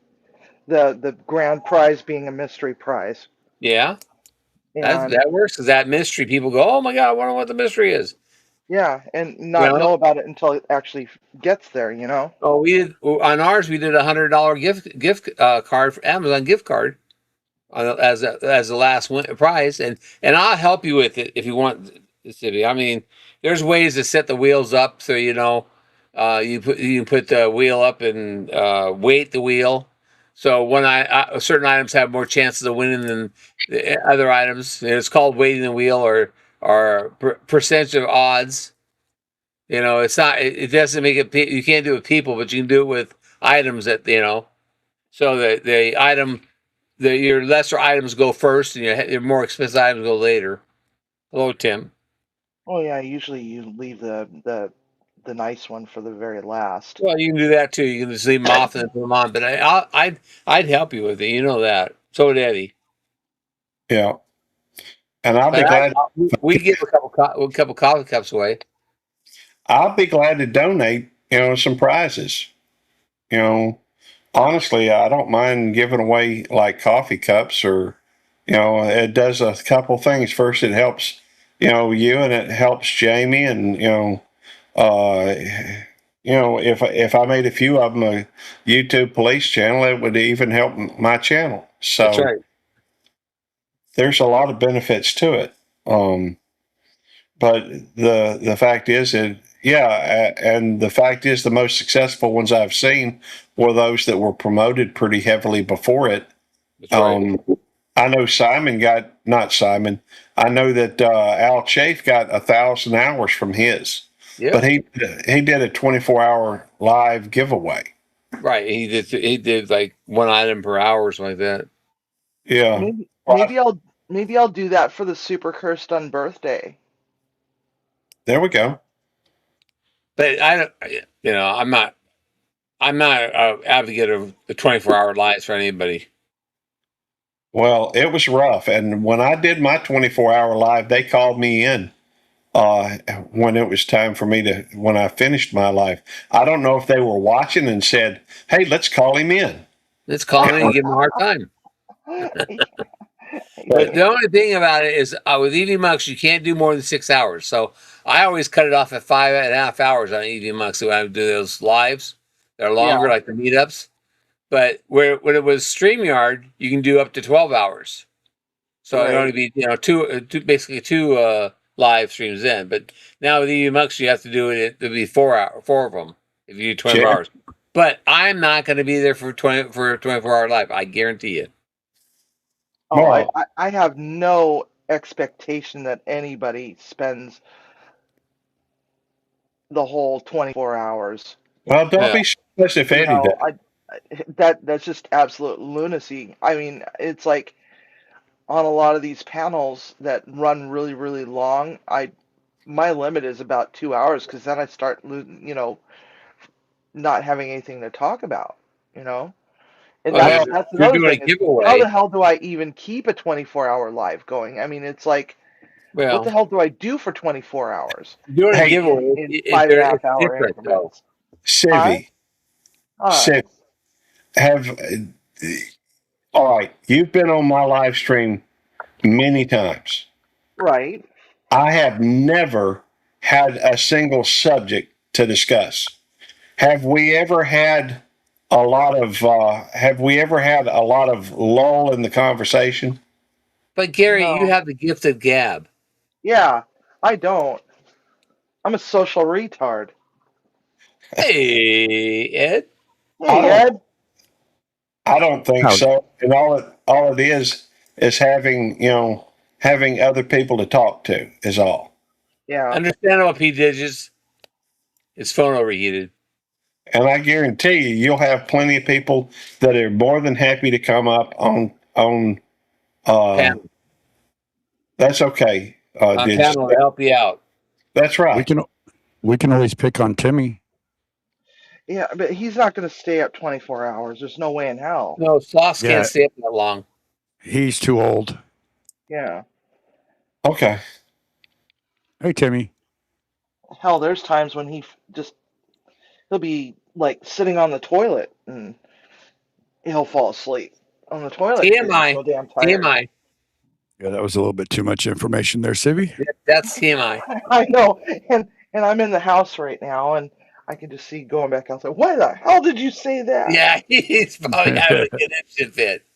[SPEAKER 9] the grand prize being a mystery prize,
[SPEAKER 6] Yeah,
[SPEAKER 9] and
[SPEAKER 6] that works because that mystery people go, oh my god, I wonder what the mystery is.
[SPEAKER 9] yeah, and
[SPEAKER 6] You
[SPEAKER 9] not
[SPEAKER 6] know,
[SPEAKER 9] know about it until it actually gets there, you know?
[SPEAKER 6] oh, we did on ours. We did $100 gift card for Amazon gift card as the last prize, and I'll help you with it if you want, Sibby. I mean, there's ways to set the wheels up so you can put the wheel up and weight the wheel. So when certain items have more chances of winning than the other items, and it's called weighting the wheel or percentage of odds. It's not. It doesn't make it. You can't do it with people, but you can do it with items that. So the item, your lesser items go first, and your more expensive items go later. Hello, Tim.
[SPEAKER 9] Oh yeah, usually you leave the nice one for the very last.
[SPEAKER 6] Well, you can do that too. You can just leave them off and put them on. But I'd help you with it. You know that. So would Eddie.
[SPEAKER 1] yeah, and I'll be
[SPEAKER 6] But
[SPEAKER 1] glad.
[SPEAKER 6] we give a couple coffee cups away.
[SPEAKER 1] I'll be glad to donate. Some prizes. Honestly, I don't mind giving away like coffee cups or, it does a couple things. First, it helps, you, and it helps Jamie, and uh, if I made a few of them a YouTube police channel, it would even help my channel.
[SPEAKER 6] That's
[SPEAKER 1] So
[SPEAKER 6] right.
[SPEAKER 1] there's a lot of benefits to it. But the fact is that and the fact is the most successful ones I've seen were those that were promoted pretty heavily before it.
[SPEAKER 6] That's right.
[SPEAKER 1] I know not Simon. I know that Al Chafe got 1,000 hours from his,
[SPEAKER 6] Yeah.
[SPEAKER 1] but he did a 24-hour live giveaway.
[SPEAKER 6] Right. He did like one item per hour or something like that.
[SPEAKER 1] Yeah,
[SPEAKER 9] Maybe I'll do that for the Super Cursed on birthday.
[SPEAKER 1] there we go.
[SPEAKER 6] But I don't. I'm not an advocate of the 24-hour lives for anybody.
[SPEAKER 1] Well, it was rough, and when I did my 24-hour live, they called me in when it was time for me when I finished my live. I don't know if they were watching and said, "Hey, let's call him in."
[SPEAKER 6] Let's call him and give him a hard time. But the only thing about it is with EV Mux, you can't do more than 6 hours. So I always cut it off at 5.5 hours on EV Mux when I do those lives. They're longer, like the meetups. But when it was StreamYard, you can do up to 12 hours. So it'd only be basically two live streams in. But now with EV Mux, you have to do it. It'll be 4 of them if you do 24 hours. But I'm not going to be there for a 24-hour live. I guarantee you.
[SPEAKER 9] Oh, I have no expectation that anybody spends the whole 24 hours.
[SPEAKER 1] Well, don't be surprised if Eddie does.
[SPEAKER 9] That's just absolute lunacy. I mean, it's like on a lot of these panels that run really, really long, my limit is about 2 hours because then I start not having anything to talk about, And that's another thing. How the hell do I even keep a 24-hour live going? I mean, it's like, what the hell do I do for 24 hours?
[SPEAKER 6] Doing a giveaway
[SPEAKER 9] in 5.5 hour increments.
[SPEAKER 1] Sivvy, all right, you've been on my live stream many times.
[SPEAKER 9] Right.
[SPEAKER 1] I have never had a single subject to discuss. Have we ever had a lot of lull in the conversation?
[SPEAKER 6] But Gary, you have the gift of gab.
[SPEAKER 9] Yeah, I don't. I'm a social retard.
[SPEAKER 6] Hey, Ed.
[SPEAKER 9] Hey, Ed.
[SPEAKER 1] I don't think so. And all it is having other people to talk to is all.
[SPEAKER 9] Yeah.
[SPEAKER 6] Understandable, P. Digits. His phone overheated.
[SPEAKER 1] And I guarantee you'll have plenty of people that are more than happy to come up on
[SPEAKER 6] panel.
[SPEAKER 1] That's okay.
[SPEAKER 6] Panel to help you out.
[SPEAKER 1] That's right.
[SPEAKER 10] We can always pick on Timmy.
[SPEAKER 9] Yeah, but he's not going to stay up 24 hours. There's no way in hell.
[SPEAKER 6] No, sloths
[SPEAKER 10] Yeah,
[SPEAKER 6] can't stay up that long.
[SPEAKER 10] he's too old.
[SPEAKER 9] Yeah.
[SPEAKER 1] Okay.
[SPEAKER 10] Hey, Timmy.
[SPEAKER 9] Hell, there's times when he'll be like sitting on the toilet and he'll fall asleep on the toilet because he's
[SPEAKER 6] TMI.
[SPEAKER 9] so damn tired.
[SPEAKER 6] TMI.
[SPEAKER 10] Yeah, that was a little bit too much information there, Sibby.
[SPEAKER 6] That's TMI.
[SPEAKER 9] I know, and I'm in the house right now, and I can just see going back outside. Why the hell did you say that?
[SPEAKER 6] Yeah, he's probably having a conniption fit.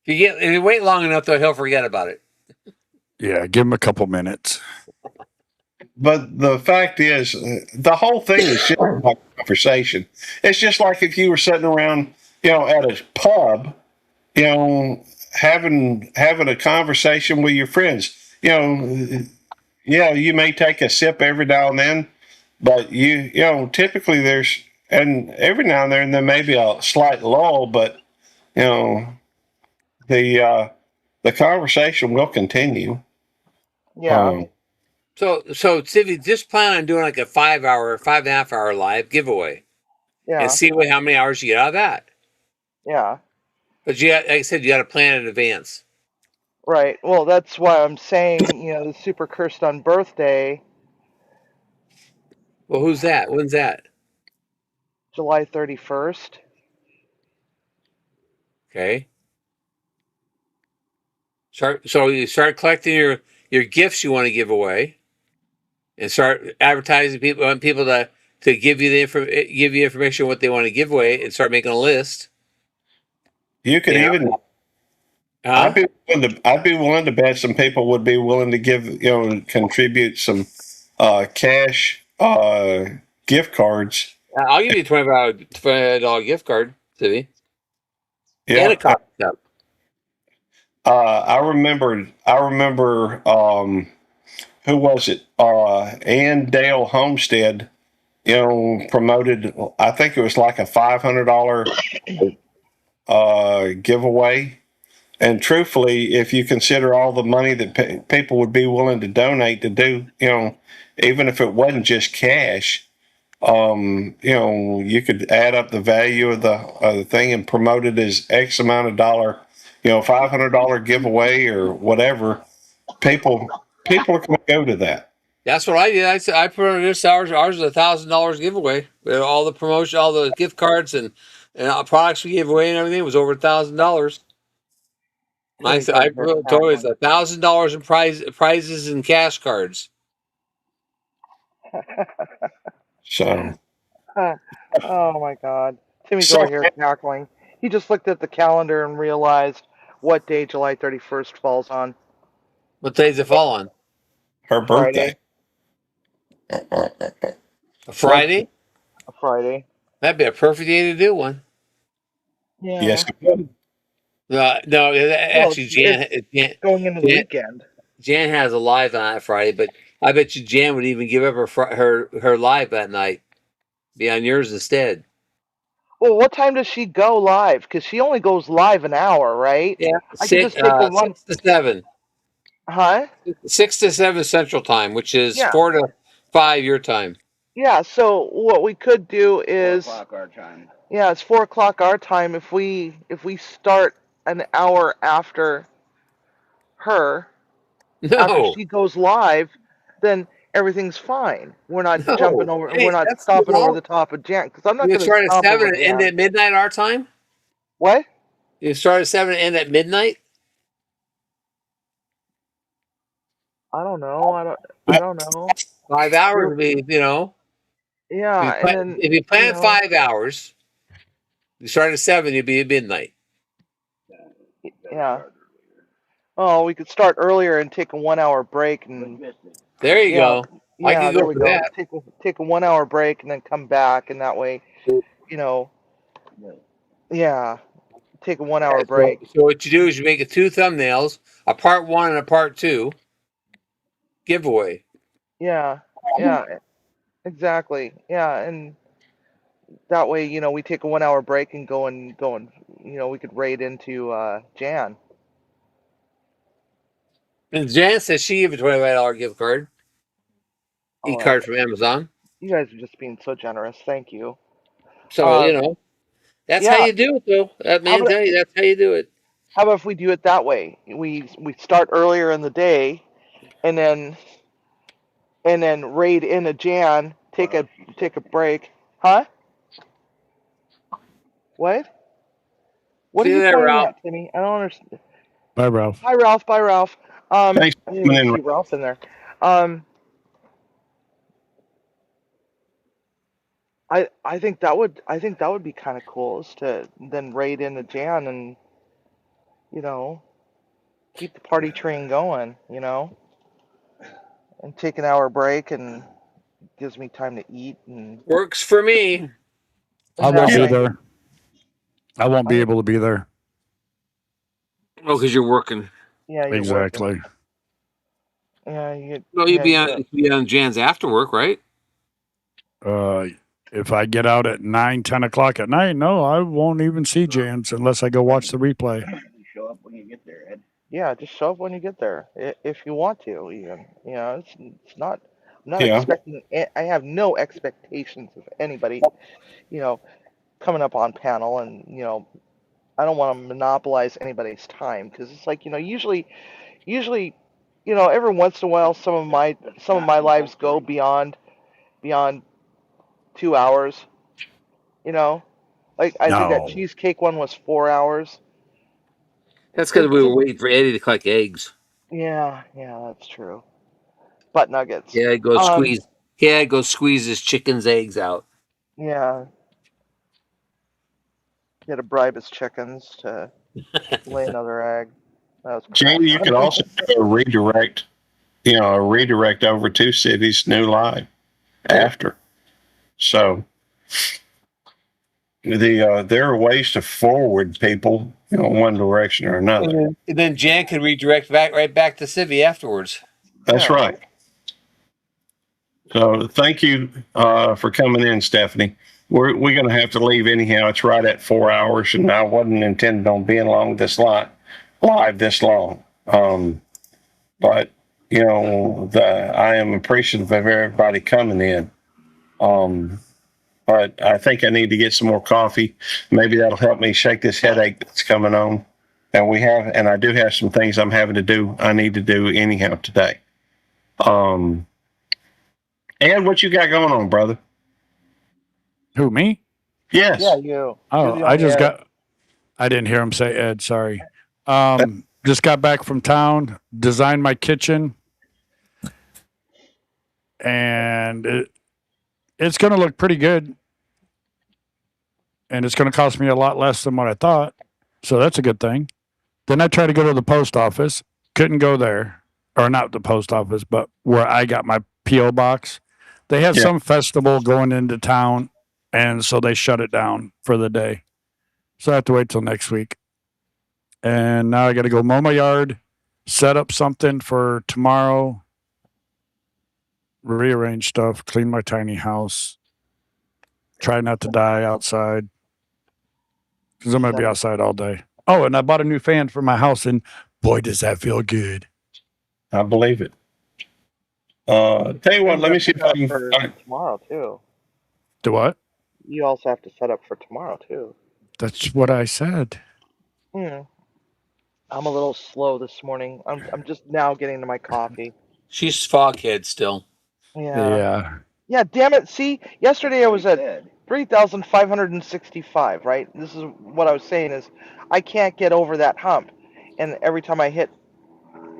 [SPEAKER 6] If you wait long enough, though, he'll forget about it.
[SPEAKER 10] Yeah, give him a couple minutes.
[SPEAKER 1] But the fact is, the whole thing is just like a conversation. It's just like if you were sitting around, at a pub, having a conversation with your friends. You may take a sip every now and then, but typically and every now and then there may be a slight lull, but the conversation will continue.
[SPEAKER 9] Yeah.
[SPEAKER 6] So Civi, just plan on doing like a 5.5 hour live giveaway,
[SPEAKER 9] Yeah.
[SPEAKER 6] and see how many hours you get out of that.
[SPEAKER 9] Yeah.
[SPEAKER 6] But like I said, you got to plan in advance.
[SPEAKER 9] Right. Well, that's why I'm saying, the Super Cursed on birthday,
[SPEAKER 6] Well, who's that? When's that?
[SPEAKER 9] July 31st.
[SPEAKER 6] Okay. So you start collecting your gifts you want to give away, and start advertising people to give you information on what they want to give away, and start making a list.
[SPEAKER 1] You could even.
[SPEAKER 6] Huh?
[SPEAKER 1] I'd be willing to bet some people would be willing to give contribute some cash gift cards.
[SPEAKER 6] I'll give you a $25 gift card, Civi.
[SPEAKER 1] Yeah.
[SPEAKER 6] And a coffee cup.
[SPEAKER 1] I remember. Who was it? Ann Dale Homestead. Promoted. I think it was like a $500 giveaway. And truthfully, if you consider all the money that people would be willing to donate to do, even if it wasn't just cash, you could add up the value of the thing and promote it as X amount of dollar, $500 giveaway or whatever. People are going to go to that.
[SPEAKER 6] That's what I did. I put on this ours was $1,000 giveaway. We had all the promotion, all the gift cards and products we gave away and everything. It was over $1,000. I told it's $1,000 in prizes and cash cards.
[SPEAKER 1] So.
[SPEAKER 9] Oh my God. Timmy's over here cackling. He just looked at the calendar and realized what day July 31st falls on.
[SPEAKER 6] What day does it fall on?
[SPEAKER 1] Her birthday.
[SPEAKER 6] A Friday?
[SPEAKER 9] A Friday.
[SPEAKER 6] That'd be a perfect day to do one.
[SPEAKER 9] Yeah.
[SPEAKER 1] Yes, it would.
[SPEAKER 6] No, actually, Jan
[SPEAKER 9] going into the weekend.
[SPEAKER 6] Jan has a live on that Friday, but I bet you Jan would even give up her live that night. Be on yours instead.
[SPEAKER 9] Well, what time does she go live? Because she only goes live an hour, right?
[SPEAKER 6] Yeah,
[SPEAKER 9] I can just take a
[SPEAKER 6] 6 to 7.
[SPEAKER 9] Huh?
[SPEAKER 6] 6 to 7 Central Time, which is 4 to 5 your time.
[SPEAKER 9] Yeah. So what we could do is
[SPEAKER 7] 4 o'clock our time.
[SPEAKER 9] Yeah, it's 4 o'clock our time. If we start an hour after her, after she goes live, then everything's fine. We're not jumping over. We're not stomping over the top of Jan. Because I'm not going to
[SPEAKER 6] start at 7 and end at midnight our time.
[SPEAKER 9] What?
[SPEAKER 6] You start at 7 and end at midnight.
[SPEAKER 9] I don't know. I don't know.
[SPEAKER 6] 5 hours would be,
[SPEAKER 9] Yeah,
[SPEAKER 6] if you plan 5 hours, you start at 7, you'd be at midnight.
[SPEAKER 9] Yeah. Oh, we could start earlier and take a 1 hour break and.
[SPEAKER 6] There you go.
[SPEAKER 9] Yeah,
[SPEAKER 6] I can go for that.
[SPEAKER 9] Take a 1 hour break and then come back, and that way, Yeah. Take a 1 hour break.
[SPEAKER 6] So what you do is you make it 2 thumbnails, a part 1 and a part 2 giveaway.
[SPEAKER 9] Yeah. Yeah. Exactly. Yeah, and that way, we take a 1 hour break and go and we could raid into Jan.
[SPEAKER 6] And Jan says she gave a $25 gift card. E-card from Amazon.
[SPEAKER 9] You guys are just being so generous. Thank you.
[SPEAKER 6] So you know, that's how
[SPEAKER 9] Yeah.
[SPEAKER 6] you do it, though. That
[SPEAKER 9] How
[SPEAKER 6] man
[SPEAKER 9] about
[SPEAKER 6] tell you that's how you do it.
[SPEAKER 9] how about if we do it that way? We start earlier in the day, and then raid in a Jan, take a break. Huh? What? What are
[SPEAKER 6] See you
[SPEAKER 9] you
[SPEAKER 6] there,
[SPEAKER 9] pointing
[SPEAKER 6] Ralph.
[SPEAKER 9] at, Timmy? I don't understand.
[SPEAKER 10] Bye, Ralph.
[SPEAKER 9] Hi, Ralph. Bye, Ralph.
[SPEAKER 1] Thanks
[SPEAKER 9] I
[SPEAKER 1] for
[SPEAKER 9] didn't
[SPEAKER 1] coming
[SPEAKER 9] even
[SPEAKER 1] in.
[SPEAKER 9] see Ralph in there. Um, I think that would be kind of cool is to then raid in a Jan and keep the party train going, and take an hour break and gives me time to eat and
[SPEAKER 6] Works for me.
[SPEAKER 10] I
[SPEAKER 9] that
[SPEAKER 10] won't be
[SPEAKER 1] Yeah.
[SPEAKER 9] way.
[SPEAKER 10] there. I won't be
[SPEAKER 9] I,
[SPEAKER 10] able to be there.
[SPEAKER 6] Oh, because you're working.
[SPEAKER 9] yeah, you're working.
[SPEAKER 10] Exactly.
[SPEAKER 9] Yeah, you
[SPEAKER 6] No,
[SPEAKER 9] yeah,
[SPEAKER 6] you'd be on Jan's after work, right?
[SPEAKER 10] If I get out at 9, 10 o'clock at night, no, I won't even see Jans unless I go watch the replay.
[SPEAKER 9] yeah, just show up when you get there if you want to. Even it's not. I'm not
[SPEAKER 1] Yeah.
[SPEAKER 9] expecting. I have no expectations of anybody. You know, coming up on panel, and I don't want to monopolize anybody's time because it's like usually, every once in a while, some of my lives go beyond 2 hours. Like I think that
[SPEAKER 10] No.
[SPEAKER 9] cheesecake one was 4 hours.
[SPEAKER 6] That's because we
[SPEAKER 9] It's
[SPEAKER 6] were
[SPEAKER 9] just
[SPEAKER 6] waiting for Eddie to collect eggs.
[SPEAKER 9] yeah, that's true. Butt nuggets.
[SPEAKER 6] Yeah, go squeeze. Yeah, go squeeze his chicken's eggs out.
[SPEAKER 9] Yeah, he had to bribe his chickens to lay another egg. That was pretty
[SPEAKER 1] Jamie, you could
[SPEAKER 9] funny.
[SPEAKER 1] also do a redirect, a redirect over to City's new live after. So there are ways to forward people, one direction or another.
[SPEAKER 6] And then Jan can redirect right back to Civi afterwards.
[SPEAKER 1] That's
[SPEAKER 9] Yeah.
[SPEAKER 1] right. So thank you for coming in, Stephanie. We're going to have to leave anyhow. It's right at 4 hours, and I wasn't intending on being live this long. But I am appreciative of everybody coming in. But I think I need to get some more coffee. Maybe that'll help me shake this headache that's coming on. And I do have some things I need to do anyhow today. Ed, what you got going on, brother?
[SPEAKER 10] Who, me?
[SPEAKER 1] Yes.
[SPEAKER 9] Yeah, you.
[SPEAKER 10] Oh, I didn't hear him say Ed, sorry. Just got back from town, designed my kitchen, and it's going to look pretty good. And it's going to cost me a lot less than what I thought. So that's a good thing. Then I tried to go to the post office. Couldn't go there. Or not the post office, but where I got my P.O. box. They had some festival going into town, and so they shut it down for the day. So I have to wait till next week. And now I got to go mow my yard, set up something for tomorrow, rearrange stuff, clean my tiny house, try not to die outside. Because I'm going to be outside all day. Oh, and I bought a new fan for my house, and boy, does that feel good.
[SPEAKER 1] I believe it. Tell you what, let me see if I can
[SPEAKER 9] for
[SPEAKER 1] find.
[SPEAKER 9] tomorrow too.
[SPEAKER 10] Do what?
[SPEAKER 9] You also have to set up for tomorrow too.
[SPEAKER 10] That's what I said.
[SPEAKER 9] I'm a little slow this morning. I'm just now getting to my coffee.
[SPEAKER 6] She's foghead still.
[SPEAKER 9] Yeah. Yeah, damn it. See, yesterday I was at 3,565, right? This is what I was saying is I can't get over that hump. And every time I hit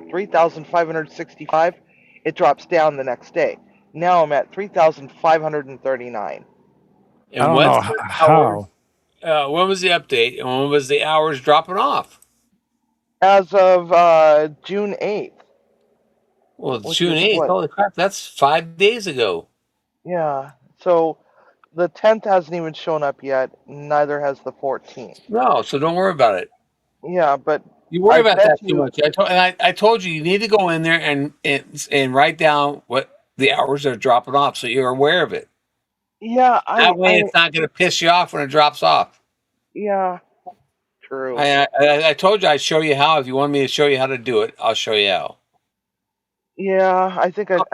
[SPEAKER 9] 3,565, it drops down the next day. Now I'm at 3,539.
[SPEAKER 6] And
[SPEAKER 10] I don't know how.
[SPEAKER 6] When was the update? And when was the hours dropping off?
[SPEAKER 9] As of June 8th.
[SPEAKER 6] Well, June 8th. Holy crap, that's 5 days ago.
[SPEAKER 9] Yeah. So the 10th hasn't even shown up yet. Neither has the 14th.
[SPEAKER 6] No, so don't worry about it.
[SPEAKER 9] Yeah, but
[SPEAKER 6] you worry about that too much. I told you need to go in there and write down what the hours are dropping off, so you're aware of it.
[SPEAKER 9] Yeah,
[SPEAKER 6] that way it's not going to piss you off when it drops off.
[SPEAKER 9] Yeah, true.
[SPEAKER 6] I told you I'd show you how. If you want me to show you how to do it, I'll show you how.
[SPEAKER 9] Yeah, I think I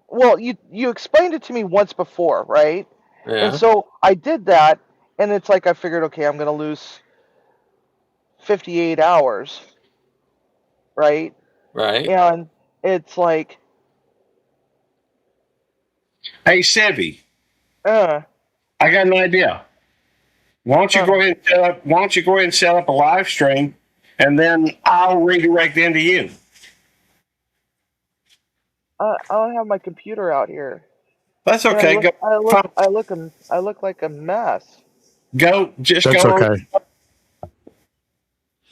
[SPEAKER 9] well, you explained it to me once before, right? And
[SPEAKER 6] Yeah.
[SPEAKER 9] so I did that, and it's like I figured, okay, I'm gonna lose 58 hours, right?
[SPEAKER 6] Right.
[SPEAKER 9] And it's like,
[SPEAKER 1] Hey, Sevy,
[SPEAKER 9] uh,
[SPEAKER 1] I got an idea. Why don't you
[SPEAKER 9] huh,
[SPEAKER 1] go ahead and set up? Why don't you go ahead and set up a live stream, and then I'll redirect into you.
[SPEAKER 9] I don't have my computer out here,
[SPEAKER 1] That's
[SPEAKER 9] and
[SPEAKER 1] okay. Go, fine.
[SPEAKER 9] I look like a mess.
[SPEAKER 1] Just
[SPEAKER 10] That's
[SPEAKER 1] go on.
[SPEAKER 10] okay.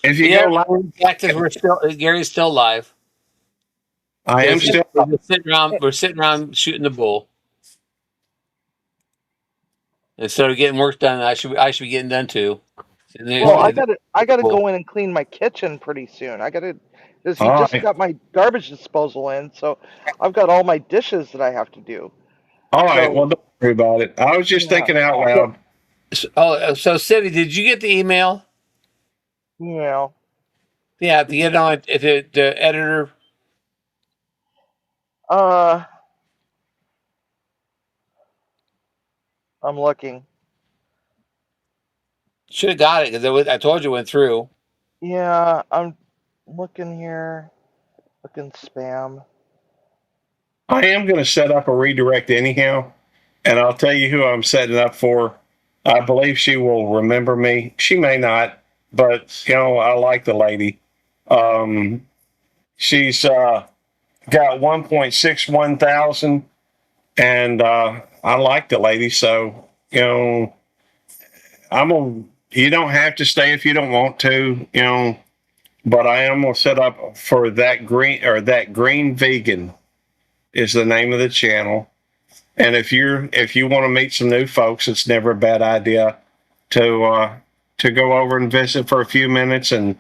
[SPEAKER 1] If you
[SPEAKER 6] Yeah.
[SPEAKER 1] go live,
[SPEAKER 6] Fact is, Gary's still live.
[SPEAKER 1] I am still.
[SPEAKER 6] We're just sitting around. We're sitting around shooting the bull instead of getting work done. I should be getting done too. And then-
[SPEAKER 9] Well,
[SPEAKER 1] Well,
[SPEAKER 9] I gotta
[SPEAKER 6] Bull.
[SPEAKER 9] go in and clean my kitchen pretty soon. Because he
[SPEAKER 1] all
[SPEAKER 9] just
[SPEAKER 1] right,
[SPEAKER 9] got my garbage disposal in, so I've got all my dishes that I have to do.
[SPEAKER 1] all right.
[SPEAKER 9] So
[SPEAKER 1] Well, don't worry about it. I was just
[SPEAKER 9] yeah,
[SPEAKER 1] thinking out loud.
[SPEAKER 6] So City, did you get the email?
[SPEAKER 9] you know,
[SPEAKER 6] Yeah, to get on the editor.
[SPEAKER 9] uh, I'm looking.
[SPEAKER 6] Should have got it because I told you it went through.
[SPEAKER 9] Yeah, I'm looking here. Looking spam.
[SPEAKER 1] I am going to set up a redirect anyhow, and I'll tell you who I'm setting up for. I believe she will remember me. She may not, but I like the lady. She's got 1.61 thousand, and I like the lady. So You don't have to stay if you don't want to. But I am gonna set up for that green vegan is the name of the channel. And if you want to meet some new folks, it's never a bad idea to go over and visit for a few minutes. And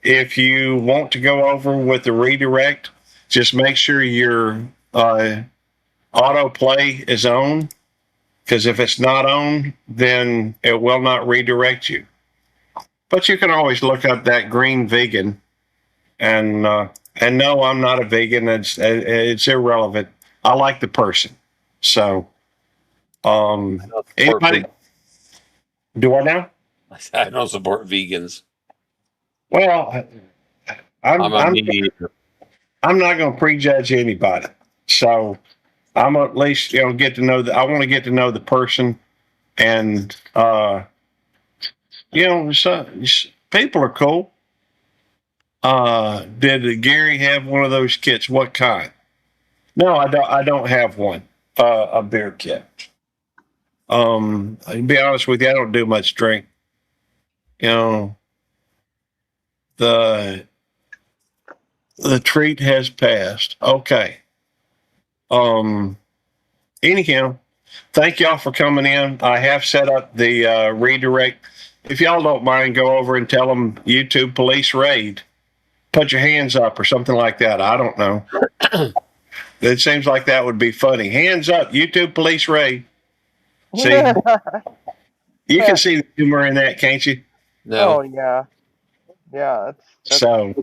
[SPEAKER 1] if you want to go over with the redirect, just make sure your autoplay is on, because if it's not on, then it will not redirect you. But you can always look up that green vegan, and no, I'm not a vegan. It's irrelevant. I like the person. So, anybody do I now?
[SPEAKER 6] I don't support vegans.
[SPEAKER 1] Well, I'm
[SPEAKER 6] I'm a
[SPEAKER 1] I'm
[SPEAKER 6] meat eater.
[SPEAKER 1] I'm not going to prejudge anybody. So I'm at least get to know I want to get to know the person, and people are cool. Did Gary have one of those kits? What kind? No, I don't have one. A beer kit. To be honest with you, I don't do much drink. The treat has passed. Okay. Anyhow, thank y'all for coming in. I have set up the redirect. If y'all don't mind, go over and tell them YouTube Police Raid. Put your hands up or something like that. I don't know. It seems like that would be funny. Hands up, YouTube Police Raid. See, you can see the humor in that, can't you?
[SPEAKER 6] No.
[SPEAKER 9] Oh yeah, yeah. That's
[SPEAKER 1] So,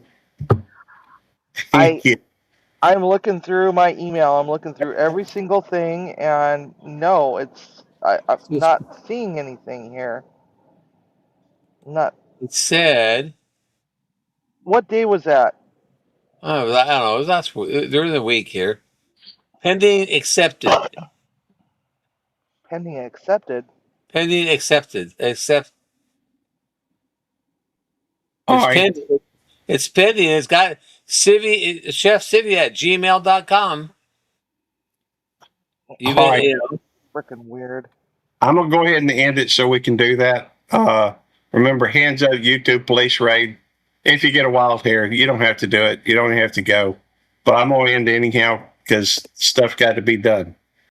[SPEAKER 9] I'm looking through my email. I'm looking through every single thing, and no, I'm not seeing anything here. Not.
[SPEAKER 6] It said,
[SPEAKER 9] What day was that?
[SPEAKER 6] I don't know. It was last during the week here. Pending accepted.
[SPEAKER 9] Pending accepted.
[SPEAKER 6] Pending accepted. Accept.
[SPEAKER 1] all
[SPEAKER 6] It's
[SPEAKER 1] right.
[SPEAKER 6] pending. It's pending. It's got Chef Civvy at gmail.com. You
[SPEAKER 1] All right.
[SPEAKER 9] Freaking weird.
[SPEAKER 1] I'm going to go ahead and end it so we can do that. Remember, hands up, YouTube Police Raid. If you get a wild hair, you don't have to do it. You don't have to go. But I'm going to end anyhow because stuff got to be done.